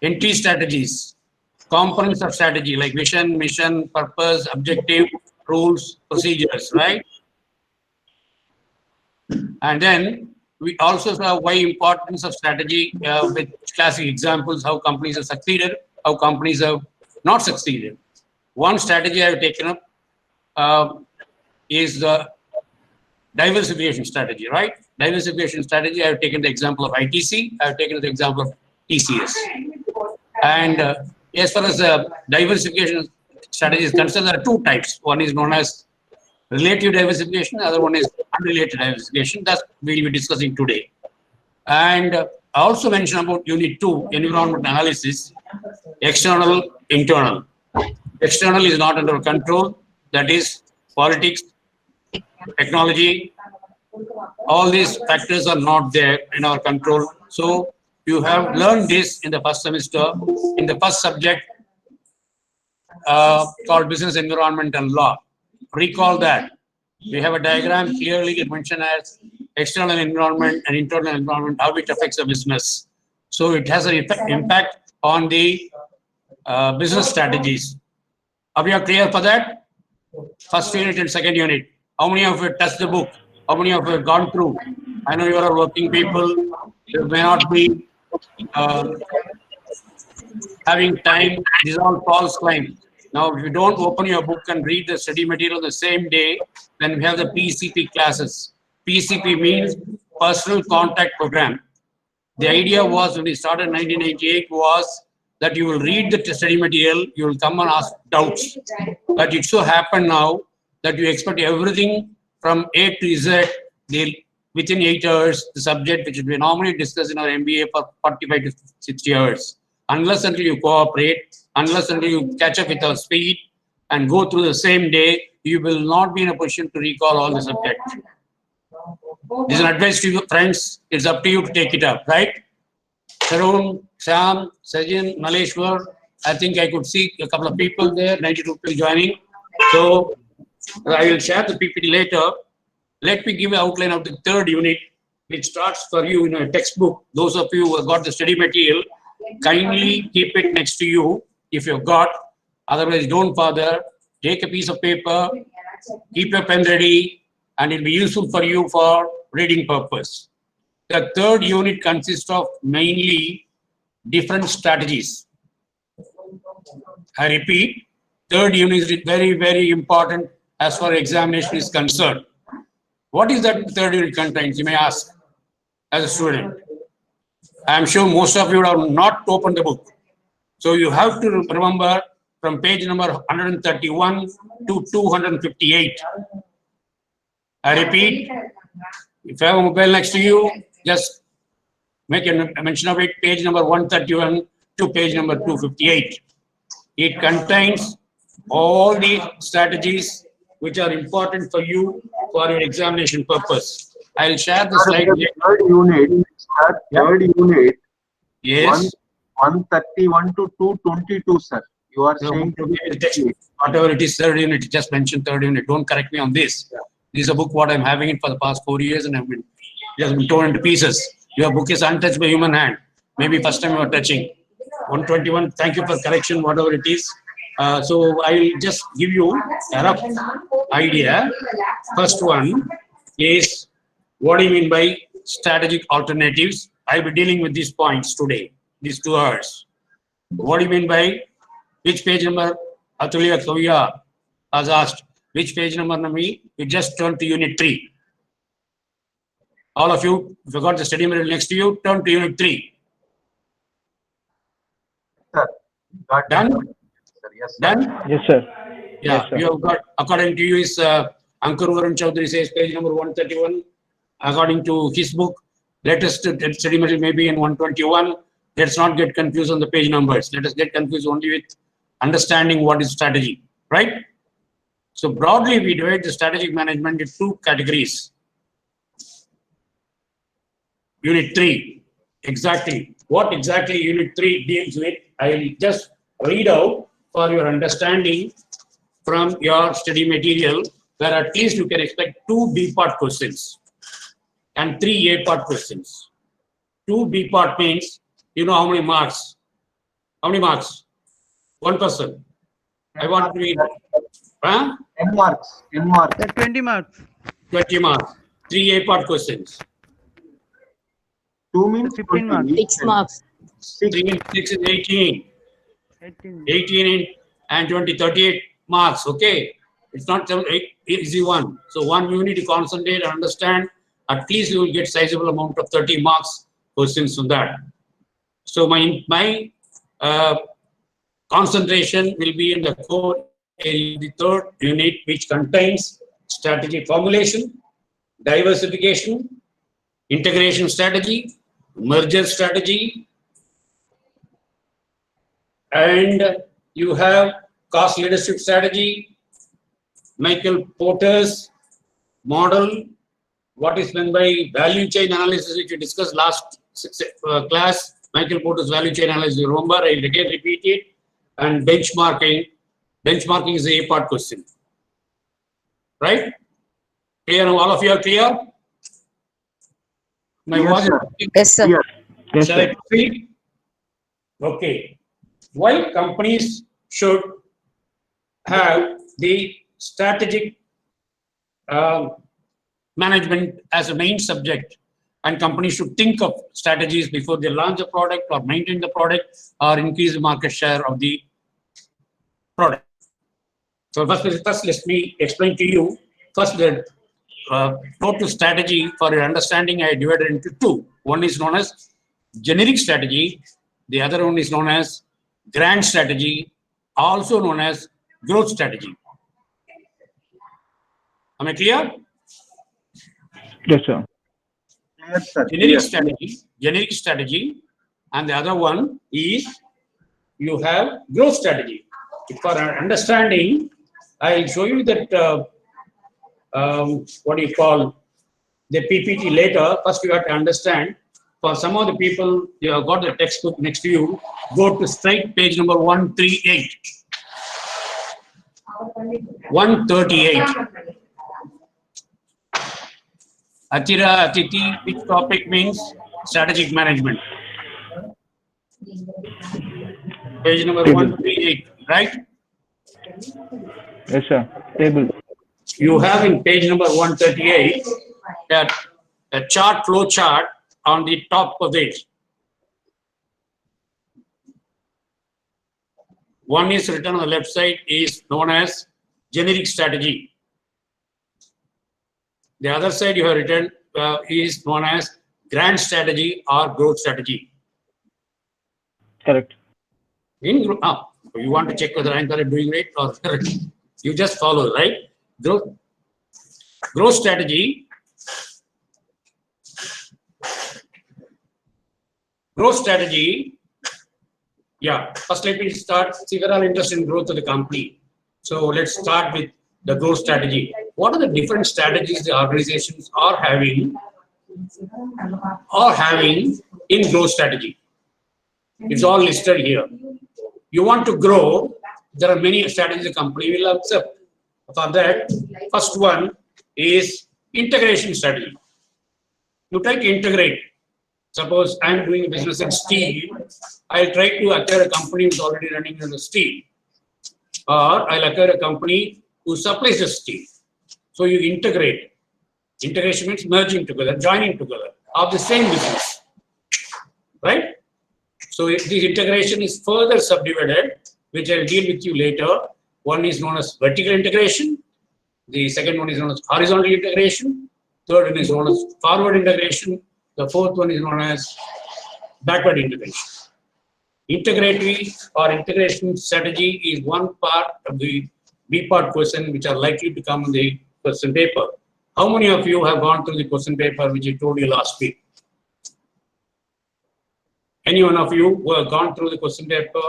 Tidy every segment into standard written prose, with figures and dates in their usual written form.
entry strategies, components of strategy like vision, mission, purpose, objective, rules, procedures, right? And then we also saw why importance of strategy with classic examples, how companies have succeeded, how companies have not succeeded. One strategy I have taken up is the diversification strategy, right? Diversification strategy, I have taken the example of ITC, I have taken the example of TCS. And as far as diversification strategy is concerned, there are two types. One is known as relative diversification, the other one is unrelated diversification. That's we'll be discussing today. And I also mentioned about Unit 2, environment analysis, external, internal. External is not under control, that is politics, technology, all these factors are not there in our control. So you have learned this in the first semester, in the first subject called business environment and law. Recall that. We have a diagram clearly mentioned as external environment and internal environment, how it affects the business. So it has an impact on the business strategies. Are we clear for that? First unit and second unit. How many of you touched the book? How many of you have gone through? I know you are working people. You may not be having time. These are all false claims. Now, if you don't open your book and read the study material the same day, then we have the PCP classes. PCP means Personal Contact Program. The idea was when we started in 1998 was that you will read the study material, you will come and ask doubts. But it so happened now that you expect everything from A to Z within 8 hours, the subject which we normally discuss in our MBA for 45 to 60 hours. Unless until you cooperate, unless until you catch up with our speed and go through the same day, you will not be in a position to recall all the subjects. This is an advice to you, friends. It's up to you to take it up, right? Tarun, Sam, Sajin, Maleshwar, I think I could see a couple of people there, 92 people joining. So I will share the PPT later. Let me give an outline of the third unit, which starts for you in a textbook. Those of you who have got the study material, kindly keep it next to you if you've got. Otherwise, don't bother. Take a piece of paper, keep your pen ready, and it'll be useful for you for reading purpose. The third unit consists of mainly different strategies. I repeat, third unit is very, very important as far as examination is concerned. What is that third unit contains, you may ask, as a student. I am sure most of you have not opened the book. So you have to remember from page number 131 to 258. I repeat, if you have a mobile next to you, just make a mention of it, page number 131 to page number 258. It contains all the strategies which are important for you for your examination purpose. I'll share the slide. Third unit. Yes. 131 to 222, sir. You are saying whatever it is, third unit, just mention third unit. Don't correct me on this. Yeah. This is a book what I'm having it for the past 4 years and it has been torn into pieces. Your book is untouched by human hand. Maybe first time you are touching. 121, thank you for correction, whatever it is. So I'll just give you a rough idea. First one is, what do you mean by strategic alternatives? I'll be dealing with these points today, these 2 hours. What do you mean by, which page number? Atulya Kavya has asked, which page number, Nami? You just turn to unit 3. All of you, if you got the study material next to you, turn to unit 3. Sir, done? Yes, sir. Done? Yes, sir. Yeah, Yes, sir. you have got, according to you, is Ankur Varun Chaudhary says page number 131. According to his book, latest study material may be in 121. Let's not get confused on the page numbers. Let us get confused only with understanding what is strategy, right? So broadly, we divide the strategic management into 2 categories. Unit 3, exactly. What exactly Unit 3 deals with, I will just read out for your understanding from your study material, where at least you can expect 2 B-part questions and 3 A-part questions. 2 B-part means You know how many marks? How many marks? One person. I want to read. Huh? 10 marks. 10 marks. 20 marks. 20 marks. 3 A-part questions. 2 means 15 20. marks. 6 marks. 6. 3 and 6 is 18. 18. 18 and 20, 38 marks. Okay. It's not an easy one. So one you need to concentrate and understand. At least you will get sizable amount of 30 marks questions from that. So my concentration will be in the core area, the third unit, which contains strategy formulation, diversification, integration strategy, merger strategy, and you have cost leadership strategy, Michael Porter's model, what is meant by value chain analysis, which we discussed last class. Michael Porter's value chain analysis, you remember, I'll again repeat it. And benchmarking. Benchmarking is a part question. Right? Clear? All of you are clear? My Yes, voice is- sir. Yes, sir. Yes. Shall I proceed? Okay. Why companies should have the strategic management as a main subject, and companies should think of strategies before they launch a product or maintain the product or increase the market share of the product. So first let me explain to you. First, the total strategy for your understanding, I divided into two. One is known as generic strategy. The other one is known as grand strategy, also known as growth strategy. Am I clear? Yes, sir. Yes, sir. Generic strategy, and the other one is you have growth strategy. For our understanding, I'll show you that what do you call the PPT later. First, you have to understand. For some of the people, you have got the textbook next to you. Go to straight page number 138. 138. Atira Atiti, which topic means strategic management. Page number 138, right? Yes, sir. Table. You have in page number 138 that a chart, flow chart on the top of it. One is written on the left side is known as generic strategy. The other side you have written is known as grand strategy or growth strategy. Correct. You want to check whether I'm correct doing it or you just follow, right? Growth strategy. Growth strategy. Yeah, first let me start. See, we're all interested in growth of the company. So let's start with the growth strategy. What are the different strategies the organizations are having in growth strategy? It's all listed here. You want to grow, there are many strategies the company will accept. For that, first one is integration strategy. You try to integrate. Suppose I'm doing a business in steel, I'll try to acquire a company who's already running in the steel. Or I'll acquire a company who supplies the steel. So you integrate. Integration means merging together, joining together of the same business. Right? So if this integration is further subdivided, which I'll deal with you later. One is known as vertical integration. The second one is known as horizontal integration. Third one is known as forward integration. The fourth one is known as backward integration. Integratory or integration strategy is one part of the B part question which are likely to come in the question paper. How many of you have gone through the question paper which I told you last week? Any one of you who have gone through the question paper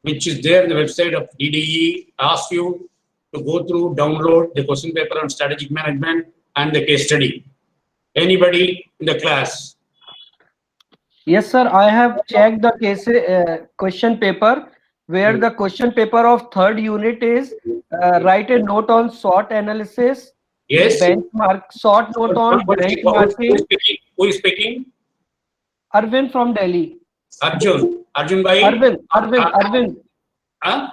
which is there in the website of DDE, ask you to go through, download the question paper on strategic management and the case study. Anybody in the class? Yes, sir. I have checked the case question paper where the question paper of third unit is write a note on SWOT analysis. Yes. Benchmark SWOT note on benchmarking. Who is speaking? Arvind from Delhi. Arjun by Arvind huh?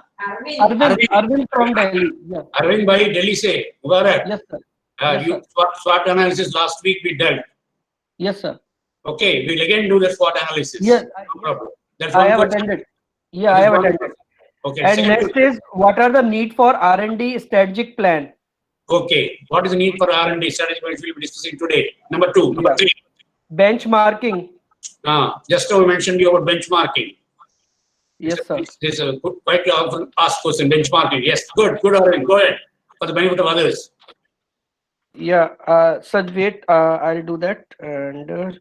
Arvind from Delhi. Yeah. Arvind by Delhi say Mubarak. Yes, sir. Yes, You sir. SWOT analysis last week we dealt. Yes, sir. Okay, we'll again do the SWOT analysis. Yes, No problem. That's I one have question. attended. Yeah, I That is have one attended. question. Okay. And second next is, what are the need for R&D strategic plan? Okay. What is the need for R&D strategy which we'll be discussing today? Number 2. Number Yeah. 3. Benchmarking. Just now we mentioned you about benchmarking. Yes, sir. This is a good, quite often asked question, benchmarking. Yes, good, Arvind. Go ahead for the benefit of others. Yeah, sir, wait, I'll do that. And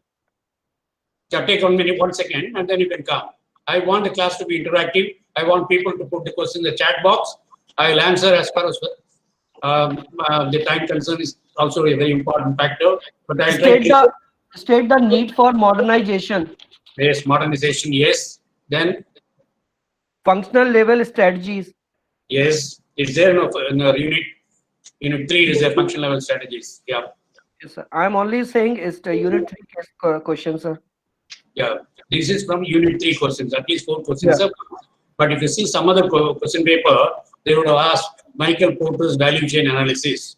Take 1 minute, 1 second, and then you can come. I want the class to be interactive. I want people to put the question in the chat box. I will answer as far as the time concern is also a very important factor. But I'll try state the need for modernization. Yes, modernization, yes. Then, Functional level strategies. yes, it's there in the unit 3 is a function level strategies. Yeah, Yes, sir. I'm only saying it's the unit 3 question, sir. yeah. This is from unit 3 questions, at least 4 questions. Yeah. But if you see some other question paper, they would have asked Michael Porter's value chain analysis.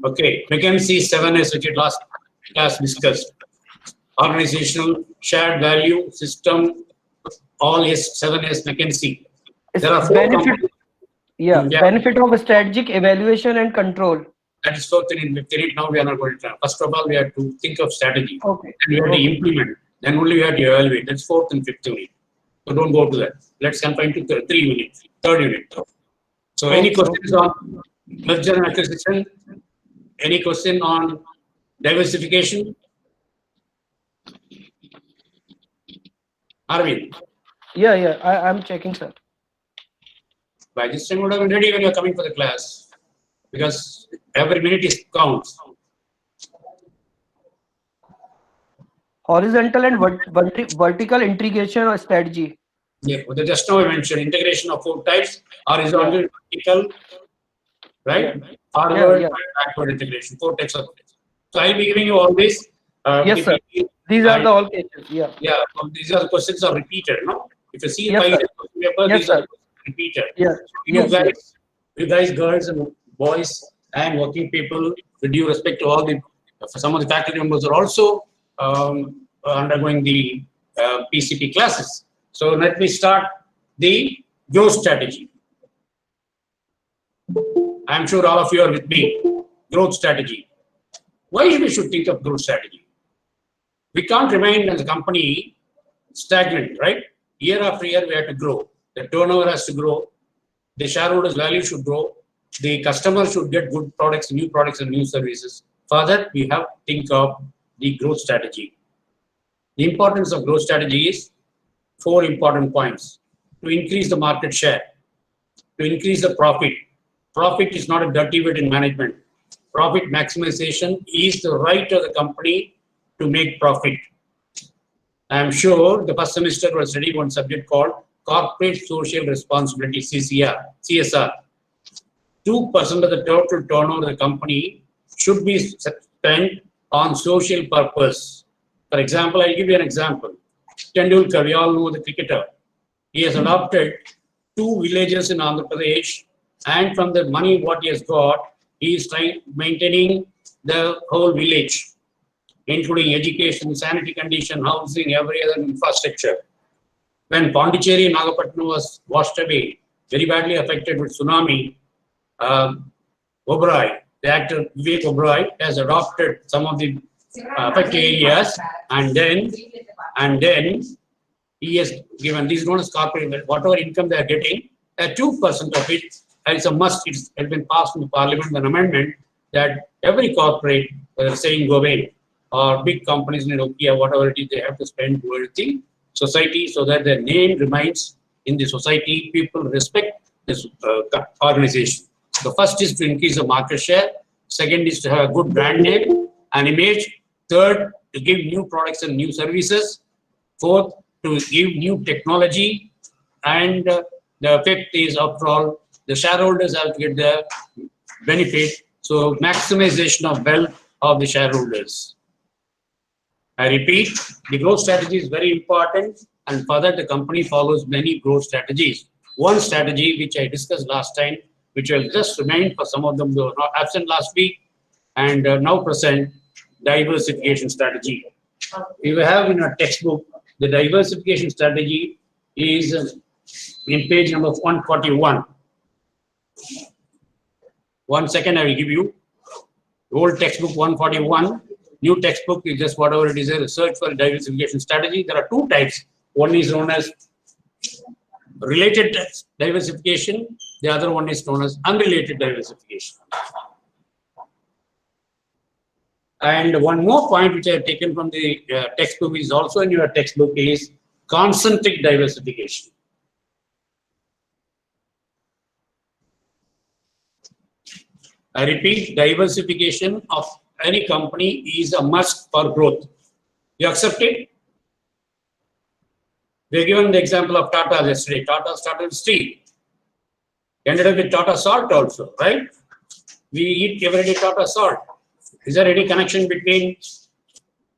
Okay, McKinsey 7S, which we last class discussed. Organizational, shared value, system, all is 7S McKinsey. It's There are 4 benefit. components. Yeah, Yeah. benefit of strategic evaluation and control. That is fourth in it. Now we are not going to try. First of all, we have to think of strategy. Okay. And we have to implement. Then only we have to evaluate. That's fourth and fifth unit. So don't go to that. Let's confine to 3 units, third unit. So any questions on merger and acquisition? Any question on diversification? Arvind, Yeah, I'm checking, sir. by this time would have been ready when you're coming for the class. Because every minute is counts. Horizontal and vertical integration or strategy. Yeah, but just now I mentioned integration of 4 types: horizontal, vertical, right? Forward, Yeah. and backward integration. 4 types of it. So I'll be giving you all this. Yes, sir. These are the all cases. Yeah. Yeah, these are the questions are repeated, no? If you see Yes, the sir. question paper, Yes, these sir. are repeated. Yeah. You Yes, guys, girls and boys and working people, with due respect to all the, some of the faculty members are also undergoing the PCP classes. So let me start the growth strategy. I'm sure all of you are with me. Growth strategy. Why we should think of growth strategy? We can't remain as a company stagnant, right? Year after year, we have to grow. The turnover has to grow. The shareholders' value should grow. The customer should get good products, new and new services. For that, we have to think of the growth strategy. The importance of growth strategy is 4 important points. To increase the market share, to increase the profit. Profit is not a dirty word in management. Profit maximization is the right of the company to make profit. I am sure the first semester was studying one subject called Corporate Social Responsibility, CSR. 2% of the total turnover of the company should be spent on social purpose. For example, I'll give you an example. Tendulkar, we all know the cricketer. He has adopted 2 villages in Andhra Pradesh, and from the money what he has got, he is maintaining the whole village, including education, sanitary condition, housing, every other infrastructure. When Pondicherry and Nagapattinam was washed away, very badly affected with tsunami, Oberoi, the actor Vivek Oberoi, has adopted some of the affected areas, and then he has given these known as corporate, whatever income they are getting, 2% of it is a must. It has been passed in the parliament, an amendment that every corporate, whether saying Govain or big companies in Nokia, whatever it is, they have to spend towards the society so that their name remains in the society. People respect this organization. The first is to increase the market share. Second is to have a good brand name and image. Third, to give new products and new services. Fourth, to give new technology. And the fifth is, after all, the shareholders have to get the benefit. So maximization of wealth of the shareholders. I repeat, the growth strategy is very important, and for that the company follows many growth strategies. One strategy which I discussed last time, which will just remain for some of them who were not absent last week and now present, diversification strategy. You have in a textbook, the diversification strategy is in page number 141. 1 second, I will give you. Old textbook 141, new textbook is just whatever it is, a research for diversification strategy. There are two types. One is known as related diversification, the other one is known as unrelated diversification. And one more point which I have taken from the textbook is also in your textbook is concentric diversification. I repeat, diversification of any company is a must for growth. You accept it? We are given the example of Tata yesterday. Tata started with steel. Ended up with Tata Salt also, right? We eat every day Tata Salt. Is there any connection between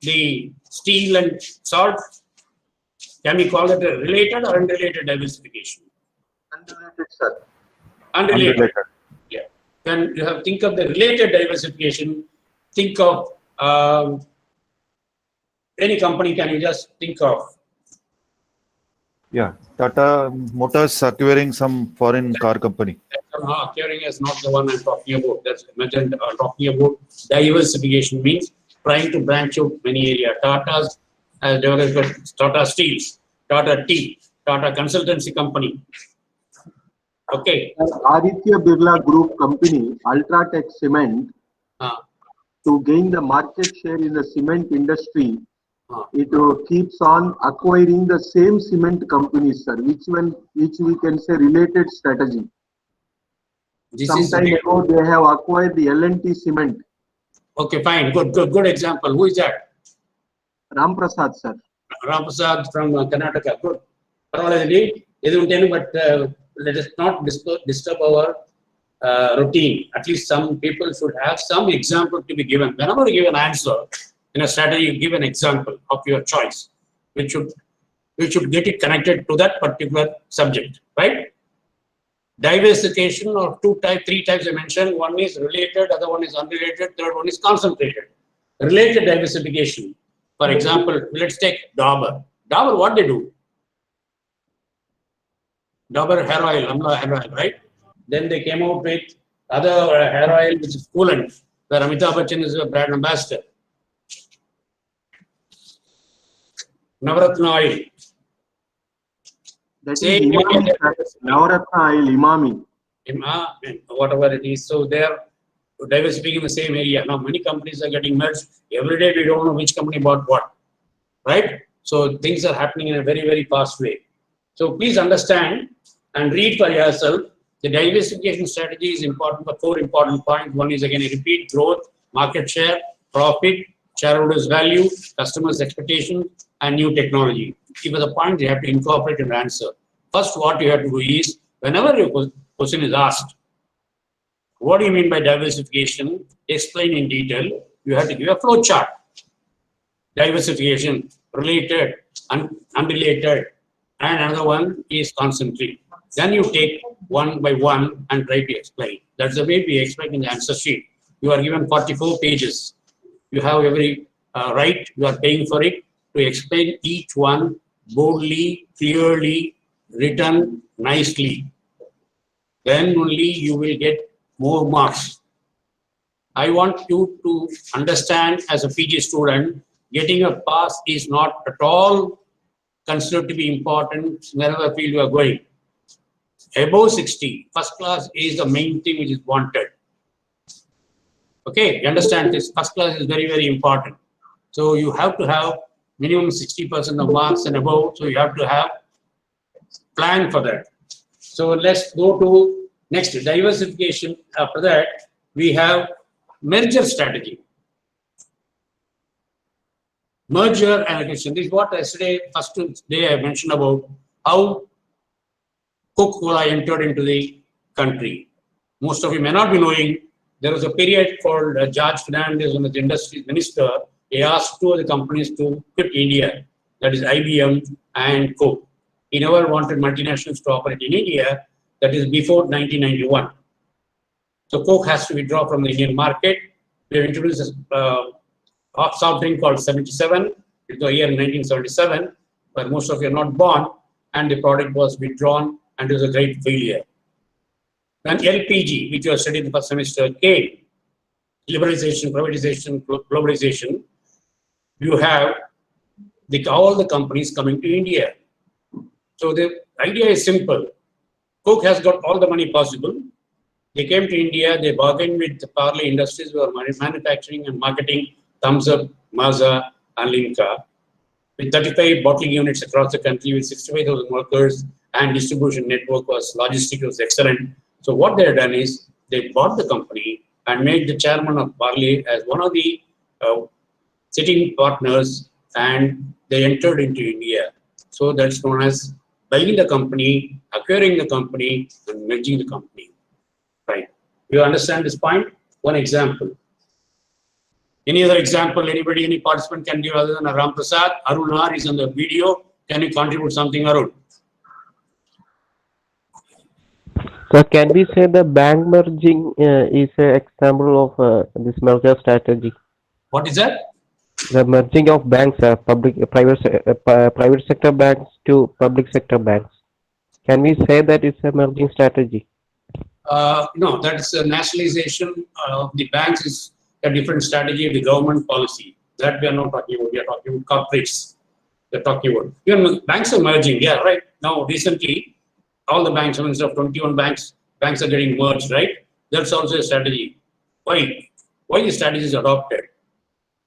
the steel and salt? Can we call it a related or unrelated diversification? Unrelated, sir. Unrelated. Yeah. Then you have think of the related diversification. Think of any company. Can you just think of? Yeah, Tata Motors acquiring some foreign car company. Acquiring is not the one I'm talking about. That's mentioned. Talking about diversification means trying to branch out many areas. Tata's has developed Tata Steels, Tata Tea, Tata Consultancy Company. Okay. Aditya Birla Group company, Ultratech Cement, to gain the market share in the cement industry, it keeps on acquiring the same cement companies, sir, which we can say related strategy. Some time ago, they have acquired the L&T Cement. Okay, fine. Good example. Who is that? Ram Prasad, sir. Ram Prasad from Karnataka. Good. But let us not disturb our routine. At least some people should have some example to be given. Whenever you give an answer in a strategy, you give an example of your choice, which should get it connected to that particular subject, right? Diversification of three types I mentioned. One is related, other one is unrelated, third one is concentrated. Related diversification. For example, let's take Dabur. Dabur, what they do? Dabur hair oil, Amla hair oil, right? Then they came out with other hair oil, which is coolant, where Amitabh Bachchan is a brand ambassador. Navaratna oil. That is Imami, Navaratna oil, Imami. Whatever it is. So they are diversifying in the same area. Now many companies are getting merged. Every day we don't know which company bought what, right? So things are happening in a very, very fast way. So please understand and read for yourself. The diversification strategy is important for 4 important points. One is again a repeat growth, market share, profit, shareholders value, customers expectation, and new technology. These are the points you have to incorporate in the answer. First, what you have to do is, whenever your question is asked, what do you mean by diversification? Explain in detail. You have to give a flow chart. Diversification, related, unrelated, and another one is concentric. Then you take one by one and try to explain. That's the way we explain in the answer sheet. You are given 44 pages. You have every right, you are paying for it, to explain each one boldly, clearly, written nicely. Then only you will get more marks. I want you to understand as a PG student, getting a pass is not at all considered to be important wherever field you are going. Above 60, first class is the main thing which is wanted. Okay, you understand this? First class is very, very important. So you have to have minimum 60% of marks and above. So you have to have plan for that. So let's go to next, diversification. After that, we have merger strategy. Merger and acquisition. This is what yesterday, first day I mentioned about how Coca-Cola entered into the country. Most of you may not be knowing, there was a period called George Fernandez, one of the industry minister, he asked two of the companies to quit India, that is IBM and Coke. He never wanted multinationals to operate in India, that is before 1991. So Coke has to withdraw from the Indian market. We have introduced a soft drink called 77, it's the year 1977, but most of you are not born, and the product was withdrawn and it was a great failure. When LPG, which you have studied in the first semester, came, liberalization, privatization, globalization, you have all the companies coming to India. So the idea is simple. Coke has got all the money possible. They came to India, they bargained with the Parley Industries who are manufacturing and marketing Thumbs Up, Mazda, and Limca. With 35 bottling units across the country with 65,000 workers and distribution network logistics was excellent. So what they have done is they bought the company and made the chairman of Parley as one of the sitting partners, and they entered into India. So that's known as buying the company, acquiring the company, and merging the company. Right. You understand this point? One example. Any other example, anybody, any participant can give other than Ram Prasad? Arun R is on the video. Can you contribute something, Arun? So can we say the bank merging is an example of this merger strategy? What is that? The merging of banks, private sector banks to public sector banks. Can we say that it's a merging strategy? No, that's a nationalization of the banks is a different strategy of the government policy. That we are not talking about. We are talking about corporates. We're talking about. Even banks are merging. Yeah, right. Now, recently, all the banks, instead of 21 banks are getting merged, right? That's also a strategy. Why? Why the strategy is adopted?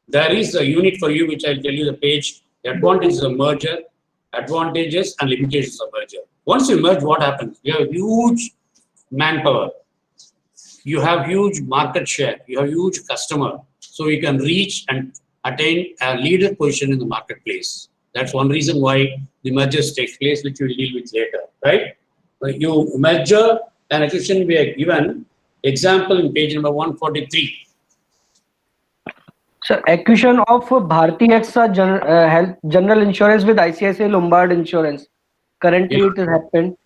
There is a unit for you, which I'll tell you the page. The advantages of merger, advantages and limitations of merger. Once you merge, what happens? You have huge manpower. You have huge market share. You have huge customer. So you can reach and attain a leader position in the marketplace. That's one reason why the mergers takes place, which we'll deal with later, right? You merger and acquisition, we are given example in page number 143. So acquisition of Bharti AXA Health General Insurance with ICICI Lombard Insurance. Currently, Yeah. it has happened.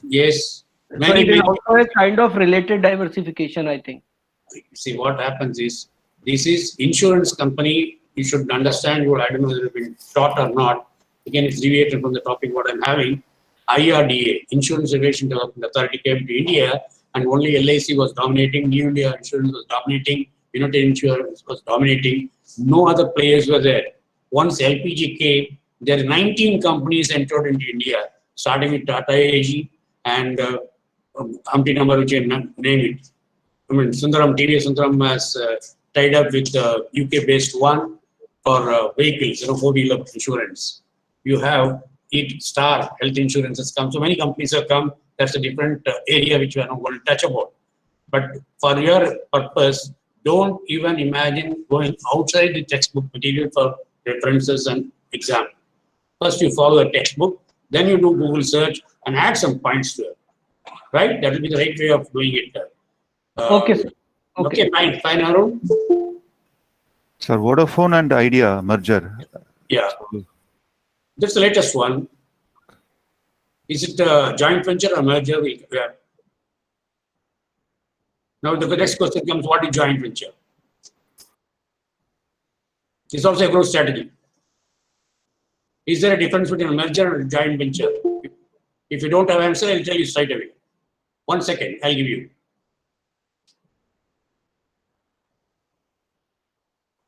Yes. So it is also a kind of related diversification, I think. See, what happens is, this is insurance company. You should understand what, I don't know whether it's been taught or not. Again, it's deviated from the topic what I'm having. IRDA, Insurance Regulation Development Authority, came to India, and only LIC was dominating, New India Insurance was dominating, United Insurance was dominating. No other players were there. Once LPG came, there are 19 companies entered into India, starting with Tata AG and umpty number, which I name it. I mean, Sundaram, TVS Sundaram has tied up with UK-based one for vehicles, four-wheeler insurance. You have Star Health Insurance has come. So many companies have come. That's a different area which we are not going to touch about. But for your purpose, don't even imagine going outside the textbook material for references and exam. First, you follow the textbook, then you do Google search and add some points to it. Right? That will be the right way of doing it. Okay, sir. Okay, fine, Arun. Sir, Vodafone and Idea merger. Yeah. That's the latest one. Is it a joint venture or merger? Yeah. Now the next question comes, what is joint venture? It's also a growth strategy. Is there a difference between a merger and a joint venture? If you don't have an answer, I'll tell you straight away. 1 second, I'll give you.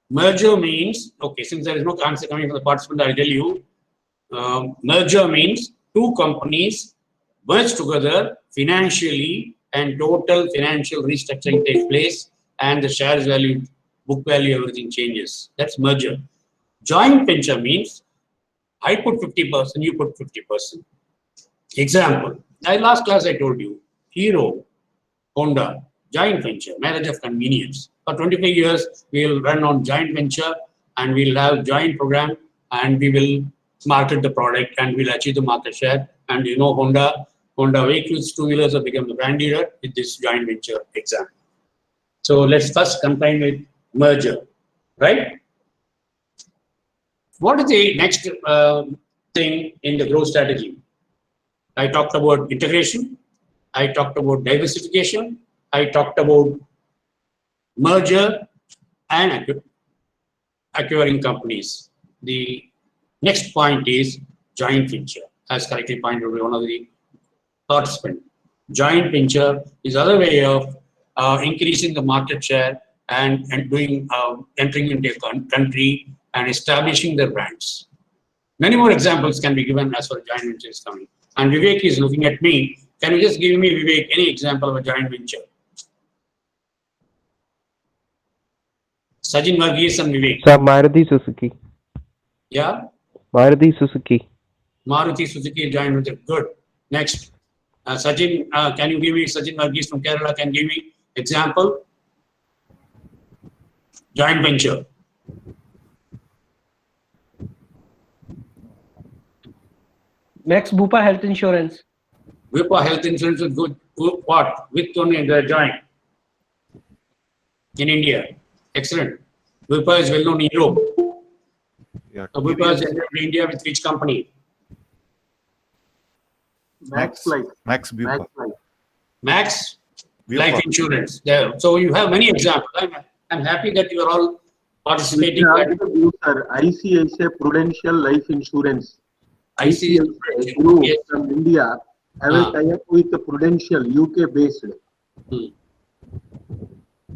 Merger means, okay, since there is no answer coming from the participant, I'll tell you. Merger means two companies merge together financially and total financial restructuring takes place and the shares value, book value, everything changes. That's merger. Joint venture means I put 50%, you put 50%. Example, last class I told you, Hero, Honda, joint venture, marriage of convenience. For 25 years, we will run on joint venture and we'll have joint program and we will market the product and we'll achieve the market share. And Honda vehicles, two-wheelers have become the brand leader with this joint venture example. So let's first combine with merger, right? What is the next thing in the growth strategy? I talked about integration. I talked about diversification. I talked about merger and acquiring companies. The next point is joint venture, as correctly pointed out by one of the participants. Joint venture is other way of increasing the market share and doing entering into a country and establishing their brands. Many more examples can be given as far as joint venture is coming. And Vivek is looking at me. Can you just give me, Vivek, any example of a joint venture? Sajin Varghese and Vivek. Sir, Maruti Suzuki. Yeah? Maruti Suzuki. Maruti Suzuki joint venture. Good. Next. Sajin, can you give me, Sajin Varghese from Kerala, can give me example? Joint venture. Max Bupa Health Insurance. Bupa Health Insurance is good. What? With only the joint in India. Excellent. Bupa is well known in Europe. Yeah. So Bupa is in India with which company? Max Life. Max Bupa. Max Bupa. Life Insurance. Yeah. So you have many examples. I'm happy that you are all participating. Sir, ICICI Prudential Life Insurance. ICICI Group Yes. from India have a tie-up with the Prudential UK based.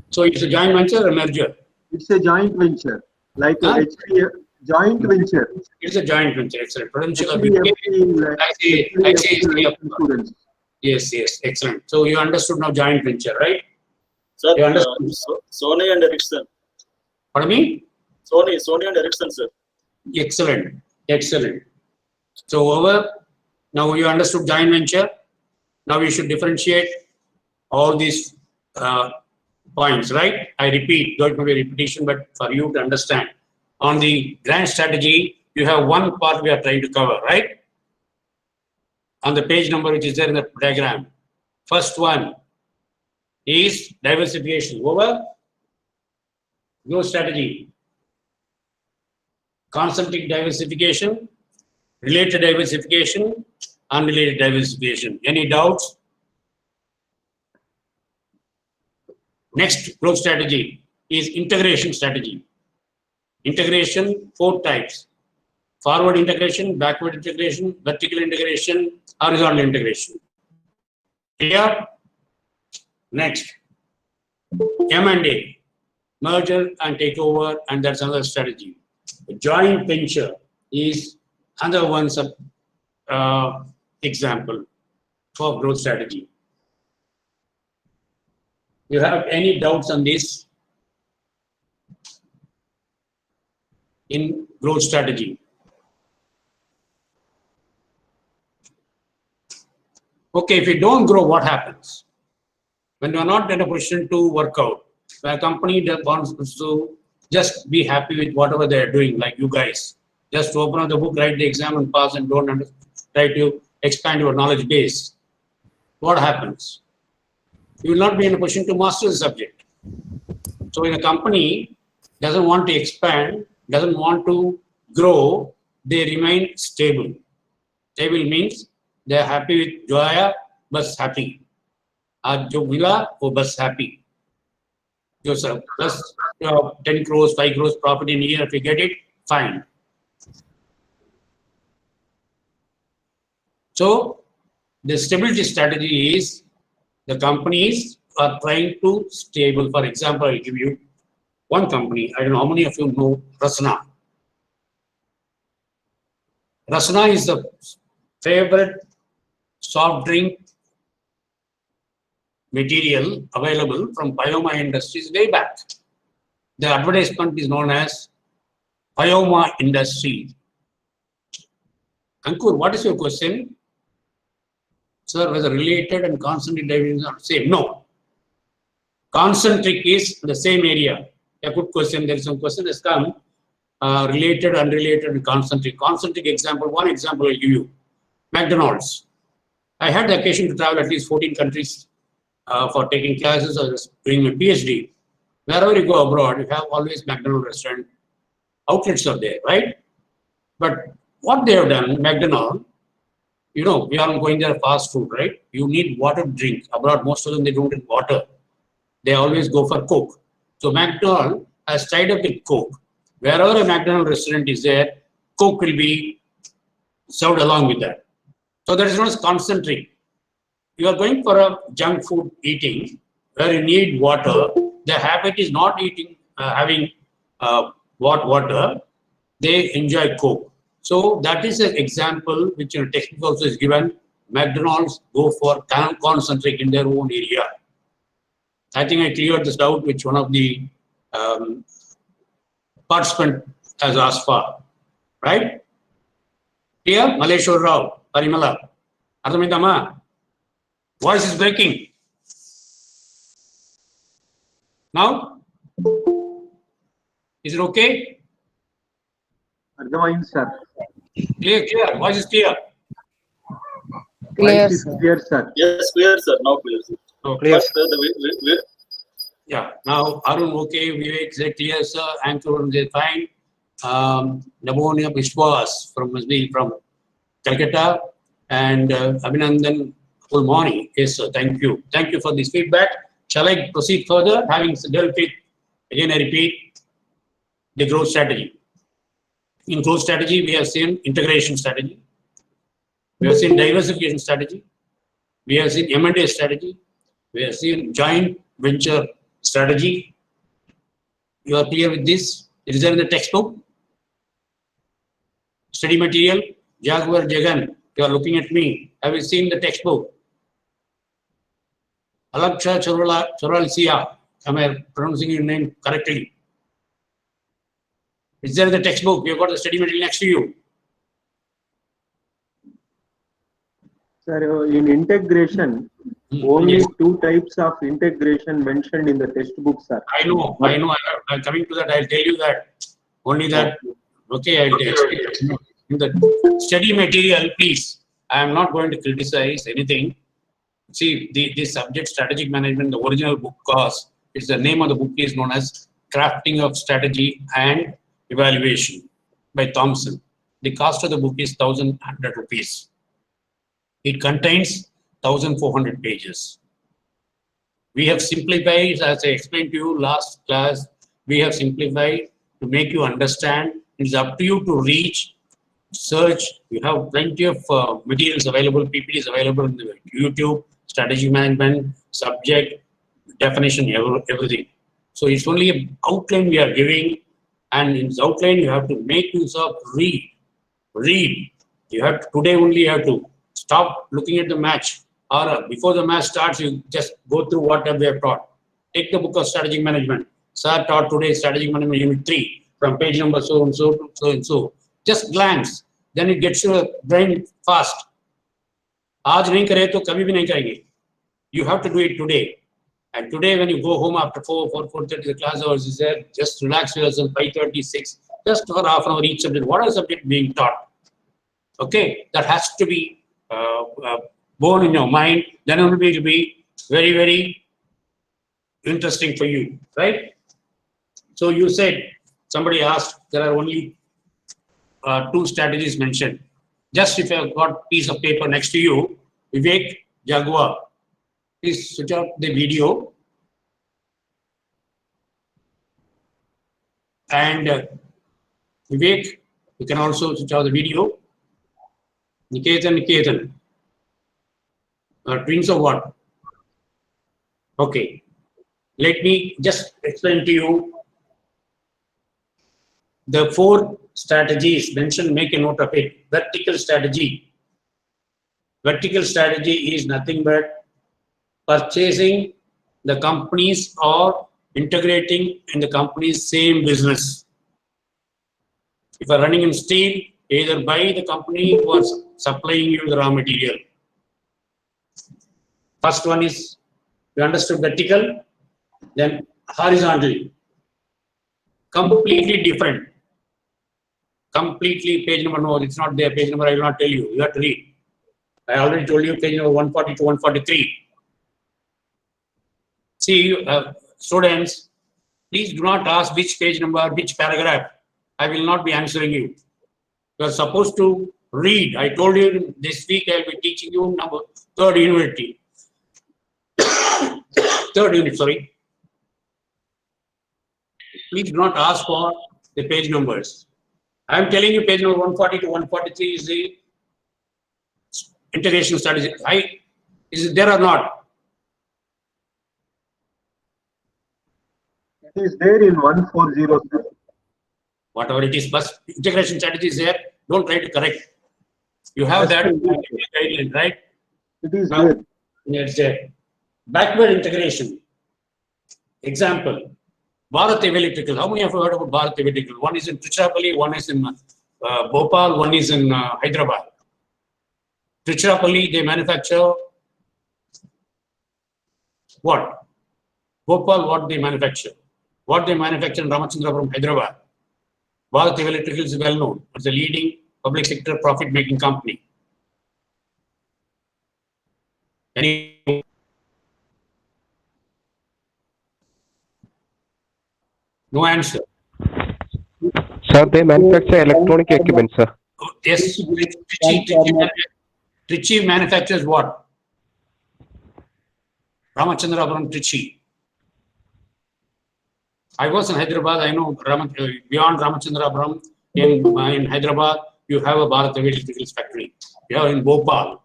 So it's a joint venture or merger? It's a joint venture, like a HDF joint venture. It's a joint venture. Excellent. Prudential of HDFC ICICI. Insurance. Yes, yes. Excellent. So you understood now joint venture, right? Sir, You understood? Sony and Ericsson. Pardon me? Sony and Ericsson, sir. Excellent. Excellent. So over, now you understood joint venture. Now we should differentiate all these points, right? I repeat, don't be repetition, but for you to understand. On the grand strategy, you have one part we are trying to cover, right? On the page number which is there in the diagram. First one is diversification. Over. Growth strategy. Concentric diversification, related diversification, unrelated diversification. Any doubts? Next growth strategy is integration strategy. Integration, 4 types. Forward integration, backward integration, vertical integration, horizontal integration. Clear? Next. M&A, merger and takeover, and that's another strategy. Joint venture is another one example for growth strategy. You have any doubts on this in growth strategy? Okay, if you don't grow, what happens? When you are not in a position to work out, when a company that wants to just be happy with whatever they are doing, like you guys, just open up the book, write the exam and pass and don't try to expand your knowledge base. What happens? You will not be in a position to master the subject. So when a company doesn't want to expand, doesn't want to grow, they remain stable. Stable means they are happy with Joya, bus happy. Jo mila, wo bus happy. Yourself, plus 10 crores, 5 crores profit in a year, if you get it, fine. So the stability strategy is the companies are trying to stable. For example, I'll give you one company. I don't know how many of you know Rasna. Rasna is the favorite soft drink material available from Pyoma Industries way back. The advertisement is known as Pyoma Industries. Ankur, what is your question? Sir, whether related and concentric divisions are the same? No. Concentric is the same area. A good question. There is some question that's come. Related, unrelated, and concentric. Concentric example, one example I'll give you. McDonald's. I had the occasion to travel at least 14 countries for taking classes or doing my PhD. Wherever you go abroad, you have always McDonald's restaurant outlets are there, right? But what they have done, McDonald's, you know, we are going there fast food, right? You need water to drink. Abroad, most of them, they don't drink water. They always go for Coke. So McDonald's has tied up with Coke. Wherever a McDonald's restaurant is there, Coke will be served along with that. So there is no concentrate. You are going for a junk food eating where you need water. The habit is not eating, having water. They enjoy Coke. So that is an example which in textbook also is given. McDonald's go for concentrate in their own area. I think I cleared this doubt which one of the participant has asked for. Right? Here, Maleshwar Rao, Parimala. Ardhamidama, voice is breaking. Now, is it okay? Ardhamayindi, sir. Clear, voice is clear. Voice is clear, sir. Yes, clear, sir. Now clear, sir. Okay. But the Yeah. Now Arun, okay. Vivek said clear, sir. Ankur said fine. Nabonia Vishwas must be from Calcutta, and Abhinandan Pulmoni. Yes, sir. Thank you. Thank you for this feedback. Shall I proceed further? Having dealt with, again I repeat, the growth strategy. In growth strategy, we have seen integration strategy. We have seen diversification strategy. We have seen M&A strategy. We have seen joint venture strategy. You are clear with this? It is there in the textbook. Study material, Jaguar Jagan. You are looking at me. Have you seen the textbook? Alaksha Choralsia. Am I pronouncing your name correctly? Is there in the textbook? You have got the study material next to you. Sir, in integration, only Yes. 2 types of integration mentioned in the textbook, sir. I know. I'm coming to that. I'll tell you that. Only that. Okay, I'll tell you. In the study material, please. I am not going to criticize anything. See, the subject strategic management, the original book cost, it's the name of the book is known as Crafting of Strategy and Evaluation by Thompson. The cost of the book is 1,100 rupees. It contains 1,400 pages. We have simplified, as I explained to you last class, we have simplified to make you understand. It's up to you to reach, search. You have plenty of materials available, PPTs available in the YouTube, strategy management, subject, definition, everything. So it's only an outline we are giving, and in this outline you have to make use of read. You have to, today only you have to stop looking at the match, or before the match starts, you just go through whatever they have taught. Take the book of strategic management. Sir taught today strategic management unit 3 from page number so and so to so and so. Just glance, then it gets your brain fast. आज नहीं करे तो कभी भी नहीं करेंगे. You have to do it today. And today when you go home after 4:30 the class hours is there, just relax yourself 5:36, just for half an hour each subject. What are subject being taught? Okay, that has to be born in your mind. Then it will be very, very interesting for you, right? So you said, somebody asked, there are only 2 strategies mentioned. Just if you have got piece of paper next to you, Vivek, Jaguar, please switch off the video. And Vivek, you can also switch off the video. Niketan. Twins of what? Okay. Let me just explain to you the 4 strategies mentioned. Make a note of it. Vertical strategy. Vertical strategy is nothing but purchasing the companies or integrating in the company's same business. If you are running in steel, either buy the company who is supplying you the raw material. First one is, you understood vertical, then horizontal. Completely different. Completely page number, no, it's not there, page number I will not tell you, you have to read. I already told you page number 140 to 143. See, students, please do not ask which page number, which paragraph. I will not be answering you. You are supposed to read. I told you this week I will be teaching you third unit. Third unit, sorry. Please do not ask for the page numbers. I am telling you page number 140 to 143 is the integration strategy. Is it there or not? It is there in 140, sir. Whatever it is, but integration strategy is there. Don't try to correct. You have that guideline, right? It is Now, there. it's there. Backward integration. Example, Bharat Heavy Electrical. How many of you heard about Bharat Heavy Electrical? One is in Tiruchirappalli, one is in Bhopal, one is in Hyderabad. Tiruchirappalli, they manufacture what? Bhopal, what they manufacture? What they manufacture in Ramachandrapuram, Hyderabad. Bharat Heavy Electrical is well known. It's a leading public sector profit-making company. Any no answer. Sir, they manufacture electronic equipment, sir. Yes, Trichy manufactures what? Ramachandrapuram, Trichy. I was in Hyderabad. I know beyond Ramachandrapuram in Hyderabad, you have a Bharat Heavy Electricals factory. You have in Bhopal.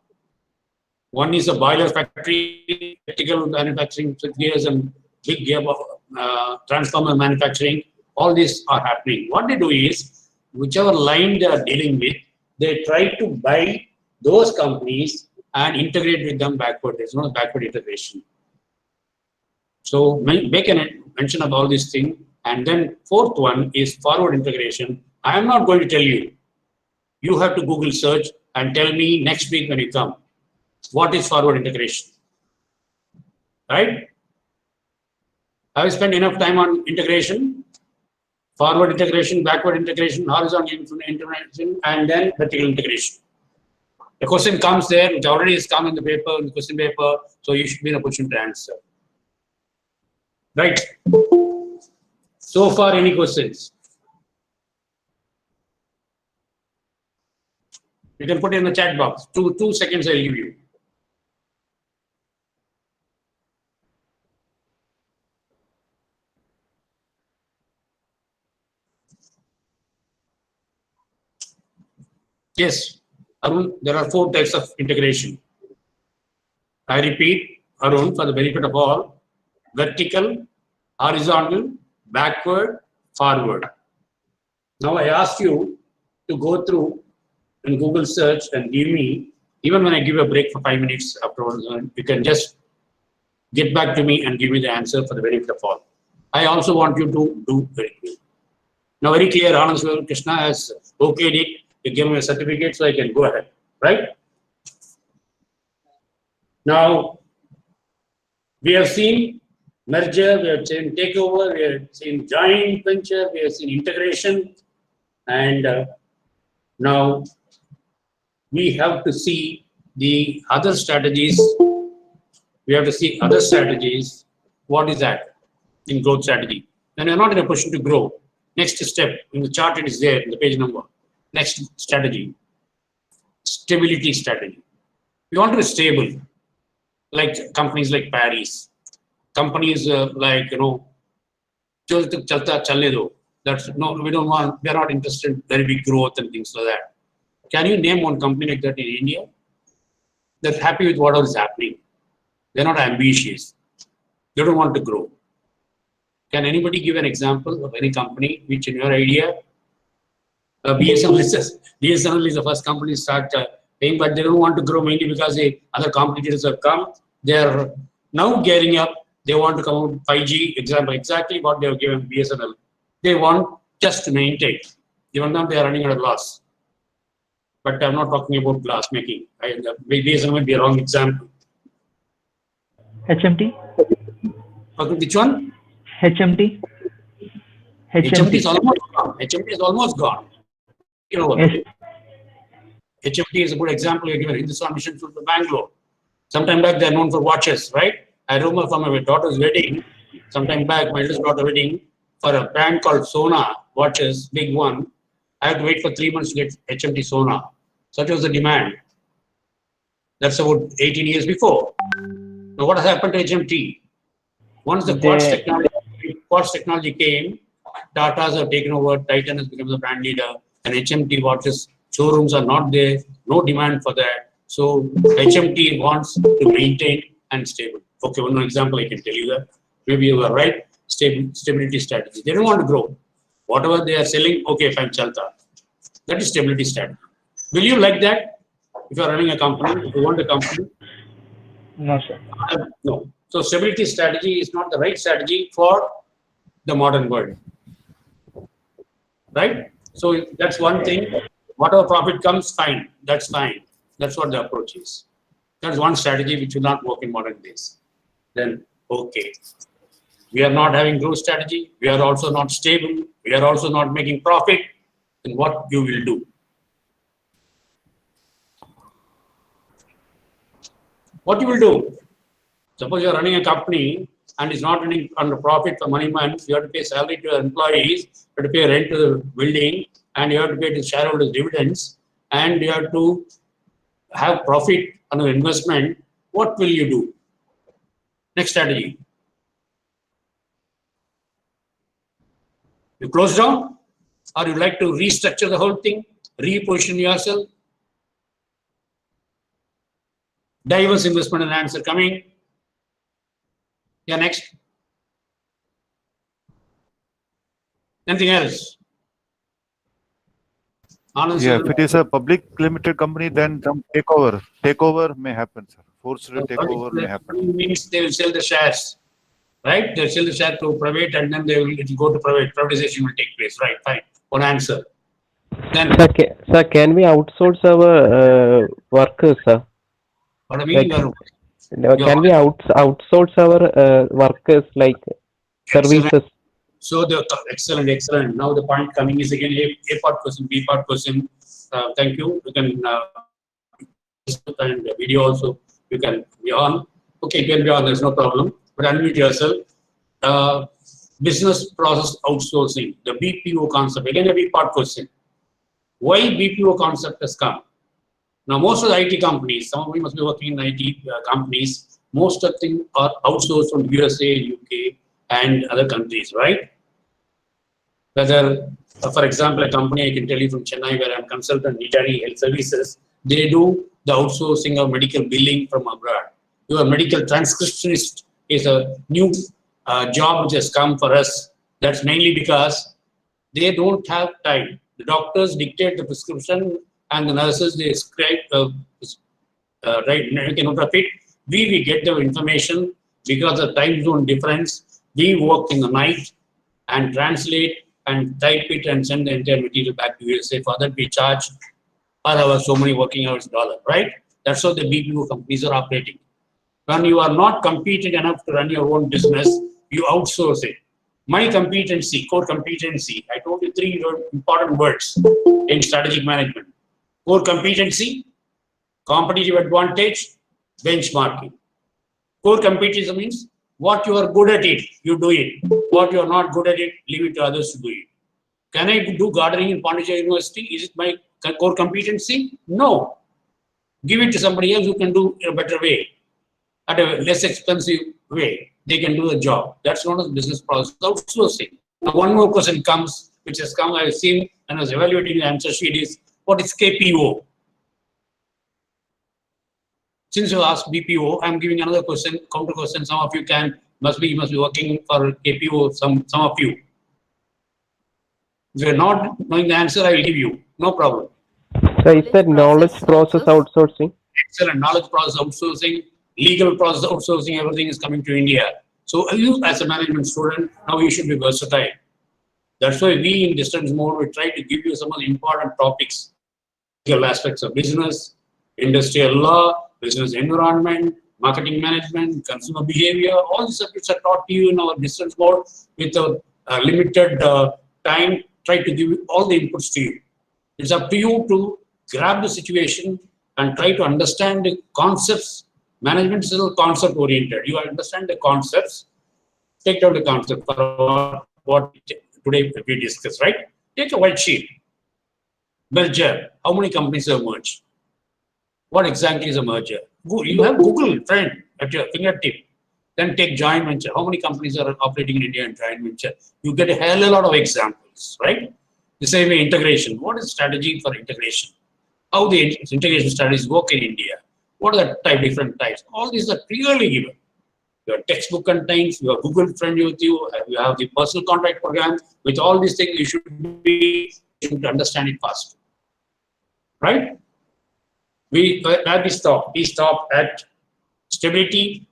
One is a boiler factory, electrical manufacturing, gears and big gear transformer manufacturing. All these are happening. What they do is, whichever line they are dealing with, they try to buy those companies and integrate with them backward. There's no backward integration. So make a mention of all these things. And then fourth one is forward integration. I am not going to tell you. You have to Google search and tell me next week when you come. What is forward integration? Right? Have you spent enough time on integration? Forward integration, backward integration, horizontal integration, and then vertical integration. The question comes there, which already has come in the paper, in the question paper, so you should be in a position to answer. Right? So far, any questions? You can put it in the chat box. Two seconds I'll give you. Yes, Arun, there are 4 types of integration. I repeat, Arun, for the benefit of all, vertical, horizontal, backward, forward. Now I ask you to go through and Google search and give me, even when I give a break for 5 minutes afterwards, you can just get back to me and give me the answer for the benefit of all. I also want you to do very clear. Now very clear, Anand Krishna has okayed it. You give me a certificate so I can go ahead, right? Now, we have seen merger, we have seen takeover, we have seen joint venture, we have seen integration, and now we have to see the other strategies. We have to see other strategies. What is that in growth strategy? Then you're not in a position to grow. Next step in the chart, it is there in the page number. Next strategy, stability strategy. We want to be stable, like companies like Paris, companies like, that's no, we don't want, we are not interested in very big growth and things like that. Can you name one company like that in India? They're happy with whatever is happening. They're not ambitious. They don't want to grow. Can anybody give an example of any company which, in your idea, BSNL is the first company to start paying, but they don't want to grow mainly because the other competitors have come. They're now gearing up. They want to come out 5G example, exactly what they have given BSNL. They want just to maintain. Even though they are running at a loss. But I'm not talking about glass making. BSNL might be a wrong example. HMT? Okay, which one? HMT? HMT is almost gone. HMT is almost gone. Yes. HMT is a good example. You're given Hindustan Mission to Bangalore. Sometime back, they're known for watches, right? I remember from my daughter's wedding, sometime back, my eldest daughter's wedding, for a brand called Sona watches, big one. I have to wait for 3 months to get HMT sonar. Such was the demand. That's about 18 years before. Now, what has happened to HMT? Once the quartz technology came, Tata's have taken over, Titan has become the brand leader, and HMT watches showrooms are not there, no demand for that. So HMT wants to maintain and stable. Okay, one example I can tell you that. Maybe you are right, stability strategy. They don't want to grow. Whatever they are selling, okay, fine, chalta. That is stability strategy. Will you like that? If you are running a company, if you want a company? No, sir. No. So stability strategy is not the right strategy for the modern world. Right? So that's one thing. Whatever profit comes, fine. That's fine. That's what the approach is. That's one strategy which will not work in modern days. Then, okay. We are not having growth strategy. We are also not stable. We are also not making profit. Then what you will do? What you will do? Suppose you are running a company and it's not running under profit for money months, you have to pay salary to your employees, you have to pay rent to the building, and you have to pay to shareholders dividends, and you have to have profit on your investment. What will you do? Next strategy. You close down, or you like to restructure the whole thing, reposition yourself. Diverse investment and answer coming. Yeah, next. Anything else? Anand, Yeah, sir? if it is a public limited company, then some takeover may happen, sir. Forced takeover may happen. Means they will sell the shares, right? They will sell the share to private, and then it will go to private. Privatization will take place, right? Fine. One answer. Then, Sir, can we outsource our workers, sir? what I mean, Can we outsource our workers like services? excellent. So the excellent. Now the point coming is again A part question, B part question. Thank you. You can and the video also you can be on. Okay, you can be on. There's no problem. But unmute yourself. Business process outsourcing, the BPO concept. Again, a B part question. Why BPO concept has come? Now, most of the IT companies, some of you must be working in IT companies, most of them are outsourced from USA, UK, and other countries, right? Whether, for example, a company I can tell you from Chennai, where I'm consultant, Nitari Health Services, they do the outsourcing of medical billing from abroad. Your medical transcriptionist is a new job which has come for us. That's mainly because they don't have time. The doctors dictate the prescription, and the nurses, they scribe, right, make note of it. We get the information because of time zone difference. We work in the night and translate and type it and send the entire material back to USA. For that, we charge per hour so many working hours $1, right? That's how the BPO companies are operating. When you are not competent enough to run your own business, you outsource it. My competency, core competency, I told you 3 important words in strategic management. Core competency, competitive advantage, benchmarking. Core competency means what you are good at it, you do it. What you are not good at it, leave it to others to do it. Can I do gardening in Pondicherry University? Is it my core competency? No. Give it to somebody else who can do in a better way, at a less expensive way. They can do the job. That's known as business process outsourcing. Now, one more question comes, which has come, I've seen and I was evaluating the answer sheet is, what is KPO? Since you asked BPO, I'm giving another question, counter question. Some of you must be working for KPO, some of you. If you're not knowing the answer, I will give you. No problem. So is that knowledge process outsourcing? Excellent. Knowledge process outsourcing, legal process outsourcing, everything is coming to India. So you as a management student, now you should be versatile. That's why we in distance mode, we try to give you some of the important topics, legal aspects of business, industrial law, business environment, marketing management, consumer behavior. All these subjects are taught to you in our distance mode with a limited time. Try to give all the inputs to you. It's up to you to grab the situation and try to understand the concepts. Management is still concept oriented. You understand the concepts, take down the concept for what today we discussed, right? Take a white sheet. Merger. How many companies have merged? What exactly is a merger? You have Google, friend, at your fingertip. Then take joint venture. How many companies are operating in India in joint venture? You get a hell of a lot of examples, right? The same way integration. What is strategy for integration? How the integration strategies work in India? What are the different types? All these are clearly given. Your textbook contains, your Google friend with you, you have the personal contract program. With all these things, you should understand it fast. Right? We stop at stability.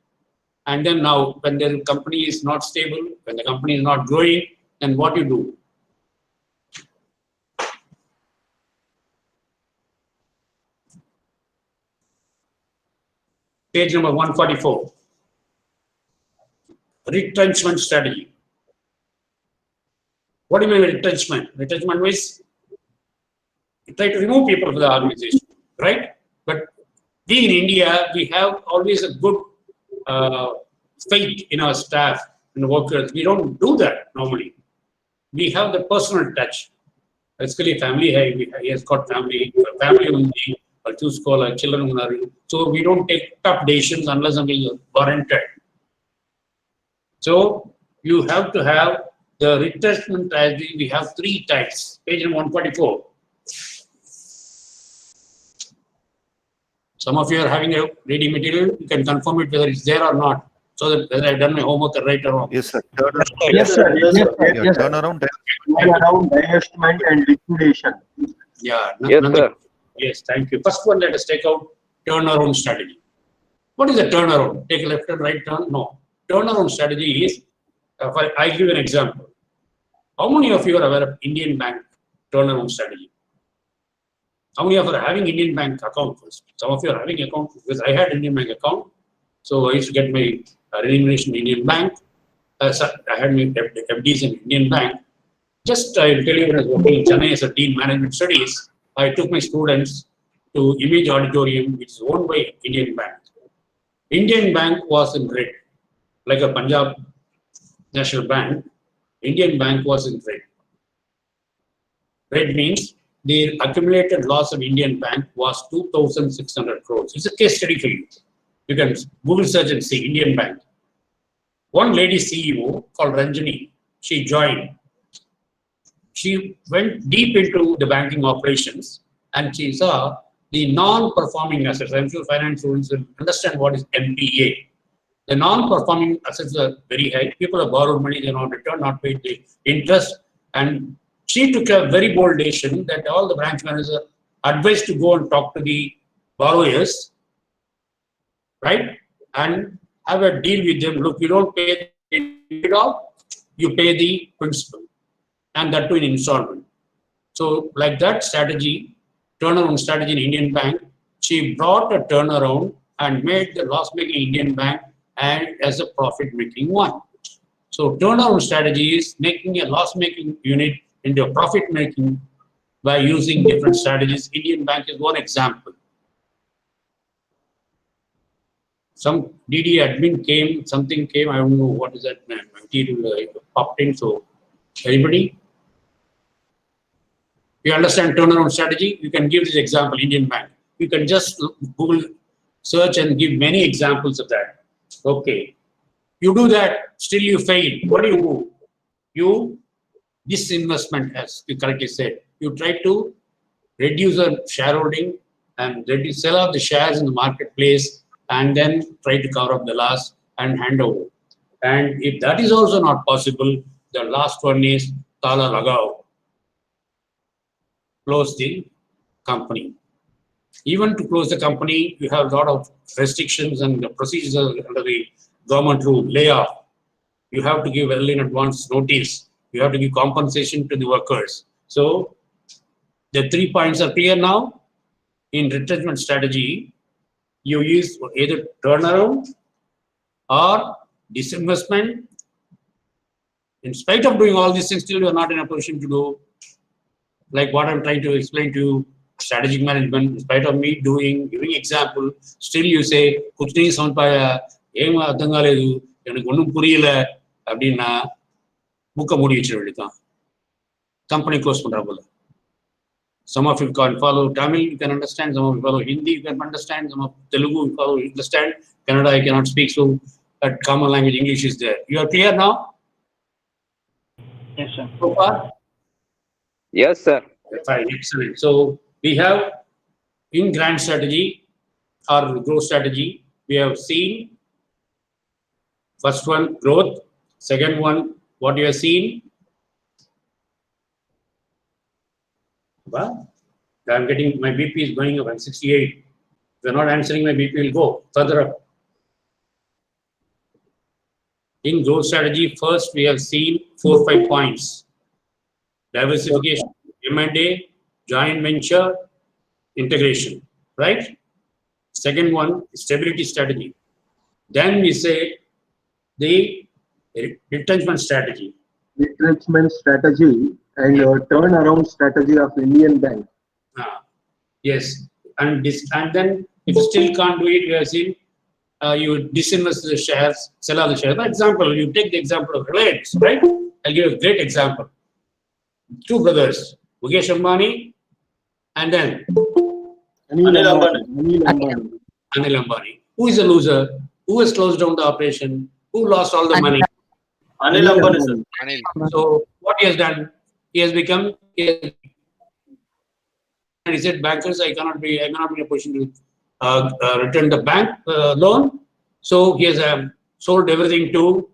And then now, when the company is not stable, when the company is not growing, then what you do? Page number 144. Retrenchment strategy. What do you mean by retrenchment? Retrenchment means you try to remove people from the organization, right? But being in India, we have always a good faith in our staff and workers. We don't do that normally. We have the personal touch. Basically, family, he has got family only, or two scholar, children. So we don't take tough decisions unless until warranted. So you have to have the retrenchment strategy. We have three types. Page 144. Some of you are having a reading material. You can confirm it whether it's there or not, so that whether I've done my homework right or wrong. Yes, sir. Yes, sir. Yes, sir. Yeah, Yes, sir. turnaround. Around divestment and liquidation. Yeah. Yes, sir. Yes, thank you. First one, let us take out turnaround strategy. What is a turnaround? Take a left and right turn? No. Turnaround strategy is, I'll give you an example. How many of you are aware of Indian Bank turnaround strategy? How many of you are having Indian Bank account first? Some of you are having account because I had Indian Bank account. So I used to get my remuneration in Indian Bank. I had my FDs in Indian Bank. Just I will tell you, when I was working in Chennai as a Dean Management Studies, I took my students to Image Auditorium, which is owned by Indian Bank. Indian Bank was in red, like a Punjab National Bank. Indian Bank was in red. Red means the accumulated loss of Indian Bank was 2,600 crores. It's a case study for you. You can Google search and see Indian Bank. One lady CEO called Ranjani, she joined. She went deep into the banking operations and she saw the non-performing assets. I'm sure finance students will understand what is MBA. The non-performing assets are very high. People have borrowed money, they not return, not paid the interest. And she took a very bold decision that all the branch managers are advised to go and talk to the borrowers, right? And have a deal with them. Look, you don't pay it all, you pay the principal. And that too in installment. So like that strategy, turnaround strategy in Indian Bank, she brought a turnaround and made the loss-making Indian Bank and as a profit-making one. So turnaround strategy is making a loss-making unit into a profit-making by using different strategies. Indian Bank is one example. Some DDE admin came, something came, I don't know what is that material popped in. So anybody? You understand turnaround strategy? You can give this example, Indian Bank. You can just Google search and give many examples of that. Okay. You do that, still you fail. What do you do? You disinvestment, as you correctly said. You try to reduce the shareholding and sell off the shares in the marketplace and then try to cover up the loss and hand over. And if that is also not possible, the last one is Tala Lagao. Close the company. Even to close the company, you have a lot of restrictions and procedures under the government rule. Layoff. You have to give well in advance notice. You have to give compensation to the workers. So the 3 points are clear now. In retrenchment strategy, you use either turnaround or disinvestment. In spite of doing all these things, still you are not in a position to do like what I'm trying to explain to you, strategic management. In spite of me giving example, still you say, "Kuch nahi samajh paya, ema adanga ledu, enakku onnum puriyala," அப்படின்னா book மூடி வச்சிட வேண்டியதுதான். Company close பண்ற போல. Some of you can follow Tamil, you can understand. Some of you follow Hindi, you can understand. Some of Telugu, you follow, you understand. Kannada, I cannot speak, so that common language English is there. You are clear now? Yes, sir. So far? Yes, sir. Fine, excellent. So we have in grand strategy or growth strategy, we have seen first one growth, second one what you have seen. Well, I'm getting my BP is going up. I'm 68. If you're not answering, my BP will go further up. In growth strategy, first we have seen 4 or 5 points: diversification, M&A, joint venture, integration. Right? Second one, stability strategy. Then we say the retrenchment strategy. Retrenchment strategy and turnaround strategy of Indian Bank. Yes, and then if you still can't do it, we have seen you disinvest the shares, sell all the shares. For example, you take the example of Reliance, right? I'll give a great example. 2 brothers, Mukesh Ambani and then Anil Ambani. Anil Ambani. Who is a loser? Who has closed down the operation? Who lost all the money? Anil Ambani, sir. So what he has done, he has become. And he said, bankers, I cannot be in a position to return the bank loan. So he has sold everything to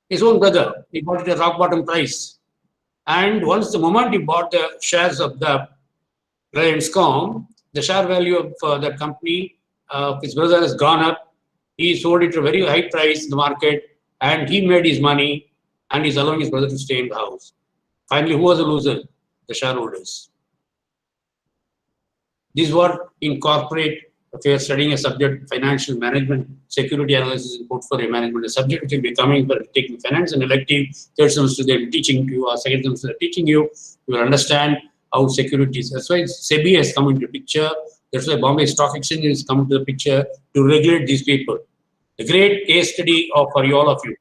his own brother. He bought it at rock bottom price. And once the moment he bought the shares of the Reliance Com, the share value of the company, his brother has gone up. He sold it at a very high price in the market and he made his money and he's allowing his brother to stay in the house. Finally, who was the loser? The shareholders. This is what in corporate, if you are studying a subject, financial management, security analysis and portfolio management, a subject which will be coming for taking finance and elective, third semester they'll be teaching you, or second semester they're teaching you, you will understand how securities. That's why SEBI has come into the picture. That's why Bombay Stock Exchange has come into the picture to regulate these people. A great case study for all of you.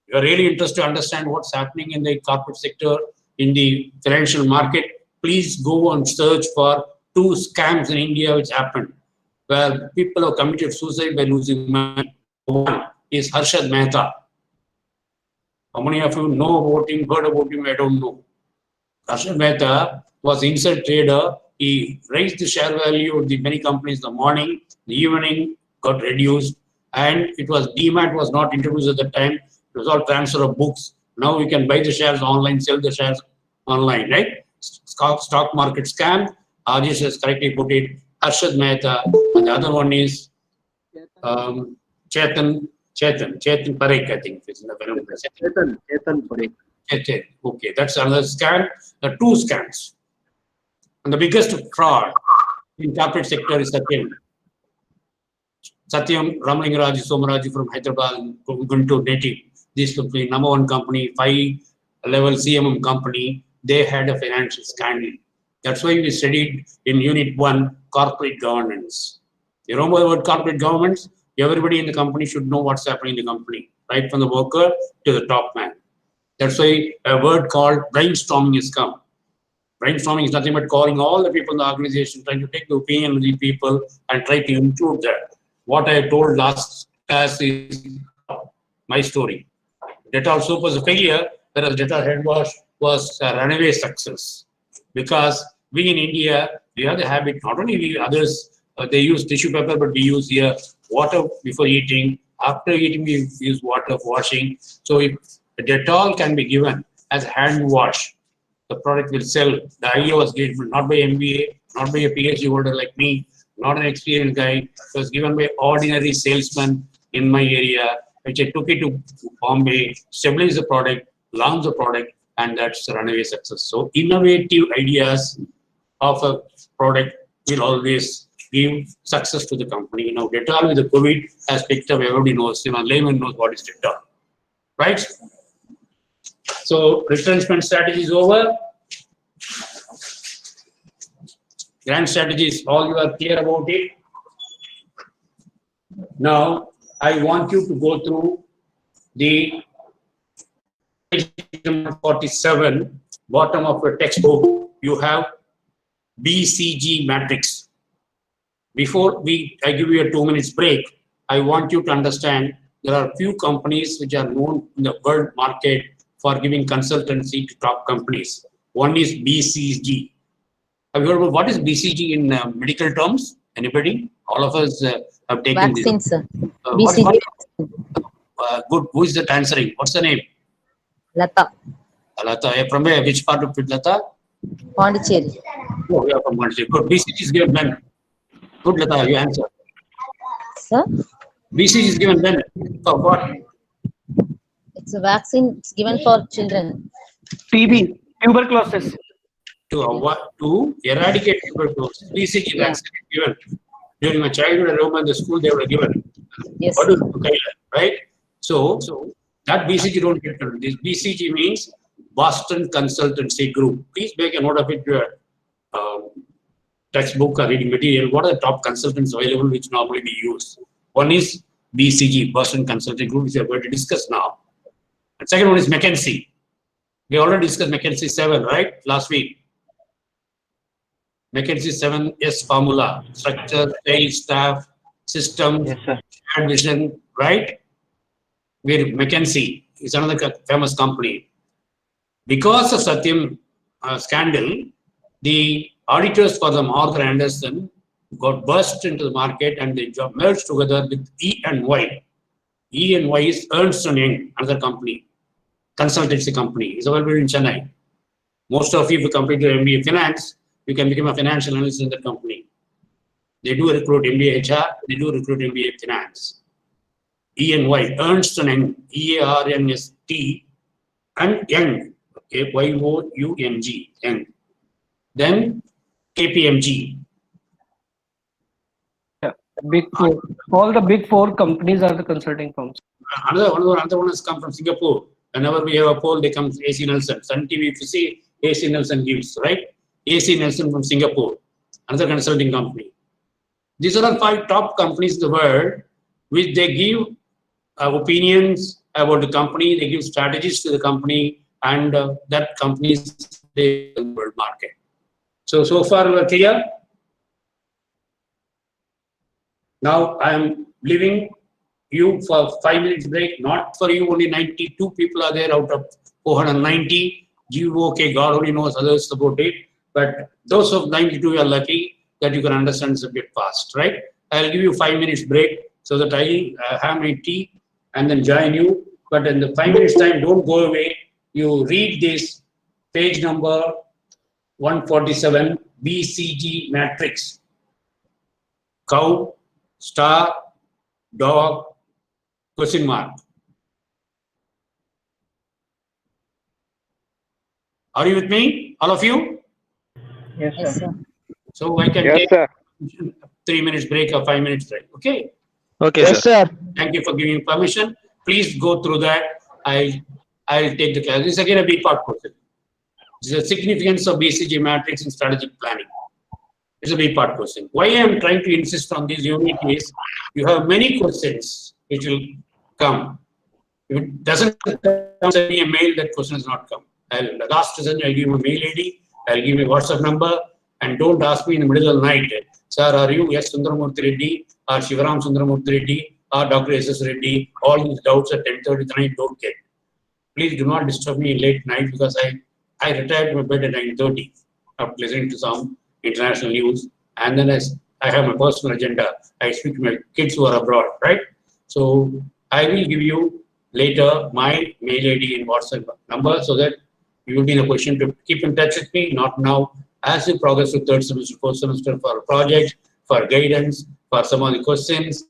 You are really interested to understand what's happening in the corporate sector, in the financial market. Please go and search for 2 scams in India which happened, where people have committed suicide by losing money. One is Harshad Mehta. How many of you know about him, heard about him? I don't know. Harshad Mehta was inside trader. He raised the share value of the many companies in the morning, the evening got reduced, and it was DMAT was not introduced at the time. It was all transfer of books. Now we can buy the shares online, sell the shares online, right? Stock market scam. Ajish has correctly put it. Harshad Mehta, and the other one is Chetan Parekh, I think. Chetan Parekh. Okay, that's another scam. The 2 scams. And the biggest fraud in corporate sector is Satyam Ramalingaraji Somaraji from Hyderabad, Guntur native. This company, number 1 company, 5-level CMM company, they had a financial scandal. That's why we studied in Unit 1, corporate governance. You know about corporate governance? Everybody in the company should know what's happening in the company, right from the worker to the top man. That's why a word called brainstorming has come. Brainstorming is nothing but calling all the people in the organization, trying to take the opinion of the people and try to include that. What I told last class is my story. Dettol soap was a failure, whereas Dettol head wash was a runaway success. Because we in India, we have the habit, not only we, others, they use tissue paper, but we use here water before eating. After eating, we use water for washing. So if Dettol can be given as hand wash, the product will sell. The idea was given not by MBA, not by a PhD holder like me, not an experienced guy. It was given by ordinary salesman in my area, which I took it to Bombay, stabilize the product, launch the product, and that's a runaway success. So innovative ideas of a product will always give success to the company. You know, Dettol with the COVID has picked up, everybody knows, layman knows what is Dettol, right? So retrenchment strategy is over. Grand strategy is all you are clear about it. Now, I want you to go through the page number 47, bottom of your textbook. You have BCG matrix. Before I give you a 2 minutes break, I want you to understand there are few companies which are known in the world market for giving consultancy to top companies. One is BCG. Have you heard about what is BCG in medical terms? Anybody? All of us have taken Vaccines, sir. BCG. BCG. Good. Who is that answering? What's the name? Lata. Lata. From where? Which part of it, Lata? Pondicherry. Oh, yeah, from Pondicherry. Good. BCG is given when? Good, Lata. You answer. Sir? BCG is given when? For what? It's a vaccine given for children. TB, tuberculosis. To eradicate tuberculosis. BCG Yeah. vaccine is given. During my childhood, I remember in the school they were given. Yes. What is it, right? So that BCG don't get done. This BCG means Boston Consultancy Group. Please make a note of it. Your textbook or reading material. What are the top consultants available which normally we use? One is BCG, Boston Consulting Group, which we are going to discuss now. And second one is McKinsey. We already discussed McKinsey 7, right? Last week. McKinsey 7S formula, structure, sales, staff, systems, Yes, sir. shared vision, right? Where McKinsey is another famous company. Because of Satyam scandal, the auditors for them, Arthur Anderson, got burst into the market and they merged together with E&Y. E&Y is Ernst & Young, another company, consultancy company. It's available in Chennai. Most of you, if you complete your MBA Finance, you can become a financial analyst in the company. They do recruit MBA HR, they do recruit MBA Finance. E&Y, Ernst & Young, E-A-R-N-S-T, and Young, Y-O-U-N-G, Young. Then KPMG. Yeah, big four. All the big four companies are the consulting firms. Another one has come from Singapore. Whenever we have a poll, they come AC Nelson. Sun TV, if you see, AC Nelson gives, right? AC Nelson from Singapore, another consulting company. These are the 5 top companies in the world, which they give opinions about the company, they give strategies to the company, and that company's the world market. So far we are clear. Now I am leaving you for 5 minutes break. Not for you, only 92 people are there out of 490. You okay? God only knows others about it. But those of 92 are lucky that you can understand a bit fast, right? I'll give you 5 minutes break so that I have my tea and then join you. But in the 5 minutes time, don't go away. You read this page number 147 BCG matrix. Cow, star, dog, question mark. Are you with me, all of you? Yes, Yes, sir. sir. So I can Yes, take sir. 3 minutes break or 5 minutes break. Okay. Yes, sir. Thank you for giving permission. Please go through that. I'll take the class. This is again a B-part question. This is the significance of BCG matrix in strategic planning. It's a B-part question. Why I am trying to insist on this unit is you have many questions which will come. If it doesn't come, send me a mail, that question has not come. Last session, I'll give you a mail ID, I'll give you a WhatsApp number, and don't ask me in the middle of the night, sir, are you S. Sundaramurthy Reddy, or Shivaram Sundaramurthy Reddy, or Dr. S.S. Reddy? All these doubts at 10:30 tonight, don't get. Please do not disturb me late night because I retired to my bed at 9:30 after listening to some international news. And then I have my personal agenda. I speak to my kids who are abroad, right? So I will give you later my mail ID and WhatsApp number so that you will be in a position to keep in touch with me, not now. As you progress to 3rd semester, 4th semester for a project, for guidance, for some of the questions,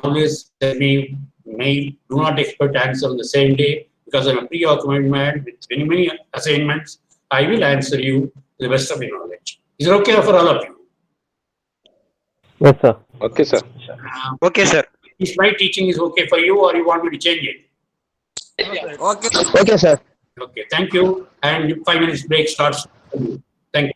always send me mail. Do not expect answer on the same day because I'm a preoccupied man with many assignments. I will answer you to the best of my knowledge. Is it okay for all of you? Yes, sir. Okay, sir. Okay, sir. Is my teaching is okay for you or you want me to change it? Okay, sir. Okay, thank you. And 5 minutes break starts. Thank you.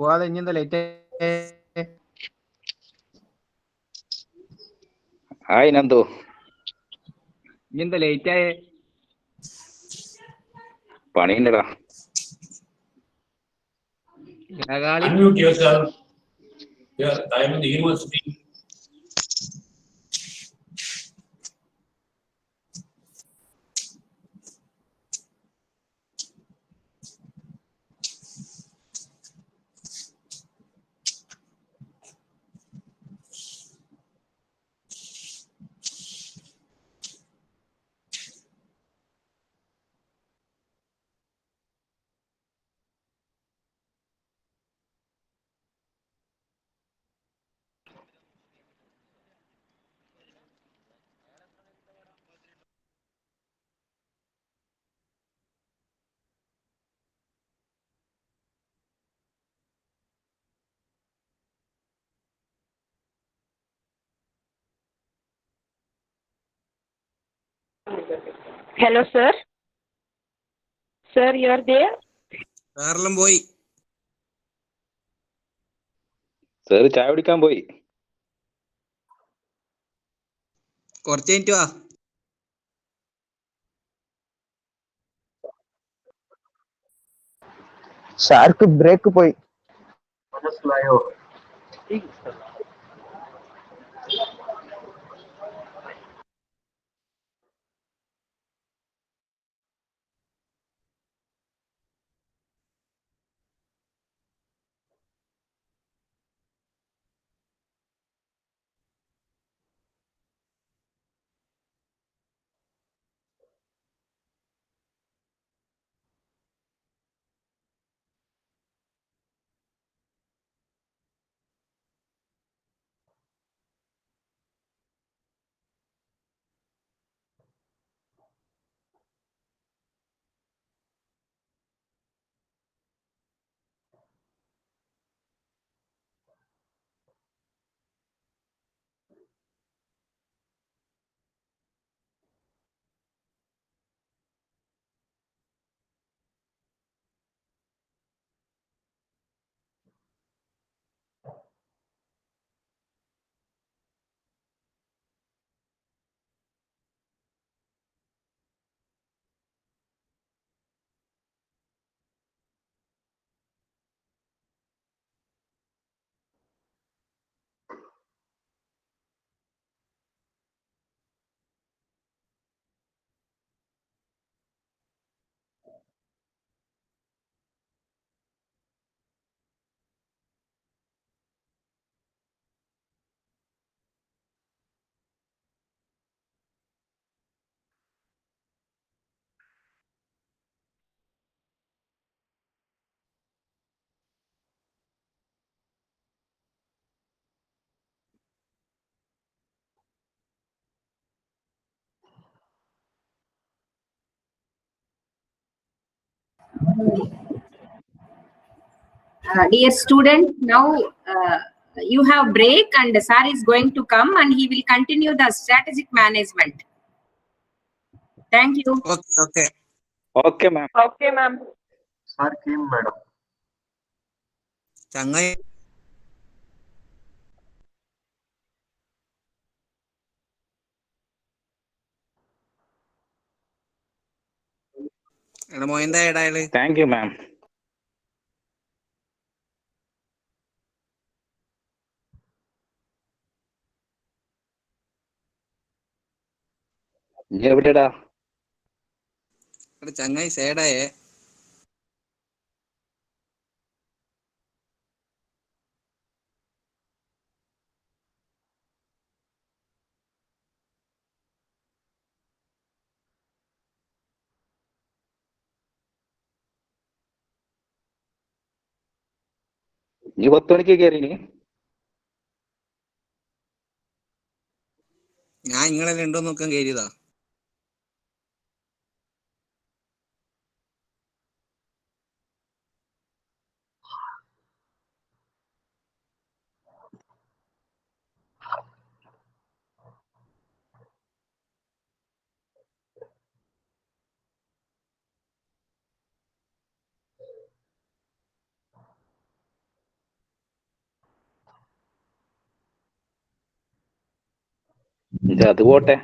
പോവാതെ ഇനി എന്താ late? Hi Nandu. ഇനി എന്താ late ആയേ? പണിയുണ്ടടാ. Unmute yourself. Yeah, I'm in the university. Hello, sir. Sir, you are there? വേറെല്ലാം പോയി. Sir ചായ കുടിക്കാൻ പോയി. കുറച്ച് കഴിഞ്ഞിട്ട് വാ. സാർക്ക് ബ്രേക്ക് പോയി. മനസ്സിലായോ? Dear student, now you have break and sir is going to come and he will continue the strategic management. Thank you. Okay. Okay ma'am. Okay, ma'am. Sir came, madam. ചങ്ങായി എടാ മോയെന്താ ഏടായാല്? Thank you ma'am. നീ എവിടെടാ? എടാ ചങ്ങായി സേഡായേ. നീ 10 മണിക്ക് കയറിനി? ഞാൻ നിങ്ങളെല്ലാം ഉണ്ടോ നോക്കാൻ കയറിയതാ. അത് പോട്ടെ.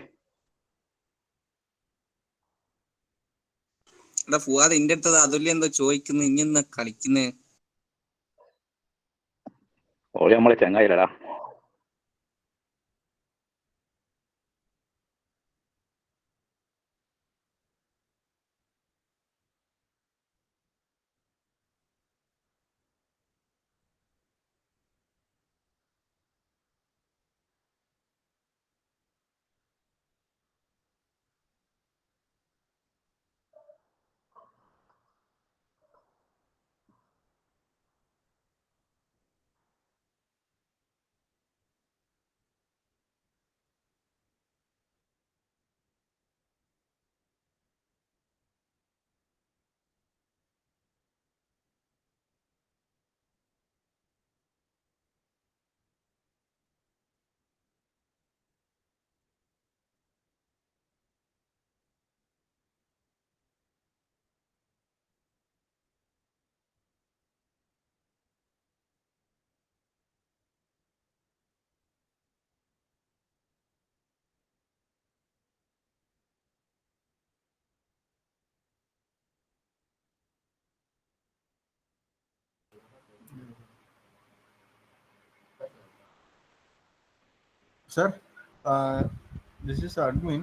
എടാ ഫുവാദ് ഇന്റെ അടുത്തത് അതുല്യ എന്തോ ചോദിക്കുന്നു, ഇങ്ങനെ കളിക്കുന്നേ. ഓളി നമ്മളെ ചങ്ങായില്ലടാ. Sir, this is admin.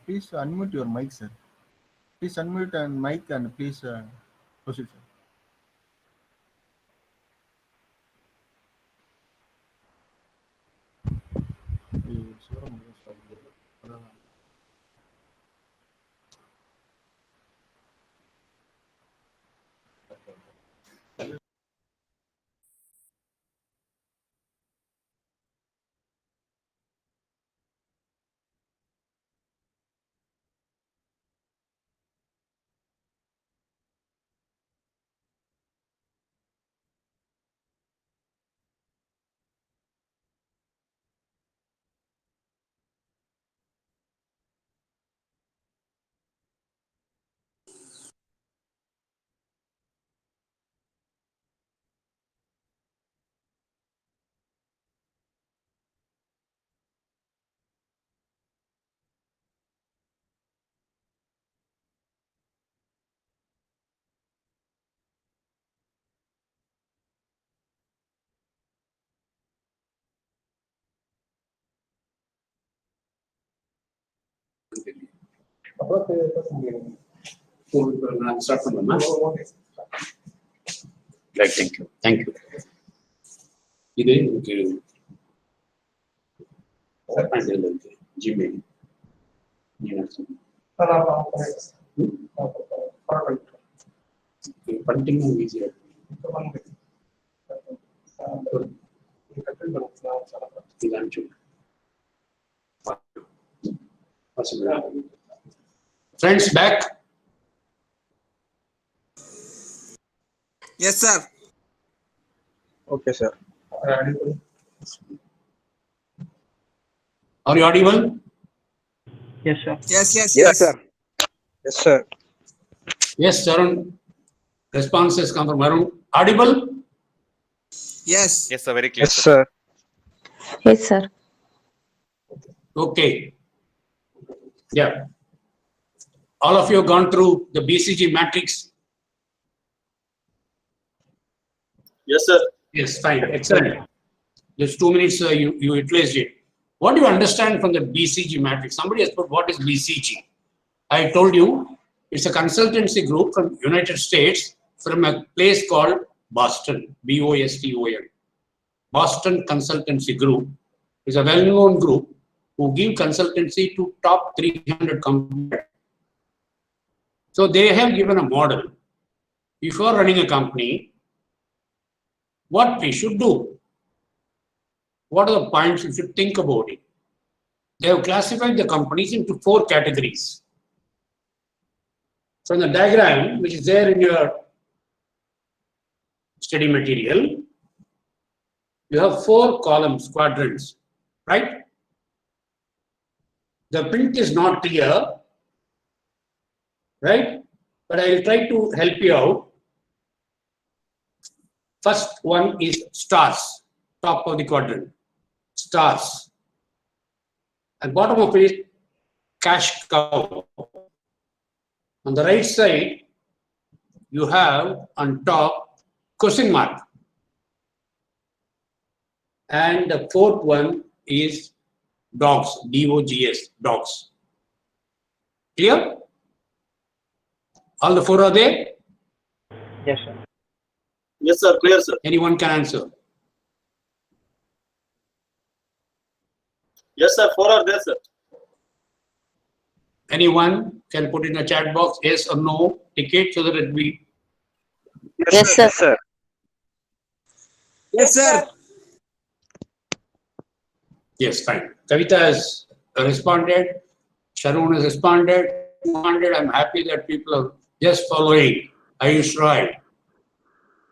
Please unmute your mic, sir. Please unmute and mic and please proceed, sir. Start from the right, thank you. Thank you. இது எனக்கு Gmail. Printing is easier. Friends, back. Yes, sir. Okay, sir. Are you audible? Yes, sir. Yes, sir. Yes, sir. Yes, Arun. Responses come from Arun. Audible? Yes. Yes, sir. Very clear. Yes, sir. Yes, sir. Okay. Yeah. All of you have gone through the BCG matrix. Yes, sir. Yes, fine. Excellent. Just 2 minutes you utilized it. What do you understand from the BCG matrix? Somebody has put what is BCG. I told you it's a consultancy group from United States from a place called Boston, Boston. Boston Consultancy Group is a well-known group who give consultancy to top 300 companies. So they have given a model. If you are running a company, what we should do? What are the points you should think about it? They have classified the companies into 4 categories. From the diagram, which is there in your study material, you have 4 columns, quadrants, right? The print is not clear, right? But I will try to help you out. First one is stars, top of the quadrant, stars. At bottom of it, cash cow. On the right side, you have on top question mark. And the fourth one is dogs, D-O-G-S, dogs. Clear? All the four are there? Yes, sir. Yes, sir. Clear, sir. Anyone can answer. Yes, sir. 4 are there, sir. Anyone can put in a chat box yes or no ticket so that it be. Yes, sir. Yes, sir. Yes, fine. Kavita has responded. Sharon has responded. I'm happy that people are just following. Ayush Roy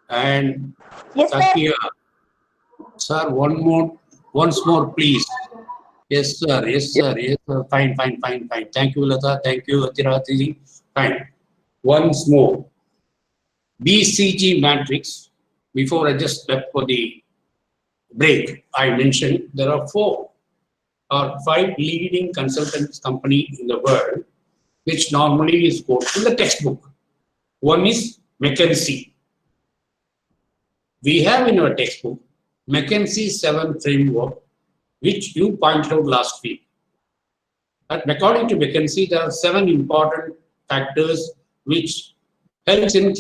and Yes, sir. Satya. Sir, once more, please. Yes, sir. Yes, sir. Yes, sir. Fine. Thank you, Lata. Thank you, Atirati. Fine. Once more. BCG matrix. Before I just left for the break, I mentioned there are 4 or 5 leading consultants company in the world, which normally is quoted in the textbook. One is McKinsey. We have in our textbook McKinsey 7 framework, which you pointed out last week. But according to McKinsey, there are 7 important factors which helps in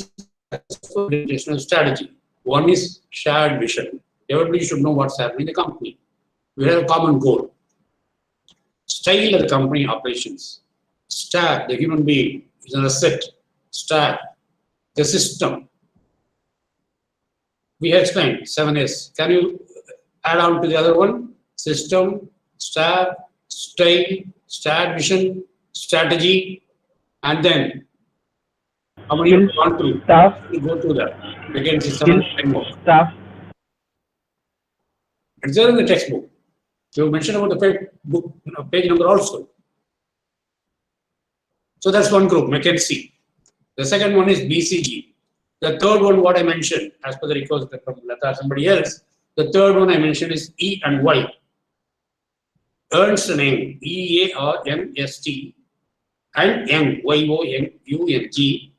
organizational strategy. One is shared vision. Everybody should know what's happening in the company. We have a common goal. Style of the company operations. Staff, the human being, is an asset. Staff, the system. We have explained 7S. Can you add on to the other one? System, staff, style, shared vision, strategy, and then how many you want to Staff. go to that? McKinsey 7 framework. Staff. It's there in the textbook. You mentioned about the book, page number also. So that's one group, McKinsey. The second one is BCG. The third one, what I mentioned, as per the request from Lata or somebody else, the third one I mentioned is E and Y. Ernst & Young, E-A-R-N-S-T, and Young, Y-O-N-U-N-G,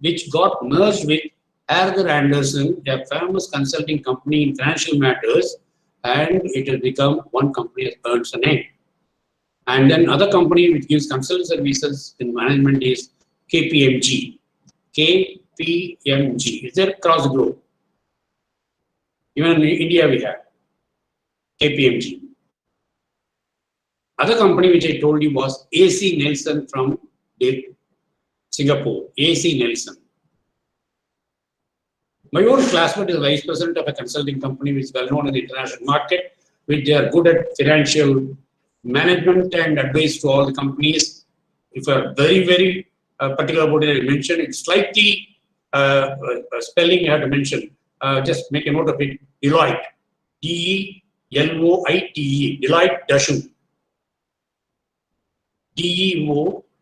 which got merged with Arthur Andersen, a famous consulting company in financial matters, and it has become one company as Ernst & Young. And then other company which gives consulting services in management is KPMG. KPMG. Is there across the globe? Even in India we have KPMG. Other company which I told you was AC Nelson from Singapore. AC Nelson. My own classmate is vice president of a consulting company which is well known in the international market, which they are good at financial management and advice to all the companies. If you are very particular about it, I mentioned it's slightly spelling you have to mention. Just make a note of it. Deloitte. D-E-L-O-I-T-E. Deloitte Dashu. D-E-L-O-I-T-E.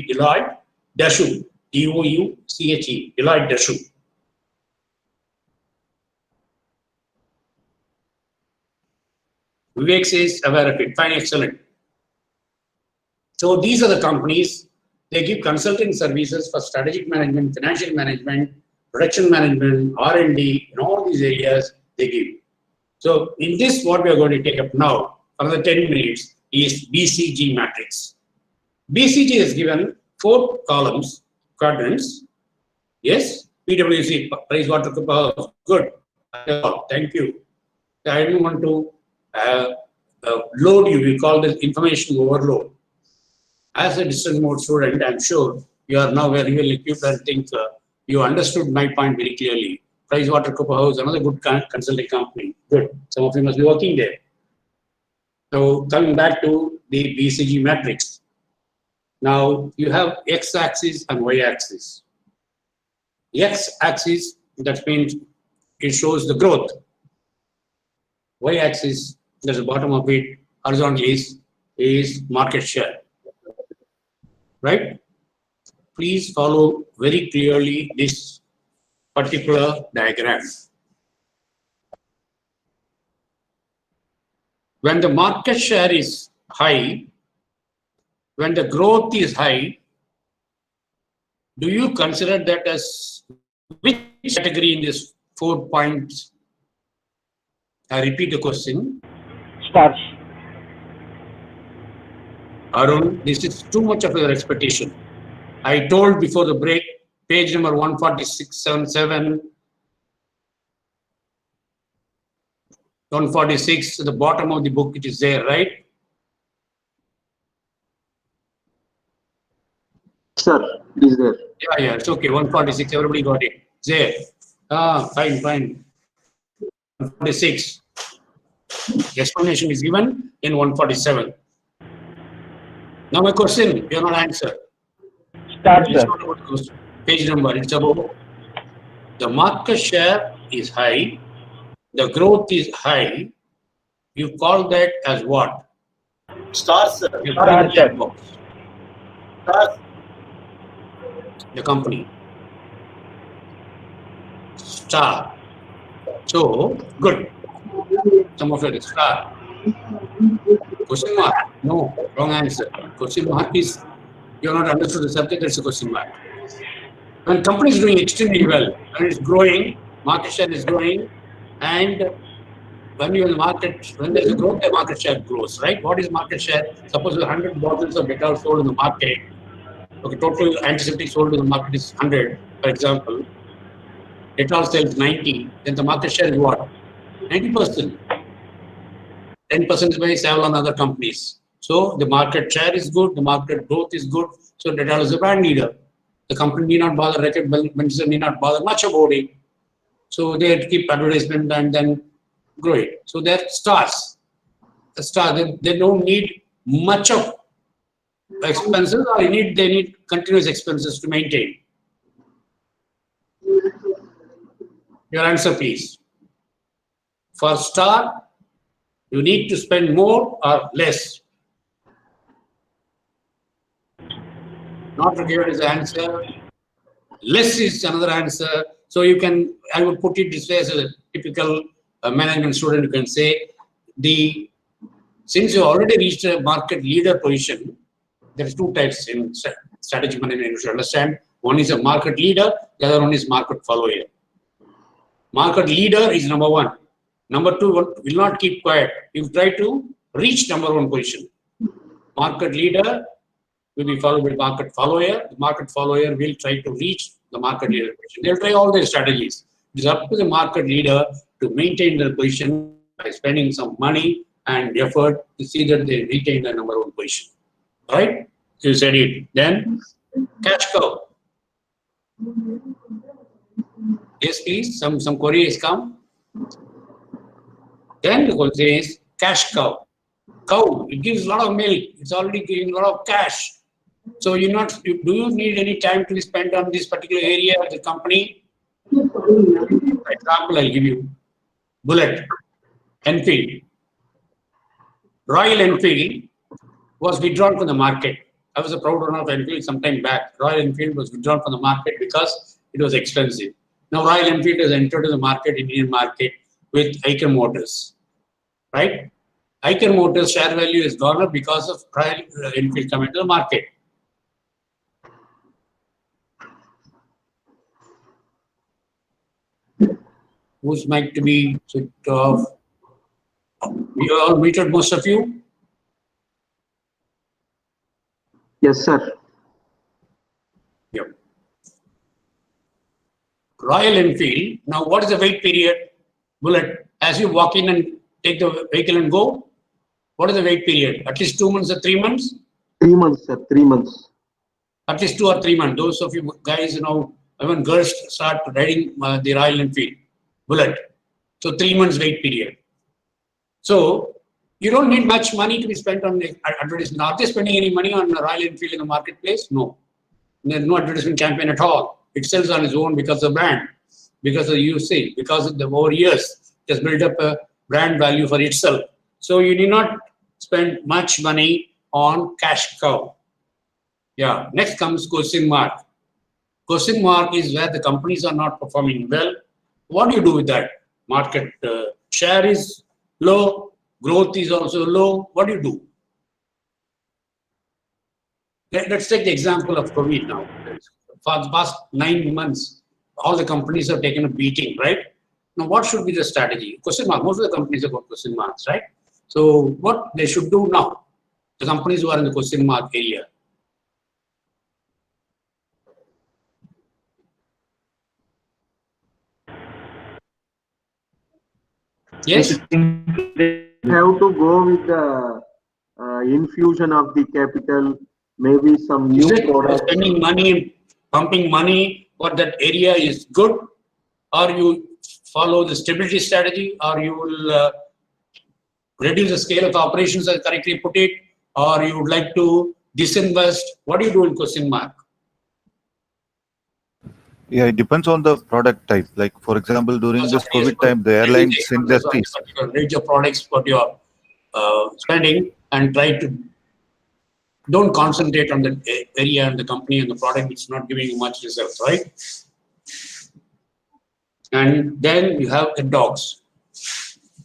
Deloitte Dashu. D-O-U-C-H-E. Deloitte Dashu. Vivek says aware of it. Fine, excellent. So these are the companies. They give consulting services for strategic management, financial management, production management, R&D, in all these areas they give. So in this, what we are going to take up now, for the 10 minutes, is BCG matrix. BCG is given 4 columns, quadrants. Yes, PwC, PricewaterhouseCoopers, good. Thank you. I didn't want to load you. We call this information overload. As a distance mode student, I'm sure you are now very well equipped and think you understood my point very clearly. PricewaterhouseCoopers, another good consulting company. Good. Some of you must be working there. So coming back to the BCG matrix. Now you have x-axis and y-axis. X-axis, that means it shows the growth. Y-axis, there's the bottom of it, horizontally is market share. Right? Please follow very clearly this particular diagram. When the market share is high, when the growth is high, do you consider that as which category in this 4 points? I repeat the question. Stars. Arun, this is too much of your expectation. I told before the break, page number 14677, 146, at the bottom of the book, it is there, right? Sir, it is there. Yeah, it's okay. 146, everybody got it. There. Fine. 146. The explanation is given in 147. Now my question, you are not answered. Stars, It's sir. not about question. Page number, it's about the market share is high, the growth is high. You call that as what? Stars, sir. You put in the chat box. Stars. The company. Star. So, good. Some of it is star. Question mark? No, wrong answer. Question mark is, you have not understood the subject, that's a question mark. When company is doing extremely well, when it's growing, market share is growing, and when you in the market, when there's a growth, the market share grows, right? What is market share? Suppose 100 bottles of Dettol sold in the market. Okay, total antiseptic sold in the market is 100, for example. Dettol sells 90, then the market share is what? 90%. 10% is by several on other companies. So the market share is good, the market growth is good. So Dettol is a brand leader. The company need not bother, Benson need not bother much about it. So they keep advertisement and then grow it. So they're stars. The star, they don't need much of expenses, or they need continuous expenses to maintain. Your answer, please. For star, you need to spend more or less. Not to give it as an answer. Less is another answer. So you can, I would put it this way as a typical management student, you can say, since you already reached a market leader position, there is two types in strategic management you should understand. One is a market leader, the other one is market follower. Market leader is number one. Number two will not keep quiet. You try to reach number one position. Market leader will be followed by market follower. The market follower will try to reach the market leader position. They'll try all their strategies. It is up to the market leader to maintain their position by spending some money and effort to see that they retain the number one position. Right? You said it. Then cash cow. Yes, please. Some queries come. Then the question is cash cow. Cow, it gives a lot of milk. It's already giving a lot of cash. So do you need any time to be spent on this particular area of the company? For example, I'll give you Bullet, Enfield. Royal Enfield was withdrawn from the market. I was a proud owner of Enfield some time back. Royal Enfield was withdrawn from the market because it was expensive. Now Royal Enfield has entered the market, Indian market, with Eicher Motors, right? Eicher Motors share value has gone up because of Royal Enfield coming to the market. Who's mic to be switched off? We all muted, most of you? Yes, sir. Yep. Royal Enfield, now what is the wait period? Bullet, as you walk in and take the vehicle and go, what is the wait period? At least 2 months or 3 months? 3 months, sir. 3 months. At least 2 or 3 months. Those of you guys, even girls start riding the Royal Enfield Bullet. So 3 months wait period. So you don't need much money to be spent on advertisement. Are they spending any money on Royal Enfield in the marketplace? No. There's no advertisement campaign at all. It sells on its own because of the brand, because of the usage, because of the over years, it has built up a brand value for itself. So you need not spend much money on cash cow. Yeah. Next comes question mark. Question mark is where the companies are not performing well. What do you do with that? Market share is low, growth is also low, what do you do? Let's take the example of COVID now. For the past 9 months, all the companies have taken a beating, right? Now, what should be the strategy? Question mark. Most of the companies have got question marks, right? So, what they should do now, the companies who are in the question mark area? Yes? Have to go with the infusion of the capital, maybe some new Is it products. spending money, pumping money for that area is good, or you follow the stability strategy, or you will reduce the scale of operations as correctly put it, or you would like to disinvest? What do you do in question mark? Yeah, it depends on the product type. Like, for example, during this COVID time, the airlines industries. Range of products what you are spending, and try to don't concentrate on the area and the company and the product which is not giving you much results, right? And then you have the dogs.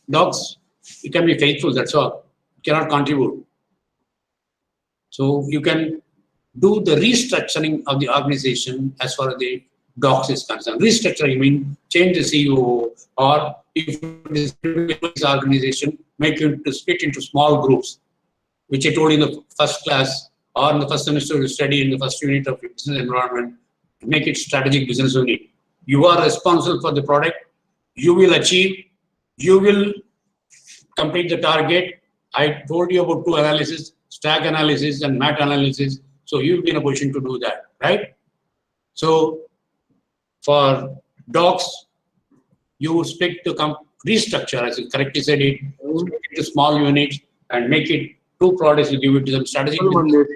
Dogs, you can be faithful, that's all. You cannot contribute. So you can do the restructuring of the organization as far as the dogs is concerned. Restructuring, I mean change the CEO, or if it is this organization, make it to split into small groups, which I told in the first class or in the first semester you study in the first unit of business environment, make it strategic business unit. You are responsible for the product. You will achieve, you will complete the target. I told you about 2 analysis, stack analysis and MAT analysis. So you'll be in a position to do that, right? So for dogs, you split the restructure, as you correctly said it, split it to small units and make it 2 products. You give it to them strategic business,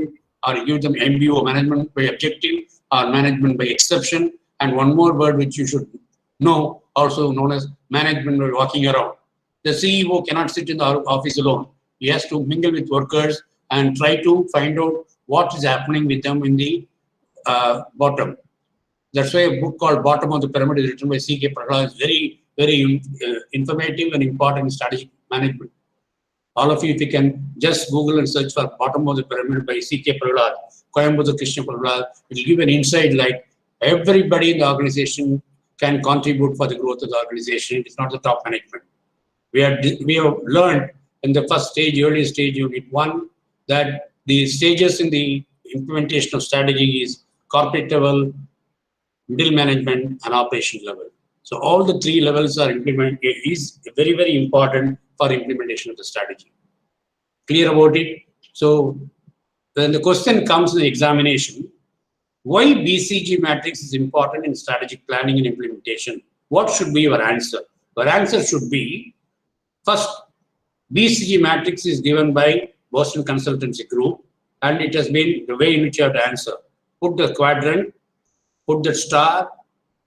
or you give them MBO, management by objective, or management by exception. And one more word which you should know, also known as management by walking around. The CEO cannot sit in the office alone. He has to mingle with workers and try to find out what is happening with them in the bottom. That's why a book called Bottom of the Pyramid is written by C.K. Prahalad. It's very, very informative and important in strategic management. All of you, if you can just Google and search for Bottom of the Pyramid by C.K. Prahalad, Coimbatore Krishna Prahalad, it will give an insight like everybody in the organization can contribute for the growth of the organization. It is not the top management. We have learned in the first stage, early stage, unit 1, that the stages in the implementation of strategy is corporate level, middle management, and operation level. So all the 3 levels are is very, very important for implementation of the strategy. Clear about it? So when the question comes in the examination, why BCG matrix is important in strategic planning and implementation? What should be your answer? Your answer should be, first, BCG matrix is given by Boston Consultancy Group, and it has been the way in which you have to answer. Put the quadrant, put the star,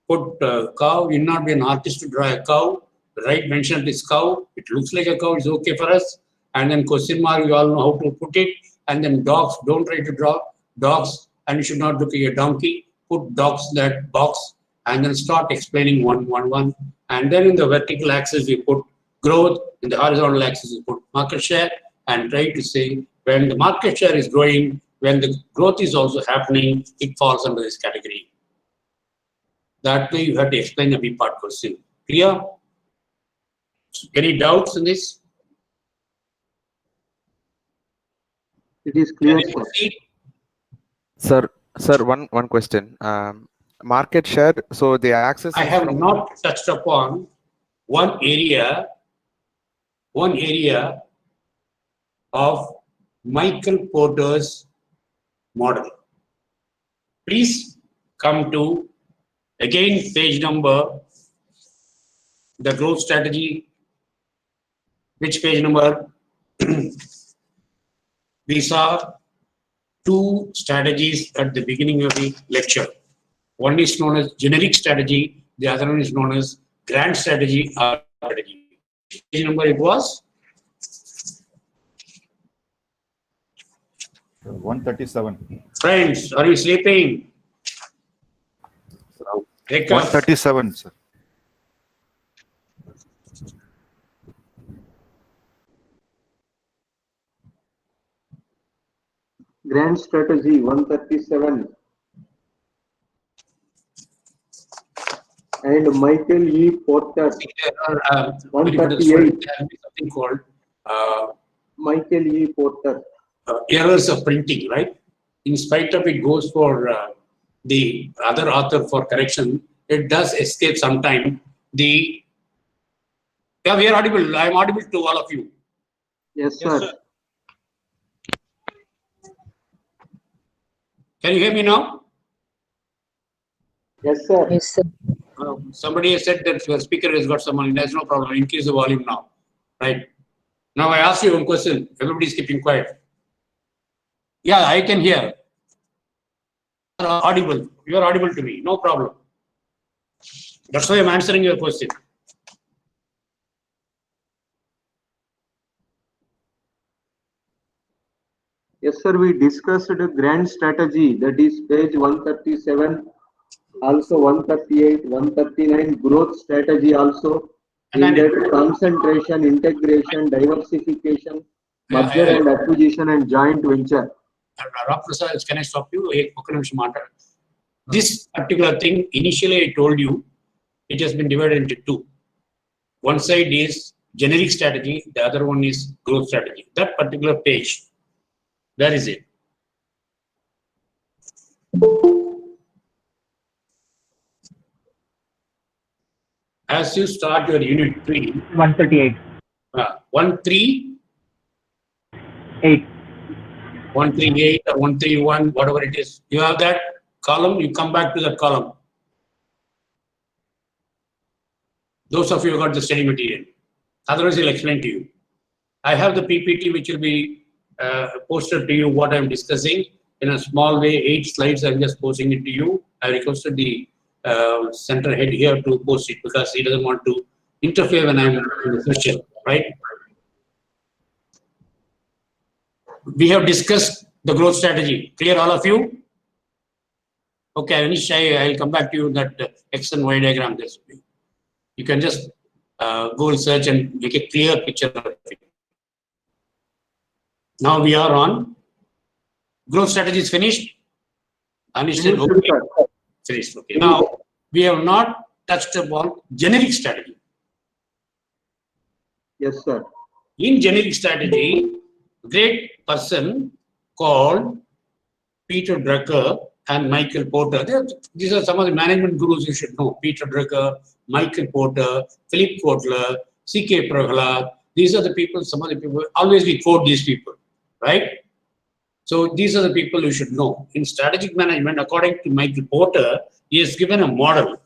put cow. You not be an artist to draw a cow. Right mention this cow. It looks like a cow. It's okay for us. And then question mark. You all know how to put it. And then dogs. Don't try to draw dogs. And you should not look at a donkey. Put dogs in that box. And then start explaining one. And then in the vertical axis we put growth. In the horizontal axis we put market share. And try to say when the market share is growing, when the growth is also happening, it falls under this category. That way you have to explain the B part question. Clear? Any doubts in this? It is clear. Sir, one question. Market share. So the access. I have not touched upon one area of Michael Porter's model. Please come to again page number, the growth strategy. Which page number? We saw 2 strategies at the beginning of the lecture. One is known as generic strategy, the other one is known as grand strategy or strategy. Which page number it was? 137. Friends, are you sleeping? 137, sir. grand strategy 137. And Michael E. Porter, 138. Something called Michael E. Porter. Errors of printing, right? In spite of it goes for the other author for correction, it does escape sometime. Yeah, we are audible. I am audible to all of you. Yes, sir. Can you hear me now? Yes, sir. Yes, sir. Somebody has said that your speaker has got someone. There's no problem. Increase the volume now. Right. Now I ask you one question. Everybody is keeping quiet. Yeah, I can hear. You are audible. You are audible to me. No problem. That's why I'm answering your question. Yes, sir. We discussed a grand strategy, that is page 137, also 138, 139, growth strategy also. In that concentration, integration, diversification, merger and acquisition, and joint venture. Can I stop you? This particular thing, initially I told you, it has been divided into two. One side is generic strategy, the other one is growth strategy. That particular page, where is it? As you start your unit 3, 138. 138, 138 or 131, whatever it is. You have that column, you come back to that column. Those of you who got the study material. Otherwise, I'll explain to you. I have the PPT which will be posted to you what I'm discussing in a small way. 8 slides, I'm just posting it to you. I requested the center head here to post it because he doesn't want to interfere when I'm in the session, right? We have discussed the growth strategy. Clear, all of you? Okay, Anish, I'll come back to you that X and Y diagram. This you can just go and search and make a clear picture of it. Now we are on growth strategy is finished. Anish said, okay. Finished. Okay. Now we have not touched upon generic strategy. Yes, sir. In generic strategy, great person called Peter Drucker and Michael Porter. These are some of the management gurus you should know. Peter Drucker, Michael Porter, Philip Kotler, C.K. Prahalad. These are the people, some of the people, always we quote these people, right? So these are the people you should know. In strategic management, according to Michael Porter, he has given a model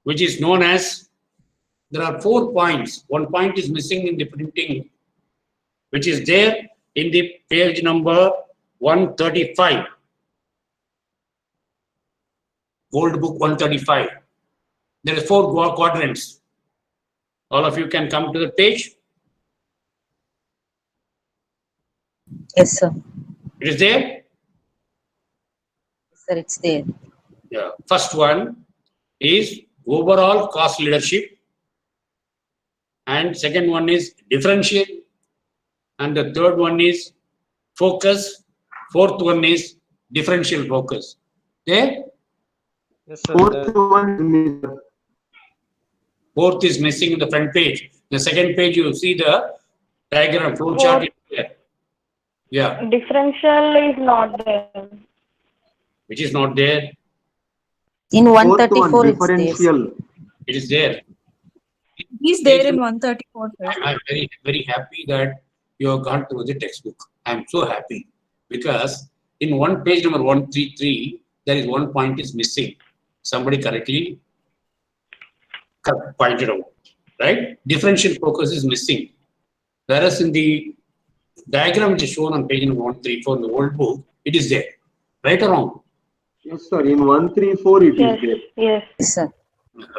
which is known as, there are 4 points. 1 point is missing in the printing, which is there in the page number 135. Old book 135. There are 4 quadrants. All of you can come to the page. Yes, sir. It is there? Yes, sir, it's there. Yeah. First one is overall cost leadership. And second one is differential. And the third one is focus. Fourth one is differential focus. There? Yes, sir. Fourth is missing in the front page. The second page, you see the diagram, flow chart is there. Yeah. Differential is not there. Which is not there. In 134, it's there. Differential. It is there. He's there in 134, sir. I'm very, very happy that you have gone through the textbook. I'm so happy because in one page number 133, there is 1 point is missing. Somebody correctly pointed out, right? Differential focus is missing. Whereas in the diagram which is shown on page number 134 in the old book, it is there. Right or wrong? Yes, sir. In 134, it is there. Yes. Yes, sir.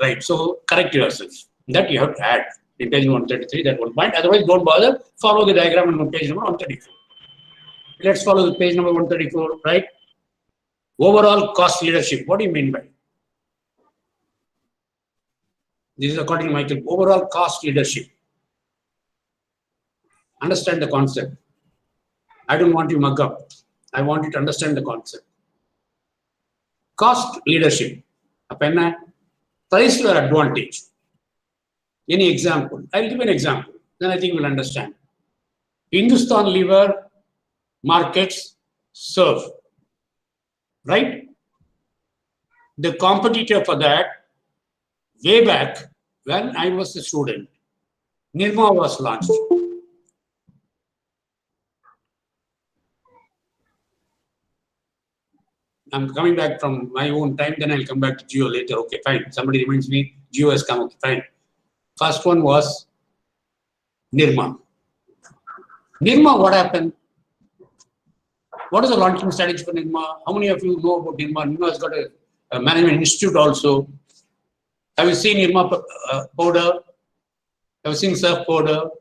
Right. So correct yourself. That you have to add in page 133, that 1 point. Otherwise, don't bother. Follow the diagram on page number 134. Let's follow the page number 134, right? Overall cost leadership. What do you mean by it? This is according to Michael. Overall cost leadership. Understand the concept. I don't want you to mug up. I want you to understand the concept. Cost leadership. Price to your advantage. Any example? I'll give an example. Then I think we'll understand. Hindustan Lever markets serve. Right? The competitor for that, way back when I was a student, Nirma was launched. I'm coming back from my own time, then I'll come back to Geo later. Okay, fine. Somebody reminds me, Geo has come. Okay, fine. First one was Nirma. Nirma, what happened? What is the launching strategy for Nirma? How many of you know about Nirma? Nirma has got a management institute also. Have you seen Nirma powder? Have you seen surf powder?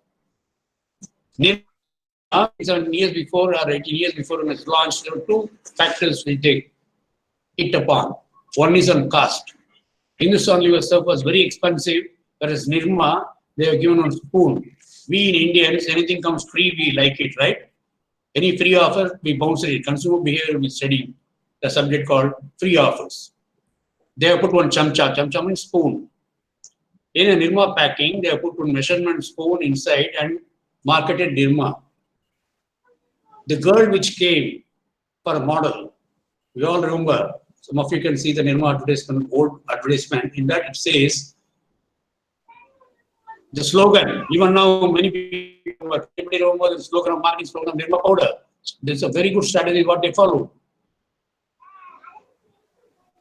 Nirma, 7 years before or 18 years before when it's launched, there were two factors we take it upon. One is on cost. Hindustan Lever surf was very expensive, whereas Nirma, they were given on spoon. We in Indians, anything comes free, we like it, right? Any free offer, we bounce it. Consumer behavior, we study the subject called free offers. They have put one chamcha. Chamcha means spoon. In a Nirma packing, they have put one measurement spoon inside and marketed Nirma. The girl which came for a model, we all remember, some of you can see the Nirma advertisement, old advertisement. In that it says, the slogan, even now many people remember the slogan of marketing slogan of Nirma powder. This is a very good strategy what they follow.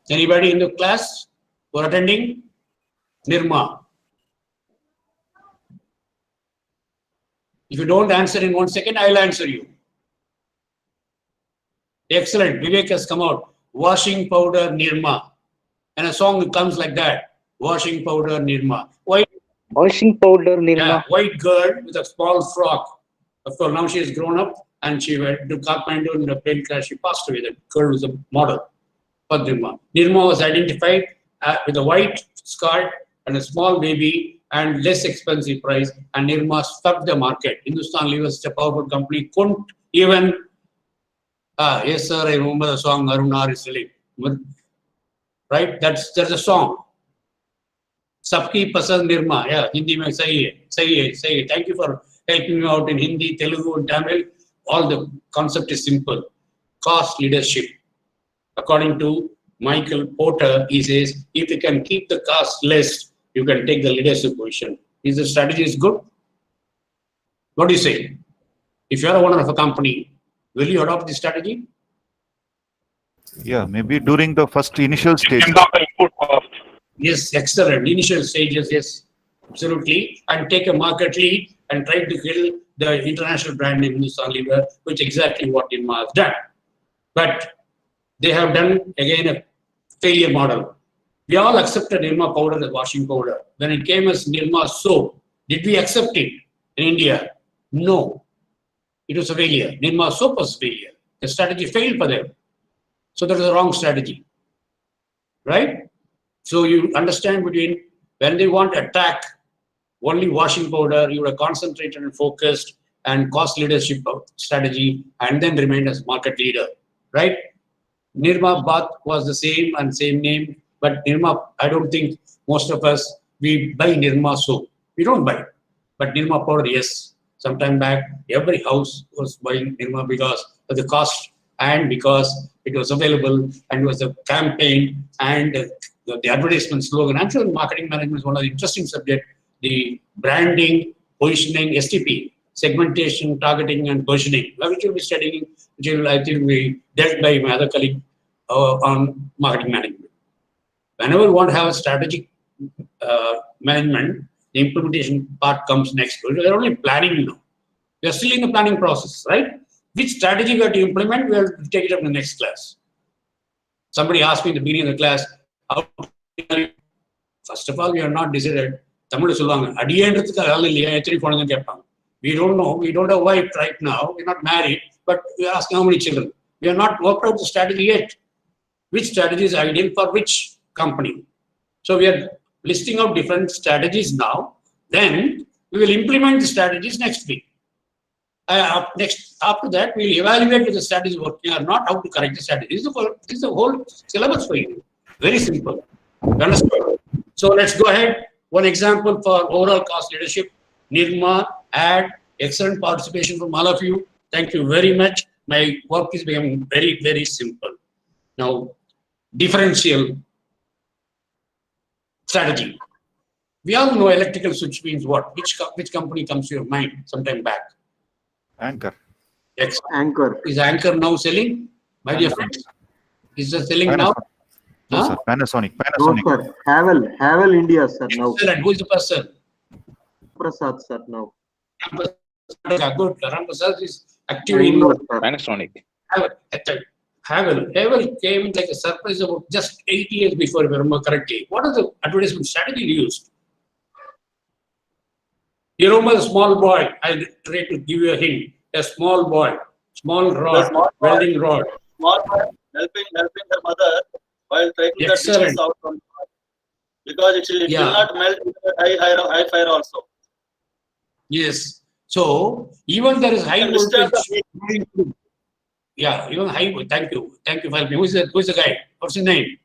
Anybody in the class who are attending? Nirma. If you don't answer in 1 second, I'll answer you. Excellent. Vivek has come out. Washing powder Nirma. And a song comes like that. Washing powder Nirma. Washing powder Nirma. Yeah, white girl with a small frock. Of course, now she has grown up and she went to Kathmandu in a plane crash. She passed away. The girl was a model for Nirma. Nirma was identified with a white skirt and a small baby and less expensive price. And Nirma swept the market. Hindustan Lever is a powerful company. Couldn't even. Yes, sir. I remember the song Arunar is selling. Right? There's a song. Sabki Pasand Nirma. Yeah, Hindi mein sahi hai. Thank you for helping me out in Hindi, Telugu, and Tamil. All the concept is simple. Cost leadership. According to Michael Porter, he says, if you can keep the cost less, you can take the leadership position. Is the strategy is good? What do you say? If you are a owner of a company, will you adopt this strategy? Yeah, maybe during the first initial stage. Yes, excellent. Initial stages, yes, absolutely. And take a market lead and try to kill the international brand name Hindustan Lever, which exactly what Nirma has done. But they have done, again, a failure model. We all accepted Nirma powder as washing powder. When it came as Nirma soap, did we accept it in India? No. It was a failure. Nirma soap was a failure. The strategy failed for them. So that was the wrong strategy. Right? So you understand between when they want to attack only washing powder, you would have concentrated and focused and cost leadership strategy and then remained as market leader. Right? Nirma Bath was the same and same name, but Nirma, I don't think most of us, we buy Nirma soap. We don't buy. But Nirma powder, yes. Sometime back, every house was buying Nirma because of the cost and because it was available and it was a campaign and the advertisement slogan. I'm sure marketing management is one of the interesting subjects. The branding, positioning, STP, segmentation, targeting, and positioning, which we'll be studying, which will, I think, be dealt by my other colleague on marketing management. Whenever we want to have a strategic management, the implementation part comes next. We are only planning now. We are still in the planning process, right? Which strategy we have to implement, we will take it up in the next class. Somebody asked me in the beginning of the class, how to, first of all, we are not decided. We don't know. We don't have a wife right now. We're not married, but we are asking how many children. We have not worked out the strategy yet. Which strategy is ideal for which company? So we are listing out different strategies now. Then we will implement the strategies next week. Next, after that, we'll evaluate if the strategy is working or not, how to correct the strategy. This is the whole syllabus for you. Very simple. You understand? So let's go ahead. One example for overall cost leadership. Nirma, had excellent participation from all of you. Thank you very much. My work is becoming very, very simple. Now, differential strategy. We all know electrical switch means what? Which company comes to your mind sometime back? Anchor. Yes. Anchor. Is Anchor now selling? My dear friends, is it selling now? No, sir. Panasonic. No, sir. Havel India, sir. Now. Excellent. Who is the person? Prasad, sir. Now. Good. Ram Prasad is active in Panasonic. Havel came like a surprise about just 8 years before, if I remember correctly. What is the advertisement strategy used? You remember the small boy? I'll try to give you a hint. A small boy, small rod, welding rod. Small boy helping the mother while taking the dishes out from the pot. Because it will not melt with high fire also. Yes. So even there is high voltage. Yeah, even high. Thank you for helping. Who is the guy? What's his name?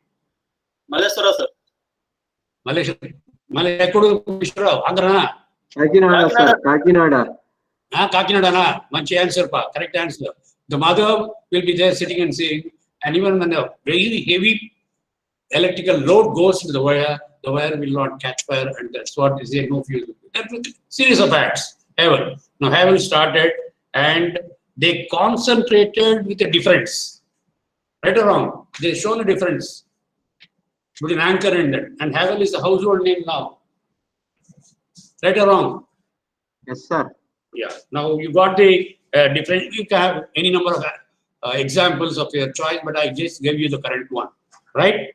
Maleshwara, sir. Malaysia. Andhra. Kakinada, sir. Kakinada. Kakinada. Manchi answer, pa. Correct answer. The mother will be there sitting and saying, and even when a very heavy electrical load goes into the wire will not catch fire, and that's what is there, no fuse. That's a series of acts. Havel. Now Havel started and they concentrated with a difference. Right or wrong? They shown a difference between Anchor and Havel is a household name now. Right or wrong? Yes, sir. Yeah. Now you got the different. You can have any number of examples of your choice, but I just gave you the current one. Right?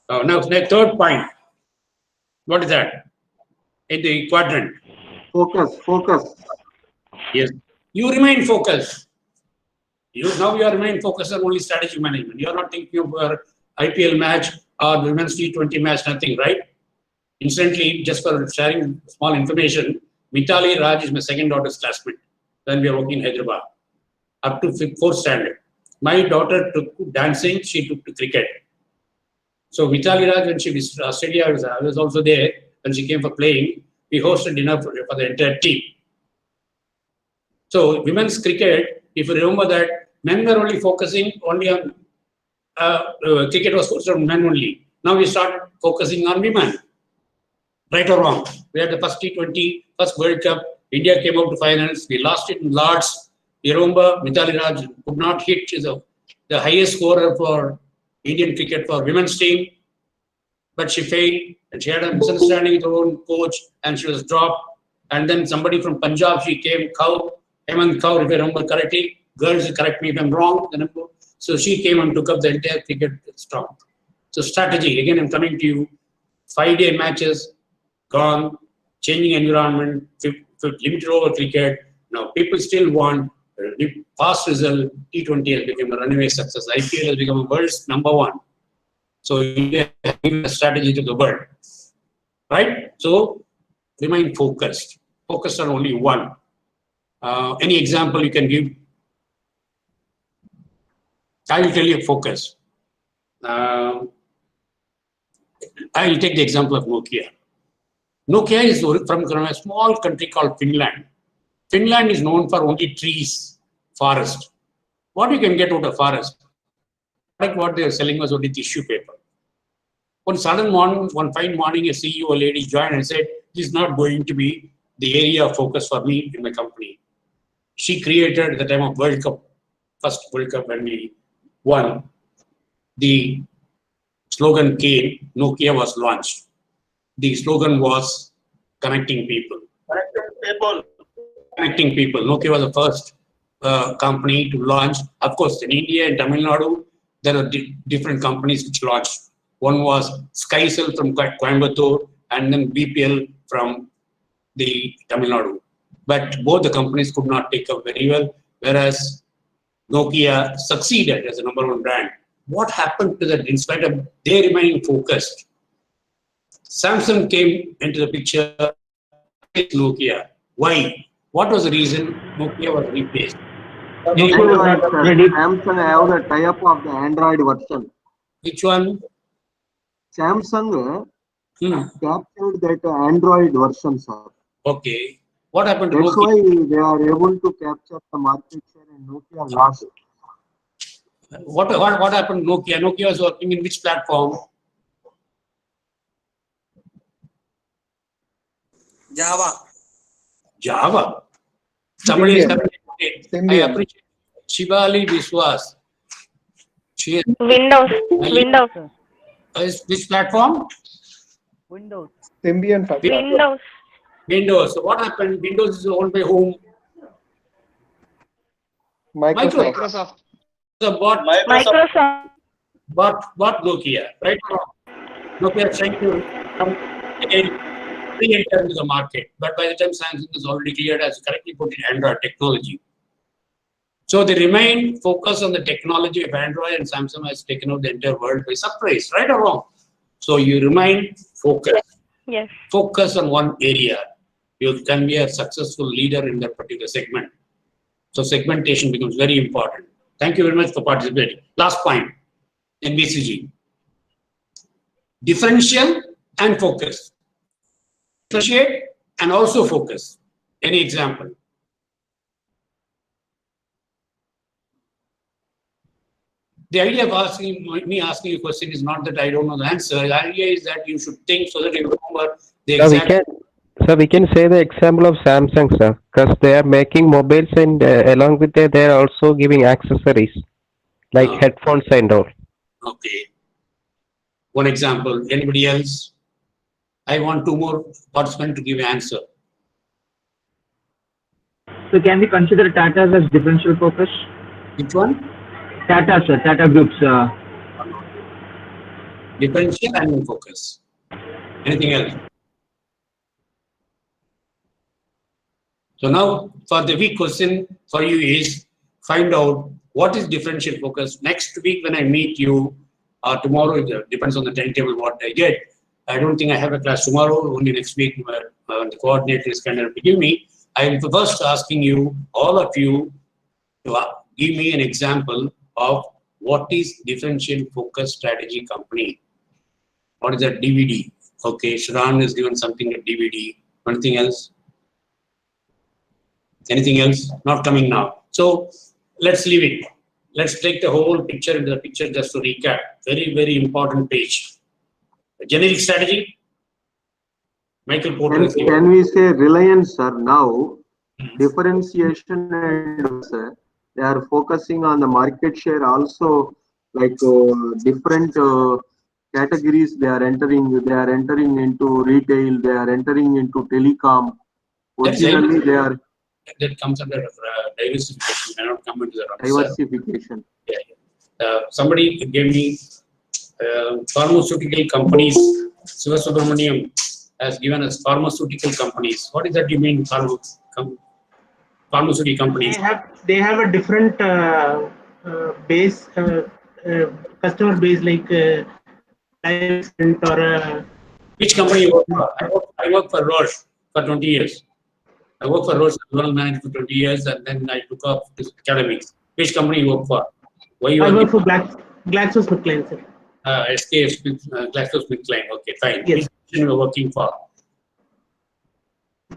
Now the third point. What is that? In the quadrant. Focus. Yes. You remain focused. Now you are remain focused on only strategy management. You are not thinking of your IPL match or women's T20 match, nothing, right? Instantly, just for sharing small information, Mitali Raj is my second daughter's classmate when we are working in Hyderabad, up to 4th standard. My daughter took to dancing, she took to cricket. So Mitali Raj, when she was Australia, I was also there. When she came for playing, we hosted dinner for the entire team. So women's cricket, if you remember that, men were only focusing only on cricket was focused on men only. Now we start focusing on women. Right or wrong? We had the first T20, first World Cup. India came out to finals. We lost it in Lords. You remember Mitali Raj could not hit the highest scorer for Indian cricket for women's team, but she failed and she had a misunderstanding with her own coach and she was dropped. And then somebody from Punjab, she came, Hemant Kaur, if I remember correctly. Girls, correct me if I'm wrong. So she came and took up the entire cricket strong. So strategy, again, I'm coming to you. 5-day matches, gone, changing environment, limited over cricket. Now people still want fast result. T20 has become a runaway success. IPL has become a world's #1. So India has given a strategy to the world. Right? So remain focused. Focus on only one. Any example you can give? I will tell you focus. I will take the example of Nokia. Nokia is from a small country called Finland. Finland is known for only trees, forest. What you can get out of forest? Like what they were selling was only tissue paper. One fine morning, a CEO lady joined and said, "This is not going to be the area of focus for me in my company." She created at the time of World Cup, first World Cup when we won. The slogan came, Nokia was launched. The slogan was connecting people. Connecting people. Nokia was the first company to launch. Of course, in India and Tamil Nadu, there are different companies which launched. One was SkyCell from Coimbatore and then BPL from the Tamil Nadu. But both the companies could not take up very well, whereas Nokia succeeded as a #1 brand. What happened to that in spite of they remaining focused? Samsung came into the picture with Nokia. Why? What was the reason Nokia was replaced? Android, sir. Samsung have the tie-up of the Android version. Which one? Samsung captured that Android version, sir. Okay. What happened to That's Nokia? why they are able to capture the market share and Nokia lost. What happened to Nokia? Nokia was working in which platform? Java. Somebody is I appreciate Shivali Biswas. She is Windows. Which platform? Windows. Symbian Windows. Windows. So what happened? Windows is owned by whom? Microsoft. So what? Microsoft. What Nokia? Right? Nokia is trying to come again re-enter into the market, but by the time Samsung is already cleared, as correctly put in Android technology. So they remain focused on the technology of Android, and Samsung has taken out the entire world by surprise, right or wrong? So you remain focused. Yes. Focus on one area. You can be a successful leader in that particular segment. So segmentation becomes very important. Thank you very much for participating. Last point in BCG. Differential and focus. Differentiate and also focus. Any example? The idea of asking a question is not that I don't know the answer. The idea is that you should think so that you remember the exact. So we can say the example of Samsung, sir, because they are making mobiles and along with that they are also giving accessories like headphones and all. Okay. One example. Anybody else? I want two more participants to give an answer. So can we consider Tata as differential focus? Which one? Tata, sir. Tata Group's. Differential and focus. Anything else? So now for the week question for you is find out what is differential focus. Next week when I meet you, tomorrow, it depends on the timetable what I get. I don't think I have a class tomorrow, only next week the coordinator is kind enough to give me. I will be first asking you, all of you, to give me an example of what is differential focus strategy company. What is that? DVD. Okay, Shran is given something at DVD. Anything else? Anything else? Not coming now. So let's leave it. Let's take the whole picture into the picture just to recap. Very, very important page. The generic strategy. Michael Porter. Can we say Reliance, sir, now differentiation and they are focusing on the market share also, like different categories they are entering. They are entering into retail. They are entering into telecom. Originally, they are. That comes under diversification. May not come into the diversification. Yeah. Somebody gave me pharmaceutical companies. Siva Subramaniam has given us pharmaceutical companies. What does that you mean? Pharmaceutical companies. They have a different base, customer base, like or. Which company you work for? I work for Roche for 20 years. I worked for Roche General Manager for 20 years, and then I took off to academics. Which company you work for? Why you I work for GlaxoSmithKline, sir. SKF GlaxoSmithKline. Okay, fine. Yes. Which division you are working for?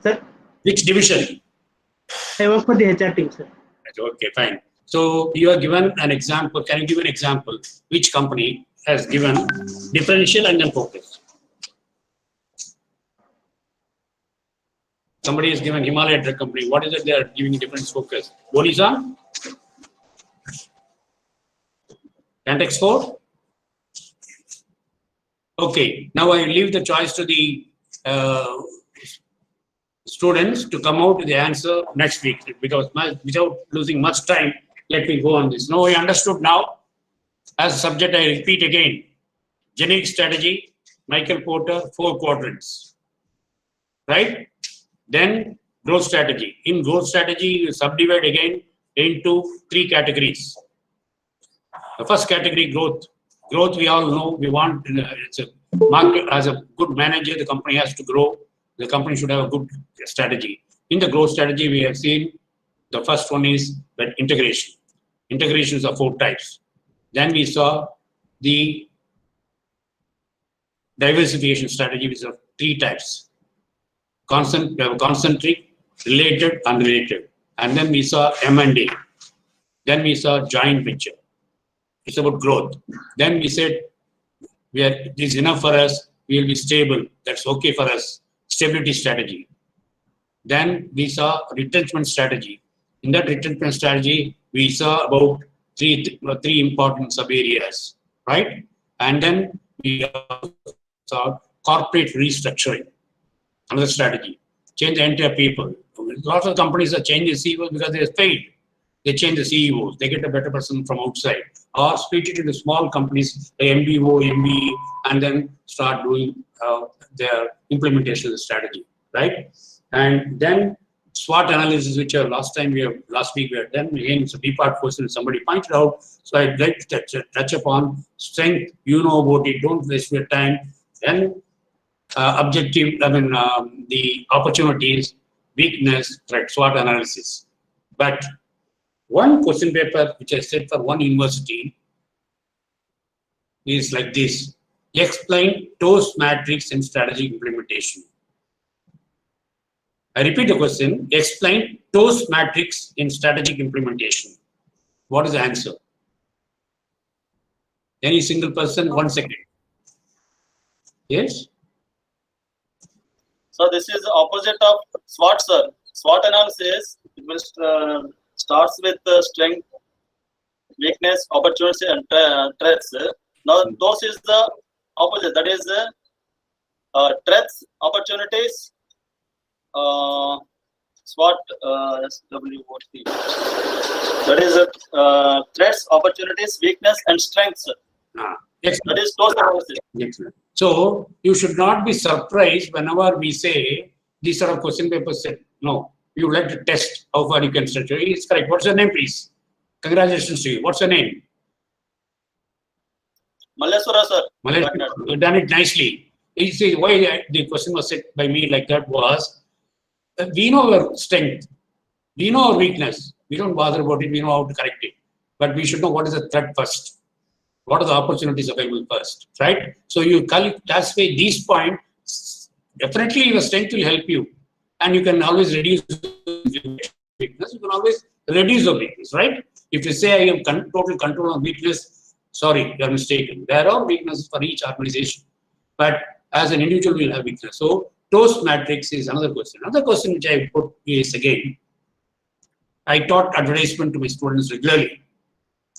Sir? Which division? I work for the HR team, sir. Okay, fine. So you are given an example. Can you give an example? Which company has given differential and then focus? Somebody has given Himalaya Drug Company. What is it they are giving different focus? Bonisa? Cantex 4? Okay, now I leave the choice to the students to come out with the answer next week, because without losing much time, let me go on this. Now I understood now. As a subject, I repeat again. Generic strategy, Michael Porter, 4 quadrants. Right? Then growth strategy. In growth strategy, you subdivide again into 3 categories. The first category, growth. Growth, we all know, we want, it's a market, as a good manager, the company has to grow. The company should have a good strategy. In the growth strategy, we have seen the first one is that integration. Integrations are 4 types. Then we saw the diversification strategy, which are 3 types. Concentric, related, unrelated. And then we saw M&A. Then we saw joint venture. It's about growth. Then we said, it is enough for us, we will be stable. That's okay for us. Stability strategy. Then we saw retrenchment strategy. In that retrenchment strategy, we saw about three important sub areas, right? And then we saw corporate restructuring, another strategy. Change the entire people. Lots of companies are changing CEOs because they failed. They change the CEOs. They get a better person from outside, or split it into small companies, the MBO, MBE, and then start doing their implementation of the strategy, right? And then SWOT analysis, which last week we had done. Again, it's a B-part question somebody pointed out. So I'd like to touch upon strength. You know about it. Don't waste your time. Then the opportunities, weakness, threat, SWOT analysis. But one question paper which I said for one university is like this: explain TOS matrix in strategic implementation. I repeat the question: explain TOS matrix in strategic implementation. What is the answer? Any single person, 1 second. Yes? So this is the opposite of SWOT, sir. SWOT analysis, it will starts with strength, weakness, opportunity, and threats. Now, those is the opposite. That is threats, opportunities, SWOT, SWOT. That is threats, opportunities, weakness, and strengths. That is those analysis. Excellent. So you should not be surprised whenever we say these sort of question papers said, no, you would like to test how far you can stretch. It's correct. What's your name, please? Congratulations to you. What's your name? Malleswara, sir. You've done it nicely. You see, why the question was set by me like that was, we know our strength. We know our weakness. We don't bother about it. We know how to correct it. But we should know what is the threat first. What are the opportunities available first, right? So you classify these points. Definitely your strength will help you. And you can always reduce weakness. You can always reduce the weakness, right? If you say I have total control on weakness, sorry, you are mistaken. There are weaknesses for each organization. But as an individual, we will have weakness. So TOS matrix is another question. Another question which I put is again, I taught advertisement to my students regularly.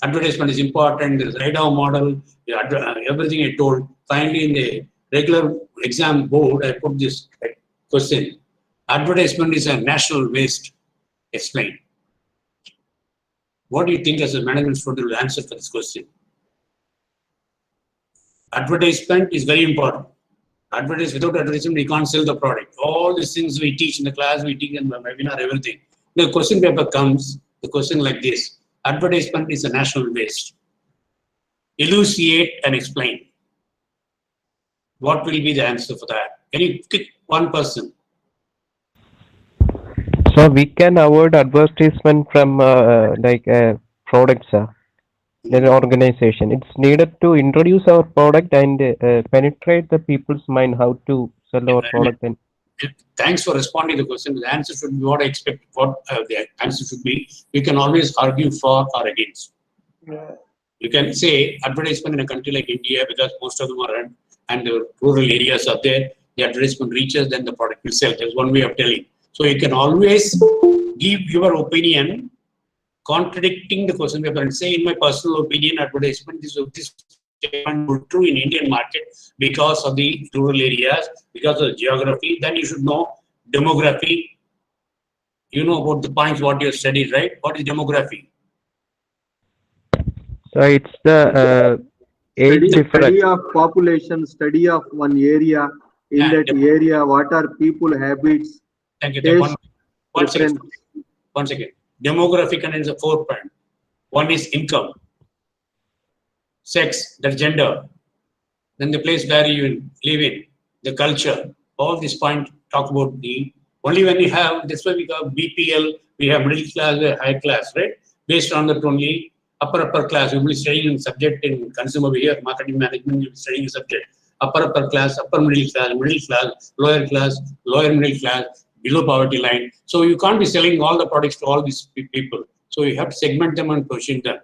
Advertisement is important. There is IDAO model, everything I told. Finally, in the regular exam board, I put this question. Advertisement is a national waste. Explain. What do you think as a management student will answer for this question? Advertisement is very important. Without advertisement, we can't sell the product. All these things we teach in the class, we teach in the webinar, everything. The question paper comes, the question like this. Advertisement is a national waste. Elucidate and explain. What will be the answer for that? Can you pick one person? So we can avoid advertisement from products in an organization. It's needed to introduce our product and penetrate the people's mind how to sell our product. And thanks for responding to the question. The answer should be what I expect. What the answer should be. You can always argue for or against. You can say advertisement in a country like India, because most of them are run and the rural areas are there. The advertisement reaches, then the product will sell. There's one way of telling. So you can always give your opinion, contradicting the question paper, and say, in my personal opinion, advertisement is this true in Indian market because of the rural areas, because of the geography. Then you should know demography. You know about the points what you studied, right? What is demography? so it's the age difference. Study of population, study of one area. In that area, what are people habits? Thank you. Taste, One second. Demography contains a 4 point. One is income, sex, the gender, then the place where you live in, the culture. All these points talk about Only when you have, that's why we got BPL, we have middle class, high class, right? Based on that only upper class, you'll be studying in subject in consumer behavior, marketing management, you'll be studying a subject. Upper class, upper middle class, lower middle class, below poverty line. So you can't be selling all the products to all these people. So you have to segment them and position them.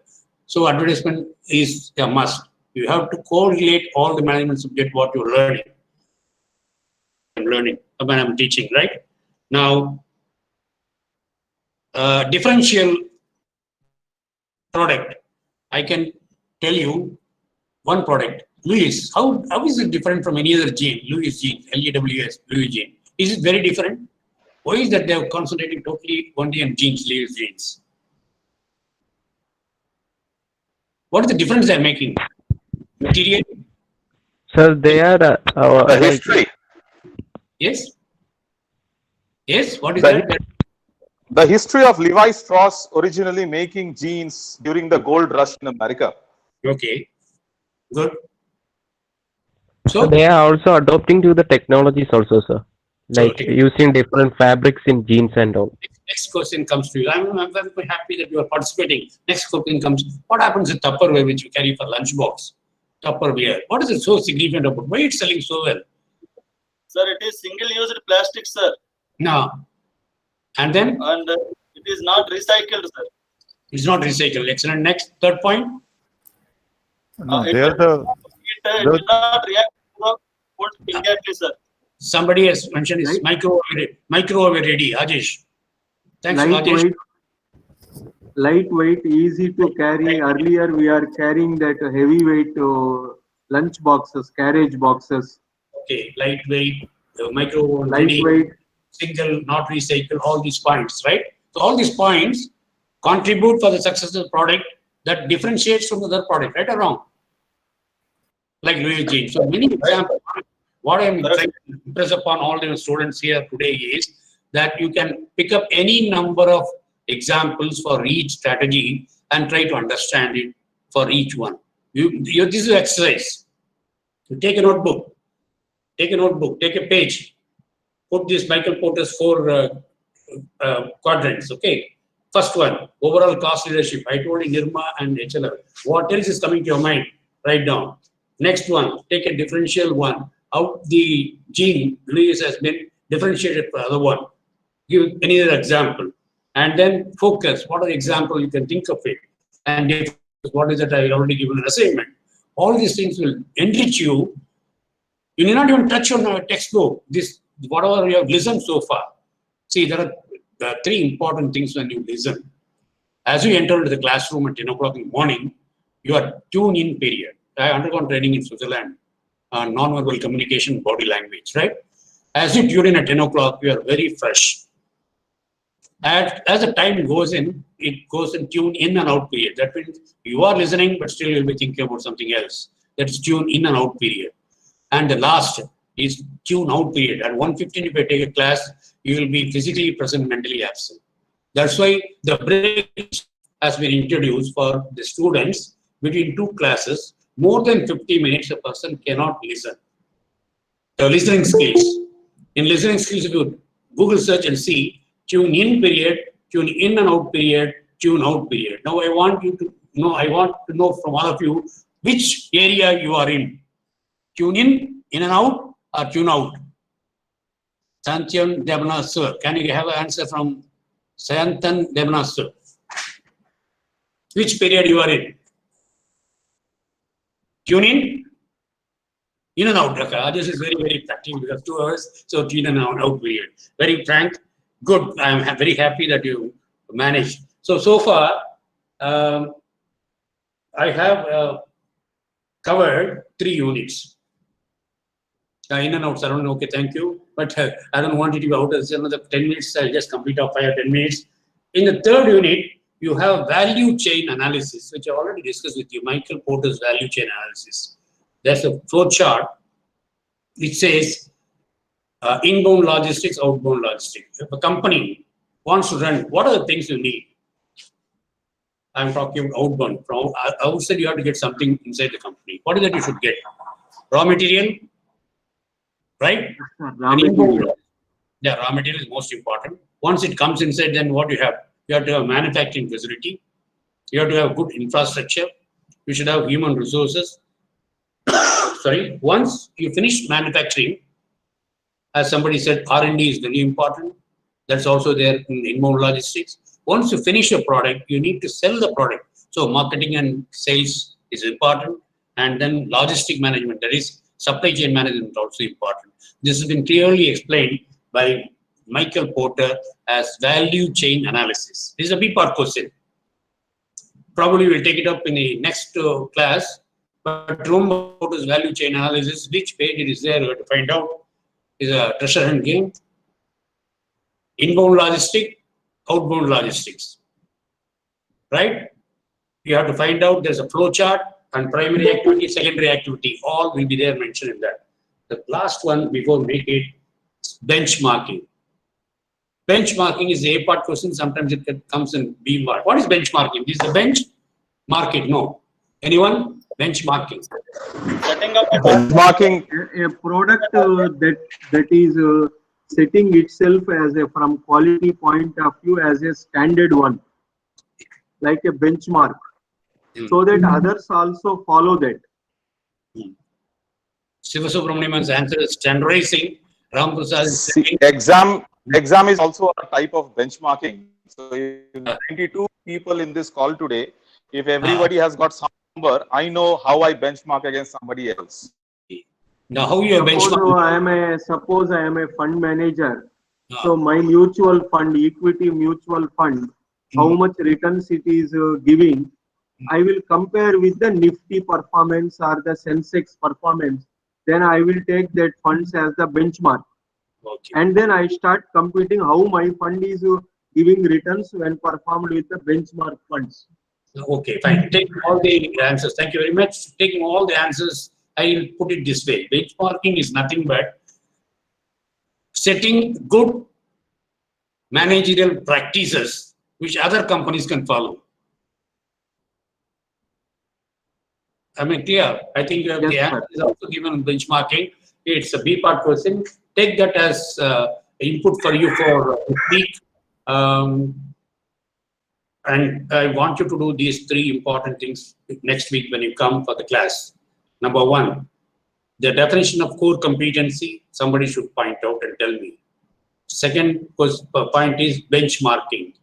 So advertisement is a must. You have to correlate all the management subject what you're learning. When I'm teaching, right? Now, differential product. I can tell you one product. Lewis, how is it different from any other gene? Lewis gene, L-E-W-S, Lewis gene. Is it very different? Why is that they are concentrating totally only on genes, Lewis genes? What is the difference they are making? Material? So they are The history. Yes. Yes. What is The- that? The history of Levi Strauss originally making jeans during the gold rush in America. Okay. Good. So they are also adopting to the technologies also, sir. Like using different fabrics in jeans and all. Next question comes to you. I'm very happy that you are participating. Next question comes. What happens to Tupperware which you carry for lunchbox? Tupperware. What is it so significant about? Why it's selling so well? Sir, it is single-used plastic, sir. No. And then? And it is not recycled, sir. It's not recycled. Excellent. Next, third point. No, It they are the. it will not react to the food immediately, sir. Somebody has mentioned is microwave ready. Ajesh. Thanks, Ajesh. Lightweight, easy to carry. Earlier, we are carrying that heavyweight lunch boxes, carriage boxes. Okay, lightweight, microwave Lightweight. ready, single, not recycle, all these points, right? So all these points contribute for the success of the product that differentiates from the other product, right or wrong? Like Louis Jeans. So many examples. What I'm trying to impress upon all the students here today is that you can pick up any number of examples for each strategy and try to understand it for each one. This is exercise. You take a notebook, take a page, put this Michael Porter's 4 quadrants, okay? First one, overall cost leadership. I told you Nirma and HLR. What else is coming to your mind? Write down. Next one, take a differential one. How the gene Lewis has been differentiated from the other one. Give any other example. And then focus. What are the example you can think of it? And what is it I already given an assignment? All these things will enrich you. You need not even touch on a textbook. This, whatever you have listened so far. See, there are 3 important things when you listen. As you enter into the classroom at 10 o'clock in the morning, you are tune-in period. I undergone training in Switzerland on non-verbal communication, body language, right? As you tune in at 10 o'clock, you are very fresh. As the time goes in, it goes in tune in and out period. That means you are listening, but still you'll be thinking about something else. That's tune in and out period. And the last is tune out period. At 1:15, if I take a class, you will be physically present, mentally absent. That's why the break has been introduced for the students between 2 classes. More than 50 minutes, a person cannot listen. The listening skills. In listening skills, if you Google search and see tune in period, tune in and out period, tune out period. Now I want to know from all of you which area you are in. Tune in and out, or tune out? Santyan Devna sir. Can you have an answer from Sayantan Devna sir? Which period you are in? Tune in and out. Okay. This is very, very practical because 2 hours, so tune in and out period. Very frank. Good. I'm very happy that you managed. So far, I have covered 3 units. In and out, around. Okay, thank you. But I don't want it to be out. There's another 10 minutes. I'll just complete off 5 or 10 minutes. In the 3rd unit, you have value chain analysis, which I already discussed with you. Michael Porter's value chain analysis. There's a flow chart. It says inbound logistics, outbound logistics. If a company wants to run, what are the things you need? I'm talking about outbound. From outside, you have to get something inside the company. What is that you should get? Raw material, right? Raw material. The raw material is most important. Once it comes inside, then what you have? You have to have manufacturing facility. You have to have good infrastructure. You should have human resources. Sorry. Once you finish manufacturing, as somebody said, R&D is very important. That's also there in inbound logistics. Once you finish your product, you need to sell the product. So marketing and sales is important. And then logistic management, that is supply chain management, also important. This has been clearly explained by Michael Porter as value chain analysis. This is a B-part question. Probably we'll take it up in the next class. But remember what is value chain analysis, which page it is there, we have to find out. Is a treasure hunt game. Inbound logistic, outbound logistics. Right? You have to find out there's a flow chart and primary activity, secondary activity. All will be there mentioned in that. The last one before we make it is benchmarking. Benchmarking is the A-part question. Sometimes it comes in B-part. What is benchmarking? Is the bench market? No. Anyone? Benchmarking. Setting up benchmarking. A product that is setting itself as a from quality point of view as a standard one, like a benchmark, so that others also follow that. Sivasubramanian's answer is standardizing. Ram Prasad is saying Exam is also a type of benchmarking. So if 92 people in this call today, if everybody has got some number, I know how I benchmark against somebody else. Now, how you benchmark? Suppose I am a fund manager. So my mutual fund, equity mutual fund, how much returns it is giving, I will compare with the Nifty performance or the Sensex performance. Then I will take that funds as the benchmark. Okay. And then I start computing how my fund is giving returns when performed with the benchmark funds. Okay, fine. Taking all the answers. Thank you very much. Taking all the answers, I will put it this way. Benchmarking is nothing but setting good managerial practices which other companies can follow. I mean, clear. I think you have the answer is also given in benchmarking. It's a B-part question. Take that as input for you for this week. And I want you to do these three important things next week when you come for the class. Number one, the definition of core competency, somebody should point out and tell me. Second point is benchmarking.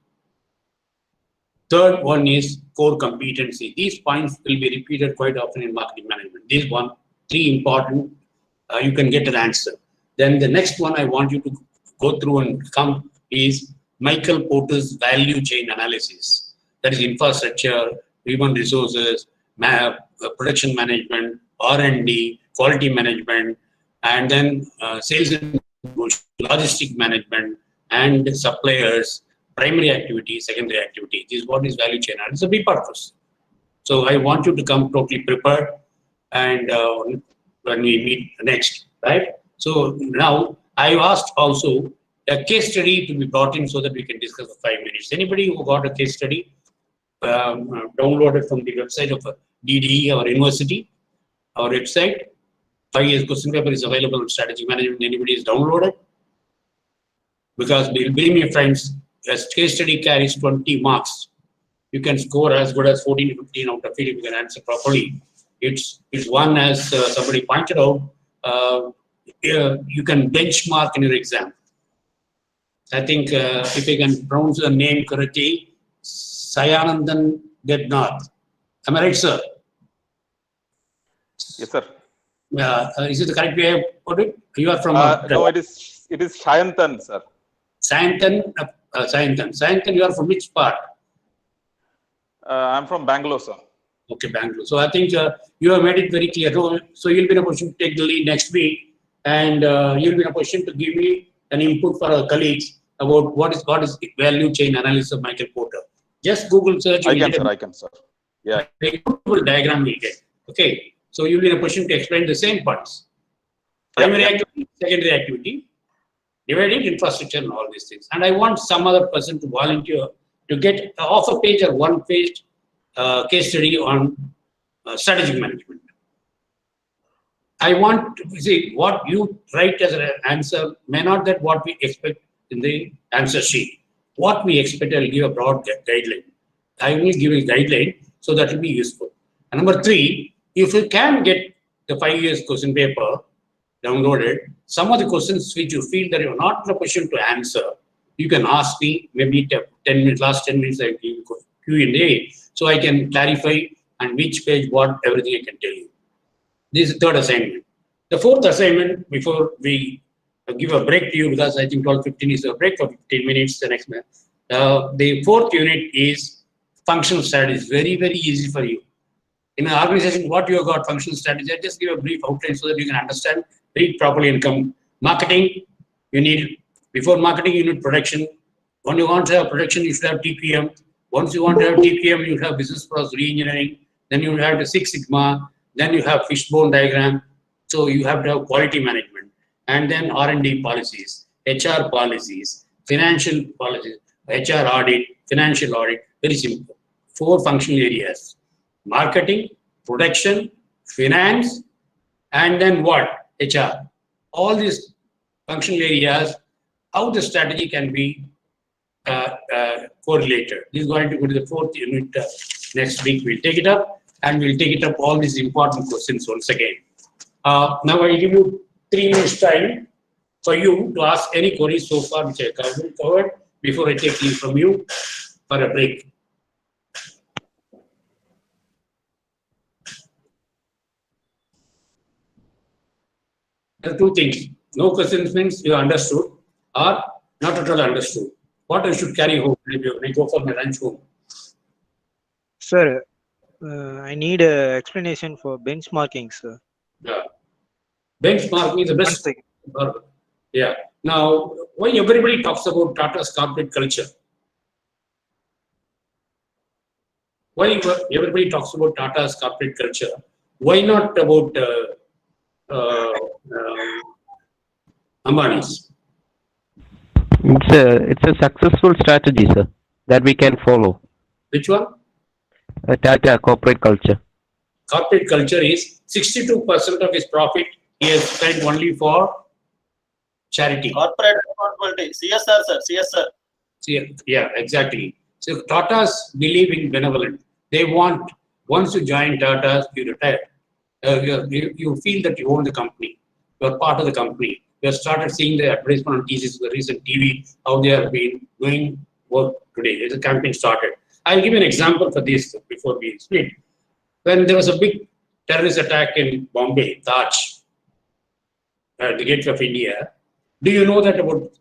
Third one is core competency. These points will be repeated quite often in marketing management. These three important, you can get an answer. Then the next one I want you to go through and come is Michael Porter's value chain analysis. That is infrastructure, human resources, production management, R&D, quality management, and then sales and logistic management, and suppliers, primary activity, secondary activity. This is what is value chain analysis. It's a big purpose. So I want you to come totally prepared, and when we meet next, right? So now I asked also a case study to be brought in so that we can discuss for 5 minutes. Anybody who got a case study downloaded from the website of DDE, our university, our website, 5 years question paper is available on strategy management. Anybody is downloaded? Because believe me, friends, a case study carries 20 marks. You can score as good as 14 to 15 out of it if you can answer properly. It's one, as somebody pointed out, you can benchmark in your exam. I think if I can pronounce the name correctly, Sayanandan Gednath. Am I right, sir? Yes, sir. Is it the correct way I put it? You are from... no, it is Sayantan, sir. Sayantan, Sayantan, you are from which part? I'm from Bangalore, sir. Okay, Bangalore. So I think you have made it very clear. So you'll be in a position to take the lead next week, and you'll be in a position to give me an input for our colleagues about what is value chain analysis of Michael Porter. Just Google search. I can, sir. Yeah. A Google diagram will get. Okay. So you'll be in a position to explain the same parts. Primary activity, secondary activity, divided infrastructure, and all these things. And I want some other person to volunteer to get off a page or one page case study on strategic management. I want to see what you write as an answer may not that what we expect in the answer sheet. What we expect, I'll give a broad guideline. I will give a guideline, so that will be useful. And number 3, if you can get the 5 years question paper downloaded, some of the questions which you feel that you're not in a position to answer, you can ask me, maybe 10 minutes, last 10 minutes, I give Q&A, so I can clarify and which page, what, everything I can tell you. This is the 3rd assignment. The 4th assignment, before we give a break to you, because I think 12:15 is a break for 15 minutes the next minute. The 4th unit is functional strategies. Very, very easy for you. In an organization, what you have got functional strategy, I just give a brief outline so that you can understand, read properly and come. Marketing, you need, before marketing, you need production. When you want to have production, you should have TPM. Once you want to have TPM, you have business process re-engineering. Then you have the 6 Sigma. Then you have fishbone diagram. So you have to have quality management. And then R&D policies, HR policies, financial policies, HR audit, financial audit. Very simple. 4 functional areas. Marketing, production, finance, and then what? HR. All these functional areas, how the strategy can be correlated. This is going to go to the 4th unit next week. We'll take it up, and we'll take it up all these important questions once again. Now I will give you 3 minutes time for you to ask any queries so far which I covered before I take leave from you for a break. There are 2 things. No questions means you understood or not at all understood. What I should carry home when I go for my lunch home? Sir, I need an explanation for benchmarking, sir. Yeah. Benchmarking is the best. Yeah. Now, why everybody talks about Tata's corporate culture? Why everybody talks about Tata's corporate culture? Why not about Ambani's? It's a successful strategy, sir, that we can follow. Which one? Tata corporate culture. Corporate culture is 62% of his profit he has spent only for charity. Corporate responsibility, CSR, sir, CSR. Yeah, exactly. So Tata's believe in benevolent. They want, once you join Tata's, you retire. You feel that you own the company. You are part of the company. You have started seeing the advertisement on the recent TV, how they have been doing work today. The campaign started. I'll give you an example for this before we split. When there was a big terrorist attack in Bombay, Taj, at the Gateway of India, do you know that about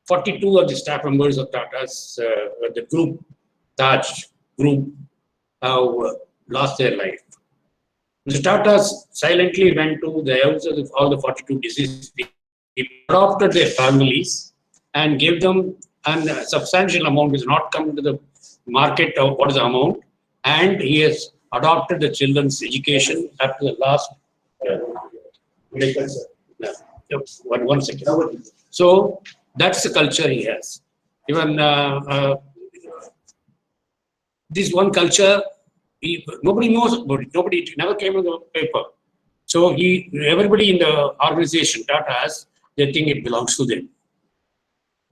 42 of the staff members of Tata's, the group, Taj group, have lost their life? The Tatas silently went to the houses of all the 42 deceased people, adopted their families, and gave them a substantial amount which not come to the market of what is the amount, and he has adopted the children's education up to the last. One second. So that's the culture he has. Even this one culture, nobody knows about it. Nobody, it never came in the paper. So everybody in the organization, Tata's, they think it belongs to them.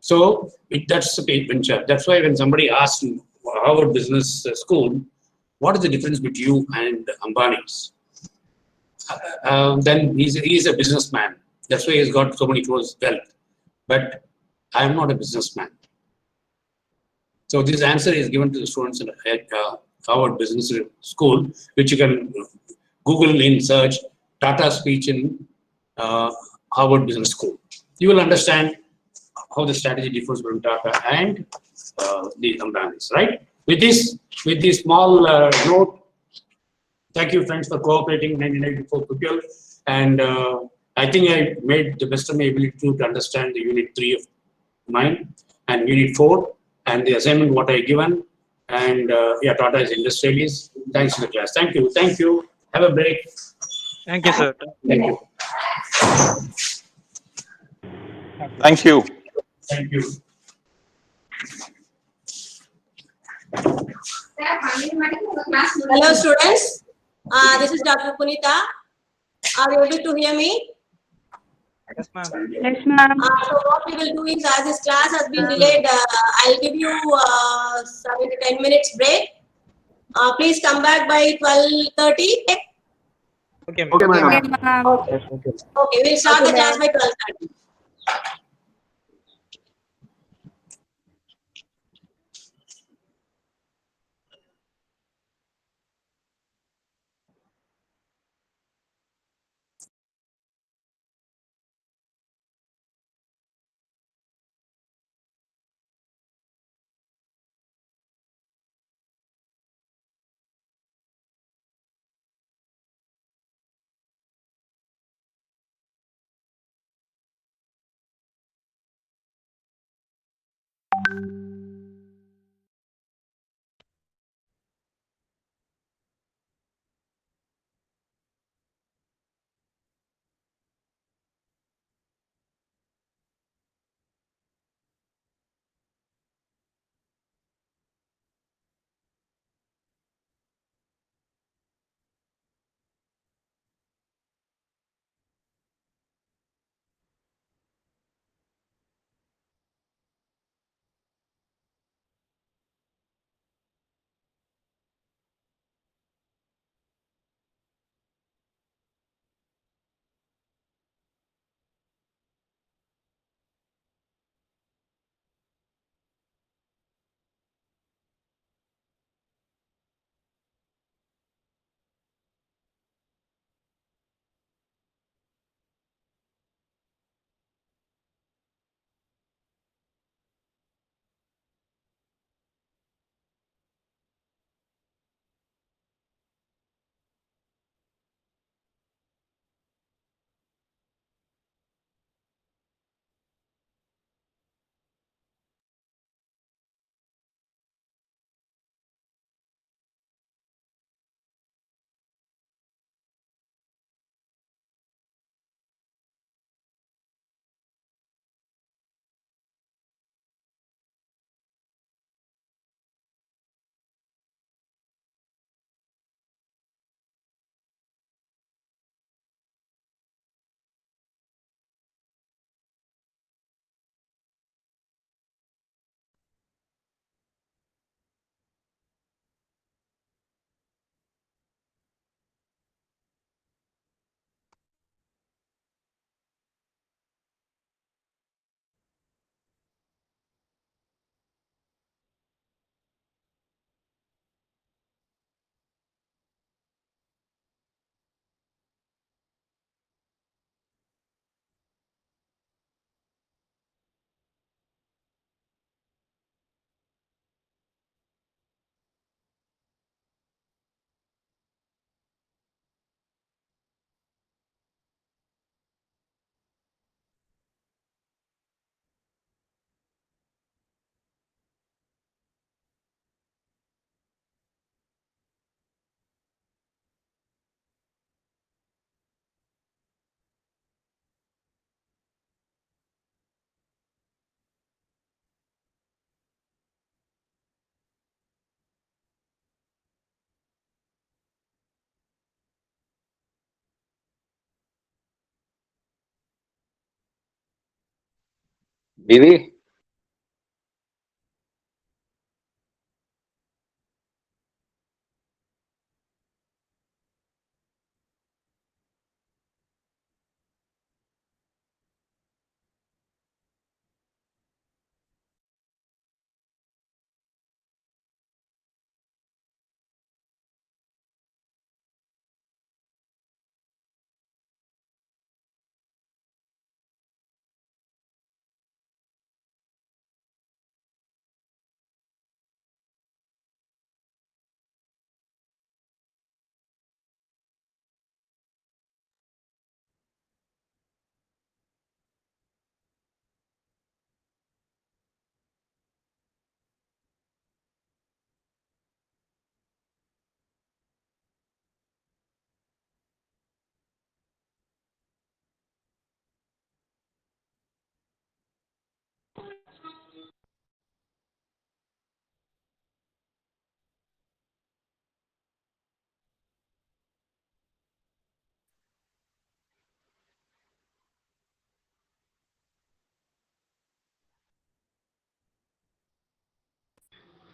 So that's the venture. That's why when somebody asks in Harvard Business School, what is the difference between you and Ambani's? Then he's a businessman. That's why he's got so many crores wealth. But I am not a businessman. So this answer is given to the students at Harvard Business School, which you can Google in search Tata speech in Harvard Business School. You will understand how the strategy differs between Tata and the Ambani's, right? With this small note, thank you friends for cooperating 1994 Pupil, and I think I made the best of my ability to understand the unit 3 of mine and unit 4 and the assignment what I given, and yeah, Tata is industrialist. Thanks to the class. Thank you. Thank you. Have a break. Thank you, sir. Thank you. Thank you. Thank you. Hello students, this is Dr. Punita. Are you able to hear me? Yes, ma'am. Yes, ma'am. So what we will do is, as this class has been delayed, I'll give you 7 to 10 minutes break. Please come back by 12:30. Okay, Okay, madam. Okay, we'll start the class by 12:30. Didi,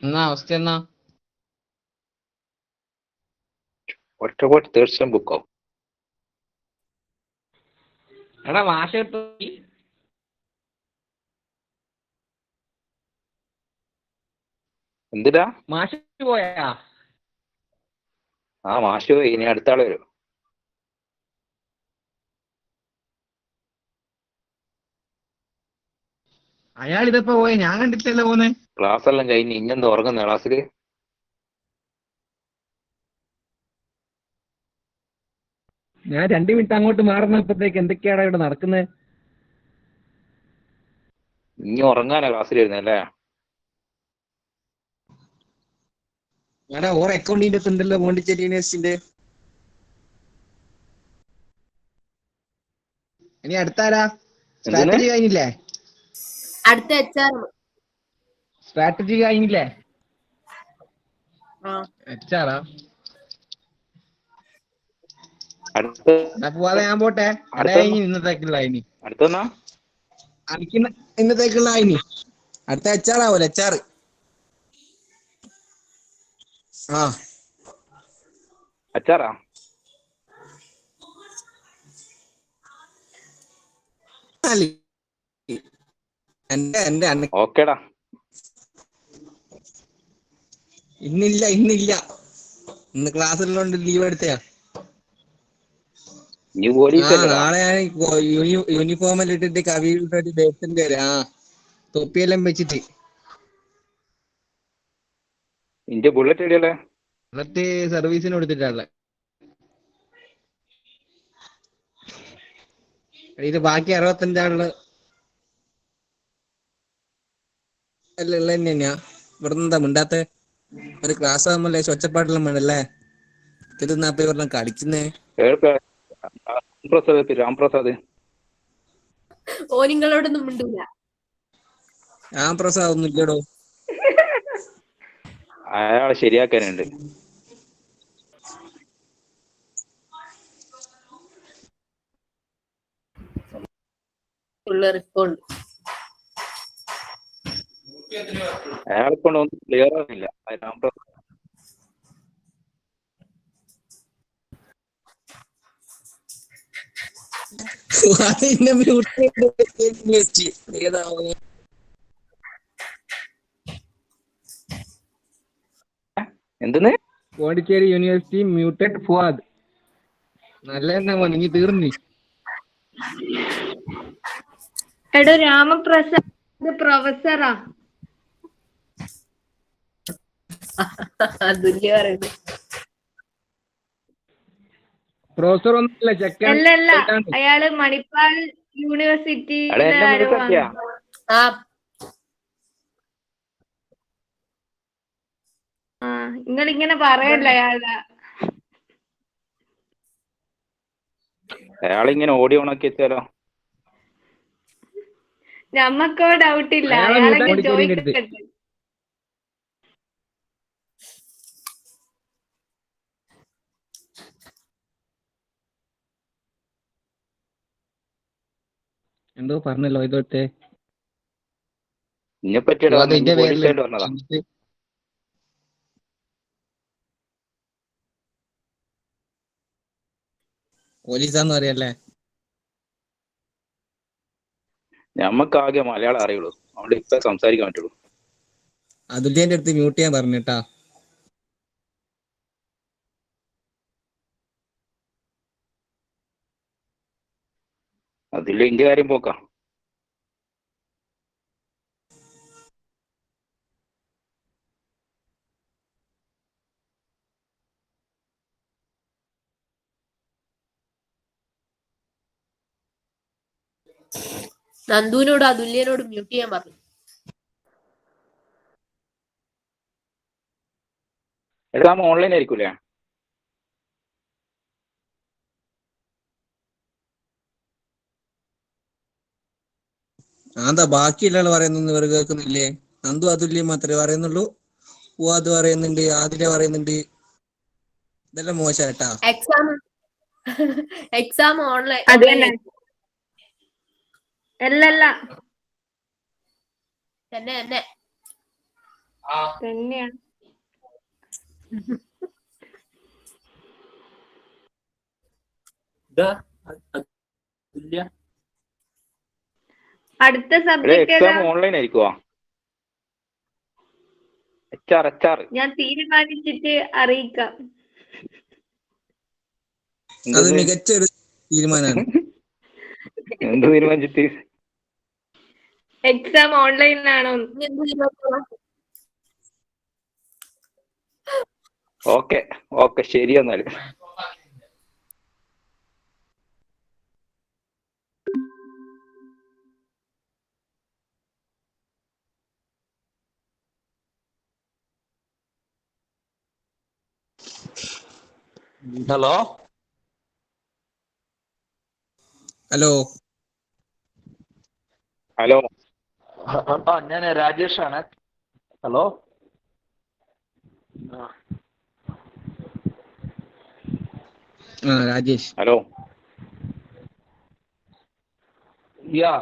എന്നാ അവസ്ഥ എന്നാ? What about third sem book? എടാ മാഷ എന്തിടാ? മാഷ പോയാ? ആ മാഷ് ഇനി അടുത്ത ആള് വരും. അയാൾ ഇതപ്പോ പോയ? ഞാൻ കണ്ടിട്ടല്ലേ പോന്നെ. ക്ലാസ് എല്ലാം കഴിഞ്ഞ് ഇഞ്ഞെന്ത് ഉറങ്ങുന്ന ക്ലാസ്സില്? ഞാൻ 2 മിനിറ്റ് അങ്ങോട്ട് മാറുന്നപ്പോഴത്തേക്ക് എന്തൊക്കെയാണ് ഇവിടെ നടക്കുന്നത്? ഇനി ഉറങ്ങാനാ ക്ലാസ്സിൽ വരുന്നല്ലേ? എടാ ഓർ അക്കൗണ്ടിന്റെ ഉണ്ടല്ലോ പോണ്ടിച്ചേരി യൂണിവേഴ്സിറ്റിന്റെ. ഇനി അടുത്താരാ? സ്ട്രാറ്റജി കഴിഞ്ഞില്ലേ? അടുത്ത HR. സ്ട്രാറ്റജി കഴിഞ്ഞില്ലേ? HR ആ? പോവാതെ ഞാൻ പോട്ടെ. ഇന്നത്തേക്കുള്ള ഇനി അടുത്തെന്നാ ഇന്നത്തേക്കുള്ള ഇനി അടുത്ത HR ആവൂല. HR ആ അച്ചാറാ? ഓക്കേടാ. ഇന്നില്ല ഇന്ന് ക്ലാസ് ഉള്ളതുകൊണ്ട് ലീവ് എടുത്തയാ. നാളെ ഞാൻ യൂണിഫോം എല്ലാം ഇട്ടിട്ട് കവിയുടെ ബേസിന്റെ വരെ തൊപ്പിയെല്ലാം വെച്ചിട്ട്. ഇന്റെ ബുള്ളറ്റ് എടിയല്ലേ? ബുള്ളറ്റ് സർവീസിന് കൊടുത്തിട്ടുള്ള. ഇത് ബാക്കി 65 ആള് എല്ലാം ഉള്ള തന്നെയാ. ഇവിടെ എന്താ മിണ്ടാത്ത? ഒരു ക്ലാസ് ആകുമ്പോൾ ഒച്ചപ്പാടെല്ലാം വേണല്ലേ? ഇതെന്നാ ഇവരെല്ലാം കളിക്കുന്നേ? രാംപ്രസാദ് ഓ നിങ്ങളോടൊന്നും മിണ്ടൂല. രാംപ്രസാദ് ഒന്നും ഇല്ലടോ. അയാളെ ശരിയാക്കാനുണ്ട്. അയാളെ കൊണ്ട് ഒന്നും ക്ലിയർ ആവില്ല. രാംപ്രസാദ് എന്തെന്ന്? Pondicherry university muted Fuad. നല്ല തന്നെ മോനെ, നീ തീർന്നി. എടോ രാമപ്രസാദ് പ്രൊഫസറാ. പ്രൊഫസർ ഒന്നുമില്ല, ചെക്കൻ. അല്ലല്ല, അയാള് മണിപ്പാൽ യൂണിവേഴ്സിറ്റി. നിങ്ങളിങ്ങനെ പറയല്ല അയാളിങ്ങനെ ഓടി ഓണാക്കി വെച്ചാലോ? ഞമ്മക്കോ ഡൗട്ടില്ല, അയാളൊക്കെ ചോദിക്കട്ടെ. എന്തോ പറഞ്ഞല്ലോ ഇതൊക്കെ. ഇതിനെ പറ്റിയിട്ട് പറഞ്ഞതാ. പോലീസാന്ന് അറിയല്ലേ? ഞമ്മക്ക് ആകെ മലയാളം അറിയുള്ളൂ, അതുകൊണ്ട് ഇപ്പൊ സംസാരിക്കാൻ പറ്റുള്ളൂ. അതുല്യന്റെ അടുത്ത് മ്യൂട്ട് ചെയ്യാൻ പറഞ്ഞിട്ടാ. അതില് ഇന്റെ കാര്യം പോക്കാം. നന്ദുവിനോട് അതുല്യനോട് മ്യൂട്ട് ചെയ്യാൻ പറഞ്ഞു. എക്സാം ഓൺലൈൻ ആയിരിക്കൂലേ? അതാ ബാക്കിയുള്ള ആള് പറയുന്നൊന്നും ഇവർ കേൾക്കുന്നില്ലേ? നന്ദു അതുല്യം മാത്രമേ പറയുന്നുള്ളൂ. അത് പറയുന്നുണ്ട്, ആദില പറയുന്നുണ്ട്. ഇതെല്ലാം മോശാട്ടാ. Exam online. അല്ലല്ല, തന്നെ തന്നെയാണ്. അടുത്ത സബ്ജക്ട് ഏതാ? എക്സാം ഓൺലൈൻ ആയിരിക്കുവാ? HR. ഞാൻ തീരുമാനിച്ചിട്ട് അറിയിക്കാം. അത് മികച്ചൊരു തീരുമാനമാണ്. എന്ത് തീരുമാനിച്ചിട്ട്? എക്സാം ഓൺലൈനിലാണോ? ഓക്കെ ശരി എന്നാല്. ഹലോ ഞാൻ രാജേഷാണ്. Hello Rajesh. Hello. Yeah.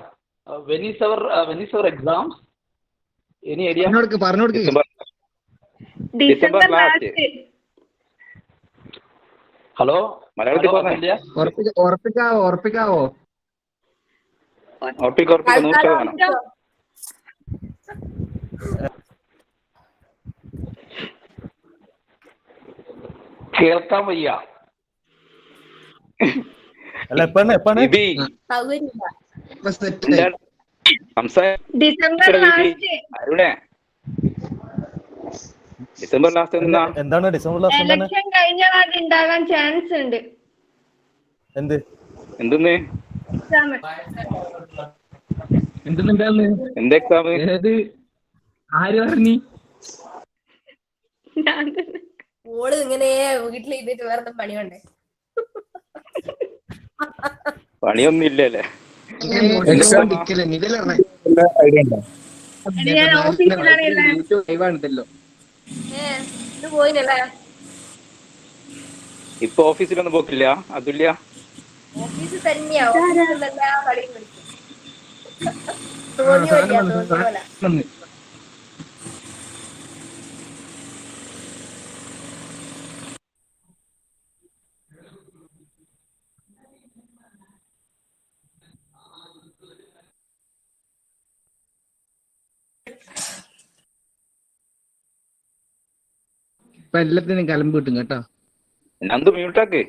When is our exam? Any idea? പറഞ്ഞോടുക്ക്. December last. ഹലോ മലയാളത്തിൽ പറഞ്ഞ ഉറപ്പിക്കാവോ? 100%. കേൾക്കാൻ വയ്യ. December last. ഡിസംബർ ലാസ്റ്റ് എന്താണ് ഡിസംബർ ലാസ്റ്റ്? ഇലക്ഷൻ കഴിഞ്ഞാൽ അത് ഉണ്ടാകാൻ ചാൻസ് ഉണ്ട്. എന്തെന്ന്? എന്ത് എക്സാം? ആര് പറഞ്ഞു? ഓള് ഇങ്ങനെ വീട്ടിലിരുന്നിട്ട് വേറെ പണി വേണ്ടേ? പണിയൊന്നും ഇല്ലല്ലേ? ഞാൻ ഓഫീസിലാണല്ലേ. ഇത് പോയിനല്ലേ? ഇപ്പൊ ഓഫീസിലൊന്നും പോക്കില്ല അതുല്യ? ഓഫീസിൽ തന്നെയാ. ഓഫീസിലെല്ലാ കളിയും കളിക്കും. തോന്നിയ പോലെ. ഇപ്പൊ എല്ലാത്തിനും കലമ്പ് കിട്ടും കേട്ടോ. Nandu മ്യൂട്ടാക്കി.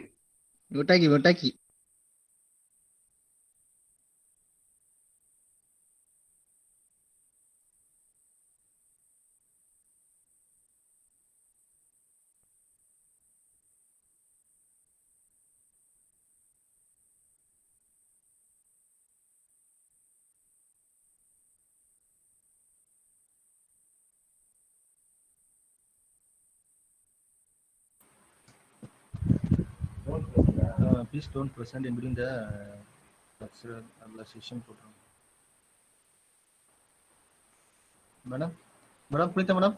Please don't present in between the lecture session program. Madam, Preeta madam.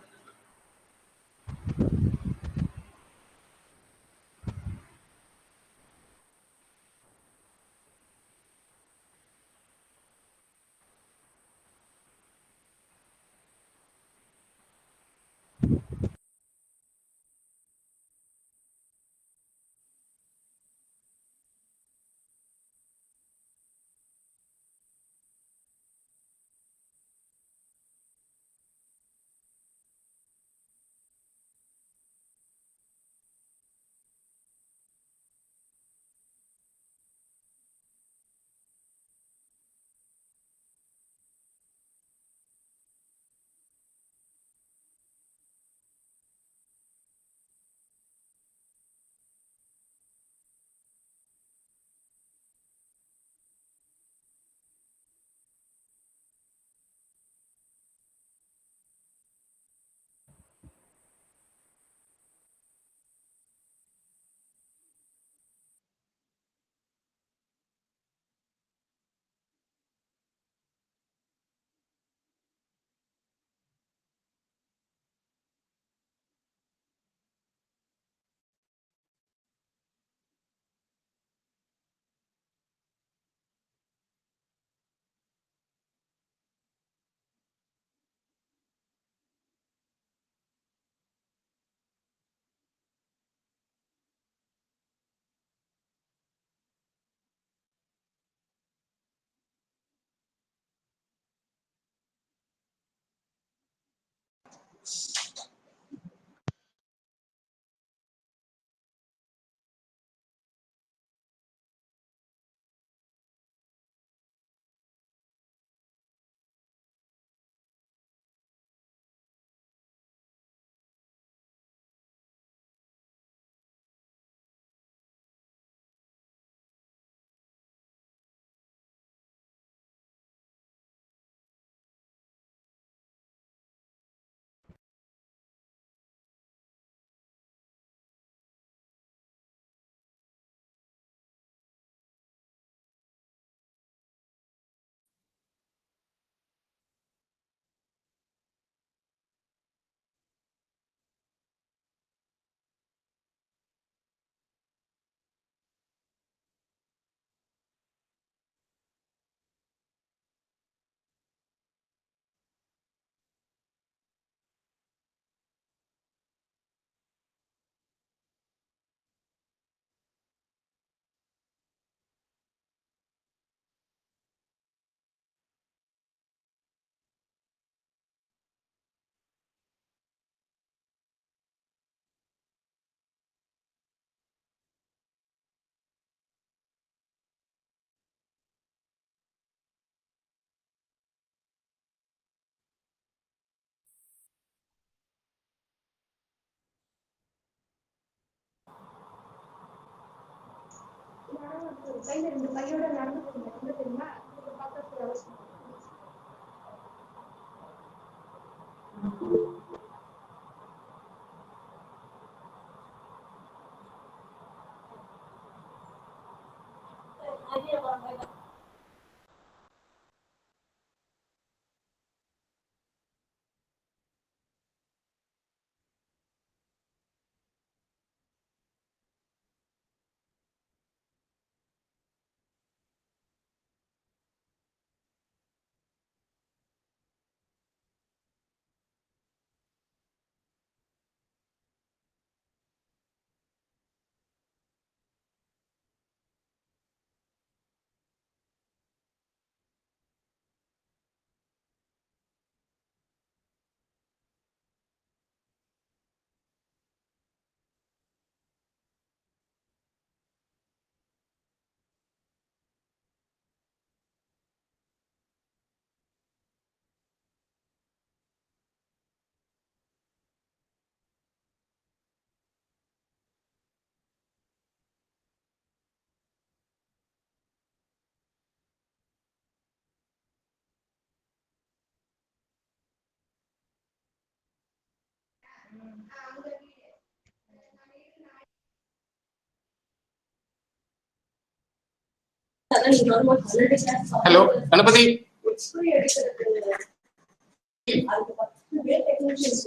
Hello, Ganapati.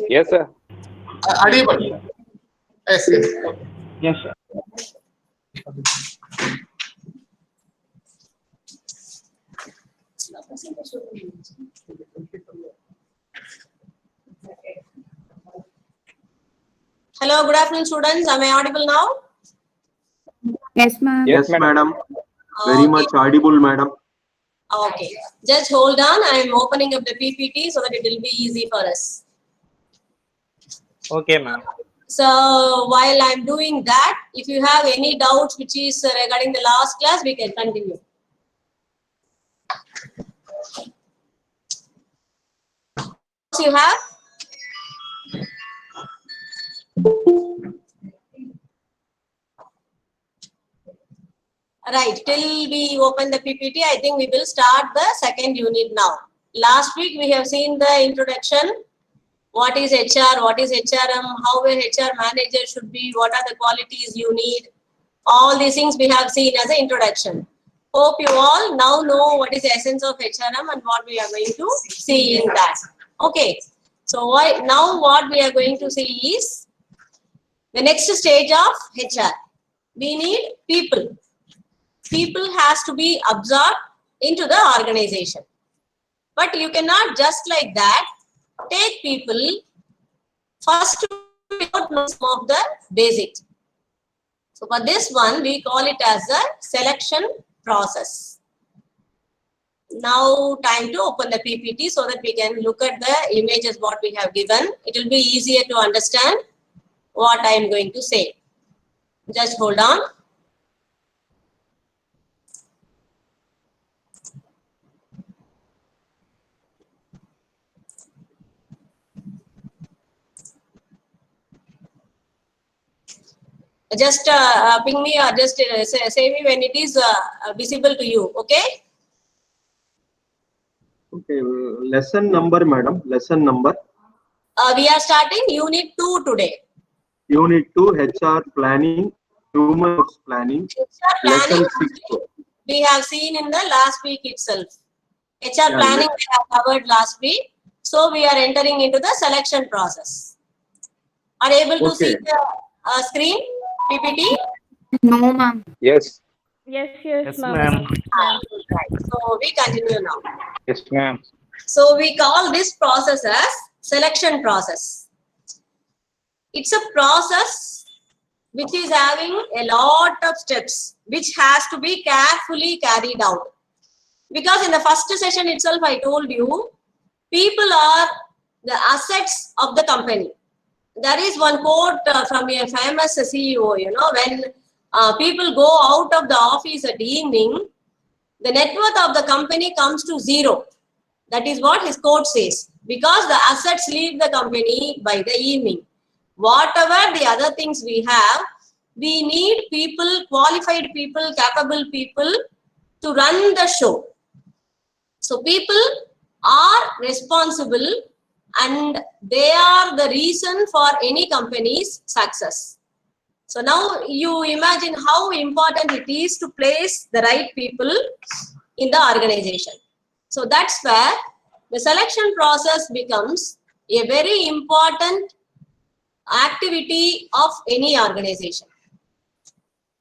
Yes, sir. Audible. Yes, yes. Yes, sir. Hello, good afternoon, students. Am I audible now? Yes, ma'am. Yes, madam. Very much audible, madam. Okay. Just hold on. I am opening up the PPT so that it will be easy for us. Okay, ma'am. So while I'm doing that, if you have any doubts which is regarding the last class, we can continue. You have? Right, till we open the PPT, I think we will start the second unit now. Last week we have seen the introduction. What is HR, what is HRM, how a HR manager should be, what are the qualities you need. All these things we have seen as an introduction. Hope you all now know what is the essence of HRM and what we are going to see in that. Okay, so now what we are going to see is the next stage of HR. We need people. People has to be absorbed into the organization. But you cannot just like that take people first without knowing some of the basics. So for this one, we call it as a selection process. Now time to open the PPT so that we can look at the images what we have given. It will be easier to understand what I am going to say. Just hold on. Just ping me or just say me when it is visible to you. Okay. Okay, lesson number, madam. Lesson number. We are starting unit 2 today. Unit 2, HR planning, human resource planning. HR Lesson planning 6. we have seen in the last week itself. HR planning we have covered last week. So we are entering into the selection process. Are you able to see the screen PPT? No, ma'am. Yes. Yes, ma'am. Right. So we continue now. Yes, ma'am. So we call this process as selection process. It's a process which is having a lot of steps which has to be carefully carried out. Because in the first session itself, I told you, people are the assets of the company. There is one quote from a famous CEO, you know, when people go out of the office at evening, the net worth of the company comes to zero. That is what his quote says. Because the assets leave the company by the evening. Whatever the other things we have, we need people, qualified people, capable people to run the show. So people are responsible and they are the reason for any company's success. So now you imagine how important it is to place the right people in the organization. So that's where the selection process becomes a very important activity of any organization.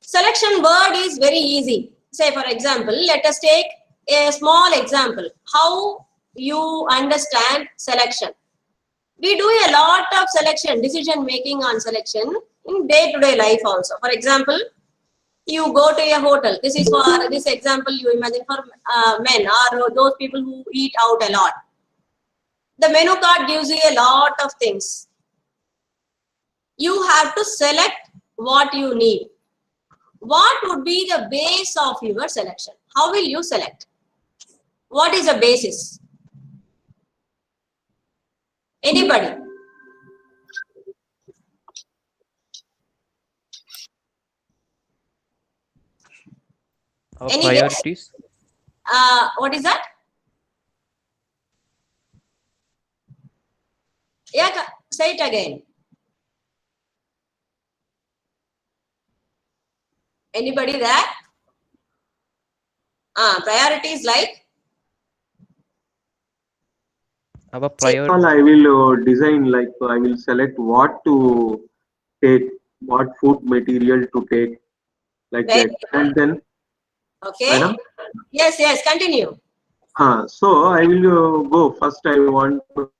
Selection word is very easy. Say for example, let us take a small example. How you understand selection. We do a lot of selection, decision making on selection in day-to-day life also. For example, you go to a hotel. This is for this example you imagine for men or those people who eat out a lot. The menu card gives you a lot of things. You have to select what you need. What would be the base of your selection? How will you select? What is the basis? Anybody? Our Any priorities? What is that? Yeah, say it again. Anybody there? Priorities like? Our priority. I will design, like I will select what to take, what food material to take, like that. And then, Okay. madam? Yes, continue. So I will go first. I want to,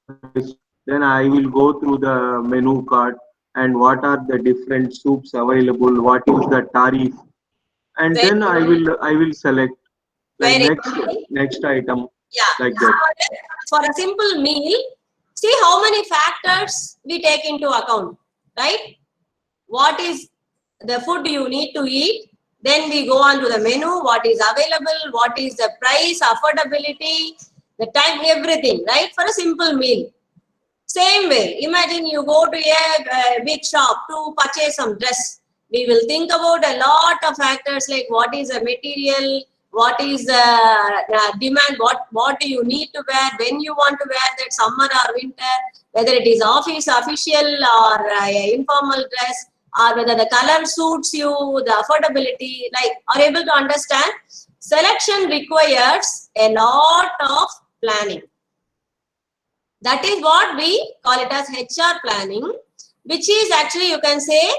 then I will go through the menu card and what are the different soups available, what is the tariff, and then I will select like next item, like that. For a simple meal, see how many factors we take into account, right? What is the food you need to eat? Then we go on to the menu, what is available, what is the price, affordability, the time, everything, right? For a simple meal. Same way, imagine you go to a big shop to purchase some dress. We will think about a lot of factors like what is the material, what is the demand, what do you need to wear, when you want to wear that, summer or winter, whether it is office, official or informal dress, or whether the color suits you, the affordability, like, are able to understand. Selection requires a lot of planning. That is what we call it as HR planning, which is actually, you can say,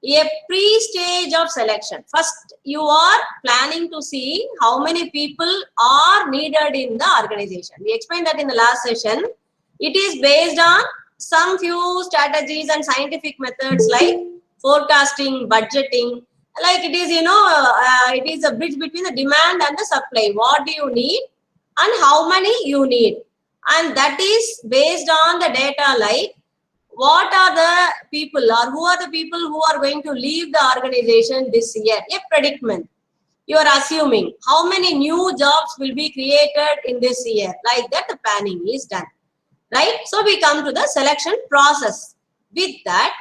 a pre-stage of selection. First, you are planning to see how many people are needed in the organization. We explained that in the last session. It is based on some few strategies and scientific methods like forecasting, budgeting. Like it is, it is a bridge between the demand and the supply. What do you need and how many you need? And that is based on the data like what are the people or who are the people who are going to leave the organization this year? A predicament. You are assuming how many new jobs will be created in this year. Like that, the planning is done. Right? So we come to the selection process. With that,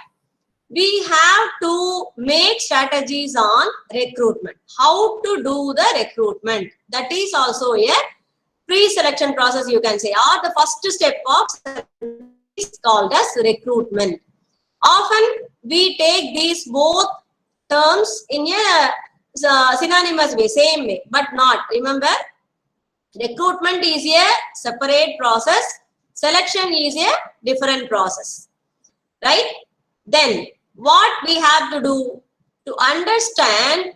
we have to make strategies on recruitment. How to do the recruitment. That is also a pre-selection process, you can say, or the first step of is called as recruitment. Often we take these both terms in a synonymous way, same way, but not. Remember, recruitment is a separate process, selection is a different process, right? Then what we have to do to understand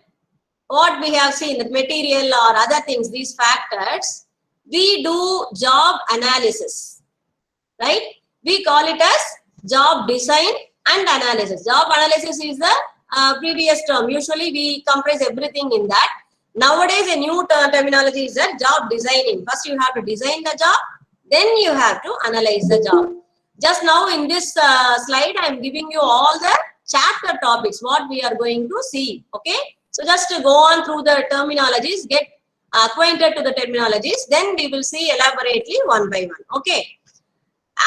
what we have seen, the material or other things, these factors, we do job analysis, right? We call it as job design and analysis. Job analysis is the previous term. Usually we comprise everything in that. Nowadays a new terminology is that job designing. First you have to design the job, then you have to analyze the job. Just now in this slide I am giving you all the chapter topics, what we are going to see. Okay, so just to go on through the terminologies, get acquainted to the terminologies, then we will see elaborately one by one. Okay.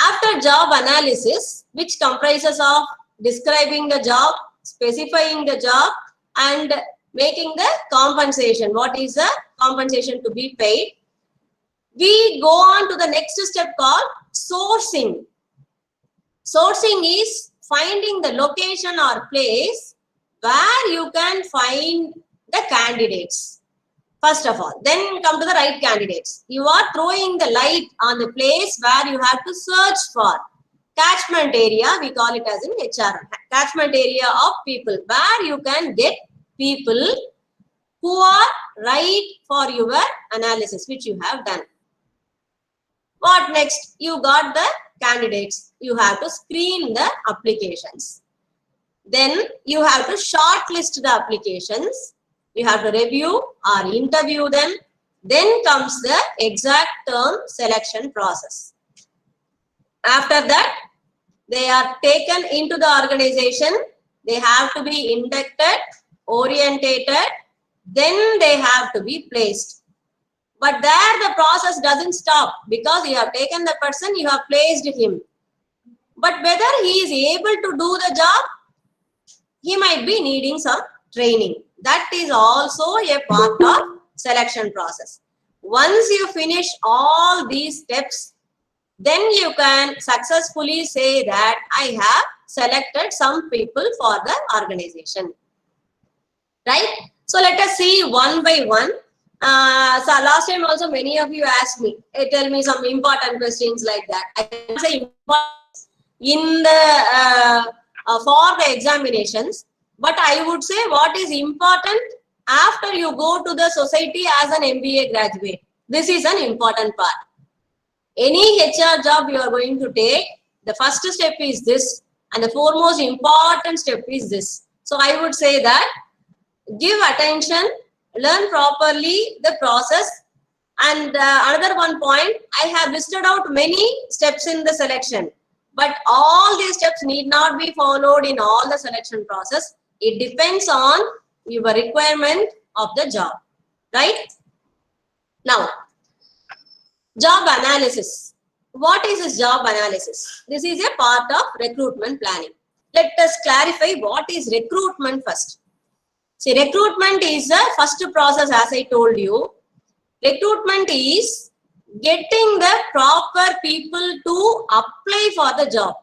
After job analysis, which comprises of describing the job, specifying the job and making the compensation. What is the compensation to be paid? We go on to the next step called sourcing. Sourcing is finding the location or place where you can find the candidates. First of all, then come to the right candidates. You are throwing the light on the place where you have to search for. Catchment area, we call it as in HR. Catchment area of people, where you can get people who are right for your analysis, which you have done. What next? You got the candidates. You have to screen the applications. Then you have to shortlist the applications. You have to review or interview them. Then comes the exact term selection process. After that, they are taken into the organization. They have to be inducted, orientated. Then they have to be placed. But there the process doesn't stop, because you have taken the person, you have placed him. But whether he is able to do the job, he might be needing some training. That is also a part of selection process. Once you finish all these steps, then you can successfully say that I have selected some people for the organization. Right? So let us see one by one. So last time also many of you asked me, tell me some important questions like that. I can say in the for the examinations, but I would say what is important after you go to the society as an MBA graduate. This is an important part. Any HR job you are going to take, the first step is this, and the foremost important step is this. So I would say that give attention, learn properly the process. And another one point, I have listed out many steps in the selection, but all these steps need not be followed in all the selection process. It depends on your requirement of the job, right? Now, job analysis. What is this job analysis? This is a part of recruitment planning. Let us clarify what is recruitment first. See, recruitment is the first process, as I told you. Recruitment is getting the proper people to apply for the job.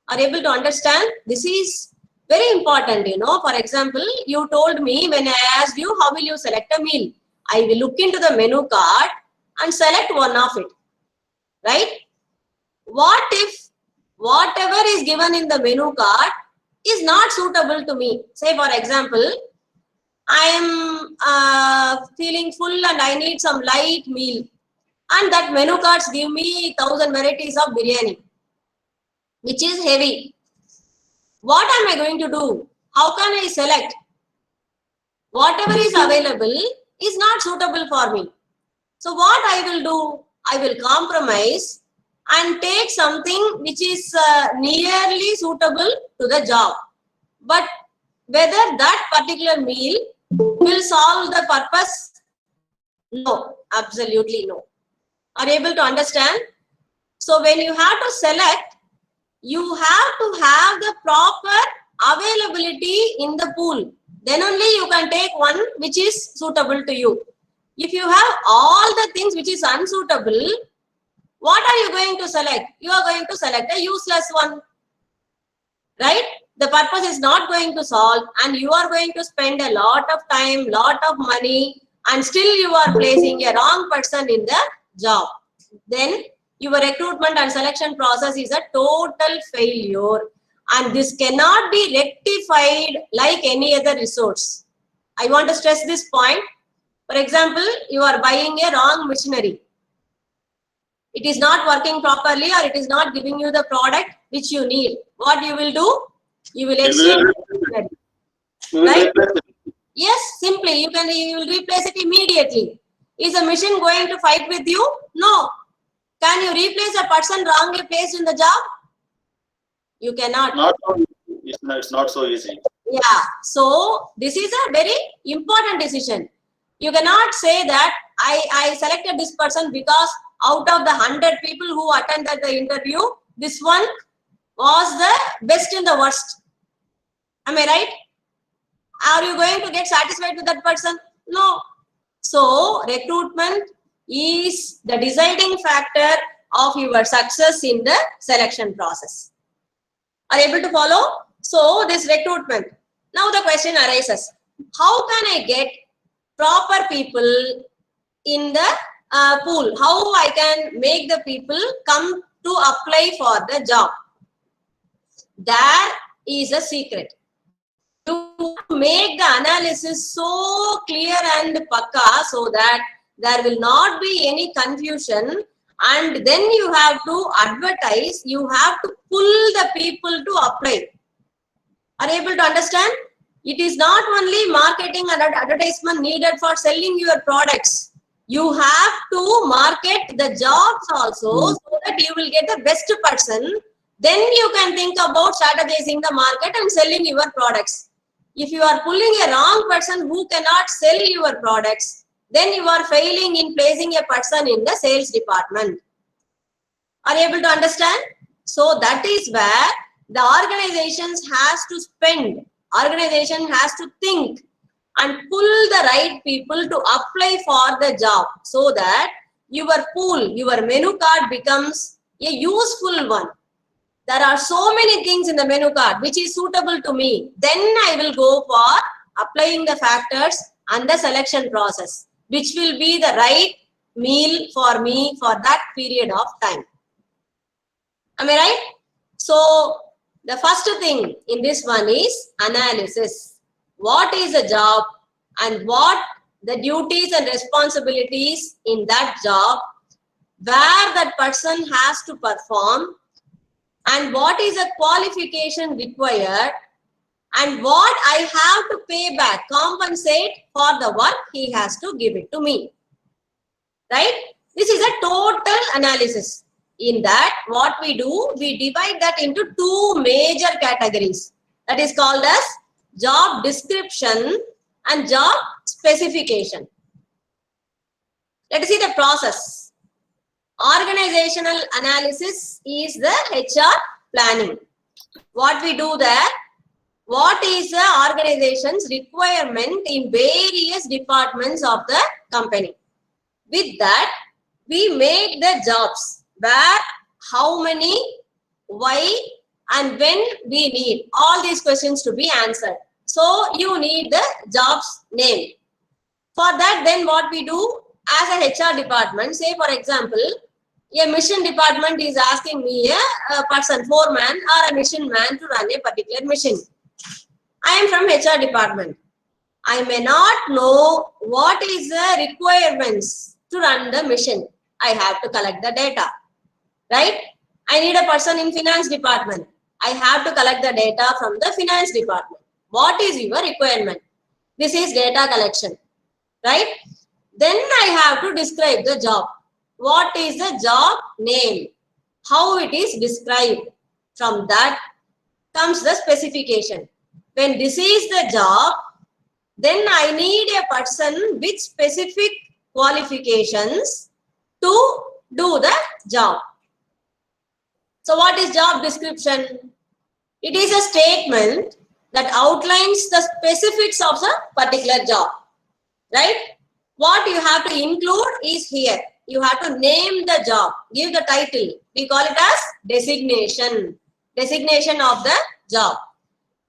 Are you able to understand? This is very important, you know. For example, you told me when I asked you, how will you select a meal? I will look into the menu card and select one of it, right? What if whatever is given in the menu card is not suitable to me? Say for example, I am feeling full and I need some light meal, and that menu cards give me 1000 varieties of biryani, which is heavy. What am I going to do? How can I select? Whatever is available is not suitable for me. So what I will do? I will compromise and take something which is nearly suitable to the job. But whether that particular meal will solve the purpose? No, absolutely no. Are you able to understand? So when you have to select, you have to have the proper availability in the pool. Then only you can take one which is suitable to you. If you have all the things which is unsuitable, what are you going to select? You are going to select a useless one, right? The purpose is not going to solve, and you are going to spend a lot of time, lot of money, and still you are placing a wrong person in the job. Then your recruitment and selection process is a total failure, and this cannot be rectified like any other resource. I want to stress this point. For example, you are buying a wrong machinery. It is not working properly, or it is not giving you the product which you need. What you will do? You will exchange it, right? Yes, simply you will replace it immediately. Is a machine going to fight with you? No. Can you replace a person wrongly placed in the job? You cannot. It's not so easy. Yeah. So this is a very important decision. You cannot say that I selected this person because out of the 100 people who attended the interview, this one was the best in the worst. Am I right? Are you going to get satisfied with that person? No. So recruitment is the deciding factor of your success in the selection process. Are you able to follow? So this recruitment. Now the question arises, how can I get proper people in the pool? How I can make the people come to apply for the job? There is a secret. You make the analysis so clear and pakka so that there will not be any confusion, and then you have to advertise, you have to pull the people to apply. Are you able to understand? It is not only marketing and advertisement needed for selling your products. You have to market the jobs also so that you will get the best person. Then you can think about strategizing the market and selling your products. If you are pulling a wrong person who cannot sell your products, then you are failing in placing a person in the sales department. Are you able to understand? So that is where the organizations has to spend, organization has to think and pull the right people to apply for the job so that your pool, your menu card becomes a useful one. There are so many things in the menu card which is suitable to me. Then I will go for applying the factors and the selection process, which will be the right meal for me for that period of time. Am I right? So the first thing in this one is analysis. What is a job and what the duties and responsibilities in that job, where that person has to perform, and what is a qualification required, and what I have to pay back, compensate for the work he has to give it to me. Right? This is a total analysis. In that, what we do, we divide that into two major categories. That is called as job description and job specification. Let us see the process. Organizational analysis is the HR planning. What we do there, what is the organization's requirement in various departments of the company. With that, we make the jobs where, how many, why, and when we need all these questions to be answered. So you need the job's name. For that, then what we do as a HR department, say for example, a mission department is asking me a person, foreman or a mission man to run a particular mission. I am from HR department. I may not know what is the requirements to run the mission. I have to collect the data, right? I need a person in finance department. I have to collect the data from the finance department. What is your requirement? This is data collection, right? Then I have to describe the job. What is the job name? How it is described? From that comes the specification. When this is the job, then I need a person with specific qualifications to do the job. So what is job description? It is a statement that outlines the specifics of the particular job, right? What you have to include is here. You have to name the job, give the title. We call it as designation, designation of the job.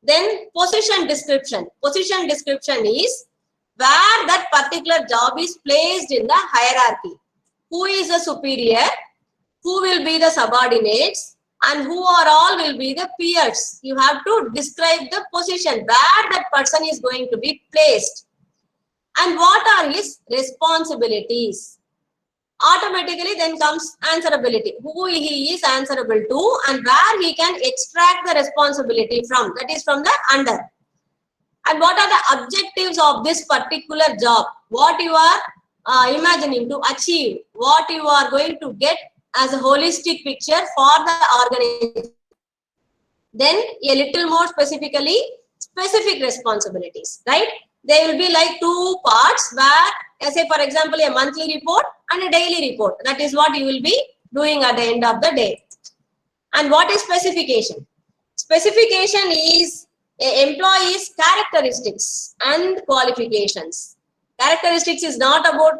Then position description. Position description is where that particular job is placed in the hierarchy. Who is the superior, who will be the subordinates, and who are all will be the peers. You have to describe the position where that person is going to be placed. And what are his responsibilities? Automatically then comes answerability. Who he is answerable to and where he can extract the responsibility from. That is from the under. And what are the objectives of this particular job? What you are imagining to achieve. What you are going to get as a holistic picture for the organization. Then a little more specifically, specific responsibilities, right? They will be like two parts where, say for example, a monthly report and a daily report. That is what you will be doing at the end of the day. And what is specification? Specification is employee's characteristics and qualifications. Characteristics is not about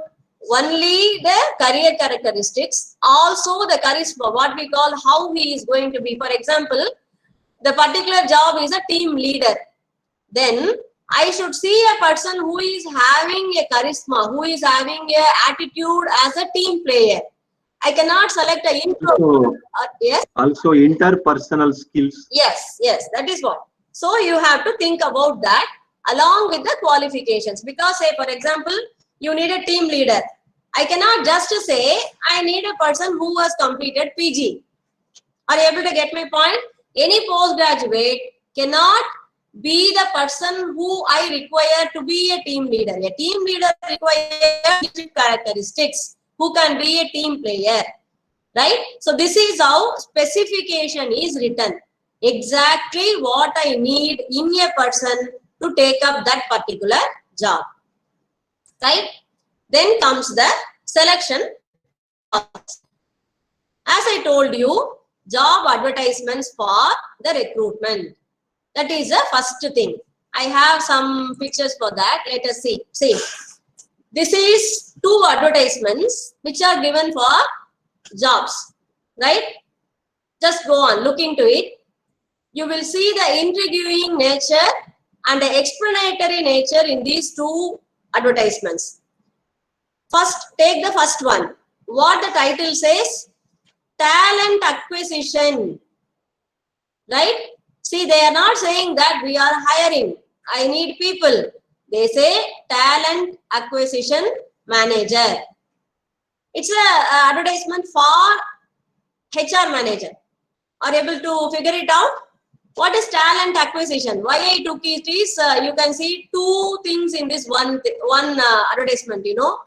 only the career characteristics, also the charisma, what we call how he is going to be. For example, the particular job is a team leader. Then I should see a person who is having a charisma, who is having a attitude as a team player. I cannot select an introvert. Yes. Also interpersonal skills. Yes, that is what. So you have to think about that along with the qualifications. Because say for example, you need a team leader. I cannot just say I need a person who has completed PG. Are you able to get my point? Any postgraduate cannot be the person who I require to be a team leader. A team leader requires characteristics, who can be a team player, right? So this is how specification is written. Exactly what I need in a person to take up that particular job, right? Then comes the selection. As I told you, job advertisements for the recruitment. That is the first thing. I have some pictures for that. Let us see. See, this is 2 advertisements which are given for jobs, right? Just go on, look into it. You will see the intriguing nature and the explanatory nature in these 2 advertisements. First, take the first one. What the title says? Talent acquisition, right? See, they are not saying that we are hiring. I need people. They say talent acquisition manager. It's a advertisement for HR manager. Are you able to figure it out? What is talent acquisition? Why I took it is you can see 2 things in this one advertisement. You know,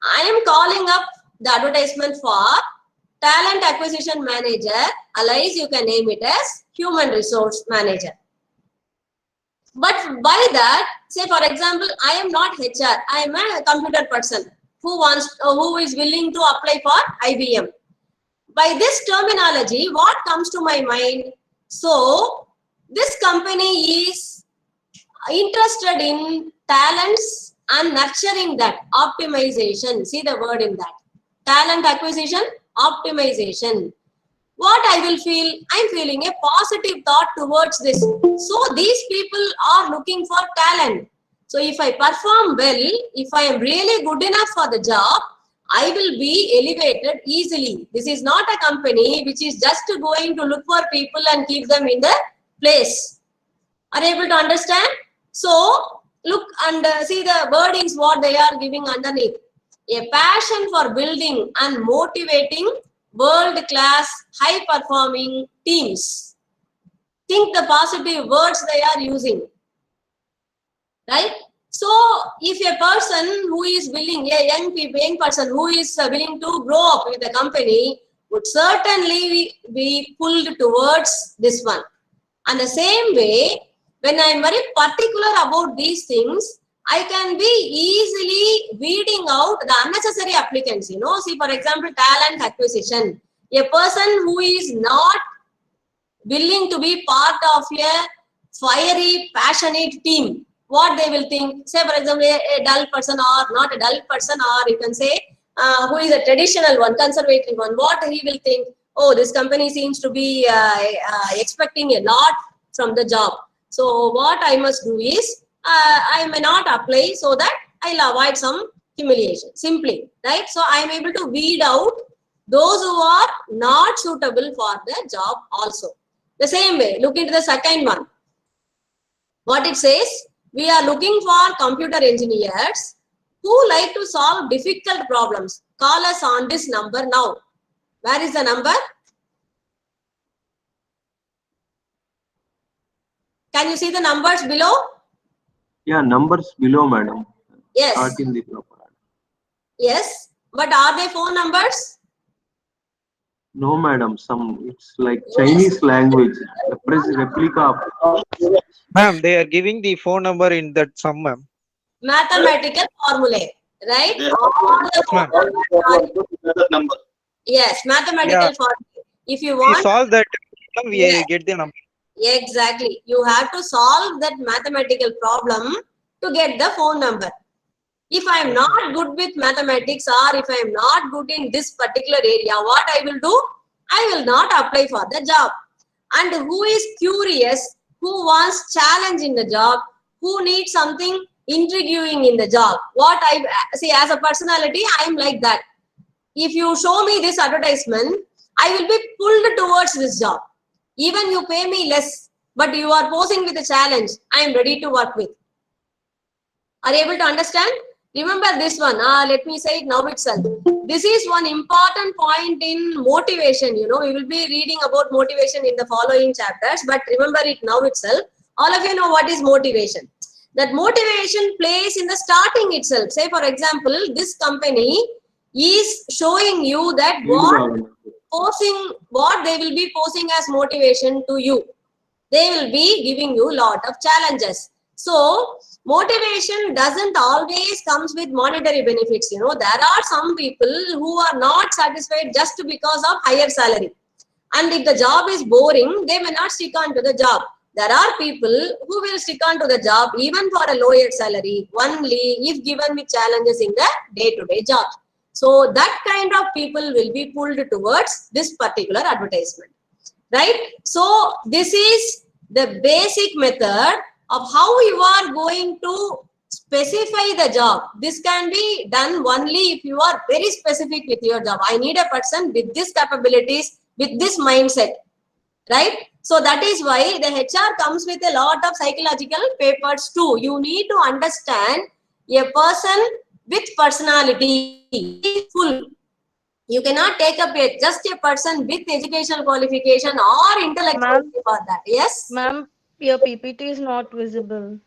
I am calling up the advertisement for talent acquisition manager. Otherwise, you can name it as human resource manager. But by that, say for example, I am not HR. I am a computer person who is willing to apply for IBM. By this terminology, what comes to my mind? So this company is interested in talents and nurturing that, optimization. See the word in that. Talent acquisition, optimization. What I will feel, I'm feeling a positive thought towards this. So these people are looking for talent. So if I perform well, if I am really good enough for the job, I will be elevated easily. This is not a company which is just going to look for people and keep them in the place. Are you able to understand? So look and see the wordings what they are giving underneath. A passion for building and motivating world-class, high-performing teams. Think the positive words they are using, right? So, if a person who is willing, a young person who is willing to grow up with the company would certainly be pulled towards this one. And the same way, when I am very particular about these things, I can be easily weeding out the unnecessary applicants. You know, see for example, talent acquisition. A person who is not willing to be part of a fiery, passionate team, what they will think? Say for example, a dull person or not a dull person, or you can say who is a traditional one, conservative one. What he will think? Oh, this company seems to be expecting a lot from the job. So what I must do is, I may not apply so that I'll avoid some humiliation, simply, right? So I'm able to weed out those who are not suitable for the job also. The same way, look into the second one. What it says, we are looking for computer engineers who like to solve difficult problems. Call us on this number now. Where is the number? Can you see the numbers below? Yeah, numbers below, madam. Yes. Not in the proper. Yes, but are they phone numbers? No, madam. It's like Chinese language. The press replica. Ma'am, they are giving the phone number in that sum, ma'am. Mathematical formulae, right? Number. Yes, mathematical formulae. If you want, we solve that, we yes. get the number. Exactly. You have to solve that mathematical problem to get the phone number. If I am not good with mathematics or if I am not good in this particular area, what I will do? I will not apply for the job. And who is curious, who wants challenge in the job, who needs something intriguing in the job? What I see as a personality, I am like that. If you show me this advertisement, I will be pulled towards this job. Even you pay me less, but you are posing with a challenge, I am ready to work with. Are you able to understand? Remember this one. Let me say it now itself. This is one important point in motivation. You know, we will be reading about motivation in the following chapters, but remember it now itself. All of you know what is motivation. That motivation plays in the starting itself. Say, for example, this company is showing you that what they will be posing as motivation to you. They will be giving you a lot of challenges. So, motivation doesn't always comes with monetary benefits. You know, there are some people who are not satisfied just because of higher salary. And if the job is boring, they may not stick on to the job. There are people who will stick on to the job even for a lower salary, only if given with challenges in the day-to-day job. So that kind of people will be pulled towards this particular advertisement, right? So this is the basic method of how you are going to specify the job. This can be done only if you are very specific with your job. I need a person with these capabilities, with this mindset, right? So that is why the HR comes with a lot of psychological papers too. You need to understand a person with personality is full. You cannot take up just a person with educational qualification or intellectual for that. Yes? Ma'am, your PPT is not visible.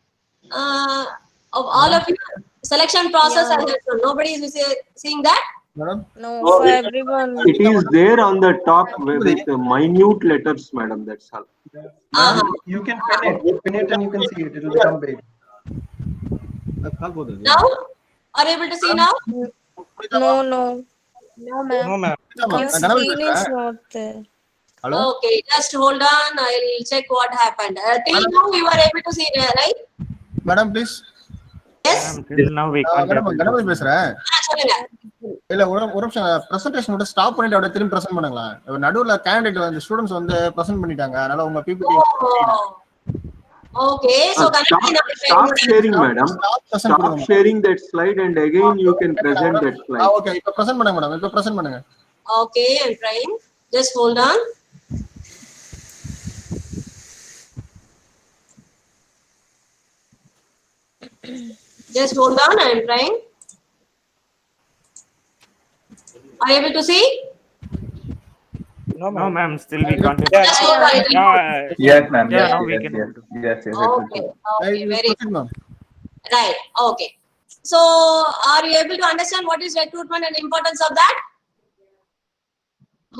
Of all of you, selection process, Yeah. I have shown. Nobody is seeing that? No, No, for everyone. It is there on the top with minute letters, madam. That's all. You can pin it and you can see it. It will become big. Now? Are you able to see now? No, no. No, ma'am. No, ma'am. Your screen is not there. Hello? Okay, just hold on. I'll check what happened. Till now, you were able to see, right? Madam, please. Yes. Till now we can't. Ganapathi பேசுறேன். சொல்லுங்க. இல்ல ஒரு நிமிஷம் presentation மட்டும் stop பண்ணிட்டு அப்படியே திரும்பி present பண்ணுங்களா? நடுவுல கேண்டிடேட் வந்து ஸ்டூடண்ட்ஸ் வந்து பிரசன்ட் பண்ணிட்டாங்க. அதனால உங்க PPT Okay, so Stop sharing, madam. Stop sharing that slide and again you can present that slide. Okay, இப்ப பிரசன்ட் பண்ணுங்க மேடம். இப்ப பிரசன்ட் பண்ணுங்க. Okay, I'm trying. Just hold on. Just hold on, I'm trying. Are you able to see? No, ma'am. Still we can't. Just hold on. Yes, ma'am. Yeah, now we can. Yes. Okay, okay, very good. Right, okay. So, are you able to understand what is recruitment and importance of that?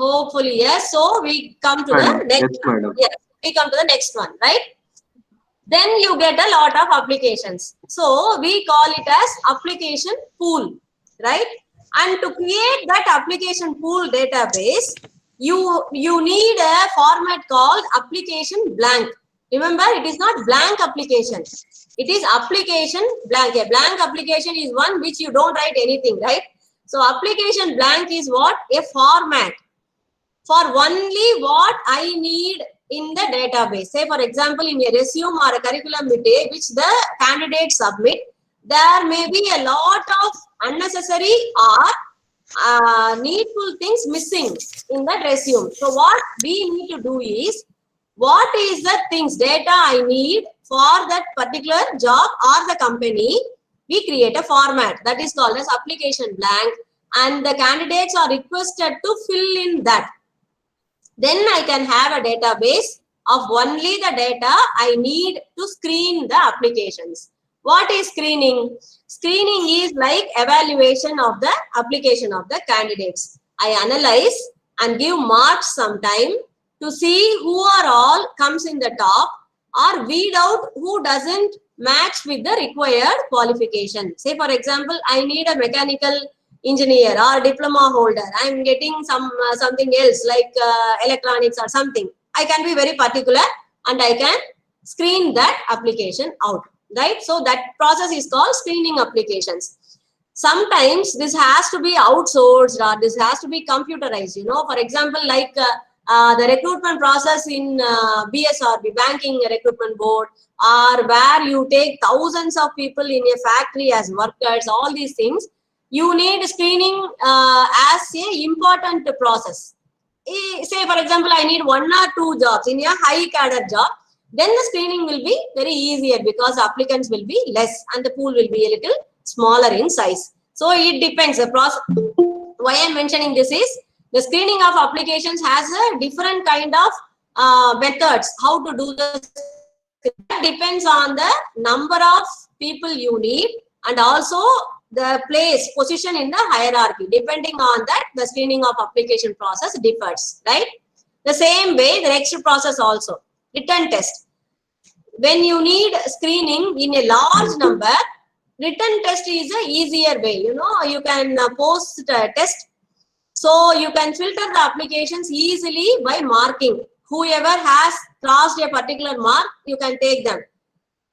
Hopefully, yes. So, we come to the next one. Yes, we come to the next one, right? Then you get a lot of applications. So, we call it as application pool, right? And to create that application pool database, you need a format called application blank. Remember, it is not blank application. It is application blank. A blank application is one which you don't write anything, right? So, application blank is what? A format for only what I need in the database. Say, for example, in a resume or a curriculum vitae which the candidates submit, there may be a lot of unnecessary or needful things missing in that resume. So what we need to do is, what is the things, data I need for that particular job or the company, we create a format that is called as application blank, and the candidates are requested to fill in that. Then I can have a database of only the data I need to screen the applications. What is screening? Screening is like evaluation of the application of the candidates. I analyze and give marks sometime to see who are all comes in the top, or weed out who doesn't match with the required qualification. Say, for example, I need a mechanical engineer or diploma holder. I am getting something else like electronics or something. I can be very particular. and I can screen that application out, right? So that process is called screening applications. Sometimes this has to be outsourced or this has to be computerized, you know. For example, like the recruitment process in BSRB, Banking Recruitment Board, or where you take thousands of people in a factory as workers, all these things, you need screening as a important process. Say, for example, I need 1 or 2 jobs in a high cadre job, then the screening will be very easier because applicants will be less and the pool will be a little smaller in size. So it depends. The process. Why I am mentioning this is the screening of applications has a different kind of methods how to do this. That depends on the number of people you need and also the position in the hierarchy. Depending on that, the screening of application process differs, right? The same way, the next process also, written test. When you need screening in a large number, written test is a easier way. You know, you can post a test. So you can filter the applications easily by marking. Whoever has crossed a particular mark, you can take them,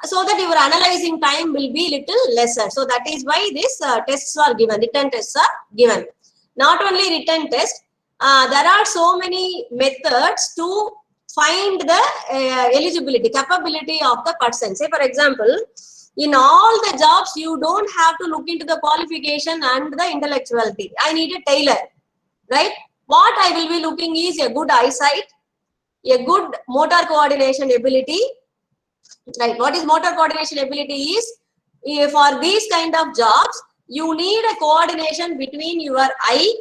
so that your analyzing time will be little lesser. So that is why these tests are given, written tests are given. Not only written test, there are so many methods to find the eligibility, capability of the person. Say, for example, in all the jobs, you don't have to look into the qualification and the intellectuality. I need a tailor, right? What I will be looking is a good eyesight, a good motor coordination ability, right? What is motor coordination ability is, for these kind of jobs, you need a coordination between your eye,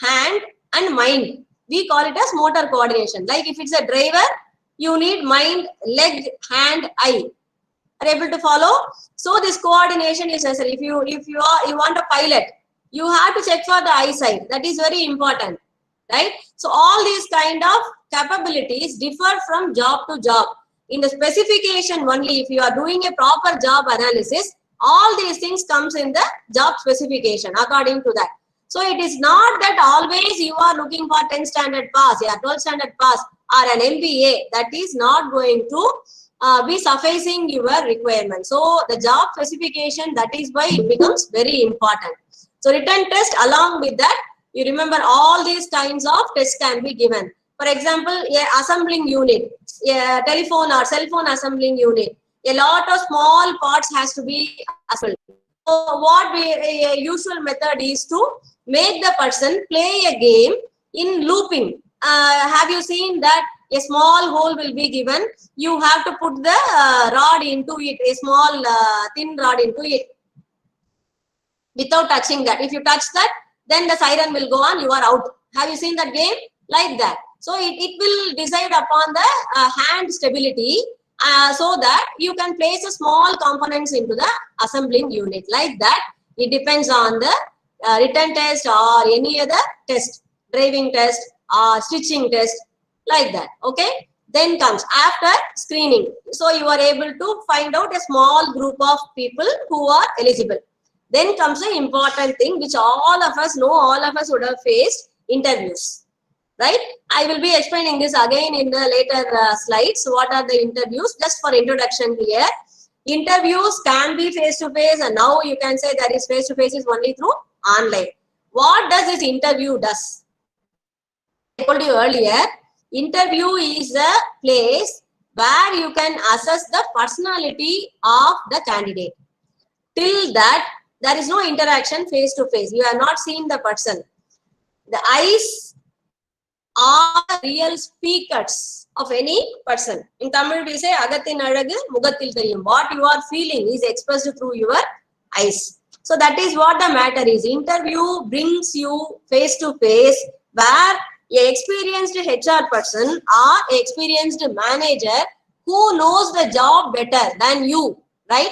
hand and mind. We call it as motor coordination. Like if it's a driver, you need mind, leg, hand, eye. Are able to follow? So this coordination is necessary. If you want a pilot, you have to check for the eyesight. That is very important, right? So all these kind of capabilities differ from job to job. In the specification only, if you are doing a proper job analysis, all these things comes in the job specification according to that. So it is not that always you are looking for 10 standard pass, yeah, 12 standard pass or an MBA. That is not going to be sufficing your requirement. So the job specification, that is why it becomes very important. So written test, along with that, you remember all these kinds of tests can be given. For example, a assembling unit, a telephone or cell phone assembling unit, a lot of small parts has to be assembled. So what a usual method is to make the person play a game in looping. Have you seen that a small hole will be given? You have to put the rod into it, a small thin rod into it, without touching that. If you touch that, then the siren will go on, you are out. Have you seen that game? Like that. So it will decide upon the hand stability, so that you can place a small components into the assembling unit. Like that, it depends on the written test or any other test, driving test or stitching test, like that. Okay, then comes after screening. So you are able to find out a small group of people who are eligible. Then comes the important thing which all of us know, all of us would have faced: interviews, right? I will be explaining this again in the later slides. What are the interviews? Just for introduction here, interviews can be face to face, and now you can say that is face to face is only through online. What does this interview does? I told you earlier, interview is a place where you can assess the personality of the candidate. Till that, there is no interaction face to face. You have not seen the person. The eyes are real speakers of any person. In Tamil we say agathin alagu mugathil theriyum. What you are feeling is expressed through your eyes. So that is what the matter is. Interview brings you face to face, where an experienced HR person or an experienced manager who knows the job better than you, right?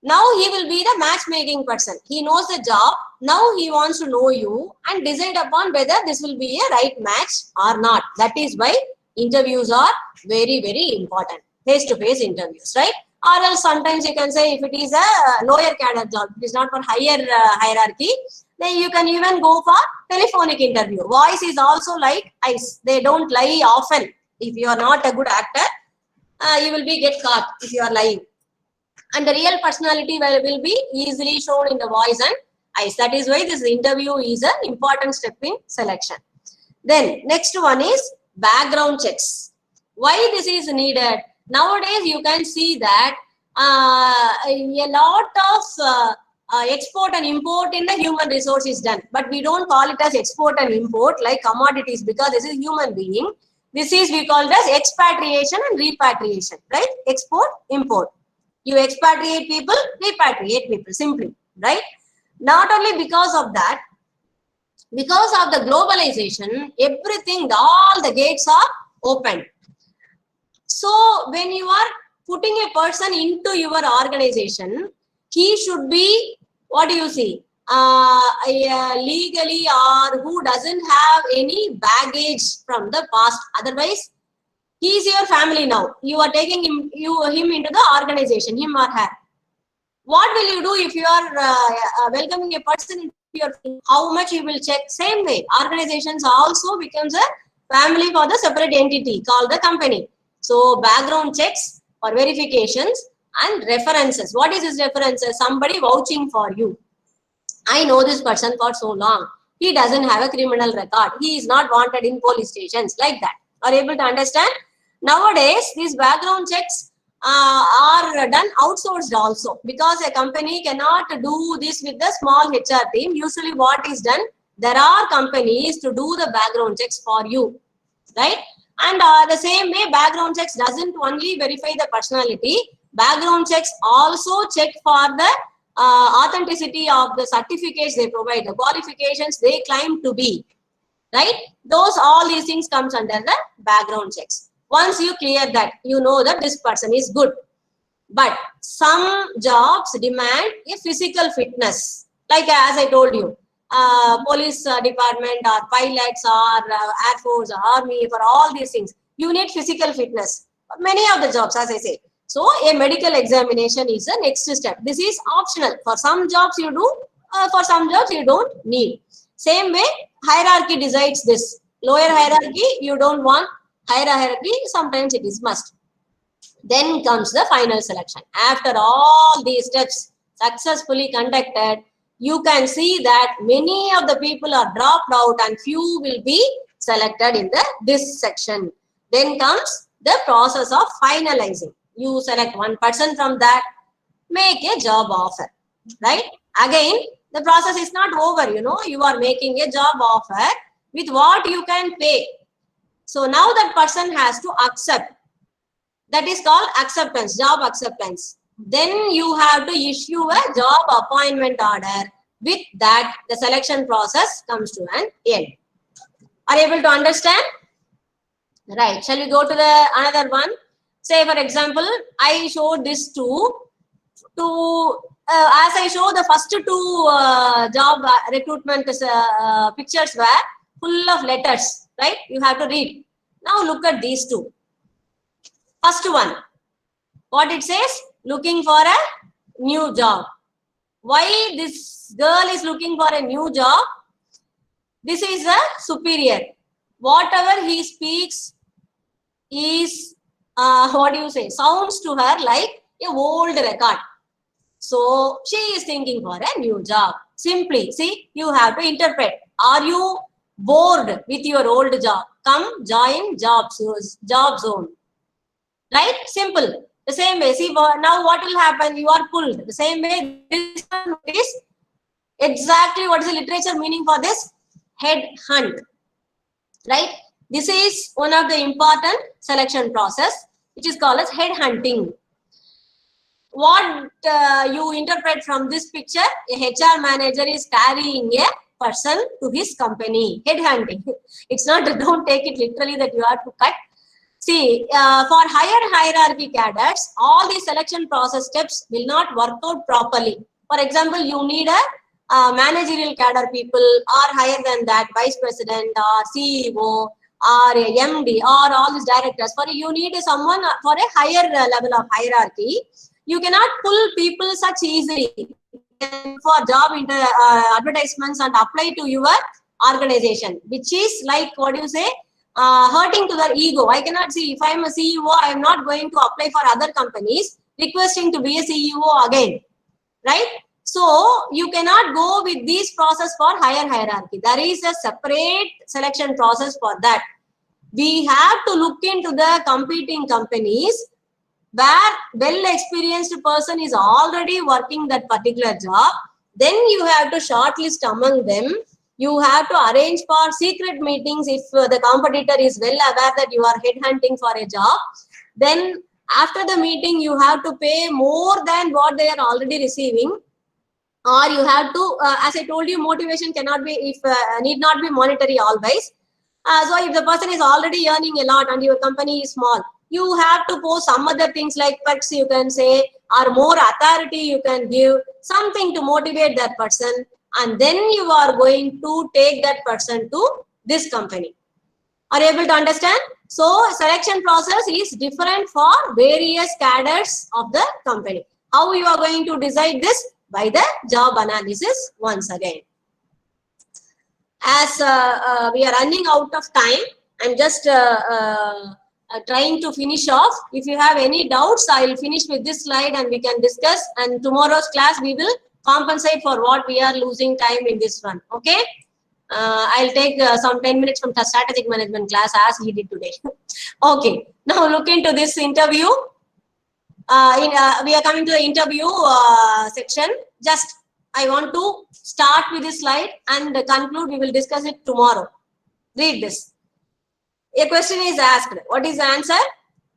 Now he will be the matchmaking person. He knows the job. Now he wants to know you and decide upon whether this will be a right match or not. That is why interviews are very, very important. Face-to-face interviews, right? Or else sometimes you can say if it is a lower cadre job, it is not for higher hierarchy, then you can even go for telephonic interview. Voice is also like eyes. They don't lie often. If you are not a good actor, you will be get caught if you are lying. And the real personality will be easily shown in the voice and eyes. That is why this interview is an important step in selection. Then next one is background checks. Why this is needed? Nowadays you can see that a lot of export and import in the human resource is done, but we don't call it as export and import like commodities, because this is human being. This is we call it as expatriation and repatriation, right? Export, import. You expatriate people, repatriate people, simply, right? Not only because of that, because of the globalization, everything, all the gates are open. So when you are putting a person into your organization, he should be, what do you see, legally, or who doesn't have any baggage from the past. Otherwise, he is your family now. You are taking him into the organization, him or her. What will you do if you are welcoming a person into your family? How much you will check? Same way, organizations also becomes a family for the separate entity called the company. So background checks or verifications and references. What is this references? Somebody vouching for you. I know this person for so long. He doesn't have a criminal record. He is not wanted in police stations, like that. Are you able to understand? Nowadays, these background checks are done outsourced also, because a company cannot do this with the small HR team. Usually what is done, there are companies to do the background checks for you, right? And the same way, background checks doesn't only verify the personality, background checks also check for the authenticity of the certificates they provide, the qualifications they claim to be, right? All these things comes under the background checks. Once you clear that, you know that this person is good. But some jobs demand a physical fitness, like as I told you, police department or pilots or Air Force or Army, for all these things, you need physical fitness. For many of the jobs, as I say. So a medical examination is the next step. This is optional. For some jobs you do, for some jobs you don't need. Same way, hierarchy decides this. Lower hierarchy, you don't want. Higher hierarchy, sometimes it is must. Then comes the final selection. After all these steps successfully conducted, you can see that many of the people are dropped out and few will be selected in this section. Then comes the process of finalizing. You select one person from that, make a job offer, right? Again, the process is not over, you are making a job offer with what you can pay. So now that person has to accept. That is called acceptance, job acceptance. Then you have to issue a job appointment order. With that, the selection process comes to an end. Are you able to understand? Right. Shall we go to the another one? Say, for example, I showed this as I show the first two job recruitment pictures were full of letters, right? You have to read. Now look at these two. First one, what it says? Looking for a new job. Why this girl is looking for a new job? This is a superior. Whatever he speaks is, sounds to her like a old record. So she is thinking for a new job. Simply, see, you have to interpret. Are you bored with your old job? Come join job zone. Right? Simple. The same way. See, now what will happen? You are pulled. The same way, this one is exactly what is the literature meaning for this? Head hunt. Right? This is one of the important selection process, which is called as head hunting. What you interpret from this picture, a HR manager is carrying a person to his company. Head hunting. It's not, don't take it literally that you have to cut. See, for higher hierarchy cadres, all the selection process steps will not work out properly. For example, you need a managerial cadre people or higher than that, vice president or CEO or a MD or all these directors. For you need someone for a higher level of hierarchy. You cannot pull people such easily for job advertisements and apply to your organization, which is like what you say, hurting to their ego. I cannot see, if I am a CEO, I am not going to apply for other companies requesting to be a CEO again, right? So you cannot go with this process for higher hierarchy. There is a separate selection process for that. We have to look into the competing companies where well-experienced person is already working that particular job. Then you have to shortlist among them. You have to arrange for secret meetings if the competitor is well aware that you are headhunting for a job. Then after the meeting, you have to pay more than what they are already receiving. Or you have to, as I told you, motivation cannot be, need not be monetary always. So if the person is already earning a lot and your company is small, you have to post some other things like perks you can say, or more authority you can give, something to motivate that person. And then you are going to take that person to this company. Are you able to understand? So selection process is different for various cadres of the company. How you are going to decide this? By the job analysis once again. As we are running out of time, I'm just trying to finish off. If you have any doubts, I will finish with this slide and we can discuss. And tomorrow's class, we will compensate for what we are losing time in this one. Okay? I'll take some 10 minutes from the strategic management class as we did today. Okay. Now look into this interview. We are coming to the interview section. Just I want to start with this slide and conclude. We will discuss it tomorrow. Read this. A question is asked. What is the answer?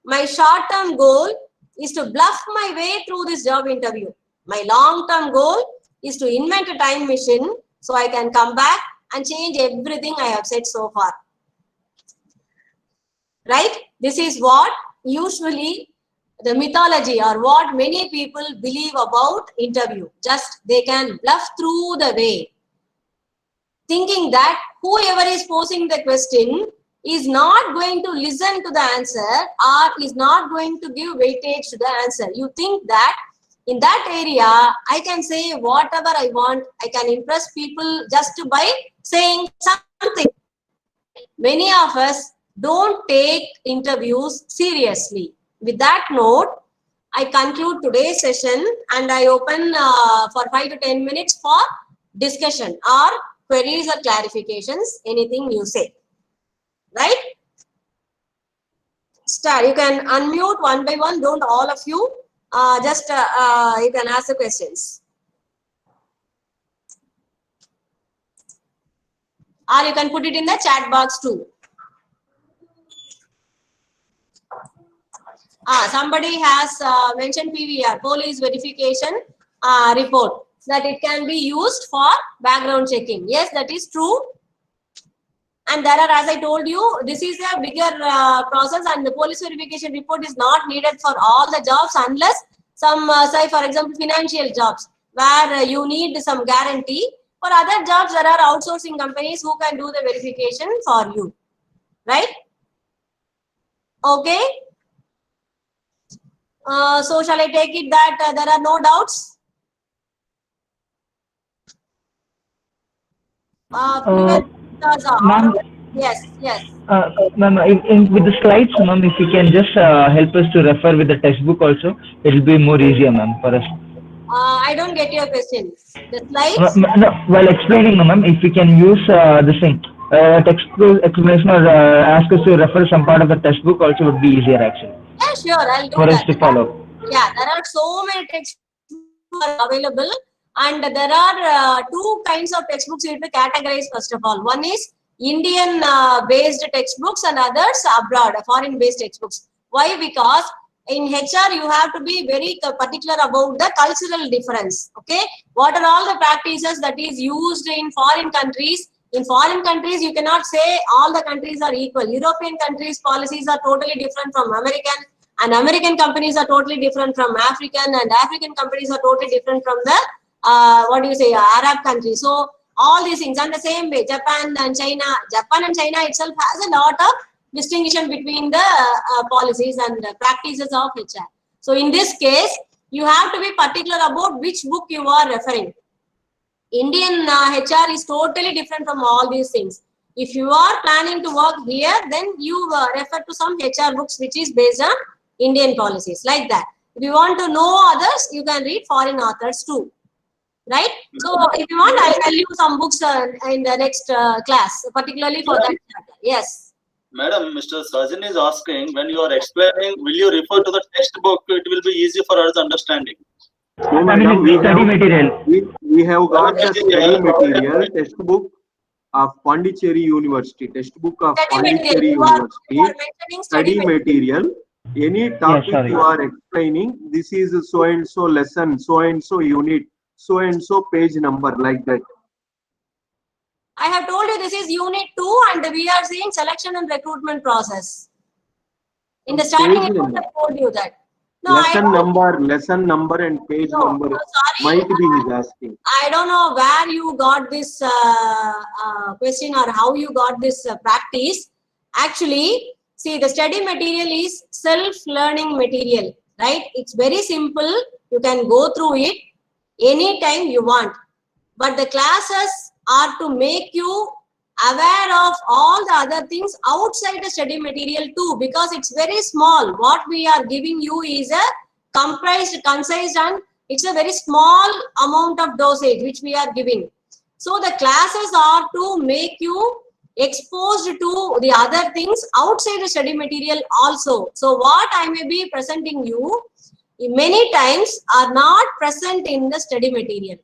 My short-term goal is to bluff my way through this job interview. My long-term goal is to invent a time machine so I can come back and change everything I have said so far. Right? This is what usually the mythology or what many people believe about interview. Just they can bluff through the way, thinking that whoever is posing the question is not going to listen to the answer or is not going to give weightage to the answer. You think that in that area, I can say whatever I want. I can impress people just by saying something. Many of us don't take interviews seriously. With that note, I conclude today's session and I open for 5 to 10 minutes for discussion or queries or clarifications, anything you say. Right? Start. You can unmute one by one. Don't all of you. Just you can ask the questions. Or you can put it in the chat box too. Somebody has mentioned PVR, police verification report, that it can be used for background checking. Yes, that is true. And there are, as I told you, this is a bigger process, and the police verification report is not needed for all the jobs unless some, say for example, financial jobs where you need some guarantee. For other jobs, there are outsourcing companies who can do the verification for you. Right? Okay. So shall I take it that there are no doubts? Ma'am, Yes, yes. Ma'am, with the slides, ma'am, if you can just help us to refer with the textbook also, it will be more easier, ma'am, for us. I don't get your question. The slides? No, while explaining, ma'am, if we can use this thing, textbook explanation or ask us to refer some part of the textbook also would be easier actually. Yeah, sure, I'll do for that. us to follow. Yeah, there are so many textbooks available, and there are two kinds of textbooks you have to categorize first of all. One is Indian based textbooks and others abroad, foreign based textbooks. Why? Because in HR you have to be very particular about the cultural difference. Okay, what are all the practices that is used in foreign countries? In foreign countries, you cannot say all the countries are equal. European countries' policies are totally different from American, and American companies are totally different from African, and African companies are totally different from the Arab countries. So all these things, and the same way, Japan and China itself has a lot of distinction between the policies and practices of HR. So in this case, you have to be particular about which book you are referring. Indian HR is totally different from all these things. If you are planning to work here, then you refer to some HR books which is based on Indian policies, like that. If you want to know others, you can read foreign authors too, right? So if you want, I'll tell you some books in the next class, particularly for that chapter. Yes. Madam, Mr. Sajjan is asking, when you are explaining, will you refer to the textbook? It will be easy for us understanding. No, madam, we have got the study material, textbook of Pondicherry University, textbook of Pondicherry University, study material. Any topic you are explaining, this is so and so lesson, so and so unit, so and so page number, like that. I have told you this is unit 2 and we are seeing selection and recruitment process. In the starting, I told you that. No, lesson number and page number might be he's asking. I don't know where you got this question or how you got this practice. Actually, see, the study material is self-learning material, right? It's very simple. You can go through it anytime you want. But the classes are to make you aware of all the other things outside the study material too, because it's very small. What we are giving you is a comprised, concise, and it's a very small amount of dosage which we are giving. So the classes are to make you exposed to the other things outside the study material also. So what I may be presenting you many times are not present in the study material.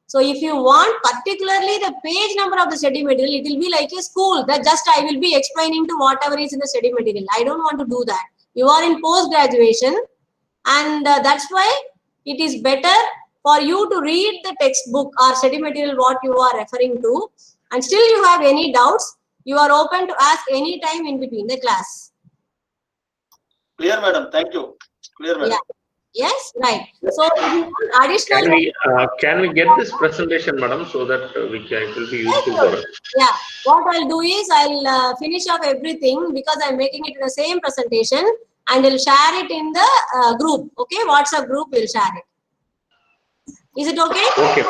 So if you want particularly the page number of the study material, it will be like a school that just I will be explaining to whatever is in the study material. I don't want to do that. You are in post-graduation, and that's why it is better for you to read the textbook or study material what you are referring to, and still you have any doubts, you are open to ask any time in between the class. Clear, madam. Thank you. Clear, madam. Yeah. Yes, right. So additional. Can we get this presentation, madam, so that it will be useful for us? Yeah. What I'll do is I'll finish off everything because I'm making it in the same presentation, and I'll share it in the group. Okay, WhatsApp group. We'll share it. Is it okay? Okay.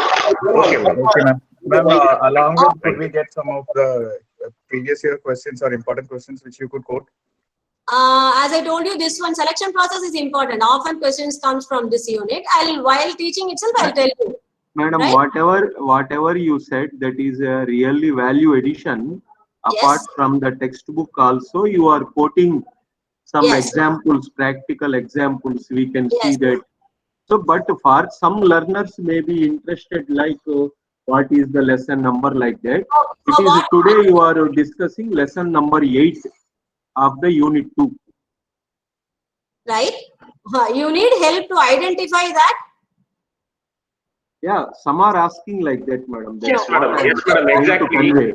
Okay, ma'am. Okay, ma'am. Ma'am, along with, could we get some of the previous year questions or important questions which you could quote? As I told you, this one selection process is important. Often questions comes from this unit. While teaching itself, I'll tell you. Madam, right? whatever you said, that is a really value addition. Apart from the textbook also, you are quoting some examples, practical examples, we can see that. So, but for some learners may be interested like what is the lesson number, like that. It is today you are discussing lesson number 8 of the unit 2. Right? You need help to identify that. Yeah, some are asking like that, madam. That's Yes, madam. Yes, madam. Exactly. Right.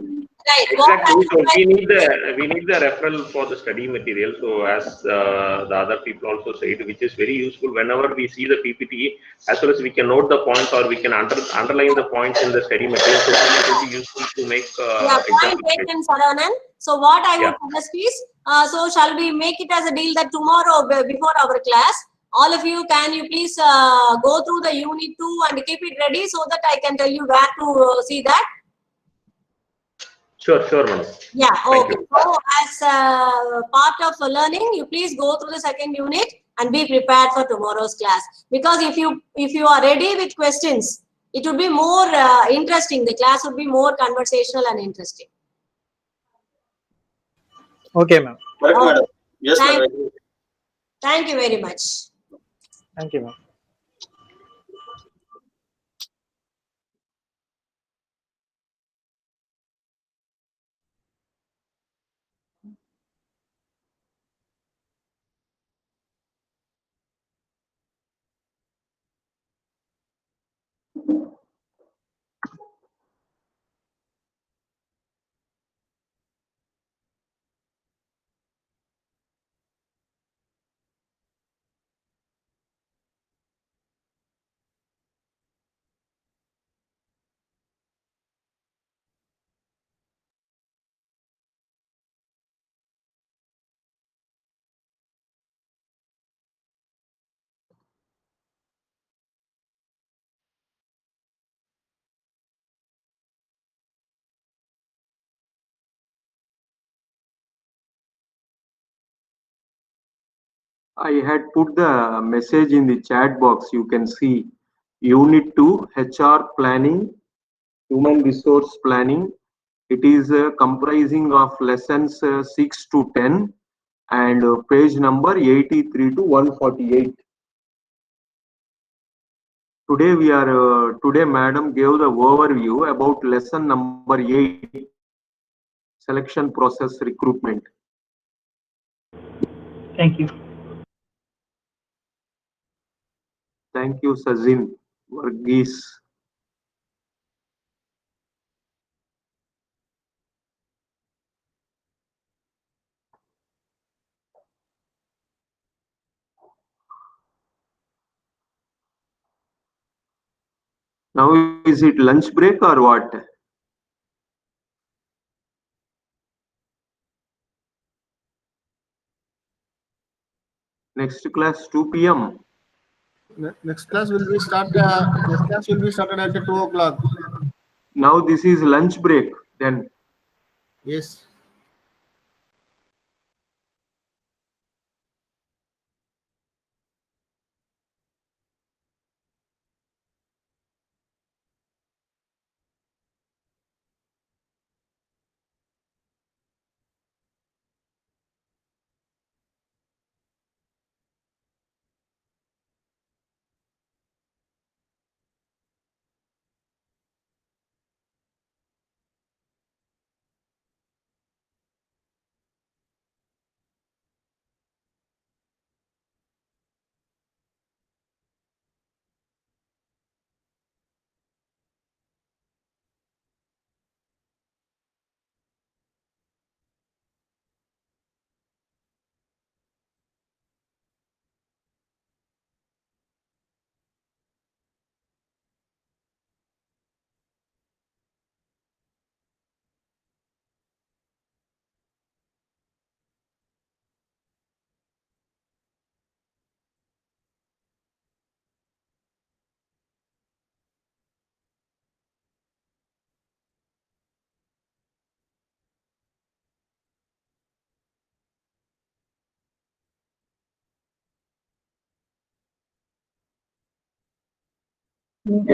Exactly. So we need the referral for the study material. So as the other people also said, which is very useful whenever we see the PPT, as well as we can note the points or we can underline the points in the study material. So it will be useful to make point taken, Saravanan. So what I would suggest is, so shall we make it as a deal that tomorrow before our class, all of you, can you please go through the unit 2 and keep it ready so that I can tell you where to see that? Sure, madam. Yeah, okay. So as part of learning, you please go through the second unit and be prepared for tomorrow's class. Because if you are ready with questions, it would be more interesting. The class would be more conversational and interesting. Okay, ma'am. Correct, madam. Yes, madam. Thank you very much. Thank you, ma'am. I had put the message in the chat box. You can see Unit 2 HR planning, human resource planning. It is comprising of lessons 6 to 10 and page number 83 to 148. Today madam gave the overview about lesson number 8, selection process recruitment. Thank you. Thank you, Sazin Varghese. Now is it lunch break or what? Next class 2 p.m. Next class will be started at 2 o'clock. Now this is lunch break then. Yes.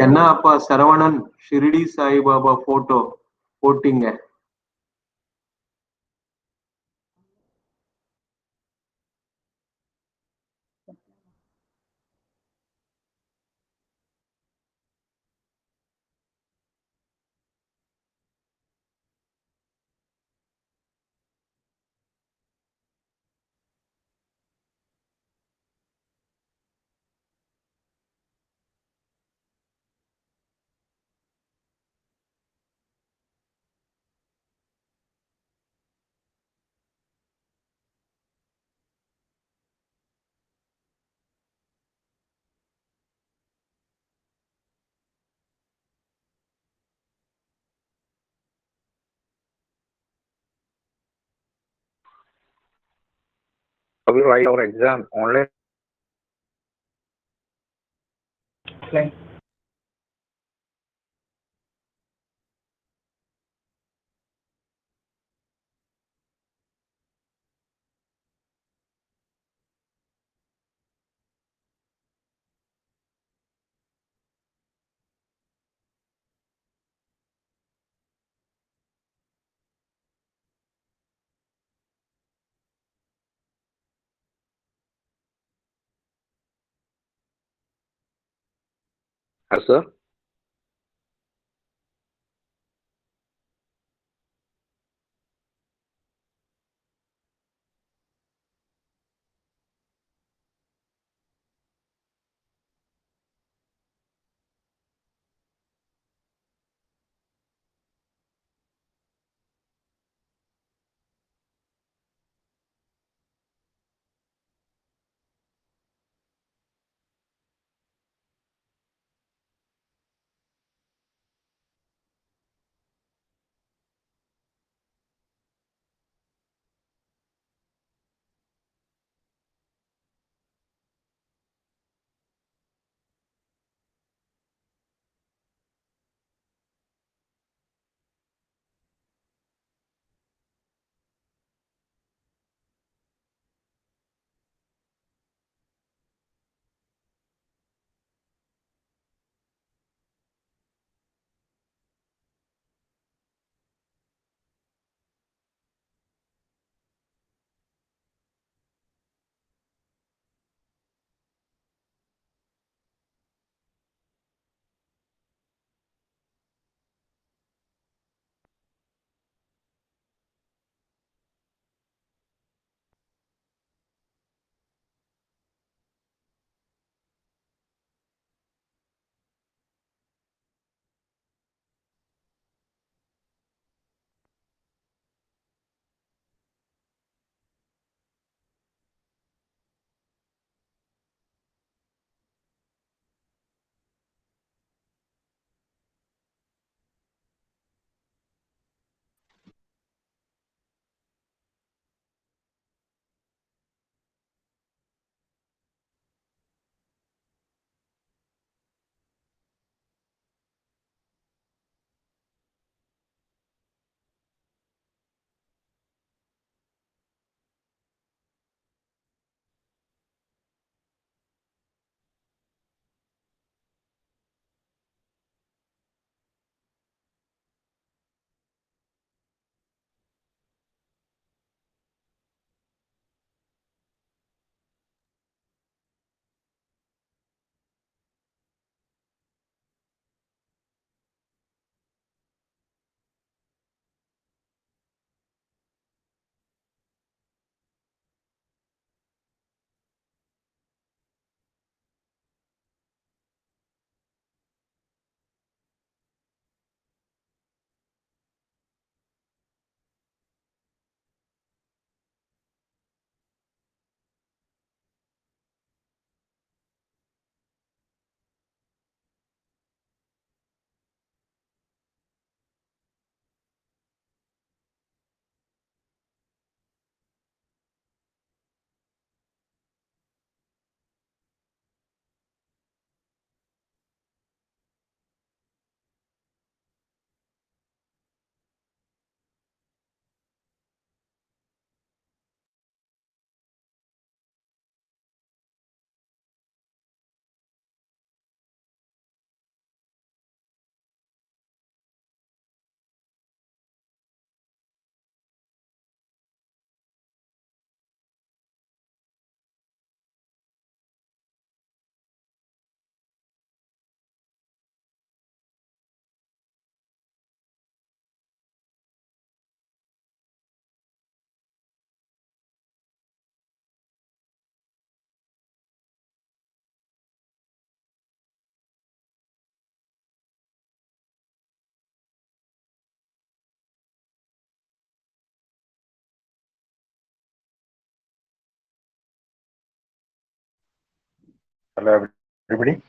என்ன அப்பா Saravanan Shirdi Saibaba photo போட்டீங்க? We write our exam online. Fine. Yes, sir. Hello, everybody.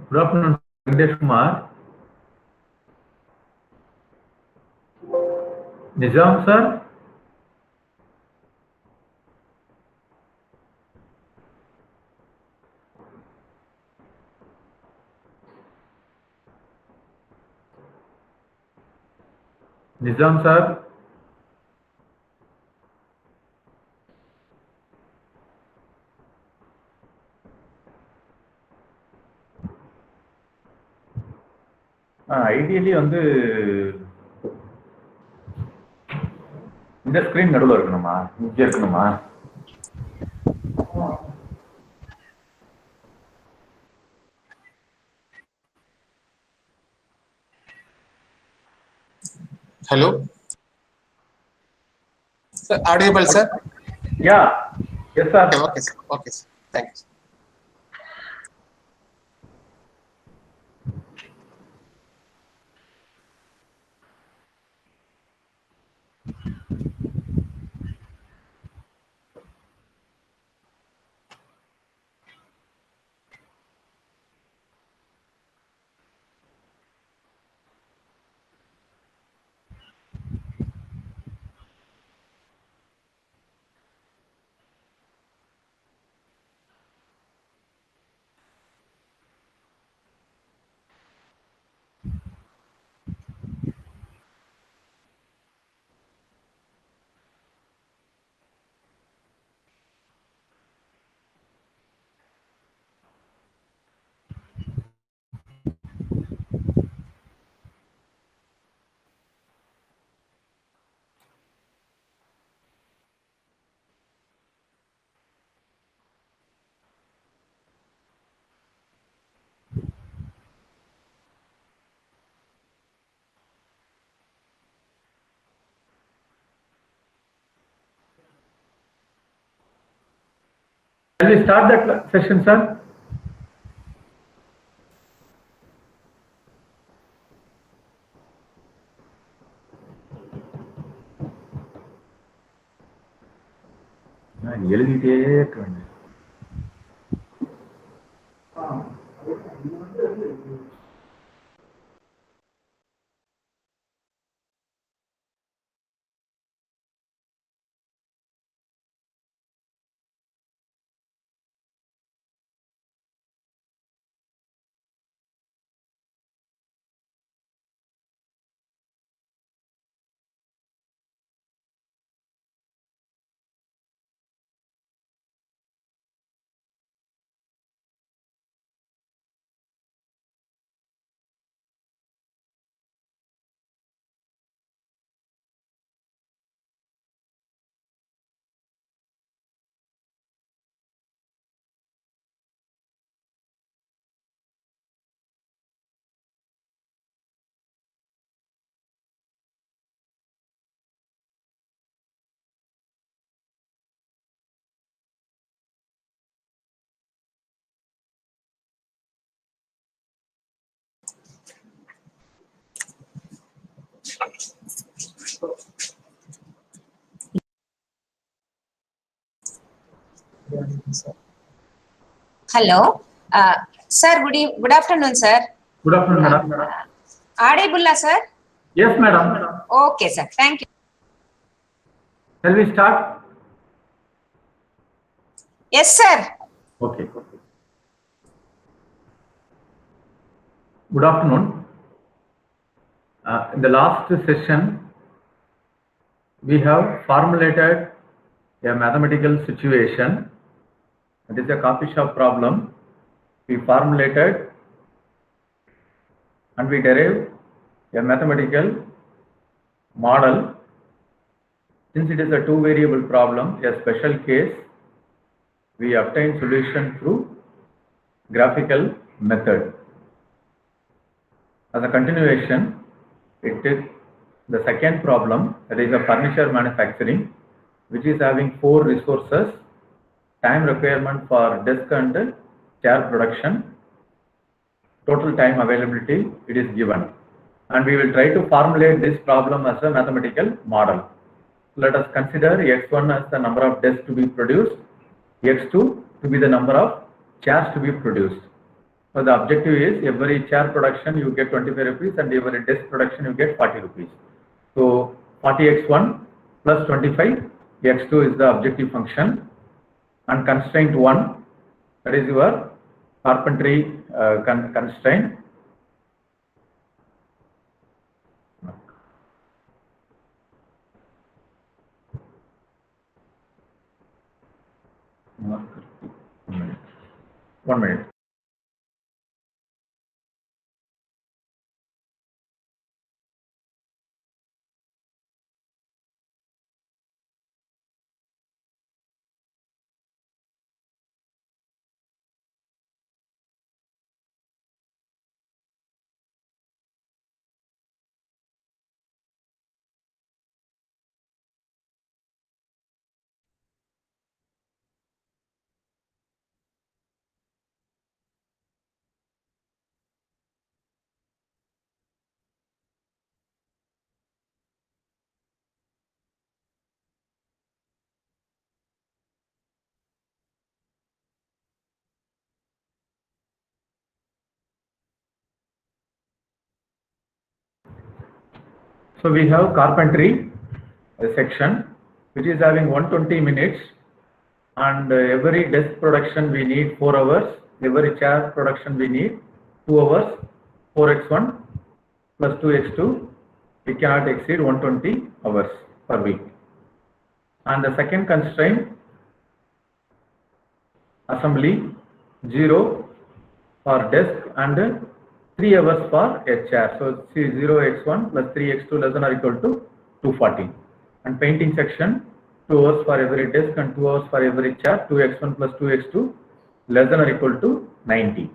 Good afternoon, Venkatesh Kumar. Nizam, sir. Nizam, sir. Ideally வந்து இந்த screen நடுவில் இருக்கணுமா, இங்கே இருக்கணுமா? Hello. Sir, audible, sir? Yeah. Yes, sir. Okay, sir. Okay, sir. Thanks. Shall we start that session, sir? எழுதிட்டே இருக்க வேண்டும். Hello. Sir, good afternoon, sir. Good afternoon, madam. Audible, sir? Yes, madam. Okay, sir. Thank you. Shall we start? Yes, sir. Okay. Good afternoon. In the last session, we have formulated a mathematical situation. It is a coffee shop problem. We formulated and we derived a mathematical model. Since it is a two variable problem, a special case, we obtain solution through graphical method. As a continuation, it is the second problem, that is a furniture manufacturing, which is having 4 resources: time requirement for desk and chair production, total time availability, it is given. And we will try to formulate this problem as a mathematical model. Let us consider x1 as the number of desks to be produced, x2 to be the number of chairs to be produced. So the objective is every chair production you get 25 rupees and every desk production you get 40 rupees. So 40x1 plus 25 x2 is the objective function, and constraint 1, that is your carpentry constraint. One minute. So we have carpentry section which is having 120 minutes, and every desk production we need 4 hours, every chair production we need 2 hours, 4x1 plus 2x2, we cannot exceed 120 hours per week. And the second constraint, assembly 0 for desk and 3 hours for a chair. So 0x1 plus 3x2 less than or equal to 240. And painting section 2 hours for every desk and 2 hours for every chair, 2x1 plus 2x2 less than or equal to 90.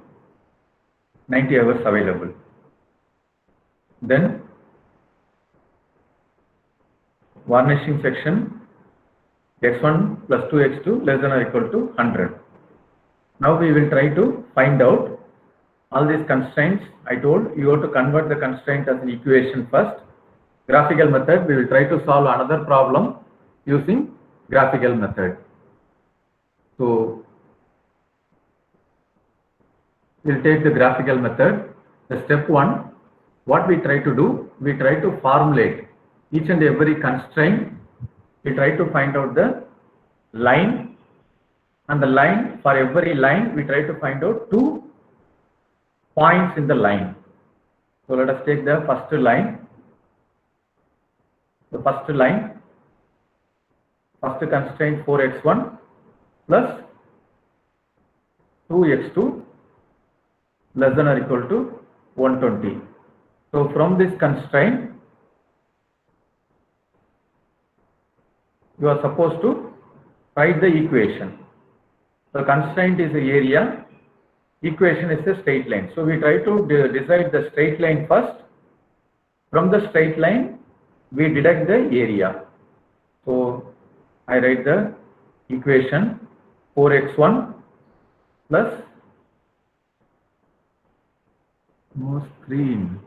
90 hours available. Then varnishing section x1 plus 2x2 less than or equal to 100. Now we will try to find out all these constraints. I told you have to convert the constraint as an equation first. Graphical method, we will try to solve another problem using graphical method. So we'll take the graphical method. The step 1, what we try to do, we try to formulate each and every constraint. We try to find out the line, and the line, for every line we try to find out 2 points in the line. So let us take the first line. The first line, first constraint 4x1 plus 2x2 less than or equal to 120. So from this constraint, you are supposed to write the equation. The constraint is the area, equation is the straight line. So we try to decide the straight line first. From the straight line, we deduct the area. So I write the equation 4x1 plus no screen.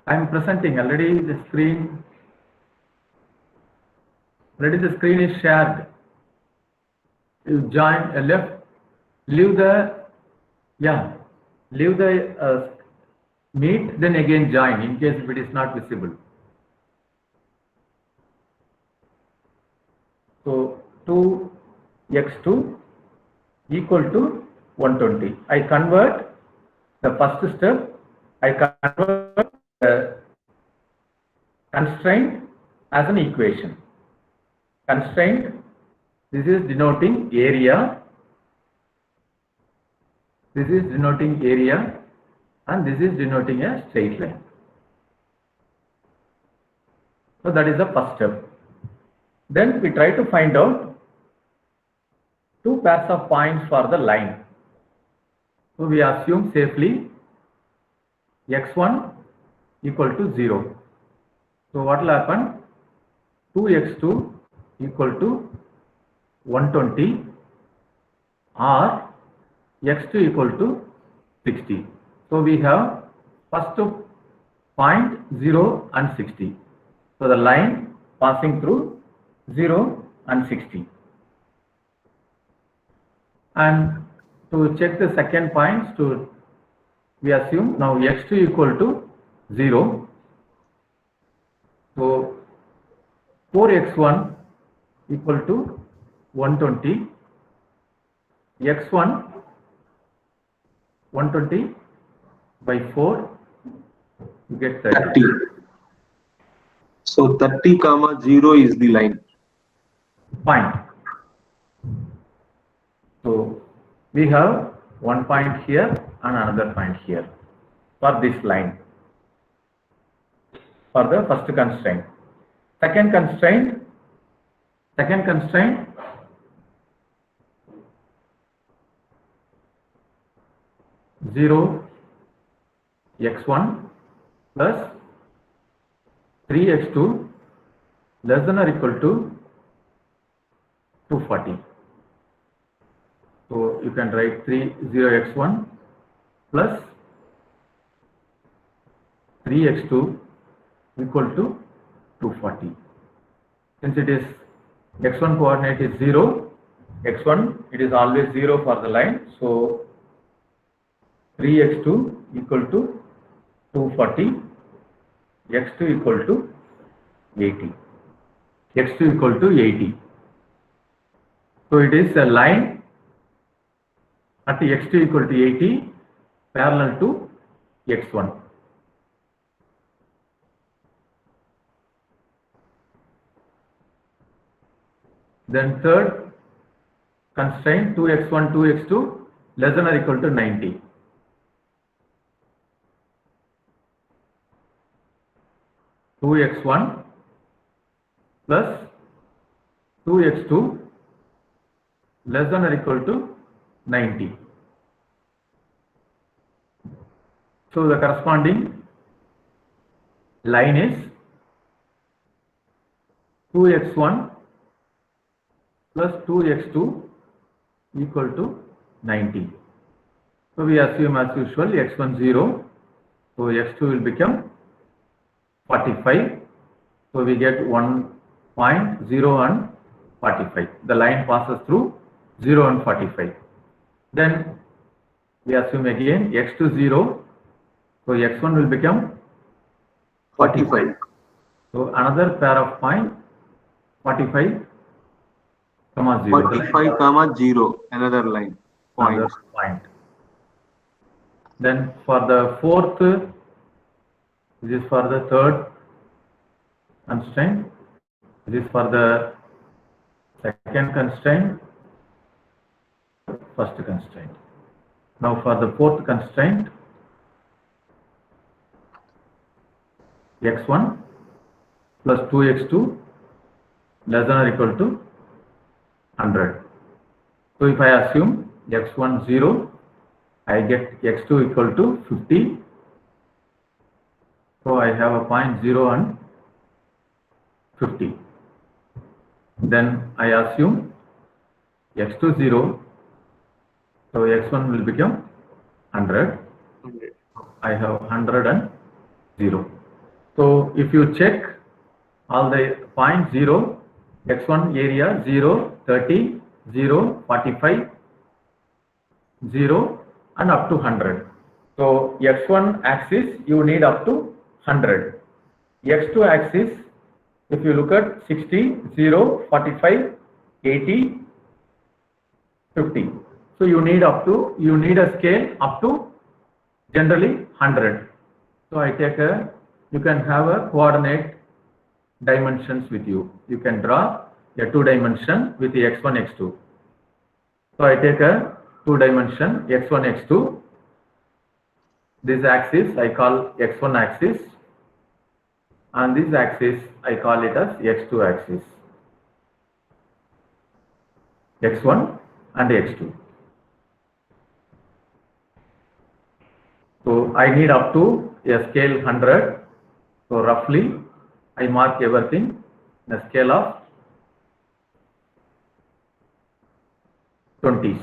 I am presenting already the screen. Already the screen is shared. You join left, leave the meet, then again join in case if it is not visible. So 2x2 equal to 120. I convert the first step. I convert the constraint as an equation. Constraint, this is denoting area. This is denoting area, and this is denoting a straight line. So that is the first step. Then we try to find out 2 pairs of points for the line. So we assume safely x1 equal to 0. So what will happen? 2x2 equal to 120 or x2 equal to 60. So we have first point 0 and 60. So the line passing through 0 and 60. And To check the second points, we assume now x2 equal to 0. So 4x1 equal to 120, x1 120 by 4, you get 30. So 30 comma 0 is the line. Fine. So we have one point here and another point here for this line, for the first constraint. Second constraint, 0 x1 plus 3x2 less than or equal to 240. So you can write 0x1 plus 3x2 equal to 240. Since it is x1 coordinate is 0, x1 it is always 0 for the line. So 3x2 equal to 240, x2 equal to 80. x2 equal to 80. So it is a line at x2 equal to 80 parallel to x1. Then third constraint 2x1, 2x2 less than or equal to 90. Two x1 plus 2x2 less than or equal to 90. So the corresponding line is 2x1 plus 2x2 equal to 90. So we assume as usual x1 0, so x2 will become 45. So we get 1.0 and 45. The line passes through 0 and 45. Then we assume again x2 0, so x1 will become 45. So another pair of point 45 comma 0. 45 comma 0, another line. Point. Another point. Then for the fourth, this is for the third constraint. This is for the second constraint, first constraint. Now for the fourth constraint, x1 plus 2x2 less than or equal to 100. So if I assume x1 0, I get x2 equal to 50. So I have a point 0 and 50. Then I assume x2 0, so x1 will become 100. I have 100 and 0. So if you check all the point 0, x1 area 0, 30, 0, 45, 0 and up to 100. So x1 axis you need up to 100. x2 axis, if you look at 60, 0, 45, 80, 50. So you need a scale up to generally 100. So I take you can have a coordinate dimensions with you. You can draw a 2-dimension with the x1, x2. So I take a 2-dimension x1, x2. This axis I call x1 axis, and this axis I call it as x2 axis. x1 and x2. So I need up to a scale 100. So roughly I mark everything in a scale of 20s.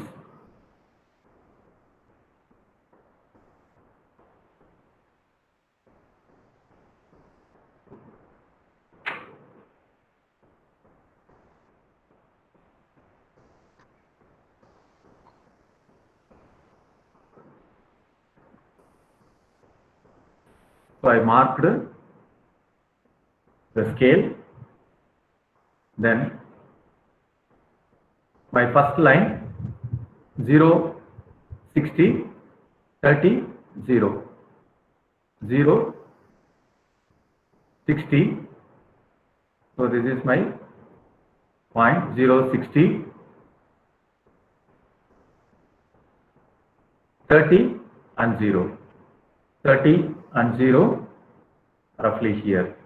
So I marked the scale. Then my first line 0, 60, 30, 0. 0, 60. So this is my point 0, 60, 30 and 0. 30 and 0 roughly here.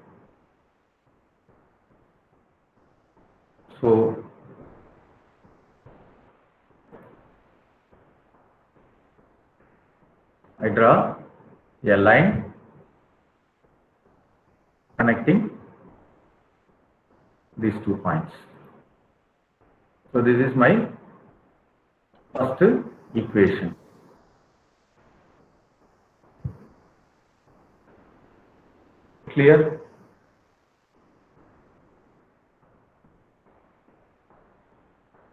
So I draw a line connecting these 2 points. So this is my first equation. Clear?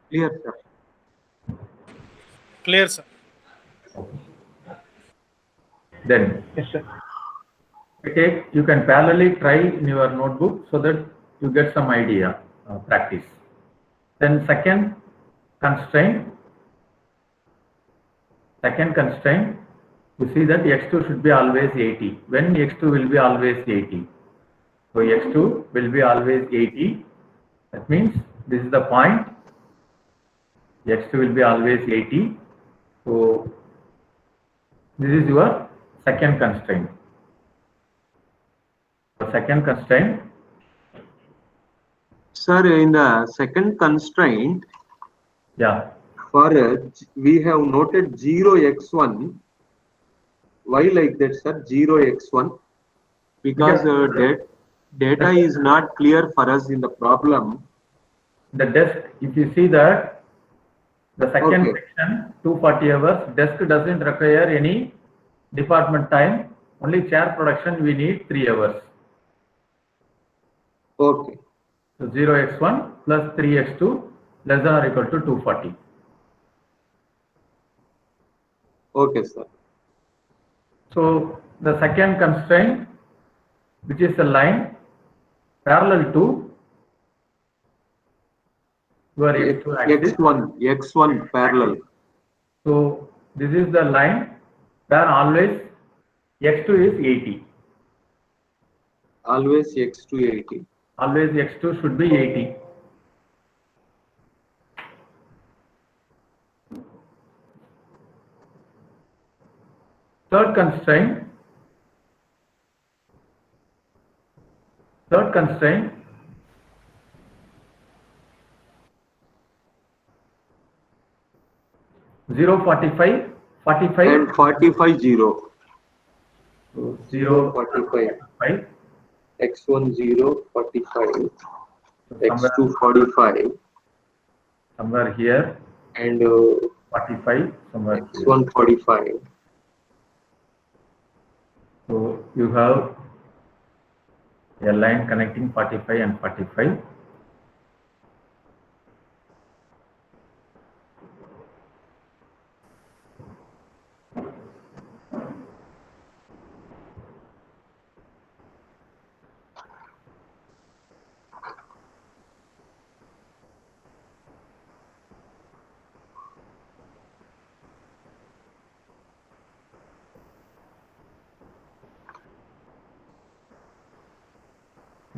Clear, sir. Clear, sir. Then Yes, sir. you can parallelly try in your notebook so that you get some idea, practice. Then second constraint, you see that x2 should be always 80. When x2 will be always 80? So x2 will be always 80. That means this is the point. x2 will be always 80. So this is your second constraint. The second constraint. Sir, in the second constraint, yeah, for we have noted 0x1. Why like that, sir? 0x1? Because data is not clear for us in the problem. The desk, if you see that the second section 240 hours, desk doesn't require any department time, only chair production we need 3 hours. Okay. So 0x1 plus 3x2 less than or equal to 240. Okay, sir. So the second constraint, which is a line parallel to your x2 axis. X1 parallel. So this is the line where always x2 is 80. Always x2 80. Always x2 should be 80. Third constraint. 0, 45, 45 and 45 0. So 0, 45. X1 0, 45. X2 45. Somewhere here. And 45 somewhere X1 here. 45. So you have a line connecting 45 and 45.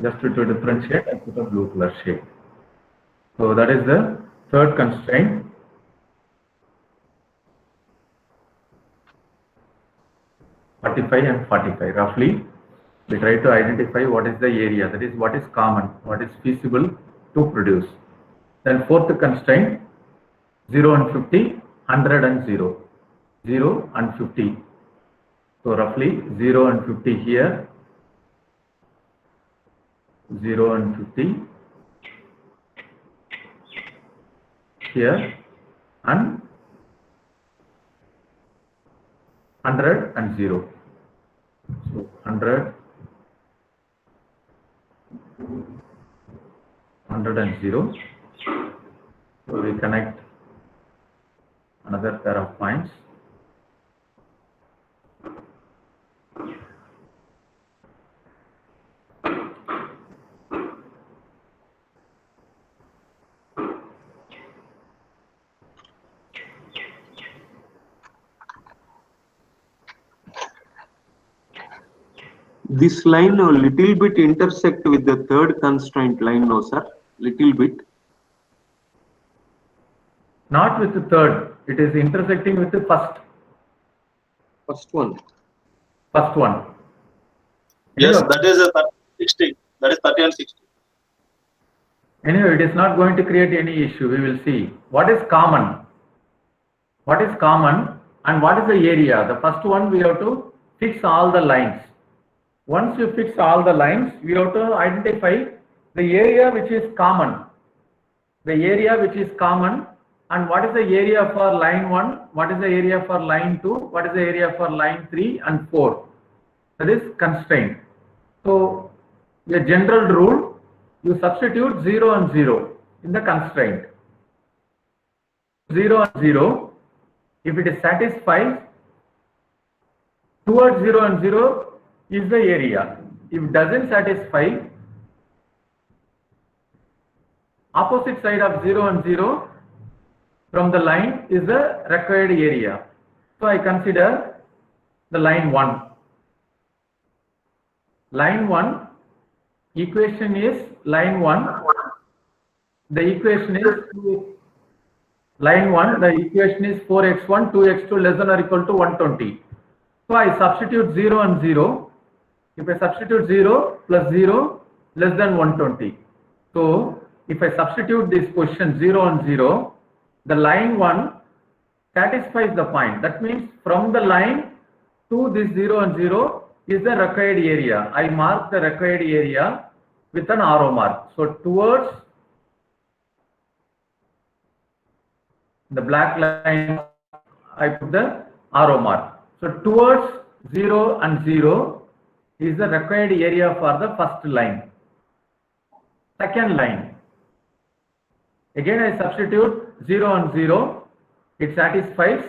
Just to differentiate, I put a blue color shade. So that is the third constraint. And 45 roughly. We try to identify what is the area, that is what is common, what is feasible to produce. Then fourth constraint, 0 and 50, 100 and 0. 0 and 50. So roughly 0 and 50 here. 0 and 50 here, and 100 and 0. So 100 and 0. So we connect another pair of points. this line a little bit intersect with the third constraint line, no sir? Little bit. Not with the third. It is intersecting with the first. First one. First one. Yes, Anyway, that is a 60. That is 30 and 60. anyway, it is not going to create any issue. We will see. What is common? What is common and what is the area? The first one we have to fix all the lines. Once you fix all the lines, we have to identify the area which is common. The area which is common, and what is the area for line 1, what is the area for line 2, what is the area for line 3 and 4. That is constraint. So, a general rule, you substitute 0 and 0 in the constraint. 0 and 0, if it is satisfied, towards 0 and 0 is the area. If it doesn't satisfy, opposite side of 0 and 0 from the line is the required area. So I consider the line 1. Line 1, equation is line 1. The equation is line 1, the equation is 4x1, 2x2 less than or equal to 120. So I substitute 0 and 0. If I substitute 0 plus 0 less than 120. So if I substitute this position 0 and 0, the line 1 satisfies the point. That means from the line to this 0 and 0 is the required area. I mark the required area with an arrow mark. So towards the black line, I put the arrow mark. So towards 0 and 0 is the required area for the first line. Second line. Again I substitute 0 and 0. It satisfies.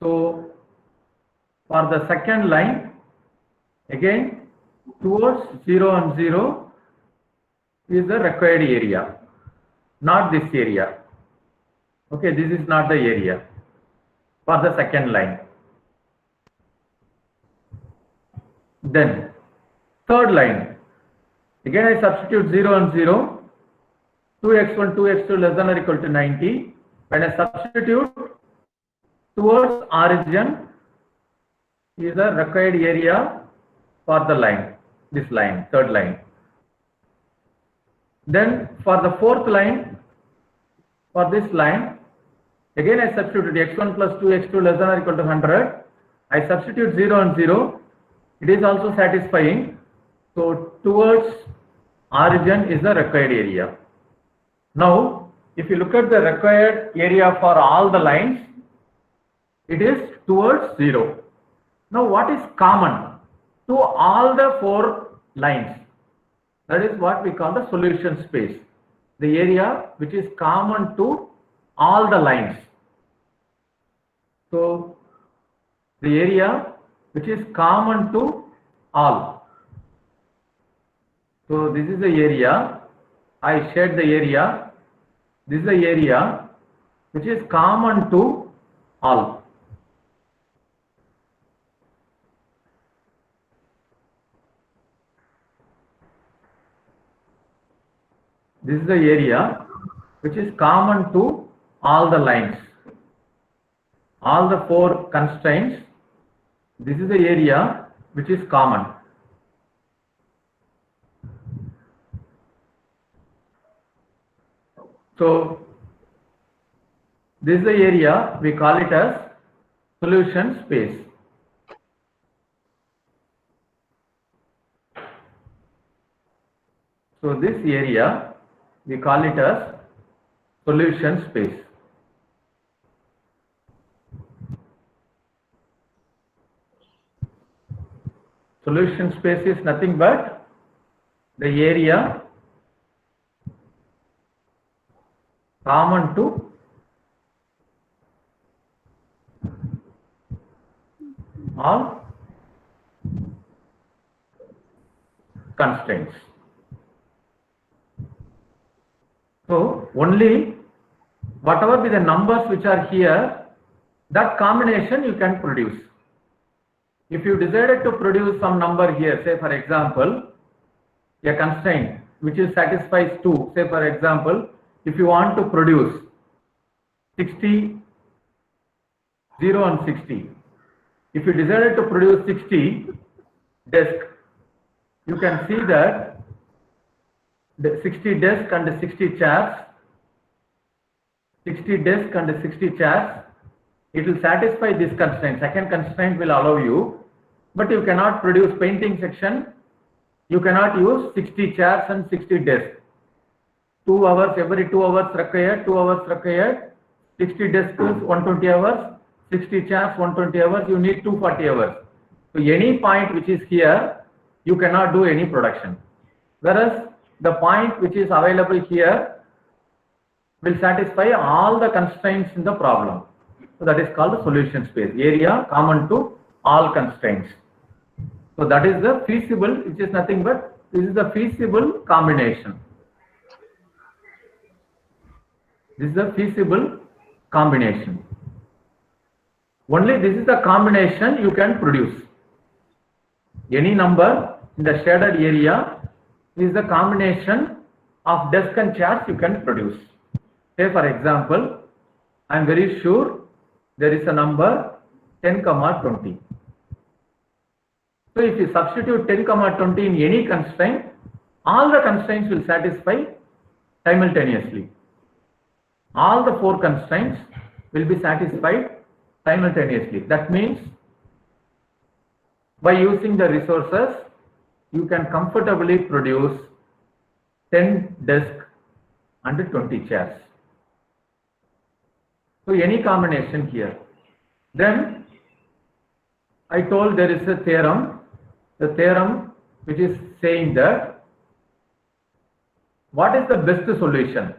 So for the second line, again towards 0 and 0 is the required area. Not this area. Okay, this is not the area for the second line. Then third line, again I substitute 0 and 0, 2x1, 2x2 less than or equal to 90. When I substitute towards origin is the required area for the line, this line, third line. Then for the fourth line, for this line, again I substitute x1 plus 2x2 less than or equal to 100. I substitute 0 and 0. It is also satisfying. So towards origin is the required area. Now, if you look at the required area for all the lines, it is towards 0. Now, what is common to all the 4 lines? That is what we call the solution space. The area which is common to all the lines. So, the area which is common to all. So this is the area. I shared the area. This is the area which is common to all. This is the area which is common to all the lines. All the 4 constraints. This is the area which is common. So this is the area, we call it as solution space. So this area, we call it as solution space. Solution space is nothing but the area common to all constraints. So only whatever be the numbers which are here, that combination you can produce. If you decided to produce some number here, say for example, a constraint which is satisfies 2, say for example, if you want to produce 60, 0 and 60, if you decided to produce 60 disk, you can see that the 60 desk and 60 chairs, 60 desk and 60 chairs, it will satisfy this constraint. Second constraint will allow you, but you cannot produce painting section. You cannot use 60 chairs and 60 desks. 2 hours, every 2 hours required, 2 hours required, 60 desks 120 hours, 60 chairs 120 hours, you need 240 hours. So any point which is here, you cannot do any production. Whereas the point which is available here will satisfy all the constraints in the problem. So that is called the solution space, area common to all constraints. So that is the feasible, which is nothing but this is the feasible combination. This is a feasible combination. Only this is the combination you can produce. Any number in the shaded area is the combination of desk and chairs you can produce. Say for example, I am very sure there is a number 10, 20. So if you substitute 10, 20 in any constraint, all the constraints will satisfy simultaneously. All the 4 constraints will be satisfied simultaneously. That means by using the resources, you can comfortably produce 10 desks and 20 chairs. So any combination here. Then I told there is a theorem, the theorem which is saying that what is the best solution?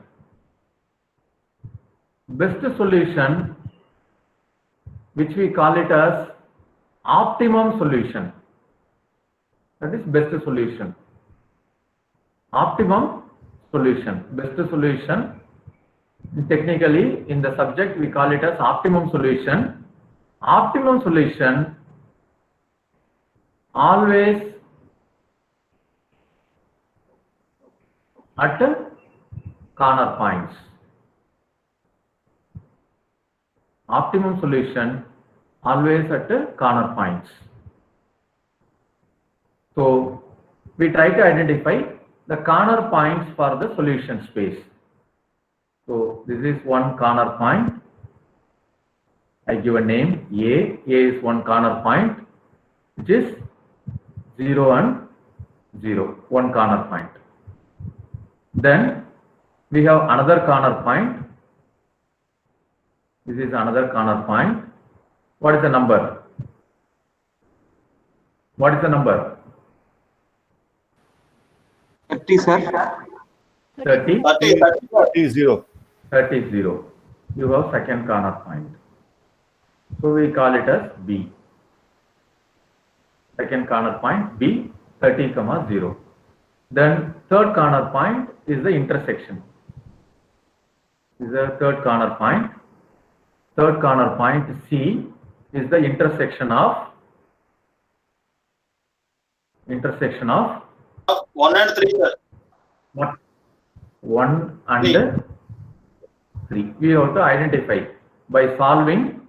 Best solution, which we call it as optimum solution. That is best solution. Optimum solution, best solution. Technically, in the subject, we call it as optimum solution. Optimum solution always at corner points. Optimum solution always at corner points. So we try to identify the corner points for the solution space. So this is one corner point. I give a name A. A is one corner point, which is 0 and 0, one corner point. Then we have another corner point. This is another corner point. What is the number? What is the number? 30, sir. 30. 0. 30, 0. You have second corner point. So we call it as B. Second corner point B, 30, 0. Then third corner point is the intersection. This is the third corner point. Third corner point C is the intersection of 1 and 3, sir. 1 and 3. We have to identify by solving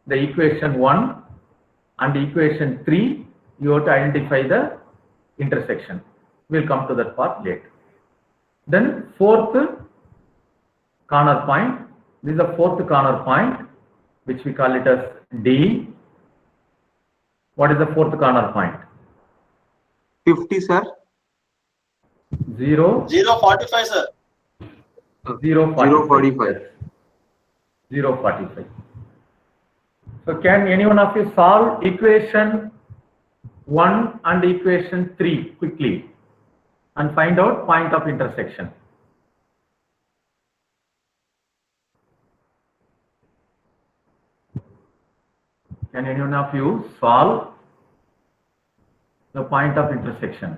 the equation 1 and equation 3. You have to identify the intersection. We'll come to that part later. Then fourth corner point. This is the fourth corner point, which we call it as D. What is the fourth corner point? 50, sir. 0. 0.45, sir. 0.45. 0.45. So can any one of you solve equation 1 and equation 3 quickly and find out point of intersection? Can any one of you solve the point of intersection?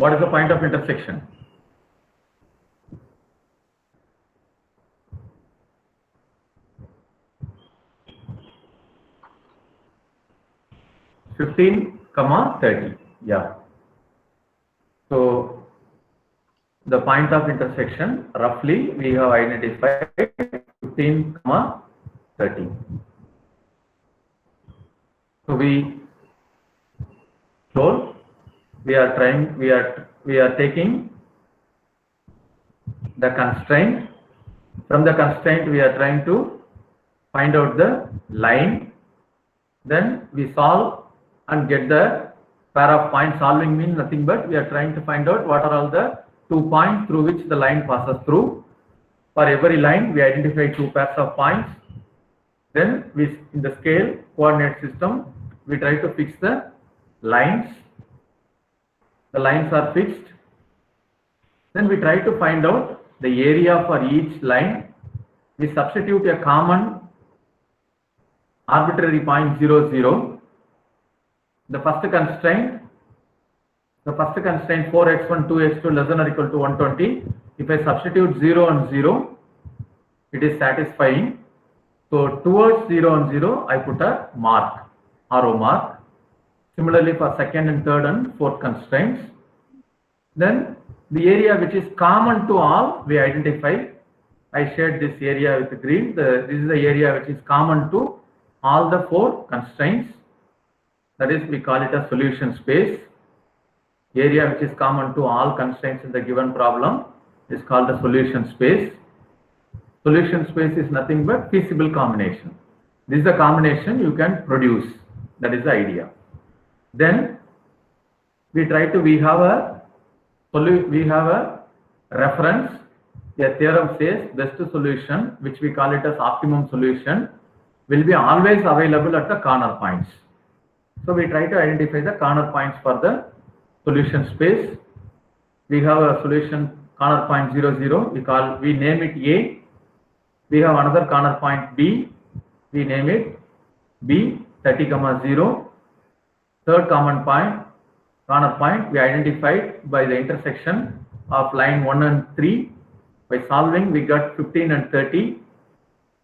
What is the point of intersection? (15, 30). Yeah. So the point of intersection, roughly we have identified 15, 30. So we told we are taking the constraint. From the constraint we are trying to find out the line. Then we solve and get the pair of points. Solving means nothing but we are trying to find out what are all the 2 points through which the line passes through. For every line we identify 2 pairs of points. Then we, in the scale coordinate system, we try to fix the lines. The lines are fixed. Then we try to find out the area for each line. We substitute a common arbitrary point 0, 0. The first constraint 4x1, 2x2 less than or equal to 120. If I substitute 0 and 0, it is satisfying. So towards 0 and 0, I put a mark, arrow mark. Similarly for second and third and fourth constraints. Then the area which is common to all, we identify. I shared this area with green. This is the area which is common to all the 4 constraints. That is, we call it a solution space. Area which is common to all constraints in the given problem is called the solution space. Solution space is nothing but feasible combination. This is the combination you can produce. That is the idea. Then we have a reference. A theorem says best solution, which we call it as optimum solution, will be always available at the corner points. So we try to identify the corner points for the solution space. We have a solution corner point 0, 0. We name it A. We have another corner point B. We name it B, 30, 0. Third corner point we identified by the intersection of line 1 and 3. By solving, we got 15 and 30.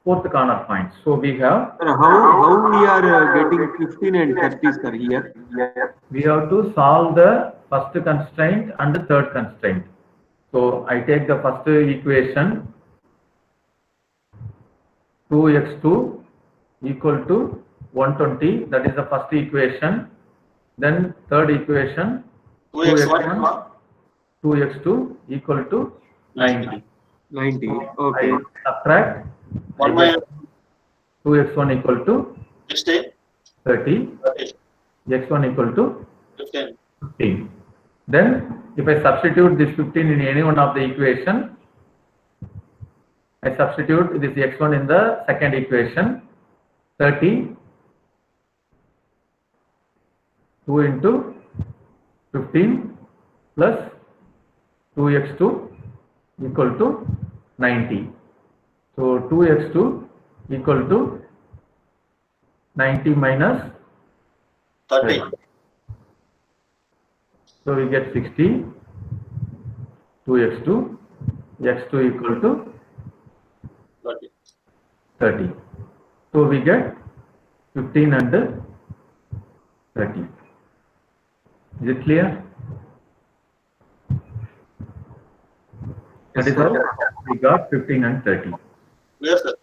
Fourth corner point. So we have. How we are getting 15 and 30 sir here? We have to solve the first constraint and the third constraint. So I take the first equation, 2x2 equal to 120. That is the first equation. Then third equation, 2x2 equal to 90. 90. Okay. I subtract 2x1 equal to 30. x1 equal to 15. Then if I substitute this 15 in any one of the equation, I substitute this x1 in the second equation, 30, 2 into 15 plus 2x2 equal to 90. So 2x2 equal to 90 minus 30. So we get 60, 2x2, x2 equal to 30. So we get 15 and 30. Is it clear? That is how we got 15 and 30. Yes, sir.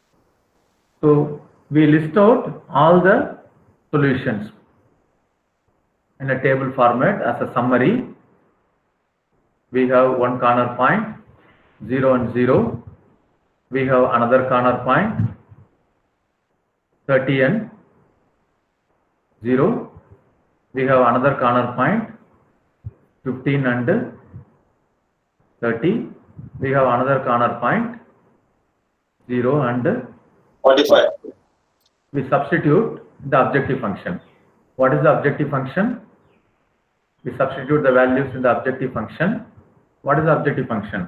So we list out all the solutions in a table format as a summary. We have one corner point, 0 and 0. We have another corner point, 30 and 0. We have another corner point, 15 and 30. We have another corner point, 0 and 45. We substitute the objective function. What is the objective function? We substitute the values in the objective function. What is the objective function?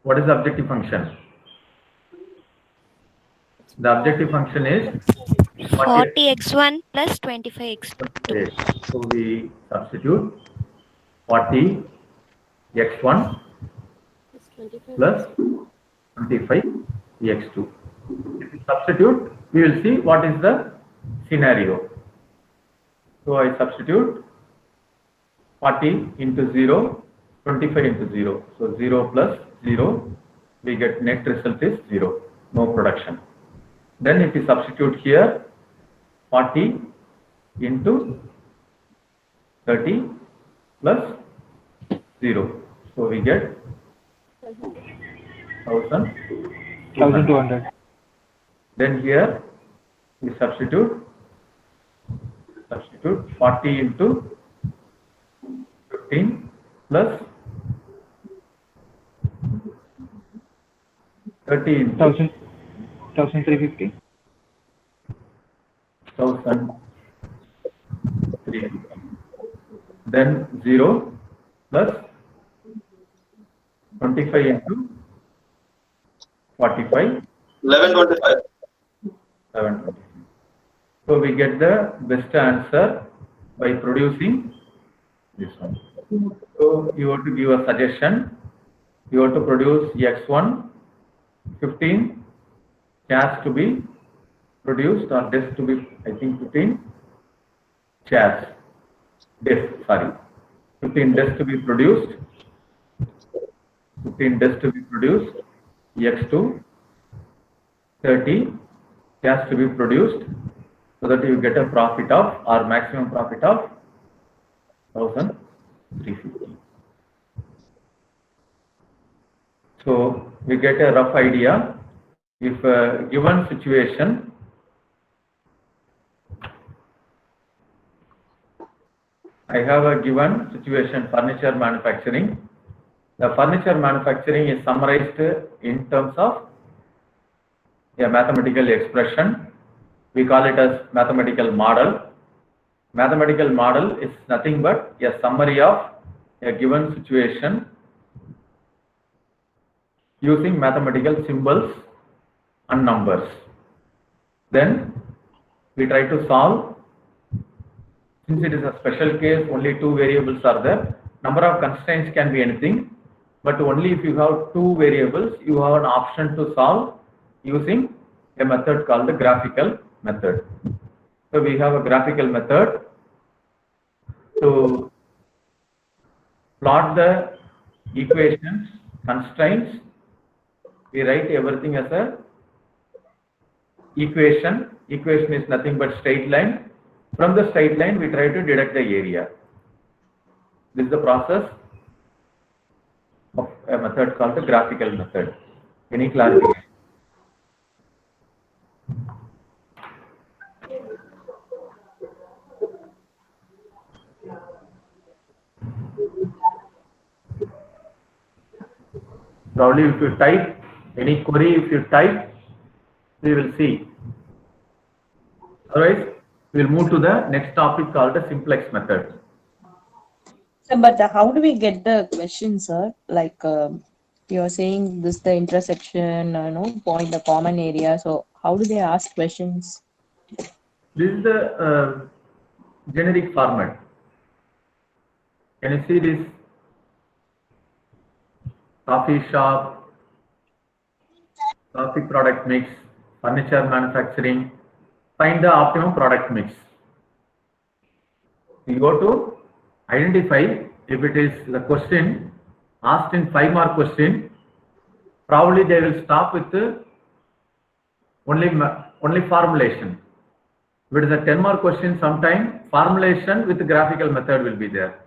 What is the objective function? The objective function is 40x1 plus 25x2. So we substitute 40 x1 plus 25 x2. If we substitute, we will see what is the scenario. So I substitute 40 into 0, 25 into 0. So 0 plus 0, we get net result is 0, no production. Then if we substitute here 40 into 30 plus 0. So we get 1200. Then here we substitute 40 into 15 plus 30 into 1350. 1350. Then 0 plus 25 into 45. 1125. 1125. So we get the best answer by producing this one. So you have to give a suggestion. You have to produce x1 15 chairs to be produced, or desk to be, I think 15 chairs. Desk, sorry. 15 desks to be produced. 15 desks to be produced. X2 30 chairs to be produced, so that you get a profit of, or maximum profit of 1350. So we get a rough idea. If a given situation, I have a given situation, furniture manufacturing. The furniture manufacturing is summarized in terms of a mathematical expression. We call it as mathematical model. Mathematical model is nothing but a summary of a given situation using mathematical symbols and numbers. Then we try to solve. Since it is a special case, only two variables are there. Number of constraints can be anything, but only if you have two variables, you have an option to solve using a method called the graphical method. So we have a graphical method to plot the equations, constraints. We write everything as a equation. Equation is nothing but straight line. From the straight line, we try to deduct the area. This is the process of a method called the graphical method. Any clarification? Probably if you type any query, if you type, we will see. Otherwise, we will move to the next topic called the simplex method. So, but how do we get the question, sir? Like you're saying this the intersection, point the common area. So how do they ask questions? This is the generic format. Can you see this? Coffee shop, coffee product mix, furniture manufacturing. Find the optimum product mix. You go to identify. If it is the question asked in 5-mark question, probably they will stop with only formulation. If it is a 10-mark question, sometime formulation with the graphical method will be there.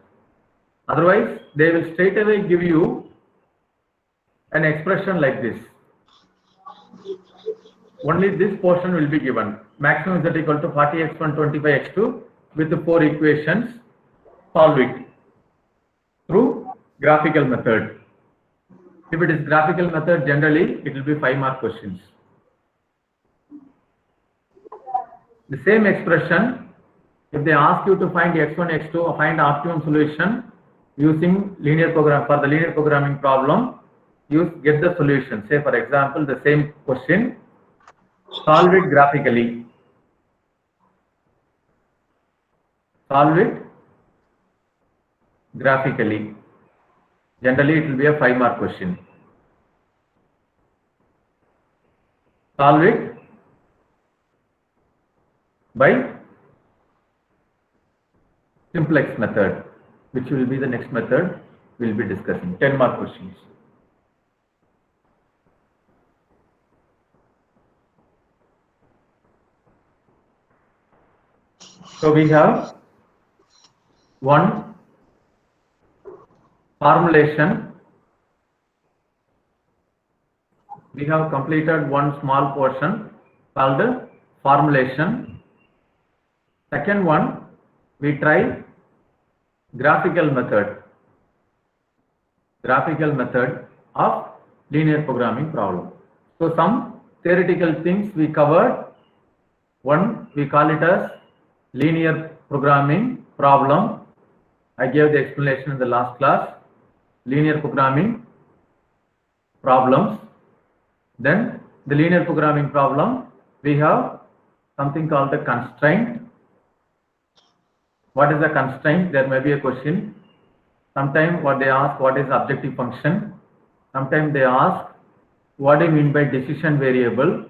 Otherwise, they will straight away give you an expression like this. Only this portion will be given. Maximum is equal to 40x1, 25x2 with the 4 equations. Solve it through graphical method. If it is graphical method, generally it will be 5-mark questions. The same expression, if they ask you to find x1, x2 or find optimum solution using linear program, for the linear programming problem, you get the solution. Say for example, the same question, solve it graphically. Solve it graphically. Generally, it will be a 5-mark question. Solve it by simplex method, which will be the next method we will be discussing. 10-mark questions. So we have one formulation. We have completed one small portion called formulation. Second one, we try graphical method of linear programming problem. So some theoretical things we covered. One, we call it as linear programming problem. I gave the explanation in the last class. Linear programming problems. Then the linear programming problem, we have something called the constraint. What is the constraint? There may be a question. Sometimes what they ask, what is objective function? Sometimes they ask, what do you mean by decision variable?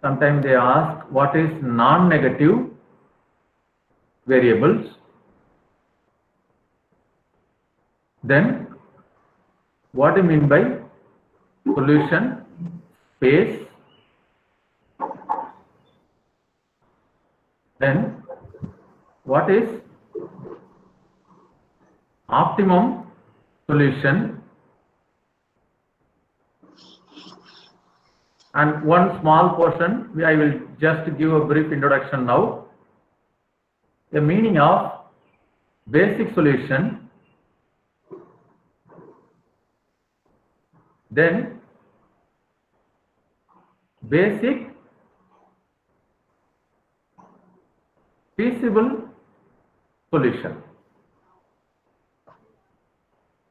Sometimes they ask, what is non-negative variables? Then, what do you mean by solution space? Then, what is optimum solution? And one small portion, I will just give a brief introduction now. The meaning of basic solution, then basic feasible solution.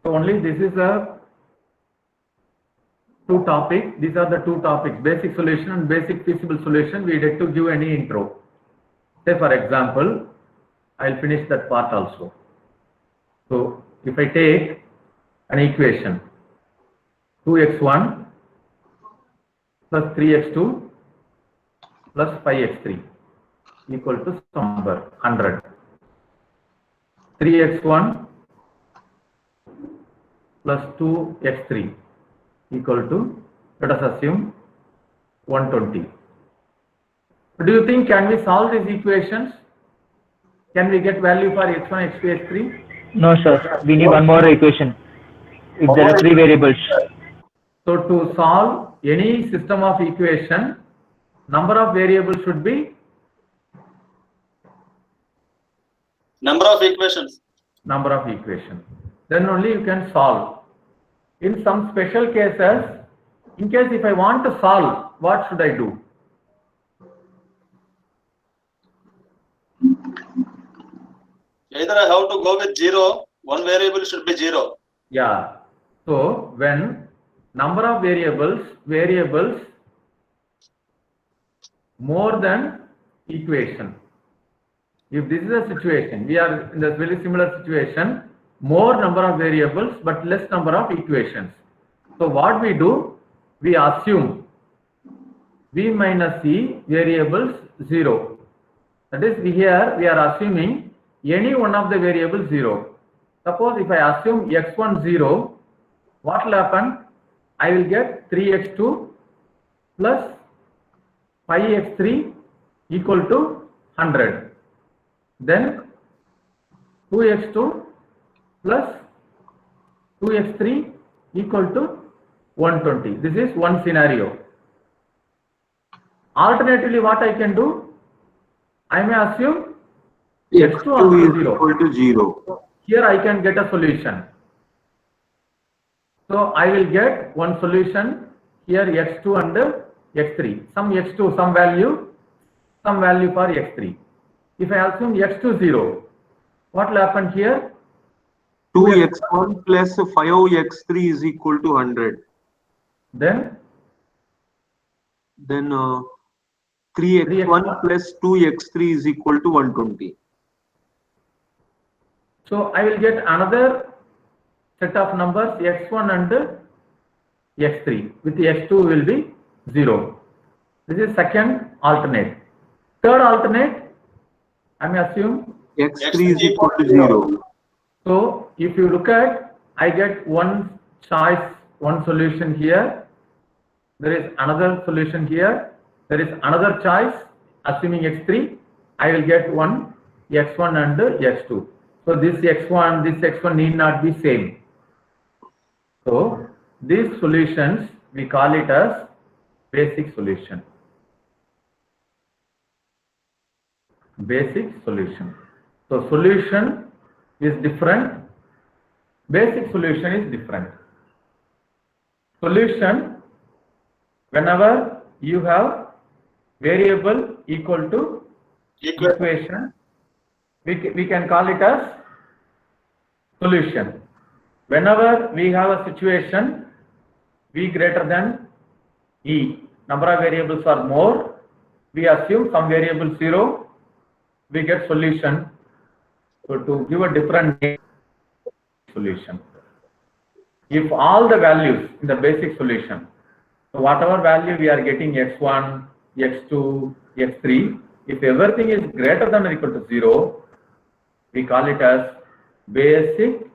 So only this is a two topics. These are the two topics, basic solution and basic feasible solution. We need to give any intro. Say for example, I'll finish that part also. So if I take an equation 2x1 plus 3x2 plus 5x3 equal to some number 100. 3x1 plus 2x3 equal to, let us assume, 120. Do you think can we solve these equations? Can we get value for x1, x2, x3? No, sir. We need one more equation. If there are 3 variables. So to solve any system of equation, number of variables should be number of equations. Then only you can solve. In some special cases, in case if I want to solve, what should I do? Either I have to go with 0, one variable should be 0. Yeah. So when number of variables more than equation. If this is a situation, we are in a very similar situation, more number of variables but less number of equations. So what we do, we assume v minus e variables 0. That is, here we are assuming any one of the variables 0. Suppose if I assume x1 0, what will happen? I will get 3x2 plus 5x3 equal to 100. Then 2x2 plus 2x3 equal to 120. This is one scenario. Alternatively, what I can do? I may assume x2 is equal to 0. Here I can get a solution. So I will get one solution here, x2 and x3. Some x2, some value for x3. If I assume x2 0, what will happen here? 2x1 plus 5x3 is equal to 100. Then 3x1 plus 2x3 is equal to 120. So I will get another set of numbers x1 and x3 with the x2 will be 0. This is second alternate. Third alternate, I may assume x3 is equal to 0. So if you look at, I get one choice, one solution here. There is another solution here. There is another choice, assuming x3. I will get one x1 and x2. So this x1 need not be same. So these solutions, we call it as basic solution. Basic solution. So solution is different. Basic solution is different. Solution, whenever you have variable equal to equation, we can call it as solution. Whenever we have a situation v greater than e, number of variables are more, we assume some variable 0, we get solution. So to give a different name, solution. If all the values in the basic solution, so whatever value we are getting x1, x2, x3, if everything is greater than or equal to 0, we call it as basic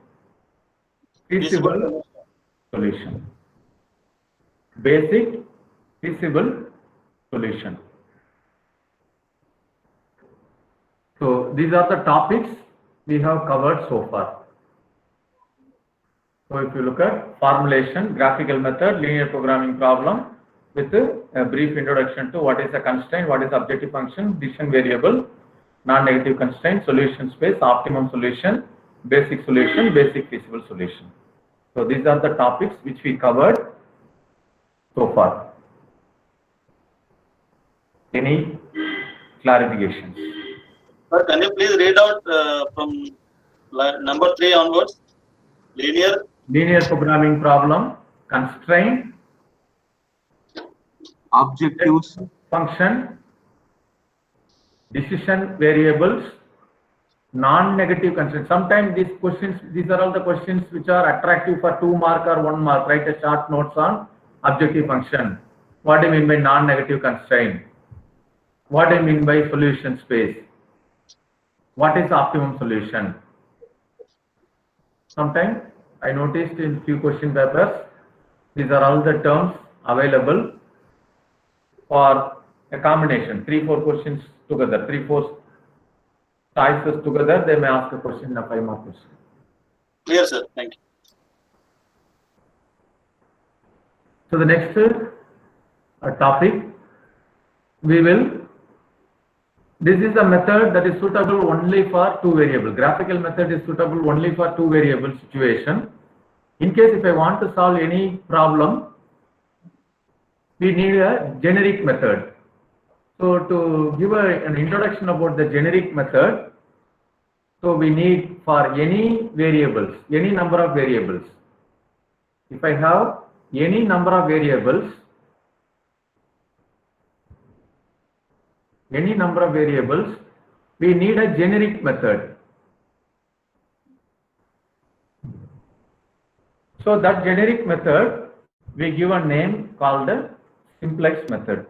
feasible solution. Basic feasible solution. So these are the topics we have covered so far. So if you look at formulation, graphical method, linear programming problem with a brief introduction to what is a constraint, what is objective function, decision variable, non-negative constraint, solution space, optimum solution, basic solution, basic feasible solution. So these are the topics which we covered so far. Any clarifications? Sir, can you please read out from number 3 onwards? Linear Programming problem, constraint, objectives, function, decision variables, non-negative constraint. Sometimes these are all the questions which are attractive for 2 mark or 1 mark. Write a short notes on objective function. What do you mean by non-negative constraint? What do you mean by solution space? What is optimum solution? Sometimes I noticed in few question papers, these are all the terms available for a combination, 3-4 questions together, 3-4 choices together, they may ask a question in a 5-mark question. Clear, sir. Thank you. So the next topic, this is a method that is suitable only for 2 variable. Graphical method is suitable only for 2 variable situation. In case if I want to solve any problem, we need a generic method. So to give an introduction about the generic method, so we need for any variables, any number of variables. If I have any number of variables, we need a generic method. So that generic method, we give a name called the simplex method.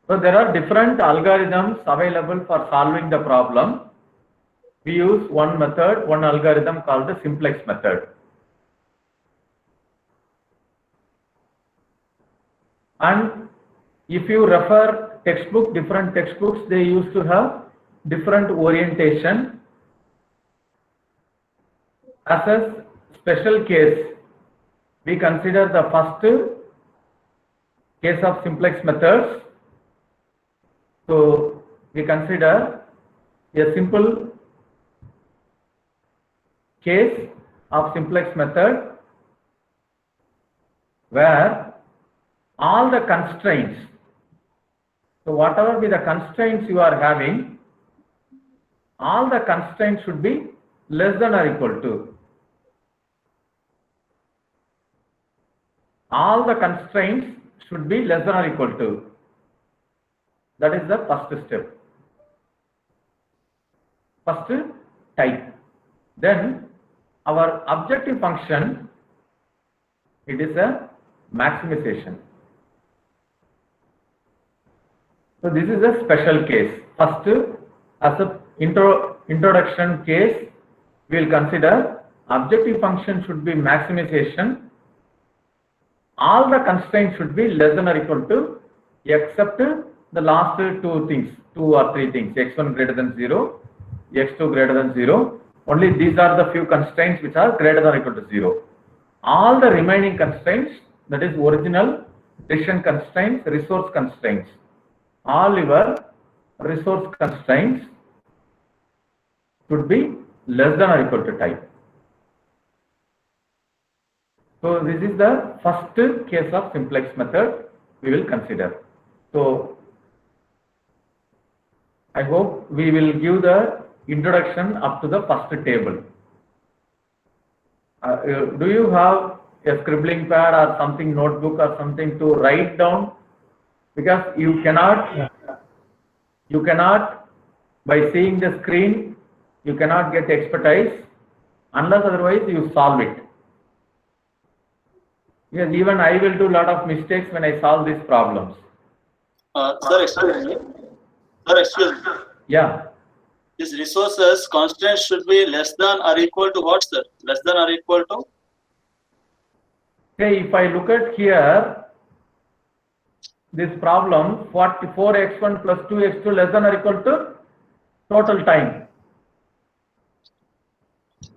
So there are different algorithms available for solving the problem. We use one method, one algorithm called the simplex method. And if you refer textbook, different textbooks, they used to have different orientation. As a special case, we consider the first case of simplex methods. So we consider a simple case of simplex method where all the constraints, so whatever be the constraints you are having, all the constraints should be less than or equal to. all the constraints should be less than or equal to. That is the first step. First type. Then our objective function, it is a maximization. So this is a special case. First, as a introduction case, we will consider objective function should be maximization. All the constraints should be less than or equal to, except the last two things, 2 or 3 things, x1 greater than 0, x2 greater than 0. Only these are the few constraints which are greater than or equal to 0. All the remaining constraints, that is original, decision constraints, resource constraints, all your resource constraints should be less than or equal to type. So this is the first case of simplex method we will consider. So I hope we will give the introduction up to the first table. Do you have a scribbling pad or something, notebook or something to write down? Because you cannot by seeing the screen, you cannot get expertise unless otherwise you solve it. Yes, even I will do a lot of mistakes when I solve these problems. Sir, excuse me. Sir, excuse me. Yeah. These resources constraints should be less than or equal to what, sir? Less than or equal to? Okay, if I look at here, this problem 4x1 plus 2x2 less than or equal to total time.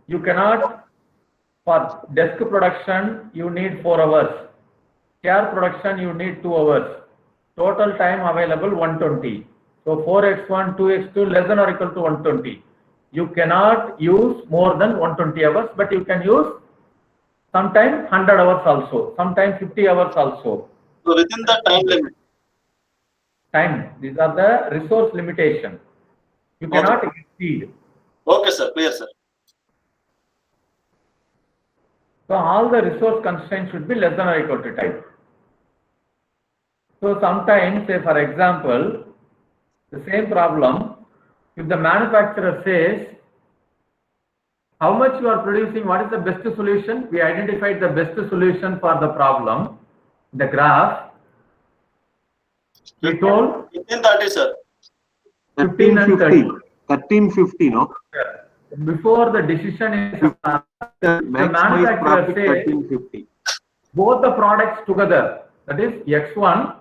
You cannot, for desk production, you need 4 hours. Chair production, you need 2 hours. Total time available 120. So 4x1, 2x2 less than or equal to 120. You cannot use more than 120 hours, but you can use sometimes 100 hours also, sometimes 50 hours also. So within the time limit. Time. These are the resource limitation. You cannot exceed. Okay, sir. Clear, sir. So all the resource constraints should be less than or equal to type. So sometimes, say for example, the same problem, if the manufacturer says, how much you are producing, what is the best solution? We identified the best solution for the problem. The graph, we told 1530, sir. 15 and 30. 1350, no? Before the decision is the manufacturer says 1350. both the products together, that is x1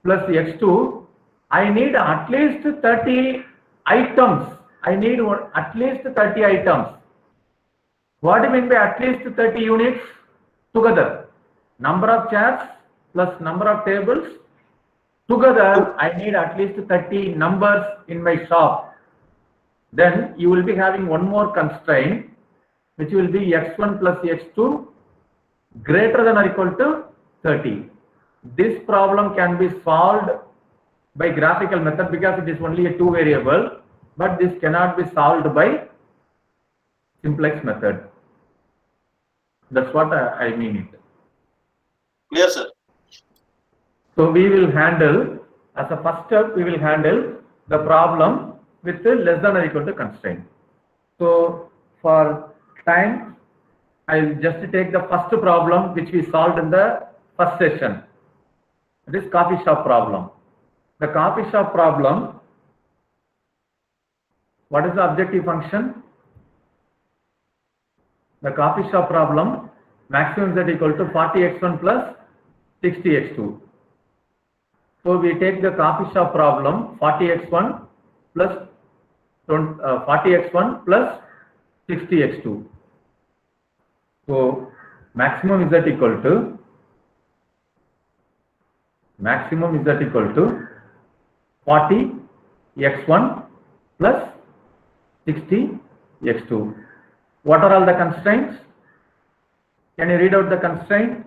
plus x2, I need at least 30 items. I need at least 30 items. What do you mean by at least 30 units together? Number of chairs plus number of tables. Together, I need at least 30 numbers in my shop. Then you will be having one more constraint, which will be x1 plus x2 greater than or equal to 30. This problem can be solved by graphical method because it is only a 2 variable, but this cannot be solved by simplex method. That's what I mean it. Clear, sir. So we will handle, as a first step, we will handle the problem with less than or equal to constraint. So for time, I will just take the first problem which we solved in the first session. This coffee shop problem. The coffee shop problem, what is the objective function? The coffee shop problem, maximum is equal to 40x1 plus 60x2. So we take the coffee shop problem 40x1 plus 40x1 plus 60x2. So maximum is equal to 40x1 plus 60x2. What are all the constraints? Can you read out the constraint?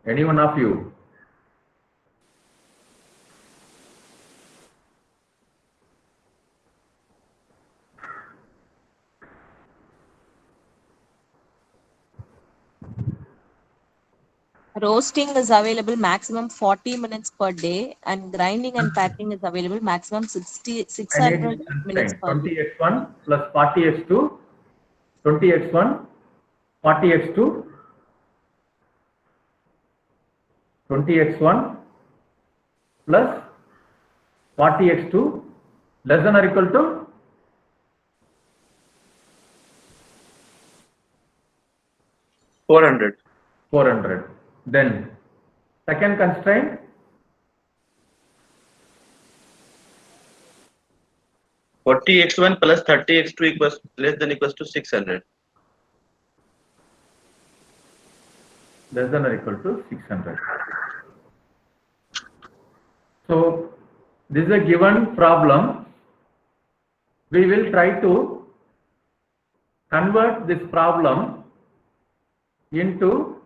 Any one of you? Roasting is available maximum 40 minutes per day, and grinding and packing is available maximum 600 minutes per day. 20x1 plus 40x2, 20x1, 40x2, 20x1 plus 40x2 less than or equal to 400. 400. Then second constraint, 40x1 plus 30x2 equals less than equals to 600. less than or equal to 600. So this is a given problem. We will try to convert this problem into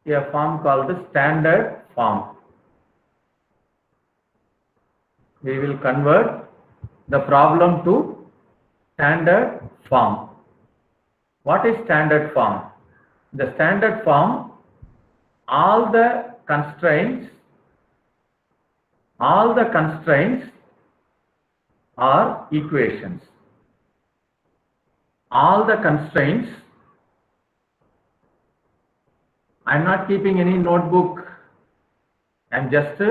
a form called the standard form. We will convert the problem to standard form. What is standard form? The standard form, all the constraints are equations. All the constraints, I'm not keeping any notebook. I'm just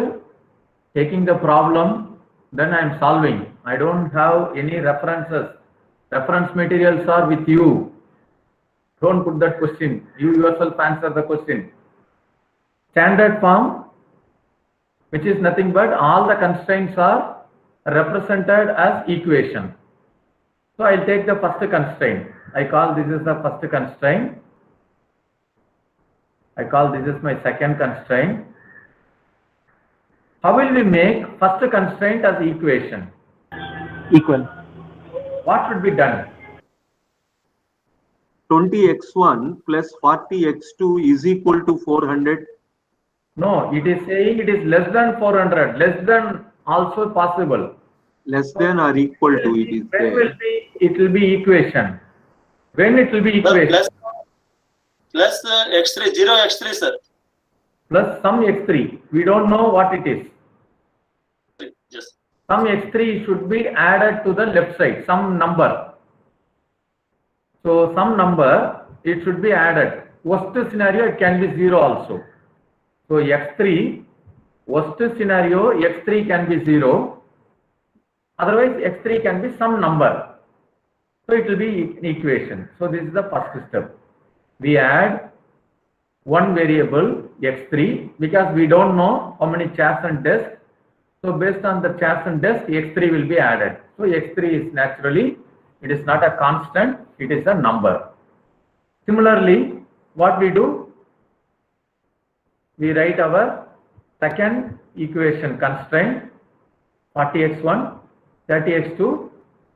taking the problem, then I'm solving. I don't have any references. Reference materials are with you. Don't put that question. You yourself answer the question. Standard form, which is nothing but all the constraints are represented as equation. So I'll take the first constraint. I call this is the first constraint. I call this is my second constraint. How will we make first constraint as equation? Equal. What should be done? 20x1 plus 40x2 is equal to 400. No, it is saying it is less than 400. Less than also possible. Less than or equal to it is there. It will be equation. When it will be equation? Plus x3, 0 x3, sir. Plus some x3. We don't know what it is. Yes. Some x3 should be added to the left side, some number. So some number, it should be added. Worst scenario, it can be 0 also. So x3, worst scenario, x3 can be 0. Otherwise, x3 can be some number. So it will be an equation. So this is the first step. We add one variable x3 because we don't know how many chairs and desks. So based on the chairs and desks, x3 will be added. So x3 is naturally, it is not a constant, it is a number. Similarly, what we do? We write our second equation constraint 40x1, 30x2.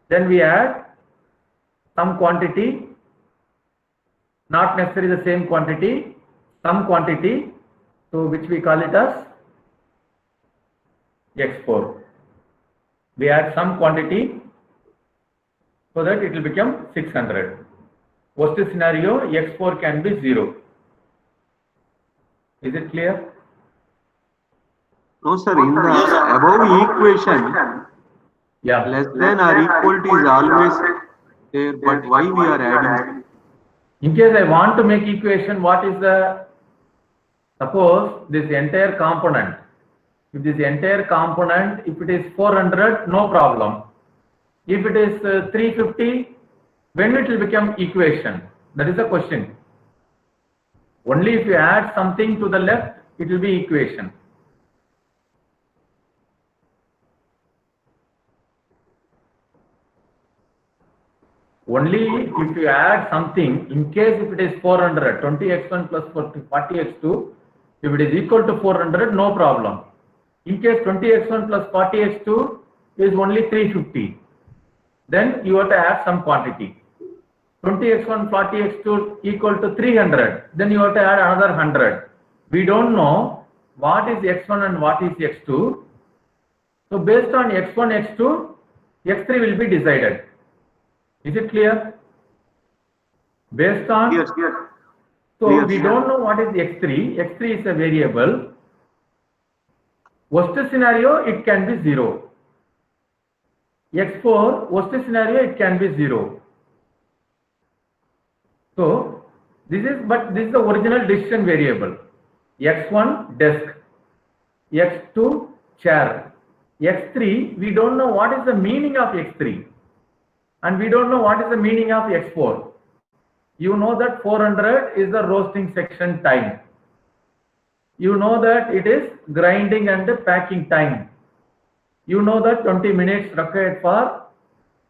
Then we add some quantity, not necessarily the same quantity, some quantity, so which we call it as x4. We add some quantity so that it will become 600. Worst scenario, x4 can be 0. Is it clear? No, sir. In the above equation, yeah, less than or equal to is always there. But why we are adding? In case I want to make equation, what is the, suppose this entire component, if this entire component, if it is 400, no problem. If it is 350, when it will become equation? That is the question. Only if you add something to the left, it will be equation. Only if you add something, in case if it is 400, 20x1 plus 40x2, if it is equal to 400, no problem. In case 20x1 plus 40x2 is only 350, then you have to add some quantity. 20x1 40x2 equal to 300, then you have to add another 100. We don't know what is x1 and what is x2. So based on x1, x2, x3 will be decided. Is it clear? Based on So Clear, we sir. don't know what is x3. X3 is a variable. Worst scenario, it can be 0. X4, worst scenario, it can be 0. So this is the original decision variable. X1 desk, X2 chair, X3 we don't know what is the meaning of X3, and we don't know what is the meaning of X4. You know that 400 is the roasting section time. You know that it is grinding and packing time. You know that 20 minutes required for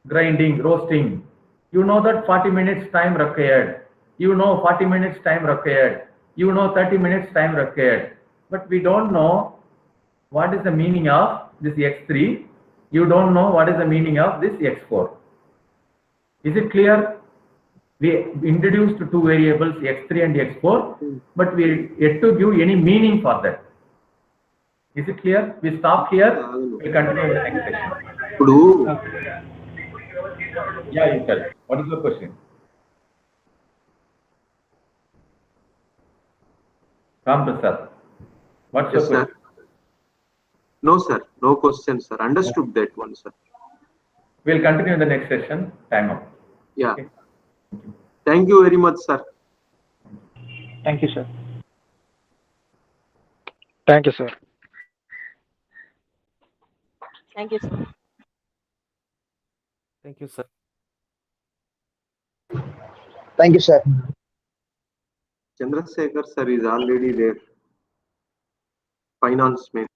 grinding, roasting. You know that 40 minutes time required. You know 40 minutes time required. You know 30 minutes time required. But we don't know what is the meaning of this X3. You don't know what is the meaning of this X4. Is it clear? We introduced two variables X3 and X4, but we yet to give any meaning for that. Is it clear? We stop here. We'll continue in the next section. Yeah, you tell. What is your question? Ram Prasad. What's Yes, your sir. question? No, sir. No question, sir. Understood that one, sir. We'll continue in the next session. Time up. Yeah. Okay. Thank you very much, sir. Thank you, sir. Thank you, sir. Thank you, sir. Thank you, sir. Thank you, sir. Chandrasekhar, sir, is already there. Finance man.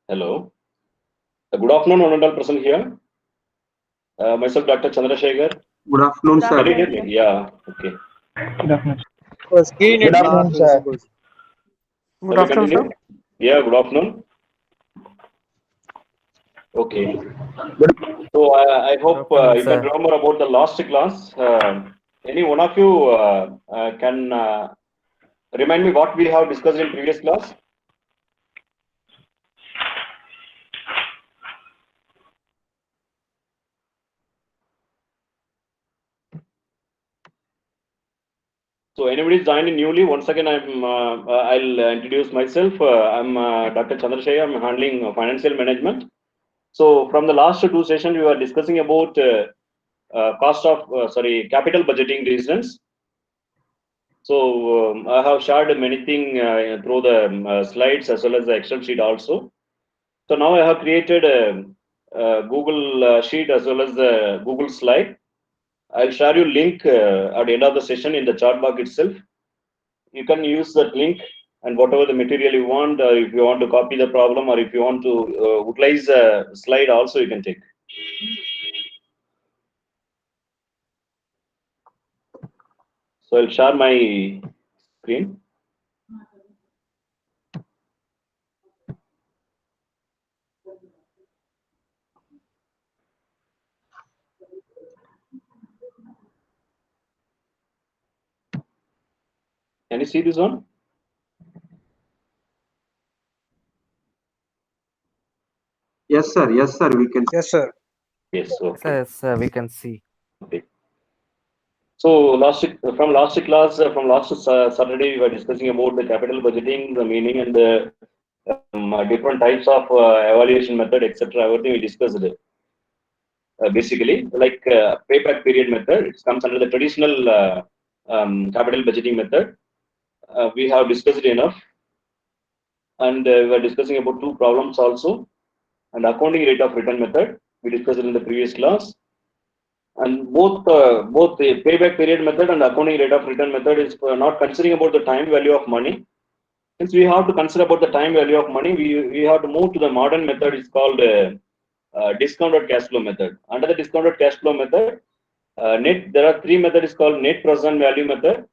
Hello. Good afternoon, honorable present here. Myself, Dr. Chandrasekhar. Good afternoon, sir. Can you hear me? Yeah. Okay. Good afternoon. Good afternoon, sir. Good afternoon, sir. Yeah, good afternoon. Okay. So I hope you can remember about the last class. Any one of you can remind me what we have discussed in previous class? So anybody joined in newly? Once again, I'll introduce myself. I'm Dr. Chandrasekhar. I'm handling financial management. So from the last two sessions, we were discussing about capital budgeting reasons. So I have shared many things through the slides as well as the Excel sheet also. So now I have created a Google sheet as well as the Google slide. I'll share you link at the end of the session in the chat box itself. You can use that link and whatever the material you want, or if you want to copy the problem, or if you want to utilize a slide also, you can take. So I'll share my screen. Can you see this one? Yes, sir. Yes, sir. We can. Yes, sir. Yes. Okay. Yes, we can see. Okay. So from last class, from last Saturday, we were discussing about the capital budgeting, the meaning, and the different types of evaluation method, etc. Everything we discussed. Basically, like payback period method, it comes under the traditional capital budgeting method. We have discussed enough, and we were discussing about two problems also, and accounting rate of return method. We discussed it in the previous class. And both the payback period method and accounting rate of return method is not considering about the time value of money. Since we have to consider about the time value of money, we have to move to the modern method. It's called discounted cash flow method. Under the discounted cash flow method, there are three methods called net present value method,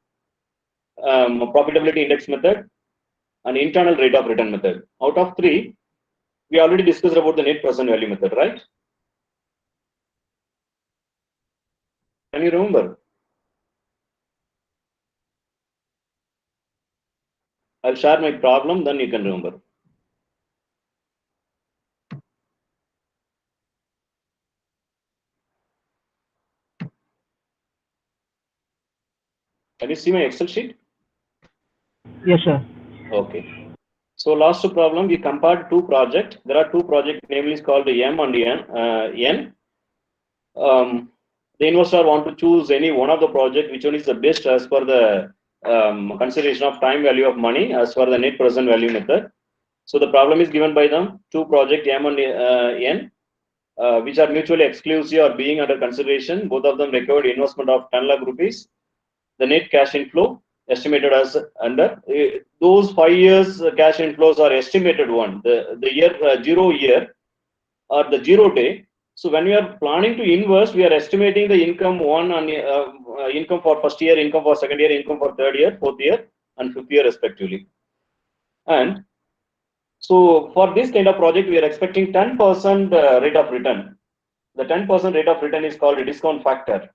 profitability index method, and internal rate of return method. Out of three, we already discussed about the net present value method, right? Can you remember? I'll share my problem, then you can remember. Can you see my Excel sheet? Yes, sir. Okay. So last problem, we compared two projects. There are two projects, namely is called M and N. The investor want to choose any one of the project, which one is the best as per the consideration of time value of money as per the net present value method. So the problem is given by them, two project M and N, which are mutually exclusive or being under consideration. Both of them required investment of 10 lakh rupees. The net cash inflow estimated as under those 5 years cash inflows are estimated one. The year 0 year or the 0 day. So when we are planning to invest, we are estimating the income one on income for first year, income for second year, income for third year, fourth year, and fifth year respectively. And so for this kind of project, we are expecting 10% rate of return. The 10% rate of return is called a discount factor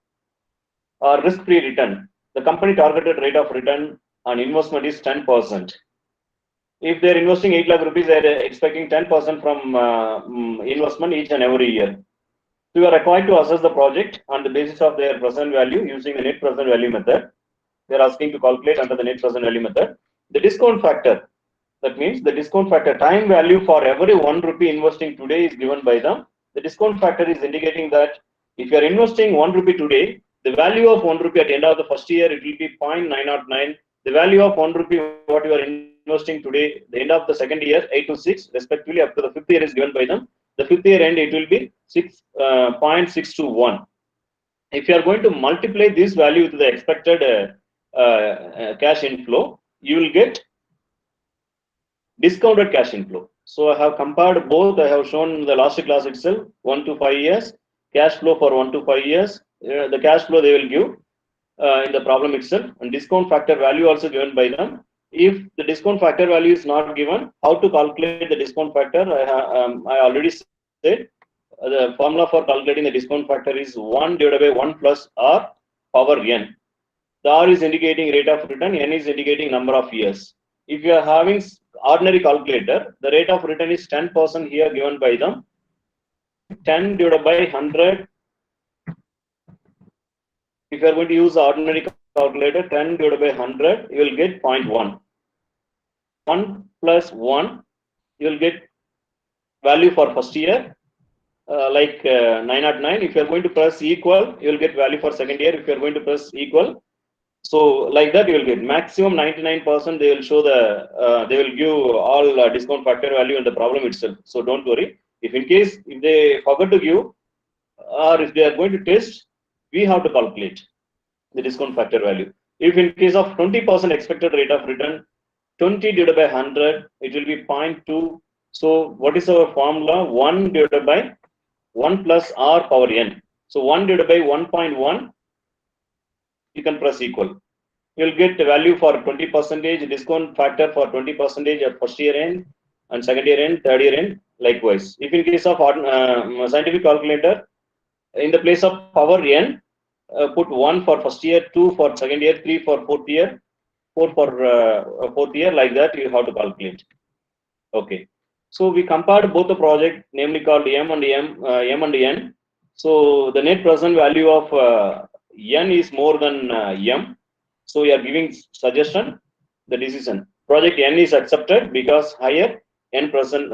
or risk-free return. The company targeted rate of return on investment is 10%. If they are investing 8 lakh rupees, they are expecting 10% from investment each and every year. So you are required to assess the project on the basis of their present value using the net present value method. They are asking to calculate under the net present value method. The discount factor, that means the discount factor, time value for every 1 rupee investing today is given by them. The discount factor is indicating that if you are investing 1 rupee today, the value of 1 rupee at the end of the first year, it will be 0.909. The value of 1 rupee what you are investing today, the end of the second year, 826, respectively, up to the fifth year is given by them. The fifth year end, it will be 0.621. If you are going to multiply this value with the expected cash inflow, you will get discounted cash inflow. So I have compared both. I have shown the last class itself, 1 to 5 years, cash flow for 1 to 5 years. The cash flow they will give in the problem itself, and discount factor value also given by them. If the discount factor value is not given, how to calculate the discount factor? I already said the formula for calculating the discount factor is 1 divided by 1 plus R power n. The R is indicating rate of return, n is indicating number of years. If you are having ordinary calculator, the rate of return is 10% here given by them. 10 divided by 100. If you are going to use the ordinary calculator, 10 divided by 100, you will get 0.1. 1 plus 1, you will get value for first year, like 909. If you are going to press equal, you will get value for second year. If you are going to press equal, so like that you will get maximum 99%. They will show the they will give all discount factor value in the problem itself. So don't worry. If in case if they forget to give, or if they are going to test, we have to calculate the discount factor value. If in case of 20% expected rate of return, 20 divided by 100, it will be 0.2. So what is our formula? 1 divided by 1 plus R power n. So 1 divided by 1.1, you can press equal. You will get the value for 20%, discount factor for 20% at first year end and second year end, third year end, likewise. If in case of scientific calculator, in the place of power n, put 1 for first year, 2 for second year, 3 for fourth year, 4 for fourth year, like that you have to calculate. Okay. So we compared both the project, namely called M and N. So the net present value of N is more than M. So we are giving suggestion, the decision. Project N is accepted because higher net present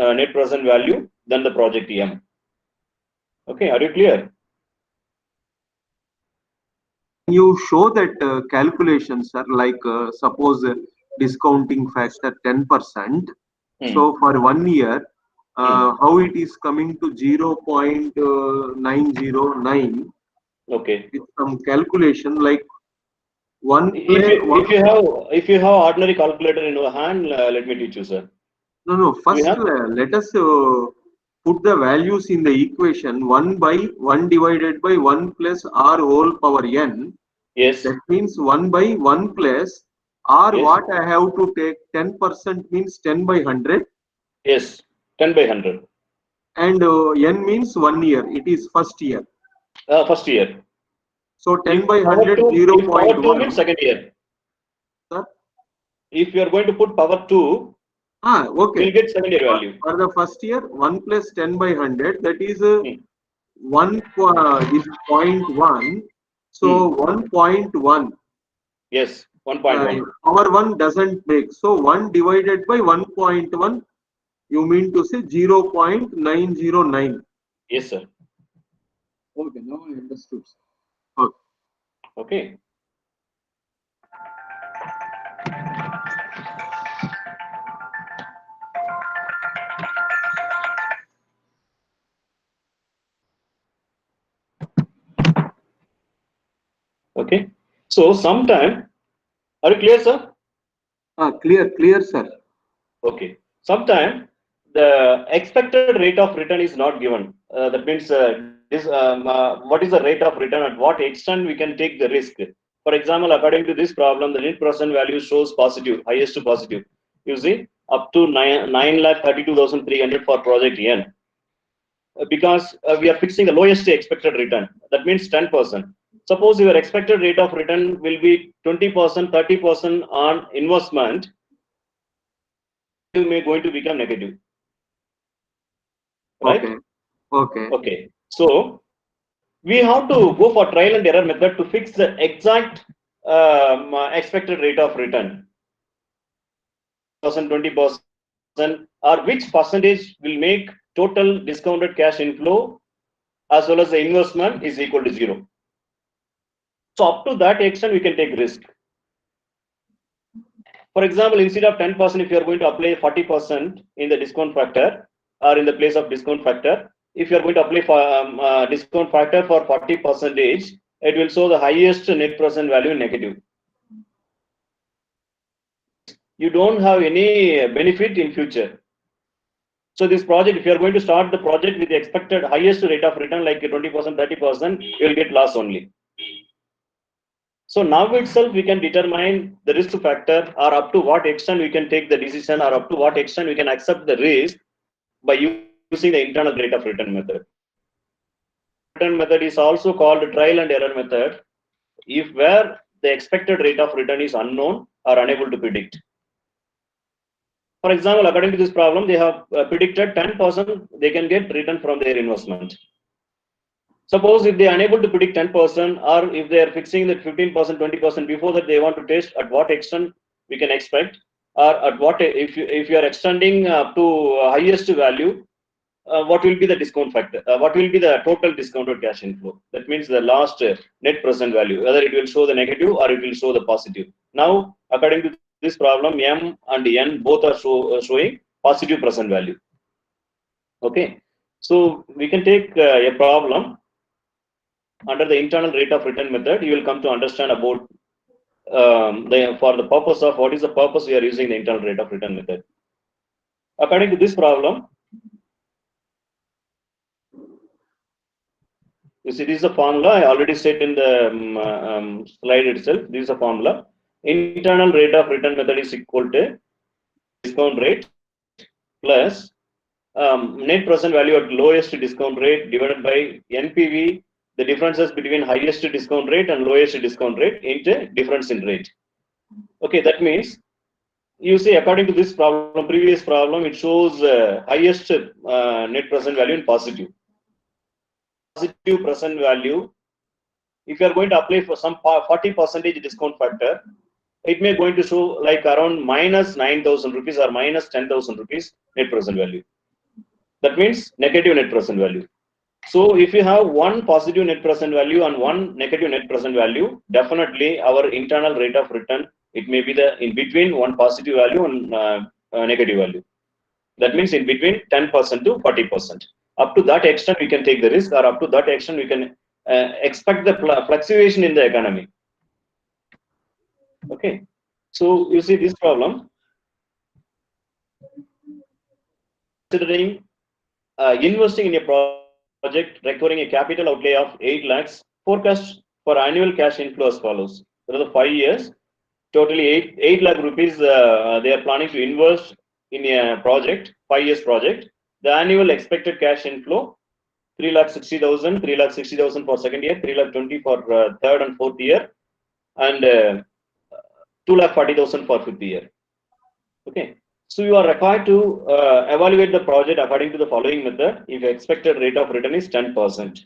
value than the project M. Okay, are you clear? You show that calculations are like suppose discounting factor 10%. So for 1 year, how it is coming to 0.909. Okay. With some calculation like if you have ordinary calculator in your hand, let me teach you, sir. No. First, let us put the values in the equation. 1 by 1 divided by 1 plus R whole power n. Yes. That means 1 by 1 plus R. Yes. What I have to take 10% means 10 by 100. Yes, 10 by 100. And n means 1 year. It is first year. First year. So 10 by 100, 0.1. Power 2 means second year. Sir? If you are going to put power 2, okay. we'll get second year value. For the first year, 1 plus 10 by 100, that is 1 is 0.1. So 1.1. Yes, 1.1. Power 1 doesn't break. So 1 divided by 1.1, you mean to say 0.909. Yes, sir. Okay, now I understood. Okay. Okay. So sometime, are you clear, sir? Clear, sir. Okay. Sometime the expected rate of return is not given. That means what is the rate of return, at what extent we can take the risk. For example, according to this problem, the net present value shows positive, highest to positive. You see, up to 9,32,300 for project N. Because we are fixing the lowest expected return. That means 10%. Suppose your expected rate of return will be 20%, 30% on investment, you may going to become negative. Right? Okay. So we have to go for trial and error method to fix the exact expected rate of return. 20%, or which percentage will make total discounted cash inflow as well as the investment is equal to 0. So up to that extent we can take risk. For example, instead of 10%, if you are going to apply 40% in the discount factor, or in the place of discount factor, if you are going to apply for discount factor for 40%, it will show the highest net present value negative. You don't have any benefit in future. So this project, if you are going to start the project with the expected highest rate of return like 20%, 30%, you will get loss only. So now itself we can determine the risk factor, or up to what extent we can take the decision, or up to what extent we can accept the risk by using the internal rate of return method. Return method is also called trial and error method if where the expected rate of return is unknown or unable to predict. For example, according to this problem, they have predicted 10% they can get return from their investment. Suppose if they are unable to predict 10%, or if they are fixing that 15%, 20%, before that they want to test at what extent we can expect, or at what, if you are extending up to highest value, what will be the discount factor? What will be the total discounted cash inflow? That means the last net present value, whether it will show the negative or it will show the positive. Now, according to this problem, M and N both are showing positive present value. Okay, so we can take a problem under the internal rate of return method. You will come to understand about for the purpose of what is the purpose we are using the internal rate of return method. According to this problem, you see, this is a formula. I already said in the slide itself. This is a formula. Internal rate of return method is equal to discount rate plus net present value at lowest discount rate divided by NPV, the differences between highest discount rate and lowest discount rate into difference in rate. Okay, that means, you see, according to this problem, previous problem, it shows highest net present value in positive. Positive present value, if you are going to apply for some 40% discount factor, it may going to show like around minus 9,000 rupees or minus 10,000 rupees net present value. That means negative net present value. So if you have one positive net present value and one negative net present value, definitely our internal rate of return, it may be the in between one positive value and negative value. That means in between 10% to 40%. Up to that extent we can take the risk, or up to that extent we can expect the fluctuation in the economy. Okay, so you see this problem, considering investing in a project requiring a capital outlay of 8 lakhs, forecast for annual cash inflow as follows. For the 5 years, totally 8 lakh rupees they are planning to invest in a project, 5 years project. The annual expected cash inflow 3,60,000, 3,60,000 for second year, 3,20,000 for third and fourth year, and 2,40,000 for fifth year. Okay, so you are required to evaluate the project according to the following method. If expected rate of return is 10%,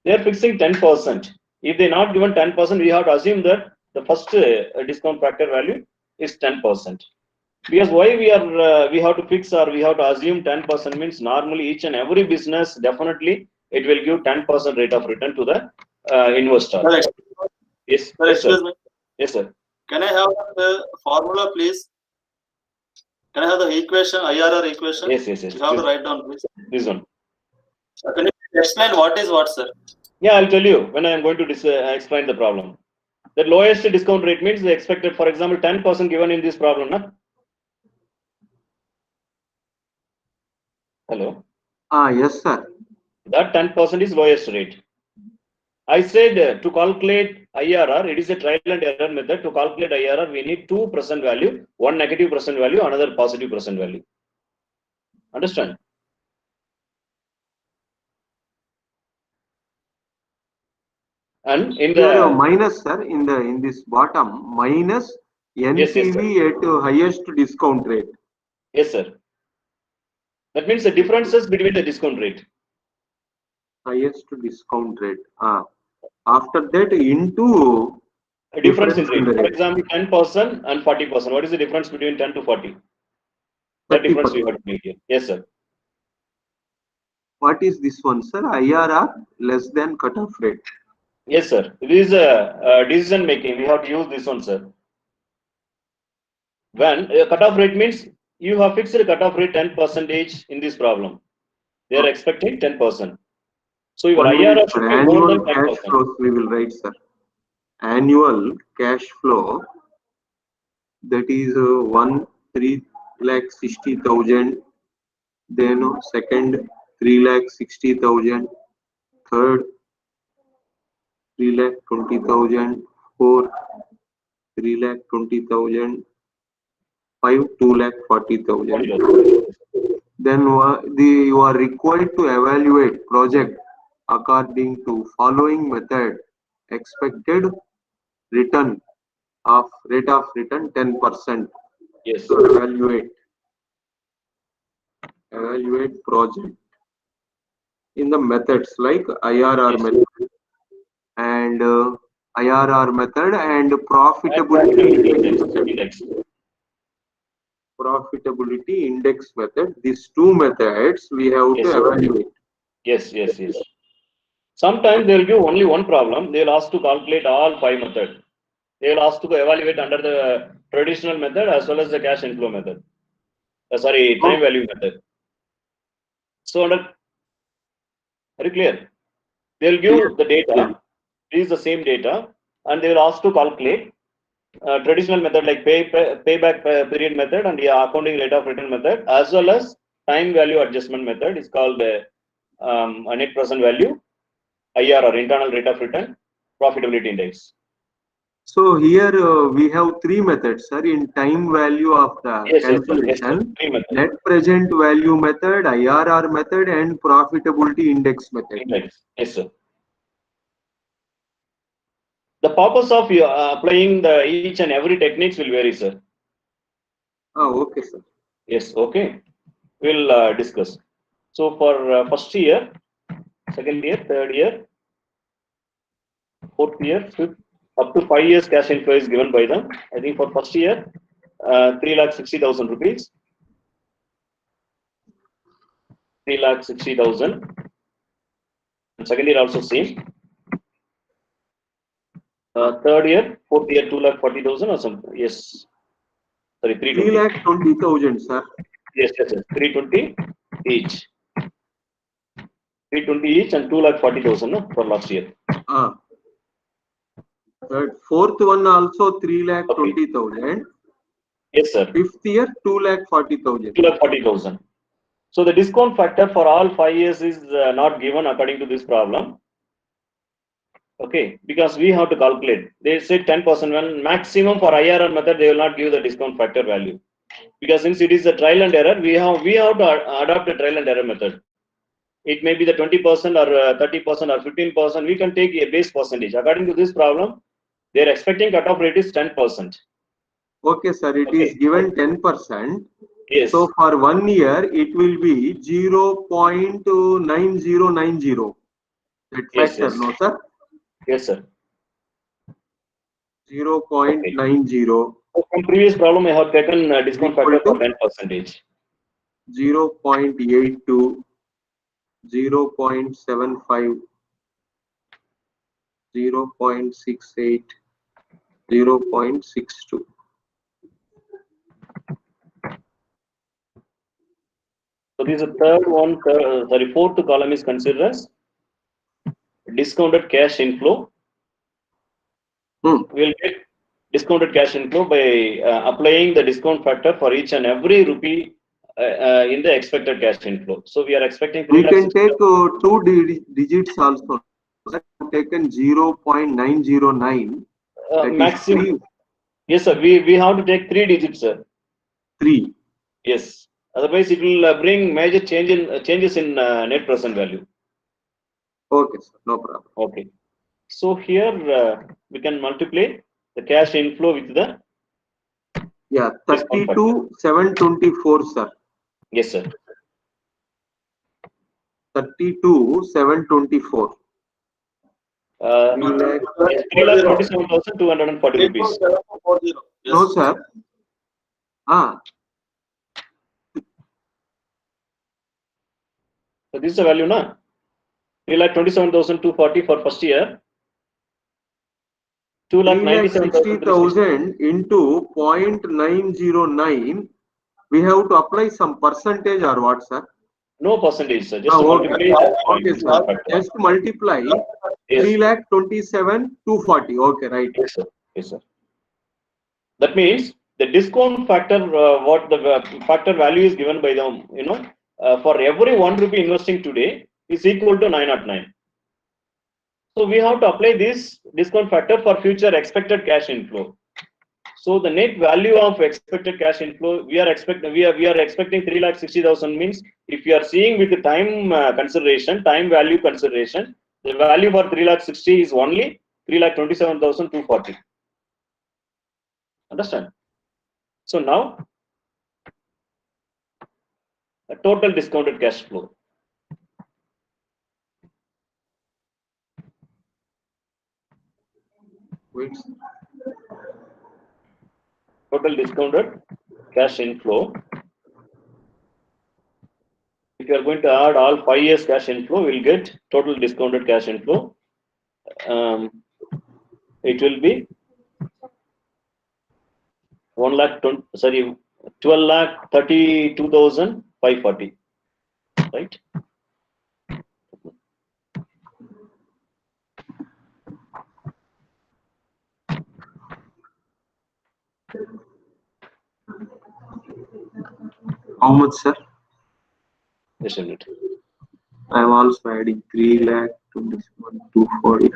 they are fixing 10%. If they are not given 10%, we have to assume that the first discount factor value is 10%. Because why we have to fix or we have to assume 10% means normally each and every business definitely it will give 10% rate of return to the investor. Yes, Sir, excuse me. Yes, sir. Can I have the formula, please? Can I have the equation, IRR equation? Yes. You have to write down, please. This one. Can you explain what is what, sir? Yeah, I'll tell you when I am going to explain the problem. The lowest discount rate means the expected, for example, 10% given in this problem. Na? Hello? Yes, sir. That 10% is lowest rate. I said to calculate IRR, it is a trial and error method. To calculate IRR, we need two present value, one negative present value, another positive present value. Understand? And in the minus, sir, in this bottom minus NPV at highest discount rate. Yes, sir. That means the differences between the discount rate. Highest discount rate. After that, into a difference in rate. For example, 10% and 40%. What is the difference between 10 to 40? That difference we have to make here. Yes, sir. What is this one, sir? IRR less than cutoff rate. Yes, sir. This is a decision making. We have to use this one, sir. When cutoff rate means you have fixed a cutoff rate 10% in this problem. They are expecting 10%. So your IRR should be more than 10%. Cash flows we will write, sir. Annual cash flow, that is 3,60,000. Then second 3,60,000. Third 3,20,000. Fourth 3,20,000. 5 2,40,000. Then you are required to evaluate project according to following method. Expected return of rate of return 10%. Yes. So evaluate project in the methods like IRR method and IRR method and profitability index method. These two methods we have to evaluate. Yes. Sometimes they will give only one problem. They will ask to calculate all 5 methods. They will ask to evaluate under the traditional method as well as the cash inflow method. Time value method. So very clear. They will give the data. This is the same data, and they will ask to calculate traditional method like payback period method and the accounting rate of return method, as well as time value adjustment method. Is called a net present value, IRR, internal rate of return, profitability index. So here we have 3 methods, sir, in time value of the calculation. Yes, net present value method, IRR method, and profitability index method. Yes, sir. The purpose of applying each and every techniques will vary, sir. Okay, sir. Yes, okay. We'll discuss. So for first year, second year, third year, fourth year, fifth, up to 5 years cash inflow is given by them. I think for first year, 3,60,000 rupees. 3,60,000. And second year also same. Third year, fourth year, 2,40,000 or something. Yes. Sorry, 3,20,000, sir. Yes. 320 each. 320 each and 2,40,000 for last year. Third, fourth one also 3,20,000. Yes, sir. Fifth year 2,40,000. 2,40,000. So the discount factor for all 5 years is not given according to this problem. Okay, because we have to calculate. They said 10%. When maximum for IRR method, they will not give the discount factor value. Because since it is a trial and error, we have to adopt a trial and error method. It may be the 20% or 30% or 15%. We can take a base percentage. According to this problem, they are expecting cutoff rate is 10%. Okay, sir. It is given 10%. Yes. So for 1 year, it will be 0.9090. That factor, no, sir? Yes, sir. 0.90. From previous problem, I have taken discount factor for 10%. 0.82, 0.75, 0.68, 0.62. So this is the fourth column is considered as discounted cash inflow. We'll get discounted cash inflow by applying the discount factor for each and every rupee in the expected cash inflow. So we are expecting. We can take two digits also. Taken 0.909. Maximum. Yes, sir. We have to take 3 digits, sir. 3. Yes. Otherwise, it will bring major changes in net present value. Okay, sir. No problem. Okay. So here we can multiply the cash inflow with the 32,724, sir. Yes, sir. 32,724. 3,27,240 rupees. No, sir. So this is the value, na? 3,27,240 for first year. 2,60,000 into 0.909. We have to apply some percentage or what, sir? No percentage, sir. Just multiply. Okay, sir. Just multiply. 3,27,240. Okay, right. Yes, sir. Yes, sir. That means the discount factor, what the factor value is given by them, for every 1 rupee investing today is equal to 909. So we have to apply this discount factor for future expected cash inflow. So the net value of expected cash inflow, we are expecting 3,60,000 means if you are seeing with the time consideration, time value consideration, the value for 3,60,000 is only 3,27,240. Understand? So now the total discounted cash flow. Wait. Total discounted cash inflow. If you are going to add all 5 years cash inflow, we'll get total discounted cash inflow. It will be 12,32,540, right? How much, sir? Just a minute. I am also adding 3,21,240.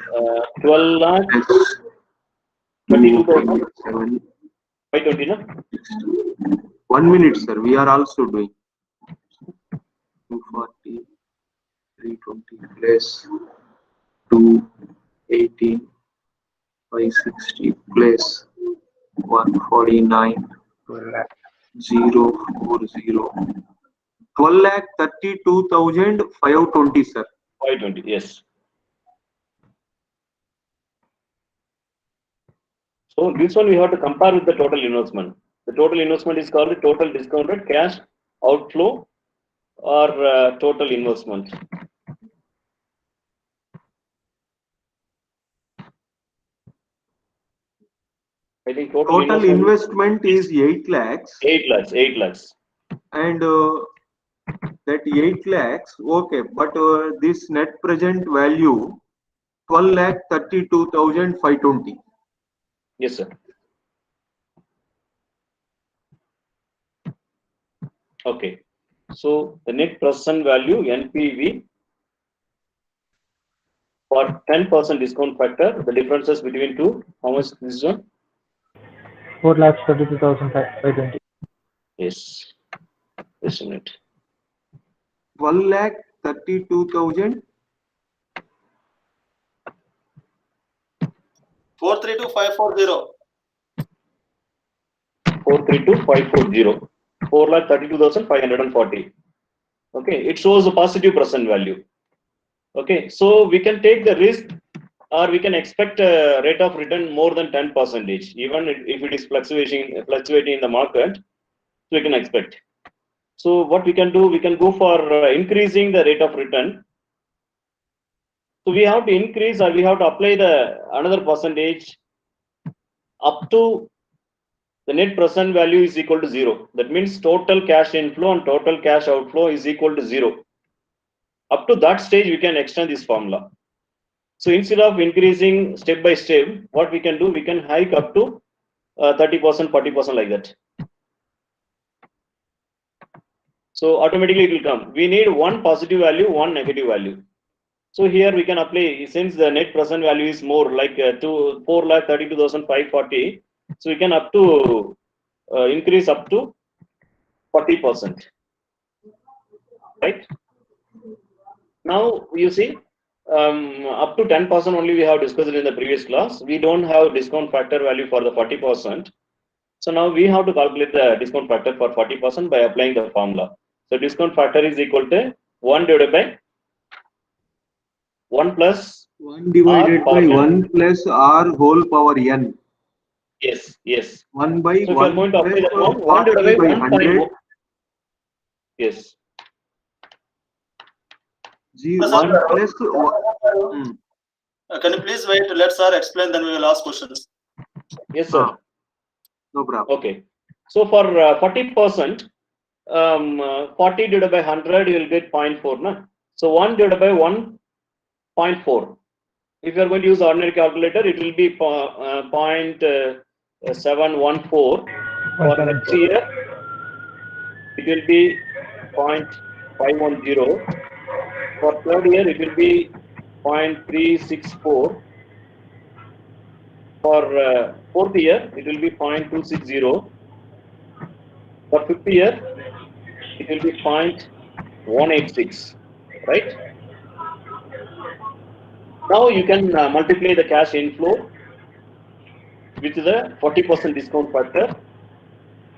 12,22,520, no? 1 minute, sir. We are also doing 240, 320 plus 218, 560 plus 149, 040. 12,32,520, sir. 520, yes. So this one we have to compare with the total investment. The total investment is called the total discounted cash outflow or total investment. I think total investment is 8 lakhs. 8 lakhs. And that 8 lakhs, okay, but this net present value 12,32,520. Yes, sir. Okay. So the net present value NPV for 10% discount factor, the differences between two, how much is this one? 4,32,520. Yes. Just a minute. 12,32,000. 432,540. 432,540. 4,32,540. Okay, it shows a positive present value. Okay, so we can take the risk or we can expect a rate of return more than 10%, even if it is fluctuating in the market, we can expect. So what we can do, we can go for increasing the rate of return. So we have to increase, or we have to apply the another percentage up to the net present value is equal to 0. That means total cash inflow and total cash outflow is equal to 0. Up to that stage, we can extend this formula. So instead of increasing step by step, what we can do, we can hike up to 30%, 40% like that. So automatically it will come. We need one positive value, one negative value. So here we can apply, since the net present value is more like 4,32,540. So we can up to increase up to 40%. Right? Now you see, up to 10% only we have discussed in the previous class. We don't have discount factor value for the 40%. So now we have to calculate the discount factor for 40% by applying the formula. So discount factor is equal to 1 divided by 1 plus 1 divided R by power 1 plus R whole power n. Yes, yes. 1 by So if you are 1 going to apply plus that one, 1 40 divided by by 1.1. 100. Yes. 1 plus. Can you please wait? Let sir explain, then we will ask questions. Yes, sir. No problem. Okay. So for 40%, 40 divided by 100, you will get 0.4. Na? So 1 divided by 1.4. If you are going to use ordinary calculator, it will be 0.714. For next year, it will be 0.510. For third year, it will be 0.364. For fourth year, it will be 0.260. For fifth year, it will be 0.186. Right? Now you can multiply the cash inflow with the 40% discount factor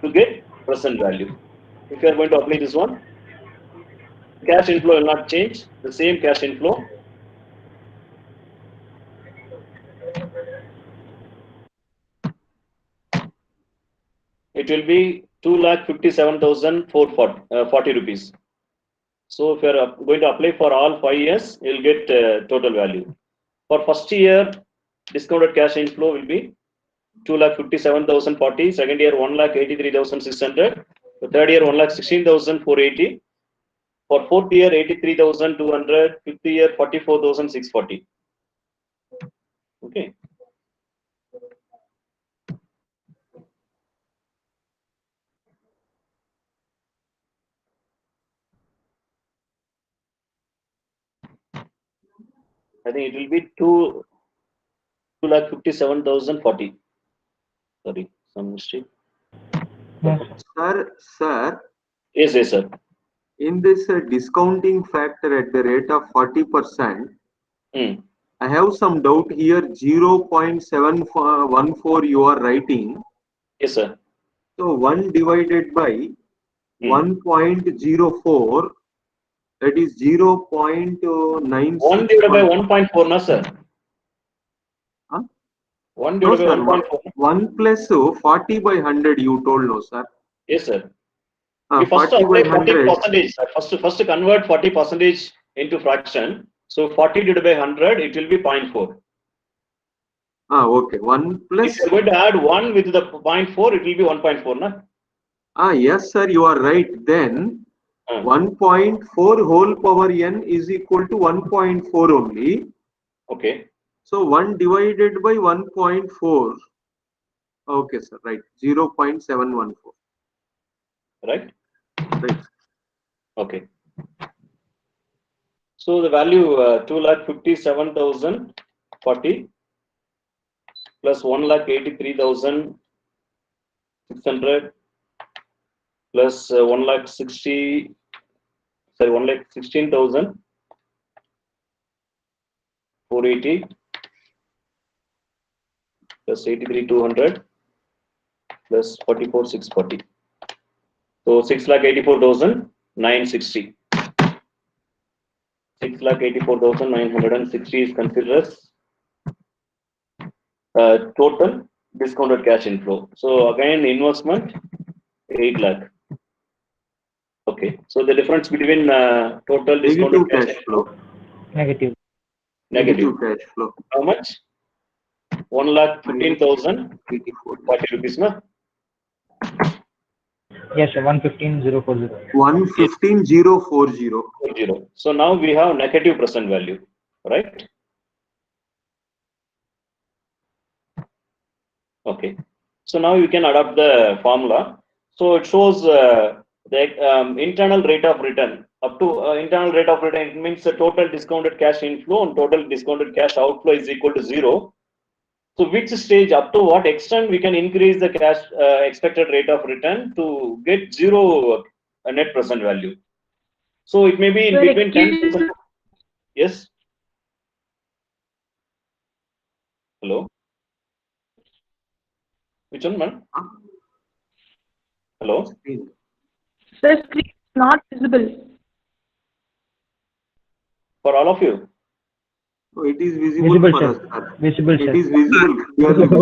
to get present value. If you are going to apply this one, cash inflow will not change, the same cash inflow. It will be 2,57,440 rupees. So if you are going to apply for all 5 years, you will get total value. For first year, discounted cash inflow will be 2,57,040. Second year, 1,83,600. The third year, 1,16,480. For fourth year, 83,200. Fifth year, 44,640. Okay. I think it will be 2,57,040. Sorry, some mistake. Sir. Yes, yes, sir. In this discounting factor at the rate of 40%, I have some doubt here. 0.714 you are writing. Yes, sir. So 1 divided by 1.04, that is 0.96. 1 divided by 1.4, no, sir. 1 divided by 1.4. 1 plus 40 by 100 you told, no, sir? Yes, sir. We first apply 40%. First convert 40% into fraction. So 40 divided by 100, it will be 0.4. Okay. 1 plus. If you are going to add 1 with the 0.4, it will be 1.4, no? Yes, sir, you are right. Then 1.4 whole power n is equal to 1.4 only. Okay. So 1 divided by 1.4. Okay, sir, right. 0.714. Right? Right. Okay. So the value 2,57,040 plus 1,83,600 plus 1,16,480 plus 83,200 plus 44,640. So 6,84,960. 6,84,960 is considered as total discounted cash inflow. So again, investment 8 lakh. Okay, so the difference between total discounted cash inflow. Negative. Negative. cash flow. How much? 1,15,040 rupees, na? Yes, sir. 115,040. 115,040. So now we have negative present value, right? Okay. So now you can adopt the formula. So it shows the internal rate of return. Up to internal rate of return, it means the total discounted cash inflow and total discounted cash outflow is equal to 0. So which stage, up to what extent we can increase the cash expected rate of return to get 0 net present value. So it may be in between 10%. Yes. Hello. Which one, man? Hello. Sir, screen is not visible. For all of you. So it is visible, for us, sir. Visible, It sir. is visible.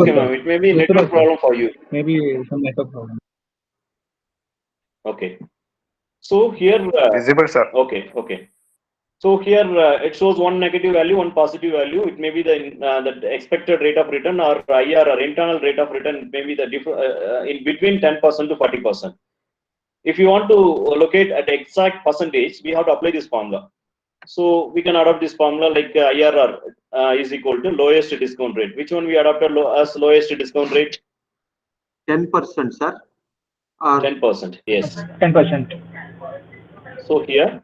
Okay, ma'am. It may be a network problem for you. Maybe some network problem. Okay. So here. Visible, sir. Okay. Okay. So here it shows one negative value, one positive value. It may be the expected rate of return, or IR, or internal rate of return. It may be the in between 10% to 40%. If you want to locate at exact percentage, we have to apply this formula. So we can adopt this formula like IRR is equal to lowest discount rate. Which one we adopted as lowest discount rate? 10%, sir. 10%. Yes. 10%. So here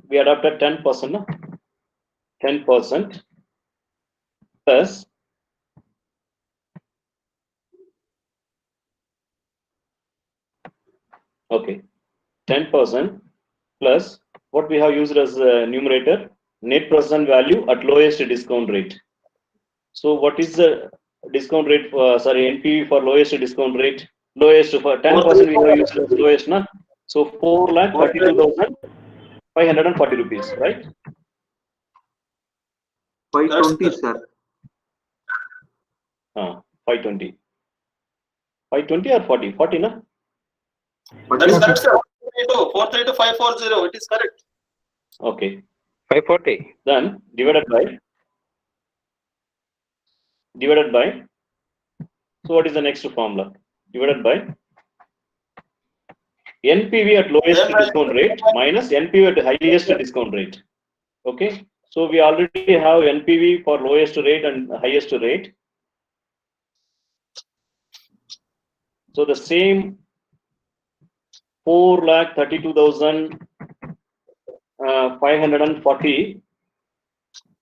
we adopted 10%. 10% plus okay, 10% plus what we have used as numerator, net present value at lowest discount rate. So what is the discount rate for, NPV for lowest discount rate? Lowest for 10% we have used as lowest, na? So 4,32,540 rupees, right? 520, sir. 520. 520 or 40? 40, na? That is correct, sir. 432,540. It is correct. Okay. 540. Then divided by. So what is the next formula? Divided by NPV at lowest discount rate minus NPV at highest discount rate. Okay. So we already have NPV for lowest rate and highest rate. So the same 4,32,540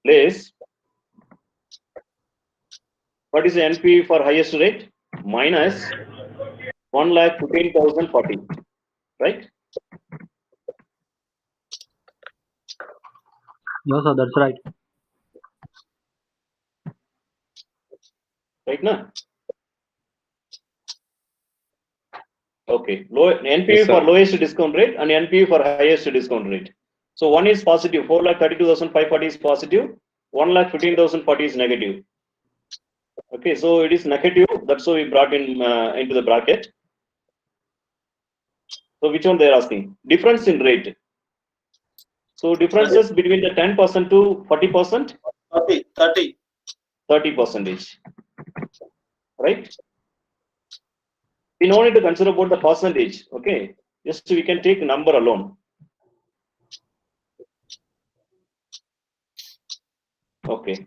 less. What is the NPV for highest rate? Minus 1,15,040, right? No, sir, that's right. Right now? Okay. NPV Yes, for sir. lowest discount rate and NPV for highest discount rate. So one is positive, 4,32,540 is positive, 1,15,040 is negative. Okay, so it is negative. That's why we brought in into the bracket. So which one they are asking? Difference in rate. So differences between the 10% to 40%? 30 percentage. Right? We no need to consider about the percentage. Okay. Just we can take number alone. Okay.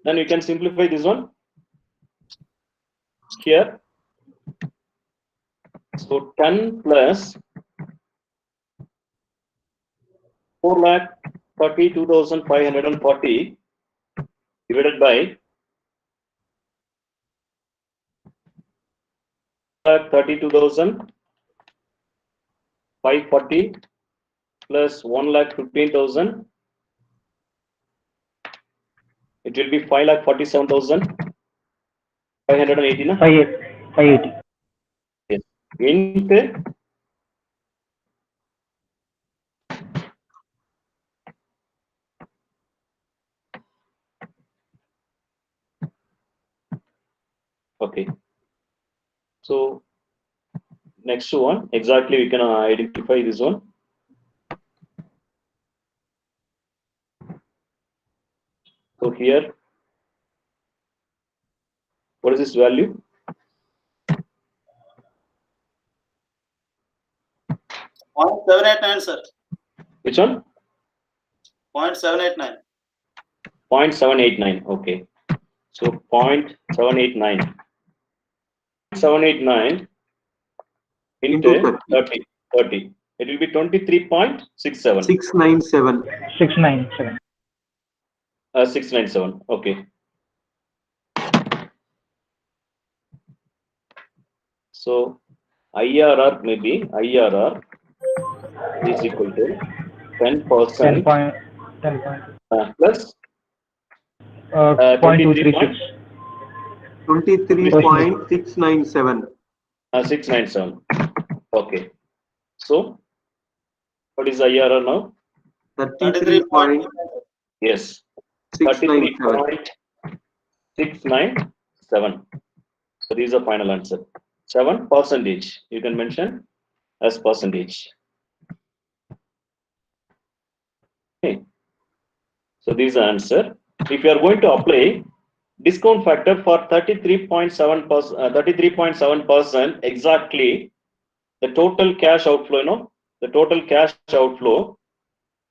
Then we can simplify this one. Here. So 10 plus 4,32,540 divided by 32,540 plus 1,15,000. It will be 5,47,580. 580. Yes. Into Okay. So next one, exactly we can identify this one. So here, what is this value? .789, sir. Which one? 0.789. 0.789. Okay. So 0.789. 789 into 30. It will be 23.67. 697. 697. 697. Okay. So IRR maybe IRR is equal to 10% 10 plus 0.236. 23.697. 697. Okay. So what is IRR now? 33 point. Yes. 697. 33.697. So these are final answer. 7%. You can mention as percentage. Okay. So this is the answer. If you are going to apply discount factor for 33.7%, exactly the total cash outflow, the total cash outflow,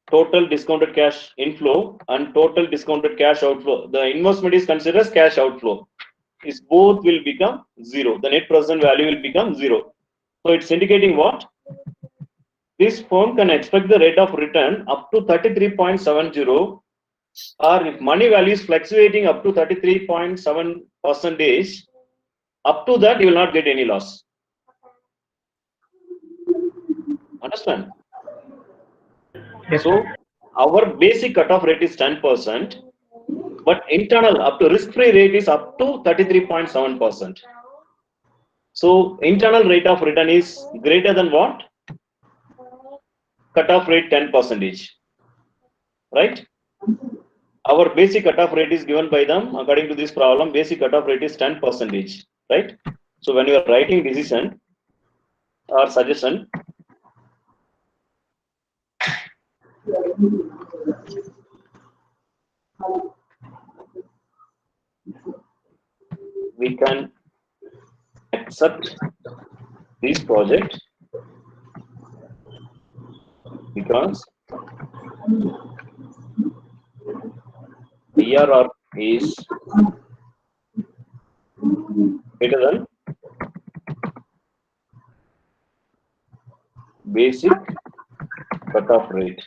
total discounted cash inflow and total discounted cash outflow. The investment is considered as cash outflow. Is both will become zero. The net present value will become zero. So it's indicating what? This firm can expect the rate of return up to 33.70, or if money value is fluctuating up to 33.7%, up to that you will not get any loss. Understand? Yes, so our basic cutoff rate is 10%, but internal up to risk-free rate is up to 33.7%. So internal rate of return is greater than what? Cutoff rate 10%. Right? Our basic cutoff rate is given by them according to this problem. Basic cutoff rate is 10%. Right? So when you are writing decision or suggestion, we can accept this project because IRR is greater than basic cutoff rate.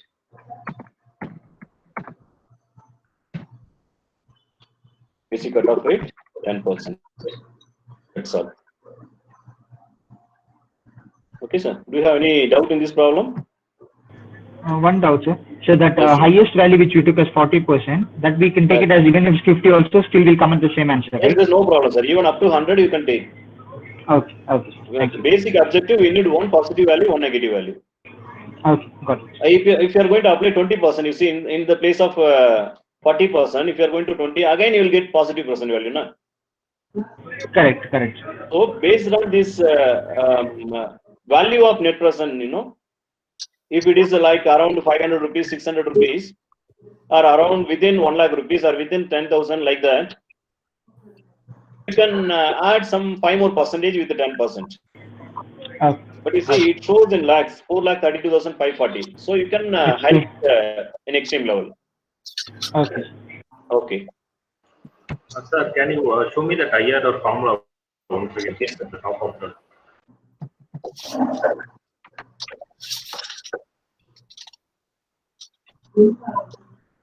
Basic cutoff rate 10%. That's all. Okay, sir. Do you have any doubt in this problem? One doubt, sir. So that highest value which we took as 40%, that we can take it as even if it's 50 also, still will come at the same answer, Yes, right? there's no problem, sir. Even up to 100 you can take. Okay, okay. Thank you. Basic objective, we need one positive value, one negative value. Okay, got it. If you are going to apply 20%, you see in the place of 40%, if you are going to 20, again you will get positive percent value, na? Correct, correct. So based on this value of net present, if it is like around 500 rupees, 600 rupees, or around within 1 lakh rupees or within 10,000 like that, you can add some 5 more percentage with the 10%. Okay. But you see, it shows in lakhs, 4,32,540. So you can hide in extreme level. Okay. Okay. Sir, can you show me that IRR formula once again at the top of the.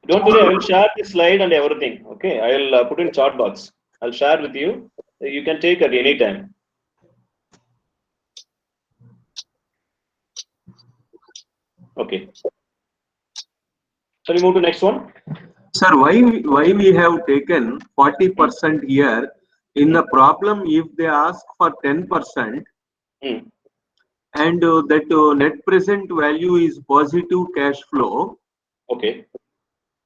Don't worry, I will share the slide and everything. Okay, I will put in chat box. I'll share with you. You can take at any time. Okay. Shall we move to next one? Sir, why we have taken 40% here? In the problem, if they ask for 10%, and that net present value is positive cash flow, okay,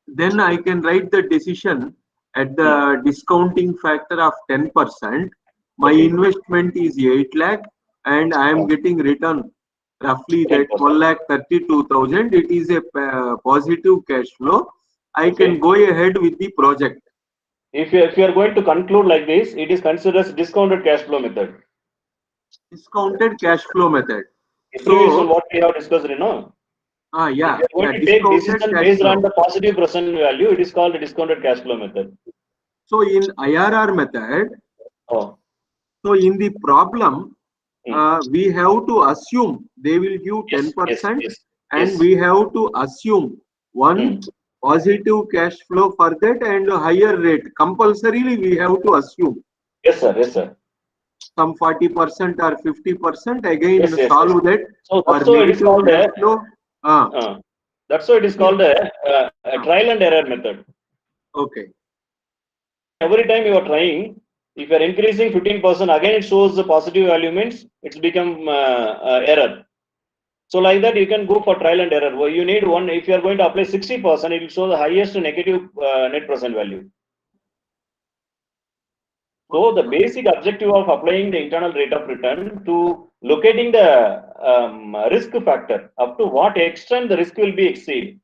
then I can write the decision at the discounting factor of 10%. my investment is 8 lakh and I am getting return roughly that 1,32,000. It is a positive cash flow. I can go ahead with the project. If you are going to conclude like this, it is considered as discounted cash flow method. Discounted cash flow method. So what we have discussed, you know. Yeah. If you are going to take decision based on the positive present value, it is called a discounted cash flow method. So in IRR method, so in the problem, we have to assume they will give 10%, and we have to assume one positive cash flow for that and a higher rate. Compulsorily, we have to assume. Yes, sir. Yes, sir. Some 40% or 50% again solve that. So that's why it is called that's why it is called a trial and error method. Okay. Every time you are trying, if you are increasing 15%, again it shows the positive value means it's become error. So like that, you can go for trial and error. Well, you need one. If you are going to apply 60%, it will show the highest negative net present value. So the basic objective of applying the internal rate of return to locating the risk factor, up to what extent the risk will be exceeded.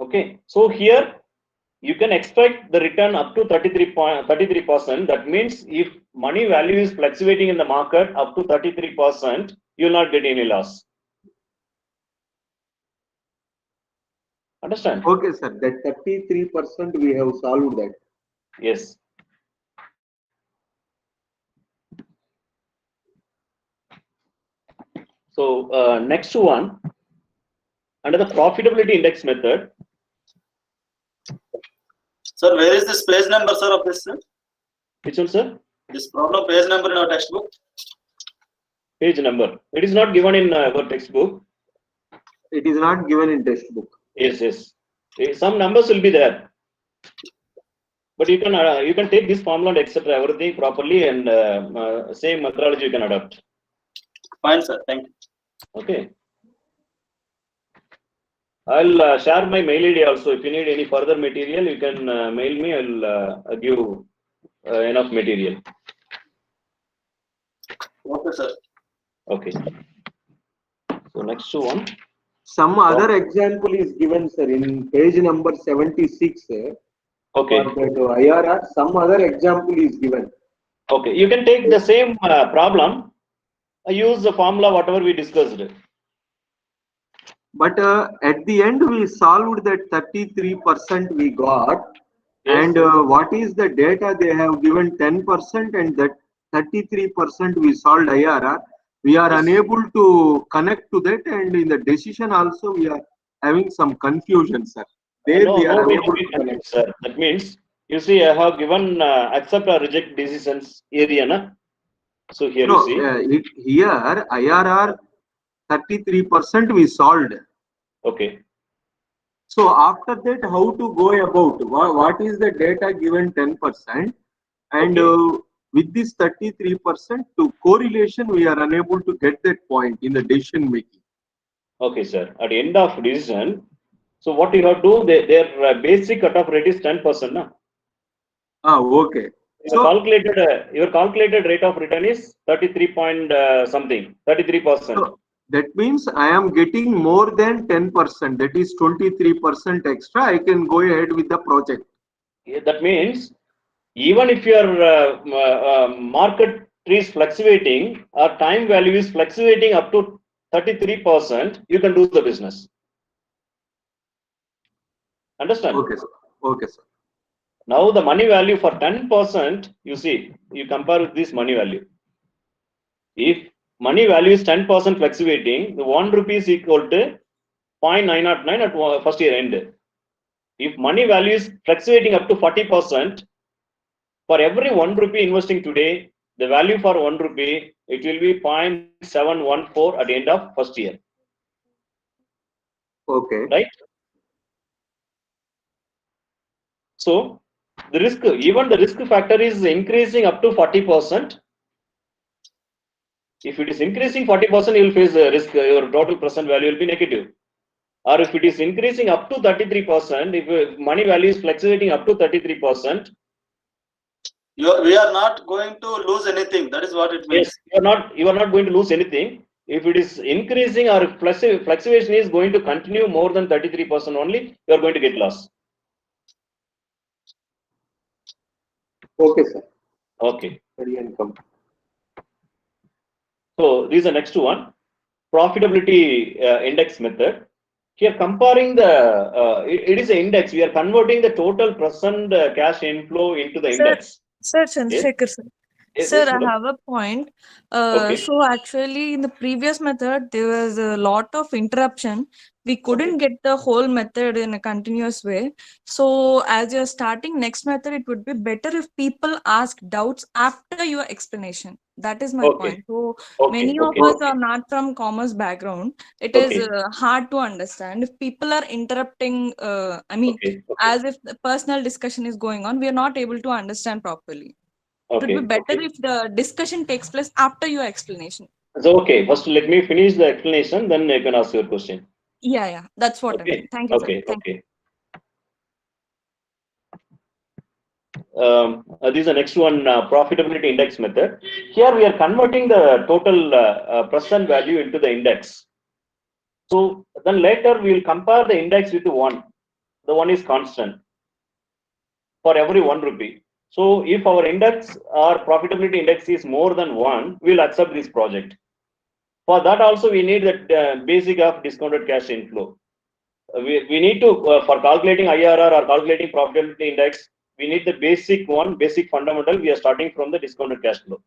Okay, so here you can expect the return up to 33%. That means if money value is fluctuating in the market up to 33%, you will not get any loss. Understand? Okay, sir. That 33% we have solved that. Yes. So next one, under the profitability index method. Sir, where is this page number, sir, of this? Sir? Which one, sir? This problem page number in our textbook. Page number. It is not given in our textbook. It is not given in textbook. Yes, yes. Some numbers will be there, but you can take this formula and etc. everything properly and same methodology you can adopt. Fine, sir. Thank you. Okay. I'll share my mail ID also. If you need any further material, you can mail me. I'll give enough material. Okay, sir. Okay. So next one. Some other example is given, sir, in page number 76. Okay. For that IRR, some other example is given. Okay. You can take the same problem. Use the formula whatever we discussed. But at the end, we solved that 33% we got. Yes, and what is the data they have given 10% and that 33% we solved IRR. We are unable to connect to that, and in the decision also we are having some confusion, sir. There we are unable to connect. Sir. That means, you see, I have given accept or reject decisions area. Na? So here you see. Here IRR 33% we solved. Okay. So after that, how to go about? What is the data given 10%? And with this 33% to correlation, we are unable to get that point in the decision making. Okay, sir. At the end of decision, so what you have to do, their basic cutoff rate is 10%. Na? Okay. Your calculated rate of return is 33 point something, 33%. So that means I am getting more than 10%. That is 23% extra. I can go ahead with the project. That means even if your market is fluctuating or time value is fluctuating up to 33%, you can do the business. Understand? Okay, sir. Okay, sir. Now the money value for 10%, you see, you compare with this money value. If money value is 10% fluctuating, the 1 rupee is equal to 0.909 at first year end. If money value is fluctuating up to 40%, for every 1 rupee investing today, the value for 1 rupee, it will be 0.714 at the end of first year. Okay. Right? So the risk, even the risk factor is increasing up to 40%. If it is increasing 40%, you will face the risk, your total present value will be negative. Or if it is increasing up to 33%, if money value is fluctuating up to 33%, We are not going to lose anything. That is what it means. Yes, you are not going to lose anything. If it is increasing or fluctuation is going to continue more than 33% only, you are going to get loss. Okay, sir. Okay. So this is the next one, profitability index method. Here comparing the, it is an index. We are converting the total present cash inflow into the Sir, index. Sir Yes. Chandrasekhar, sir. Yes, Sir, yes, I madam. have a point. Okay. So actually, in the previous method, there was a lot of interruption. We couldn't get the whole method in a continuous way. So as you're starting next method, it would be better if people ask doubts after your explanation. That is my Okay. point. So Okay. many of Okay. us are not from commerce background. It is Okay. hard to understand. If people are interrupting, I mean, Okay. Okay. as if the personal discussion is going on, we are not able to understand properly. It would be Okay. better Okay. if the discussion takes place after your explanation. So okay, first let me finish the explanation, then you can ask your question. Yeah, that's what I Okay. mean. Thank you, sir. Okay. Thank you. Okay. This is the next one, profitability index method. Here we are converting the total present value into the index. So then later we will compare the index with one. The one is constant for every 1 rupee. So if our index or profitability index is more than 1, we will accept this project. For that also we need that basic of discounted cash inflow. We need to, for calculating IRR or calculating profitability index, we need the basic one, basic fundamental. We are starting from the discounted cash flow.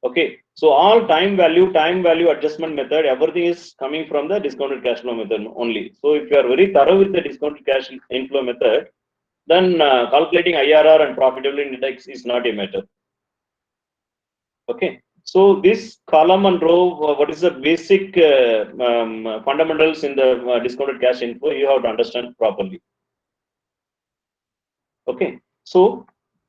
Okay, so all time value adjustment method, everything is coming from the discounted cash flow method only. So if you are very thorough with the discounted cash inflow method, then calculating IRR and profitability index is not a matter. Okay, so this column and row, what is the basic fundamentals in the discounted cash inflow, you have to understand properly. Okay, so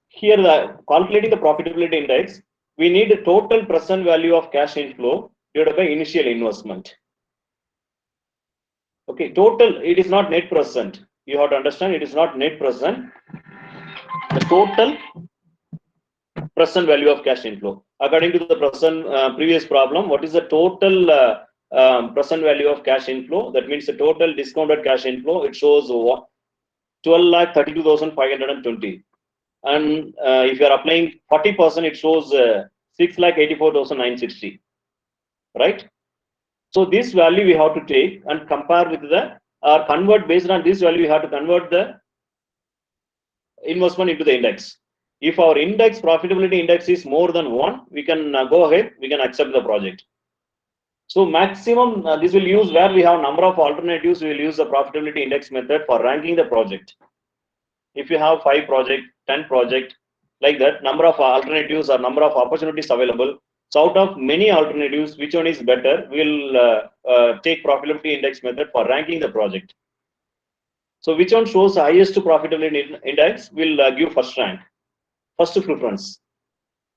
here the calculating the profitability index, we need the total present value of cash inflow divided by initial investment. Okay, total, it is not net present. You have to understand it is not net present. The total present value of cash inflow. According to the present previous problem, what is the total present value of cash inflow? That means the total discounted cash inflow. It shows 12,32,520. And if you are applying 40%, it shows 6,84,960. Right? So this value we have to take and compare with the, or convert based on this value, we have to convert the investment into the index. If our index profitability index is more than 1, we can go ahead, we can accept the project. So maximum, this will use where we have number of alternatives, we will use the profitability index method for ranking the project. If you have 5 project, 10 project, like that, number of alternatives or number of opportunities available. So out of many alternatives, which one is better, we'll take profitability index method for ranking the project. So which one shows the highest profitability index will give first rank, first preference.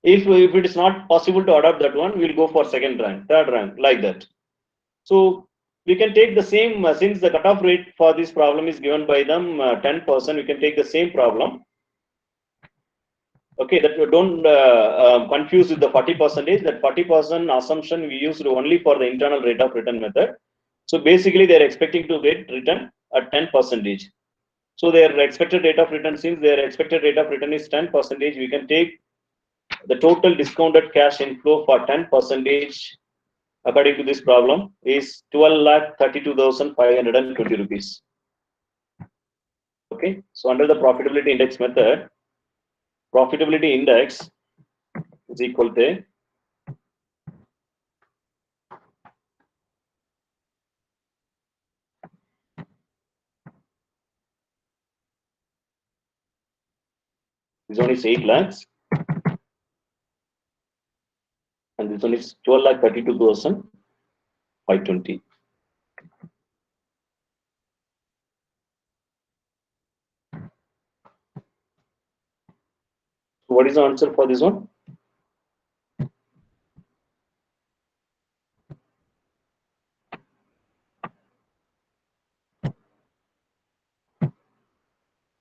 If it is not possible to adopt that one, we'll go for second rank, third rank, like that. So we can take the same, since the cutoff rate for this problem is given by them 10%, we can take the same problem. Okay, that you don't confuse with the 40%. That 40% assumption we used only for the internal rate of return method. So basically they are expecting to get return at 10%. So their expected rate of return, since their expected rate of return is 10%, we can take the total discounted cash inflow for 10%, according to this problem, is 12,32,520 rupees. Okay, so under the profitability index method, profitability index is equal to this one is 8 lakhs and this one is 12,32,520. So what is the answer for this one?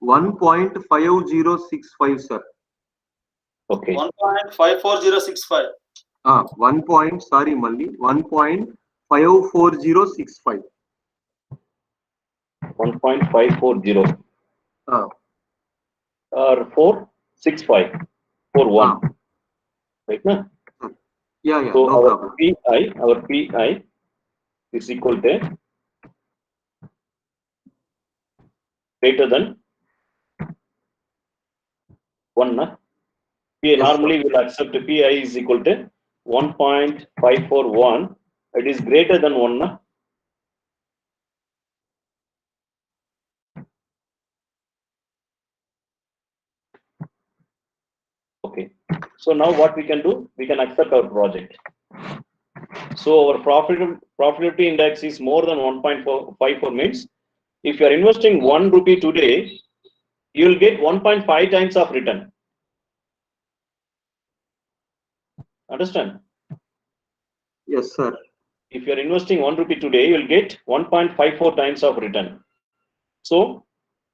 $1.5065, sir. Okay. 1.54065. 1.54065. 1.540. Or 465. 41. Right now? Yeah, So no our problem. PI is equal to greater than 1. Na? PI normally will accept PI is equal to 1.541. It is greater than 1. Na? Okay. So now what we can do? We can accept our project. So our profitability index is more than 1.54 means if you are investing 1 rupee today, you will get 1.5 times of return. Understand? Yes, sir. If you are investing 1 rupee today, you will get 1.54 times of return. So,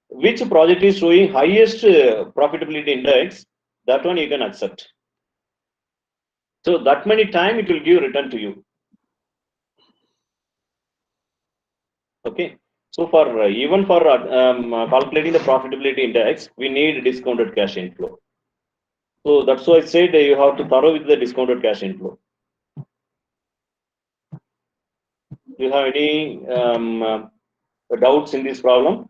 which project is showing highest profitability index, that one you can accept. So, that many time it will give return to you. Okay. So, for even for calculating the profitability index, we need discounted cash inflow. So, that's why I said you have to thorough with the discounted cash inflow. Do you have any doubts in this problem?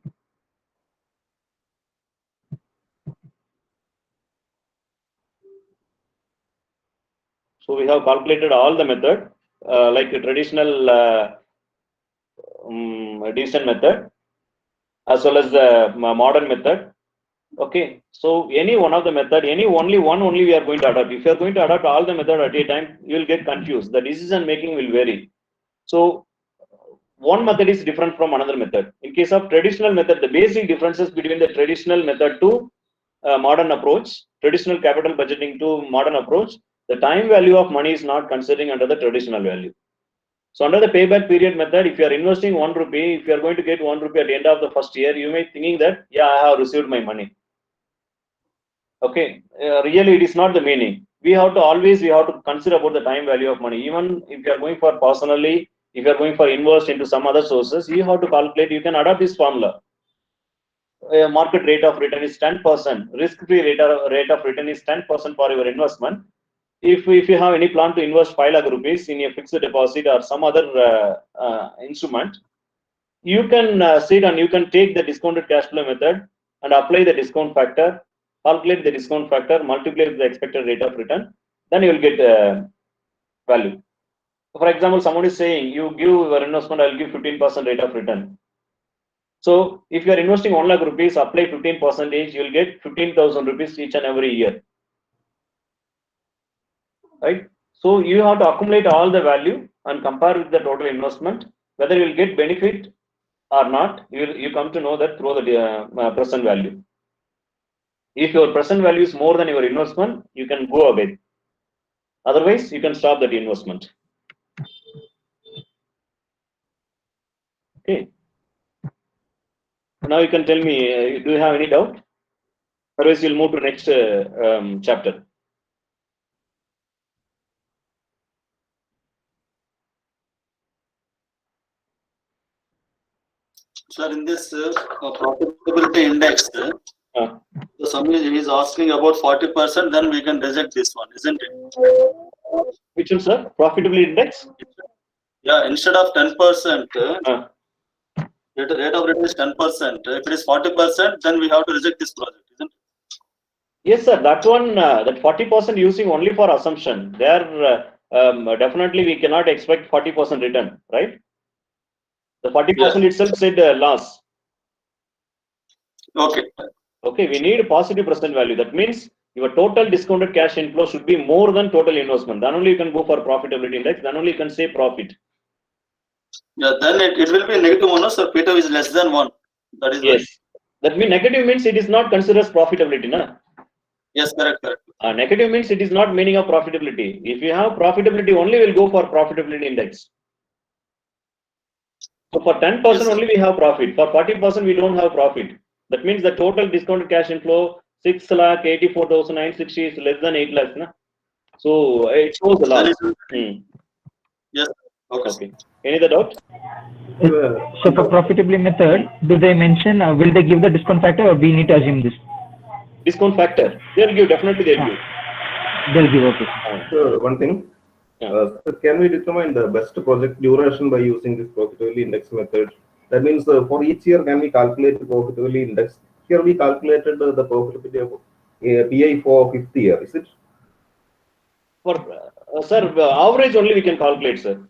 So we have calculated all the method, like a traditional addition method, as well as the modern method. Okay, so any one of the method, only one we are going to adopt. If you are going to adopt all the method at a time, you will get confused. The decision making will vary. So one method is different from another method. In case of traditional method, the basic differences between the traditional method to modern approach, traditional capital budgeting to modern approach, the time value of money is not considering under the traditional value. So under the payback period method, if you are investing 1 rupee, if you are going to get 1 rupee at the end of the first year, you may thinking that, yeah, I have received my money. Okay, really it is not the meaning. We have to consider about the time value of money. Even if you are going for personally, if you are going for invest into some other sources, you have to calculate, you can adopt this formula. Market rate of return is 10%. Risk-free rate of return is 10% for your investment. If you have any plan to invest 5 lakh rupees in a fixed deposit or some other instrument, you can sit and you can take the discounted cash flow method and apply the discount factor, calculate the discount factor, multiply with the expected rate of return, then you will get value. For example, someone is saying, you give your investment, I will give 15% rate of return. So if you are investing 1 lakh rupees, apply 15%, you will get 15,000 rupees each and every year. Right? So you have to accumulate all the value and compare with the total investment, whether you will get benefit or not. You come to know that through the present value. If your present value is more than your investment, you can go away. Otherwise, you can stop that investment. Okay. Now you can tell me, do you have any doubt? Otherwise, you'll move to next chapter. Sir, in this profitability index, so somebody is asking about 40%, then we can reject this one, isn't it? Which one, sir? Profitability index? Yeah, instead of 10%, rate of return is 10%. If it is 40%, then we have to reject this project, isn't it? Yes, sir. That one, that 40% using only for assumption. There, definitely we cannot expect 40% return, right? The 40% itself said loss. Okay. Okay, we need positive present value. That means your total discounted cash inflow should be more than total investment. Then only you can go for profitability index. Then only you can say profit. Yeah, then it will be negative one, so P2 is less than 1. That is yes. That means negative means it is not considered as profitability, na? Yes, correct. Negative means it is not meaning of profitability. If you have profitability only, we'll go for profitability index. So for 10% only we have profit. For 40% we don't have profit. That means the total discounted cash inflow 6,84,960 is less than 8 lakhs, na? So it shows a lot. Yes. Okay. Any other doubt? So for profitability method, do they mention, will they give the discount factor or we need to assume this? Discount factor. They'll give, definitely they'll give. They'll give, okay. So one thing, so can we determine the best project duration by using this profitability index method? That means for each year, can we calculate the profitability index? Here we calculated the profitability of PI for 5th year, is it? For sir, average only we can calculate, sir.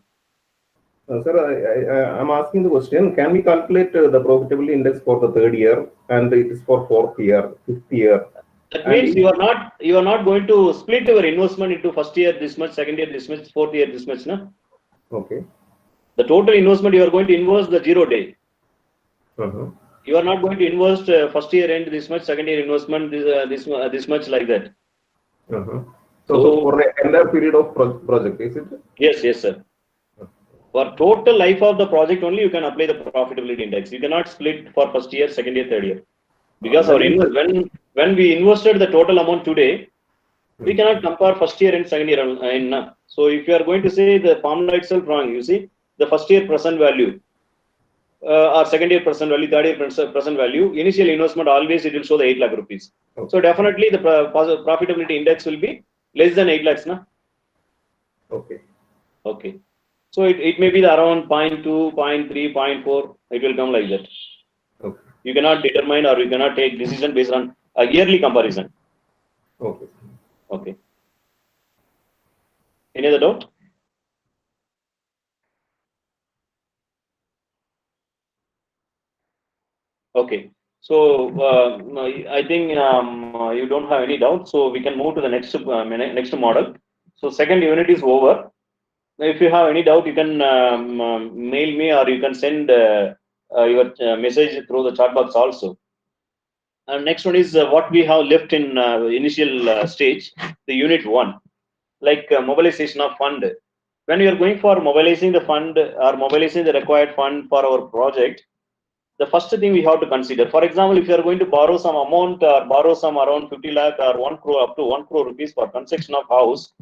Sir, I'm asking the question, can we calculate the profitability index for the 3rd year and it is for 4th year, 5th year? That means you are not going to split your investment into 1st year this much, 2nd year this much, 4th year this much, na? Okay. The total investment you are going to invest the 0 day. You are not going to invest 1st year end this much, 2nd year investment this much like that. So for the entire period of project, is it? Yes, sir. For total life of the project only, you can apply the profitability index. You cannot split for 1st year, 2nd year, 3rd year. Because when we invested the total amount today, we cannot compare 1st year and 2nd year. So if you are going to say the formula itself wrong, you see, the 1st year present value or 2nd year present value, 3rd year present value, initial investment always it will show the 8 lakh rupees. So definitely the profitability index will be less than 8 lakhs. Na? Okay. So it may be around 0.2, 0.3, 0.4. It will come like that. You cannot determine or you cannot take decision based on a yearly comparison. Okay. Any other doubt? Okay. So I think you don't have any doubt. So we can move to the next model. So second unit is over. If you have any doubt, you can mail me or you can send your message through the chat box also. And next one is what we have left in initial stage, the unit 1, like mobilization of fund. When you are going for mobilizing the fund or mobilizing the required fund for our project, the first thing we have to consider, for example, if you are going to borrow some amount or borrow some around 50 lakh or 1 crore up to 1 crore rupees for construction of house,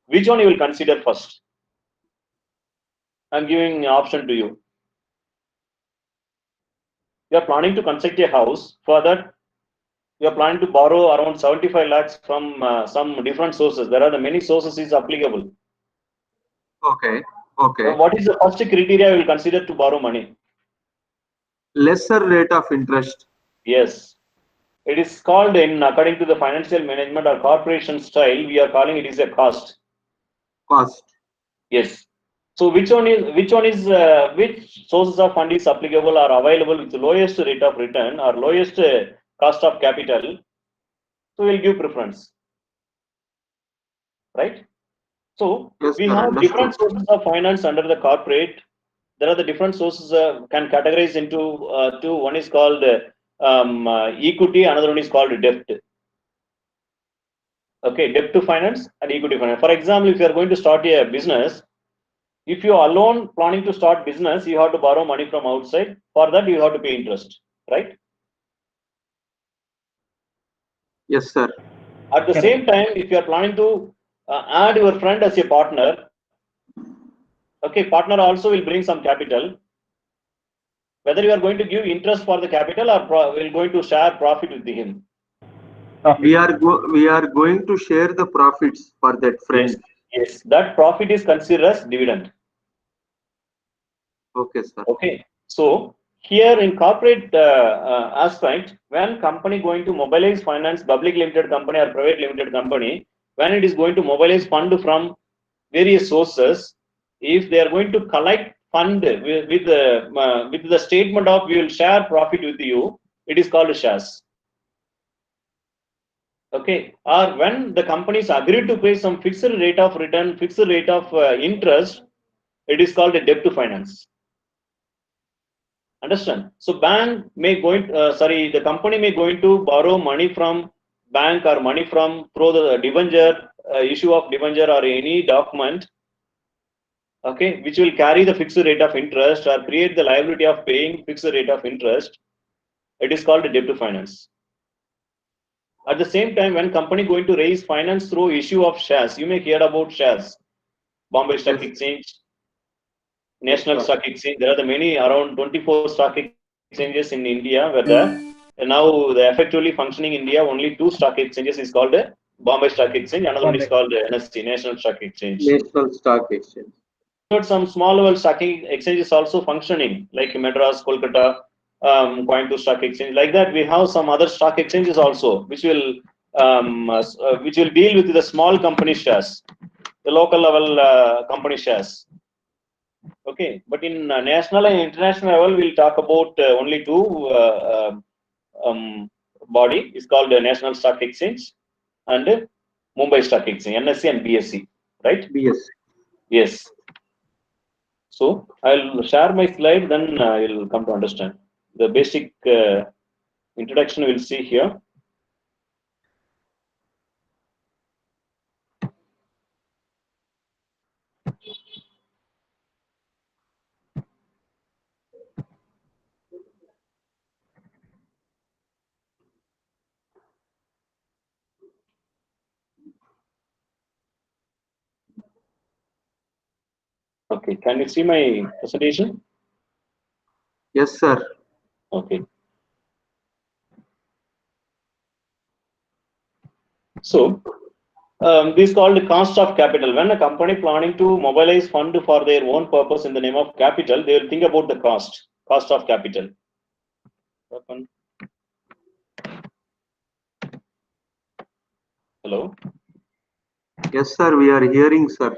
which one you will consider first? I'm giving an option to you. You are planning to construct a house. For that, you are planning to borrow around 75 lakhs from some different sources. There are the many sources is applicable. Okay. What is the first criteria you will consider to borrow money? Lesser rate of interest. Yes. It is called according to the financial management or corporation style, we are calling it is a cost. Yes. So which sources of fund is applicable or available with the lowest rate of return or lowest cost of capital? So we'll give preference, right? So we have different sources of finance under the corporate. There are the different sources can categorize into two. One is called equity, another one is called debt. Okay, debt to finance and equity finance. For example, if you are going to start a business, if you are alone planning to start business, you have to borrow money from outside. For that, you have to pay interest, right? Yes, sir. At the same time, if you are planning to add your friend as a partner, okay, partner also will bring some capital. Whether you are going to give interest for the capital or we're going to share profit with him. We are going to share the profits for that friend. Yes, that profit is considered as dividend. Okay, sir. Okay, so here in corporate aspect, when company going to mobilize finance, public limited company or private limited company, when it is going to mobilize fund from various sources, if they are going to collect fund with the statement of we will share profit with you, it is called shares. Okay, or when the companies agree to pay some fixed rate of return, fixed rate of interest, it is called a debt to finance. Understand? So bank may the company may going to borrow money from bank or money from through the debenture, issue of debenture or any document, okay, which will carry the fixed rate of interest or create the liability of paying fixed rate of interest. It is called a debt to finance. At the same time, when company going to raise finance through issue of shares, you may hear about shares. Bombay Stock Exchange, National Stock Exchange. There are the many around 24 stock exchanges in India where now the effectively functioning India, only 2 stock exchanges is called Bombay Stock Exchange, another one is called NSE, National Stock Exchange. National Stock Exchange. But some small level stock exchange is also functioning, like Madras, Kolkata, Coimbatore Stock Exchange. Like that, we have some other stock exchanges also, which will deal with the small company shares, the local level company shares. Okay, but in national and international level, we'll talk about only 2 body. It's called the National Stock Exchange and Mumbai Stock Exchange, NSE and BSE, right? BSE. Yes. So I'll share my slide, then you'll come to understand. The basic introduction we'll see here. Okay, can you see my presentation? Yes, sir. Okay. So this is called the cost of capital. When a company planning to mobilize fund for their own purpose in the name of capital, they will think about the cost of capital. Hello. Yes, sir. We are hearing, sir.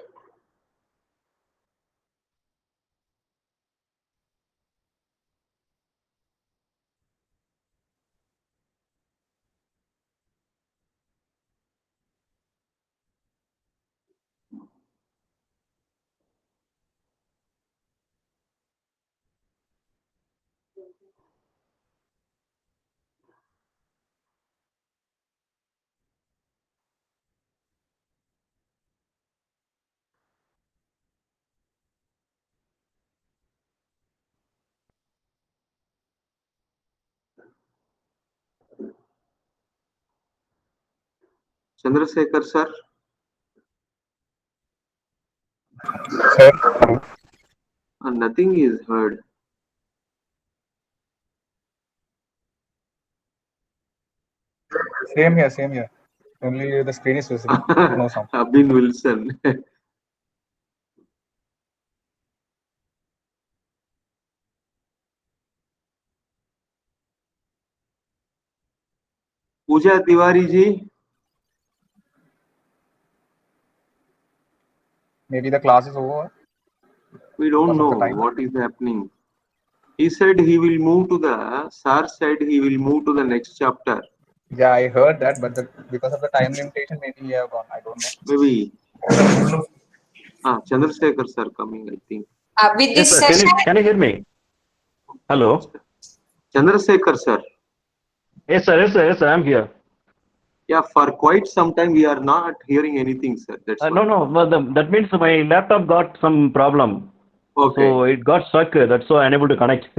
Chandrasekhar, sir. Sir. Nothing is heard. Same here, same here. Only the screen is visible. No sound. Abin Wilson. Pooja Tiwari ji. Maybe the class is over. We don't know what is happening. He said he will move to the, sir said he will move to the next chapter. Yeah, I heard that, but because of the time limitation, maybe he have gone. I don't know. Maybe. Chandrasekhar sir coming, I think. With Yes, this sir. session, Can you hear me? Hello. Chandrasekhar sir. Yes, sir. Yes, sir. Yes, sir. I'm here. Yeah, for quite some time we are not hearing anything, sir. That's no. Well, that means my laptop got some problem. Okay. So it got stuck. That's why I'm unable to connect.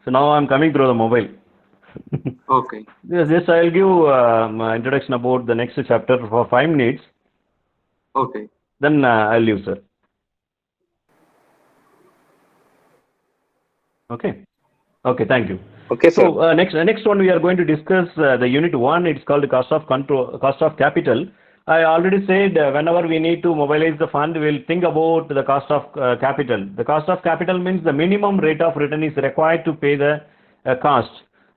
So now I'm coming through the mobile. Okay. Yes, I'll give my introduction about the next chapter for 5 minutes. Okay. Then I'll leave, sir. Okay. Okay, thank you. Okay, sir. So next one we are going to discuss the unit 1. It's called the cost of capital. I already said whenever we need to mobilize the fund, we'll think about the cost of capital. The cost of capital means the minimum rate of return is required to pay the cost.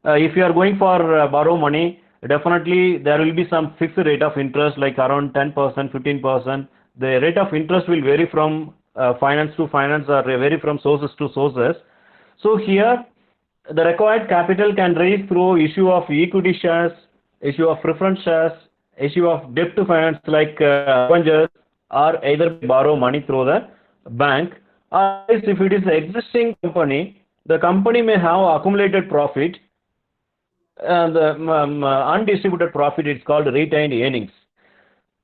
If you are going for borrow money, definitely there will be some fixed rate of interest like around 10%, 15%. The rate of interest will vary from finance to finance or vary from sources to sources. So here the required capital can raise through issue of equity shares, issue of preference shares, issue of debt to finance like Avengers, or either borrow money through the bank. Or if it is an existing company, the company may have accumulated profit, and the undistributed profit is called retained earnings.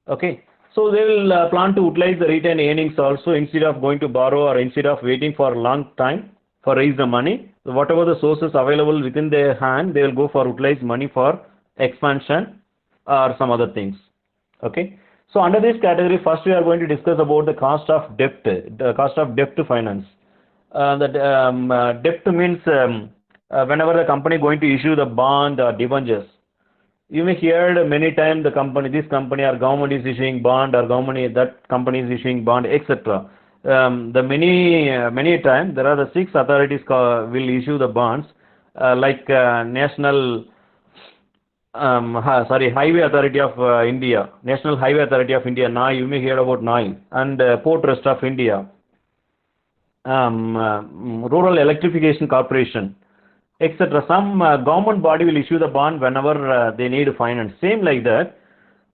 Okay, so they will plan to utilize the retained earnings also instead of going to borrow or instead of waiting for a long time for raise the money. So whatever the sources available within their hand, they will go for utilize money for expansion or some other things. Okay. So under this category, first we are going to discuss about the cost of debt, the cost of debt to finance. Debt means whenever the company going to issue the bond or debentures. You may hear many times this company or government is issuing bond, or that company is issuing bond, etc. Many times there are the 6 authorities will issue the bonds, like Highway Authority of India, National Highway Authority of India, NAI. You may hear about NAI, and Port Trust of India, Rural Electrification Corporation, etc. Some government body will issue the bond whenever they need finance. Same like that,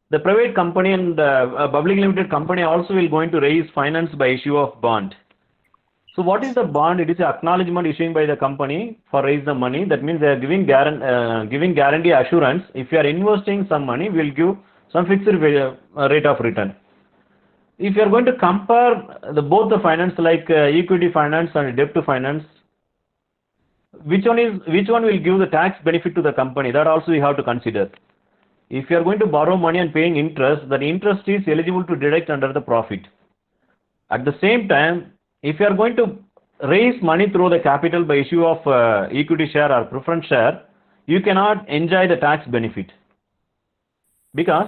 the private company and public limited company also will going to raise finance by issue of bond. So what is the bond? It is an acknowledgement issuing by the company for raise the money. That means they are giving guarantee assurance. If you are investing some money, we will give some fixed rate of return. If you are going to compare both the finance, like equity finance and debt to finance, which one will give the tax benefit to the company? That also you have to consider. If you are going to borrow money and paying interest, that interest is eligible to deduct under the profit. At the same time, if you are going to raise money through the capital by issue of equity share or preference share, you cannot enjoy the tax benefit, because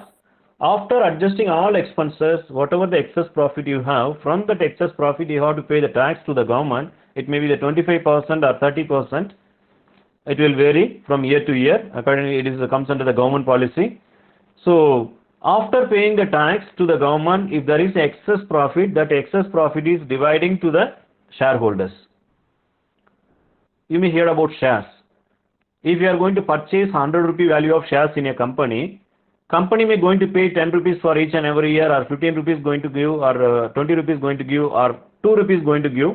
after adjusting all expenses, whatever the excess profit you have, from that excess profit you have to pay the tax to the government. It may be the 25% or 30%. It will vary from year to year. Accordingly, it comes under the government policy. So after paying the tax to the government, if there is excess profit, that excess profit is dividing to the shareholders. You may hear about shares. If you are going to purchase 100 rupee value of shares in a company, company may going to pay 10 rupees for each and every year, or 15 rupees going to give, or 20 rupees going to give, or 2 rupees going to give.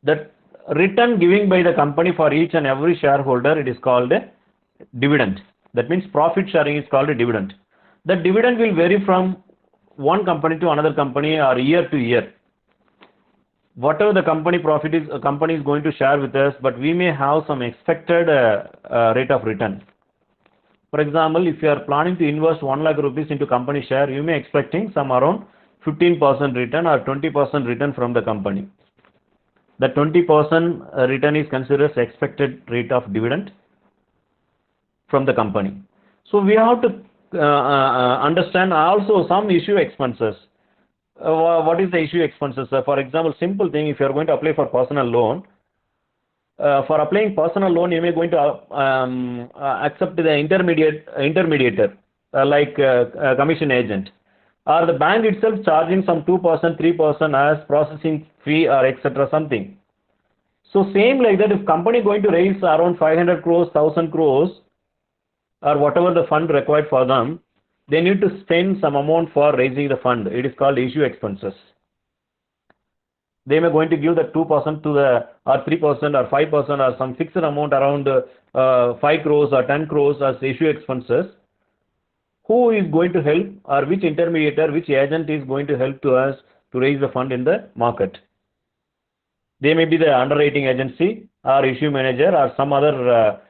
That return giving by the company for each and every shareholder, it is called a dividend. That means profit sharing is called a dividend. The dividend will vary from one company to another company or year to year. Whatever the company profit is, a company is going to share with us, but we may have some expected rate of return. For example, if you are planning to invest 1 lakh rupees into company share, you may expecting some around 15% return or 20% return from the company. The 20% return is considered as expected rate of dividend from the company. So we have to understand also some issue expenses. What is the issue expenses? For example, simple thing, if you are going to apply for personal loan, for applying personal loan, you may going to accept the intermediator, like commission agent, or the bank itself charging some 2%, 3% as processing fee or etc. something. So same like that, if company going to raise around 500 crores, 1000 crores, or whatever the fund required for them, they need to spend some amount for raising the fund. It is called issue expenses. They may going to give the 2% to the, or 3% or 5% or some fixed amount around 5 crores or 10 crores as issue expenses. Who is going to help, or which intermediator, which agent is going to help to us to raise the fund in the market? They may be the underwriting agency or issue manager or some other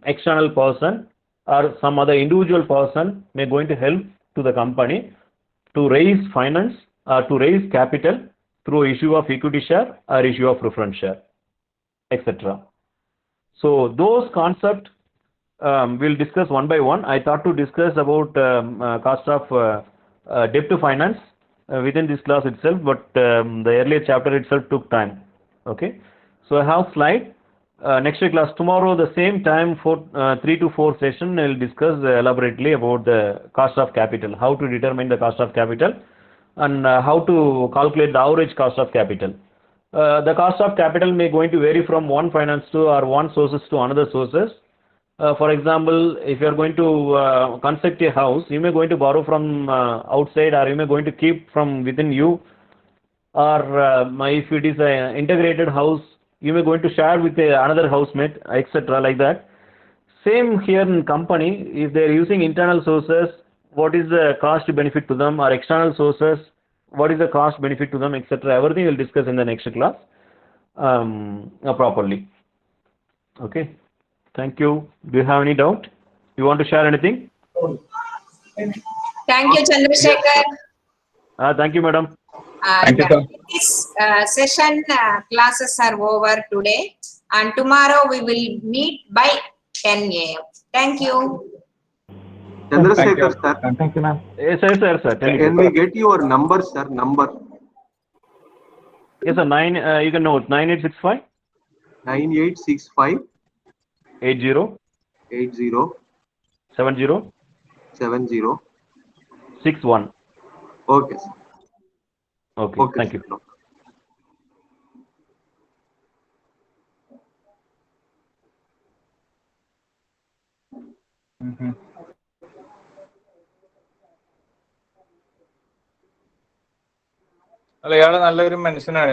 external person or some other individual person may going to help to the company to raise finance or to raise capital through issue of equity share or issue of preference share, etc. So those concepts we'll discuss one by one. I thought to discuss about cost of debt to finance within this class itself, but the earlier chapter itself took time. Okay, so I have slide. Next class tomorrow, the same time, 3 to 4 session, I will discuss elaborately about the cost of capital, how to determine the cost of capital, and how to calculate the average cost of capital. The cost of capital may going to vary from one finance to or one sources to another sources. For example, if you are going to construct a house, you may going to borrow from outside, or you may going to keep from within you, or if it is an integrated house, you may going to share with another housemate, etc. like that. Same here in company, if they are using internal sources, what is the cost benefit to them, or external sources, what is the cost benefit to them, etc. Everything we will discuss in the next class properly. Okay. Thank you. Do you have any doubt? You want to share anything? Thank you, Chandrasekhar. Thank you, madam. Thank you, sir. This session classes are over today, and tomorrow we will meet by 10 a.m. Thank you. Chandrasekhar, sir. Thank you, ma'am. Yes, sir. Tell me, Can sir. we get your number, sir? Number. Yes, sir. You can note 9865 9865 80 80 70 70 61. Okay, sir. Okay, thank you. അല്ല ഇയാള് നല്ലൊരു മനുഷ്യനാണ്.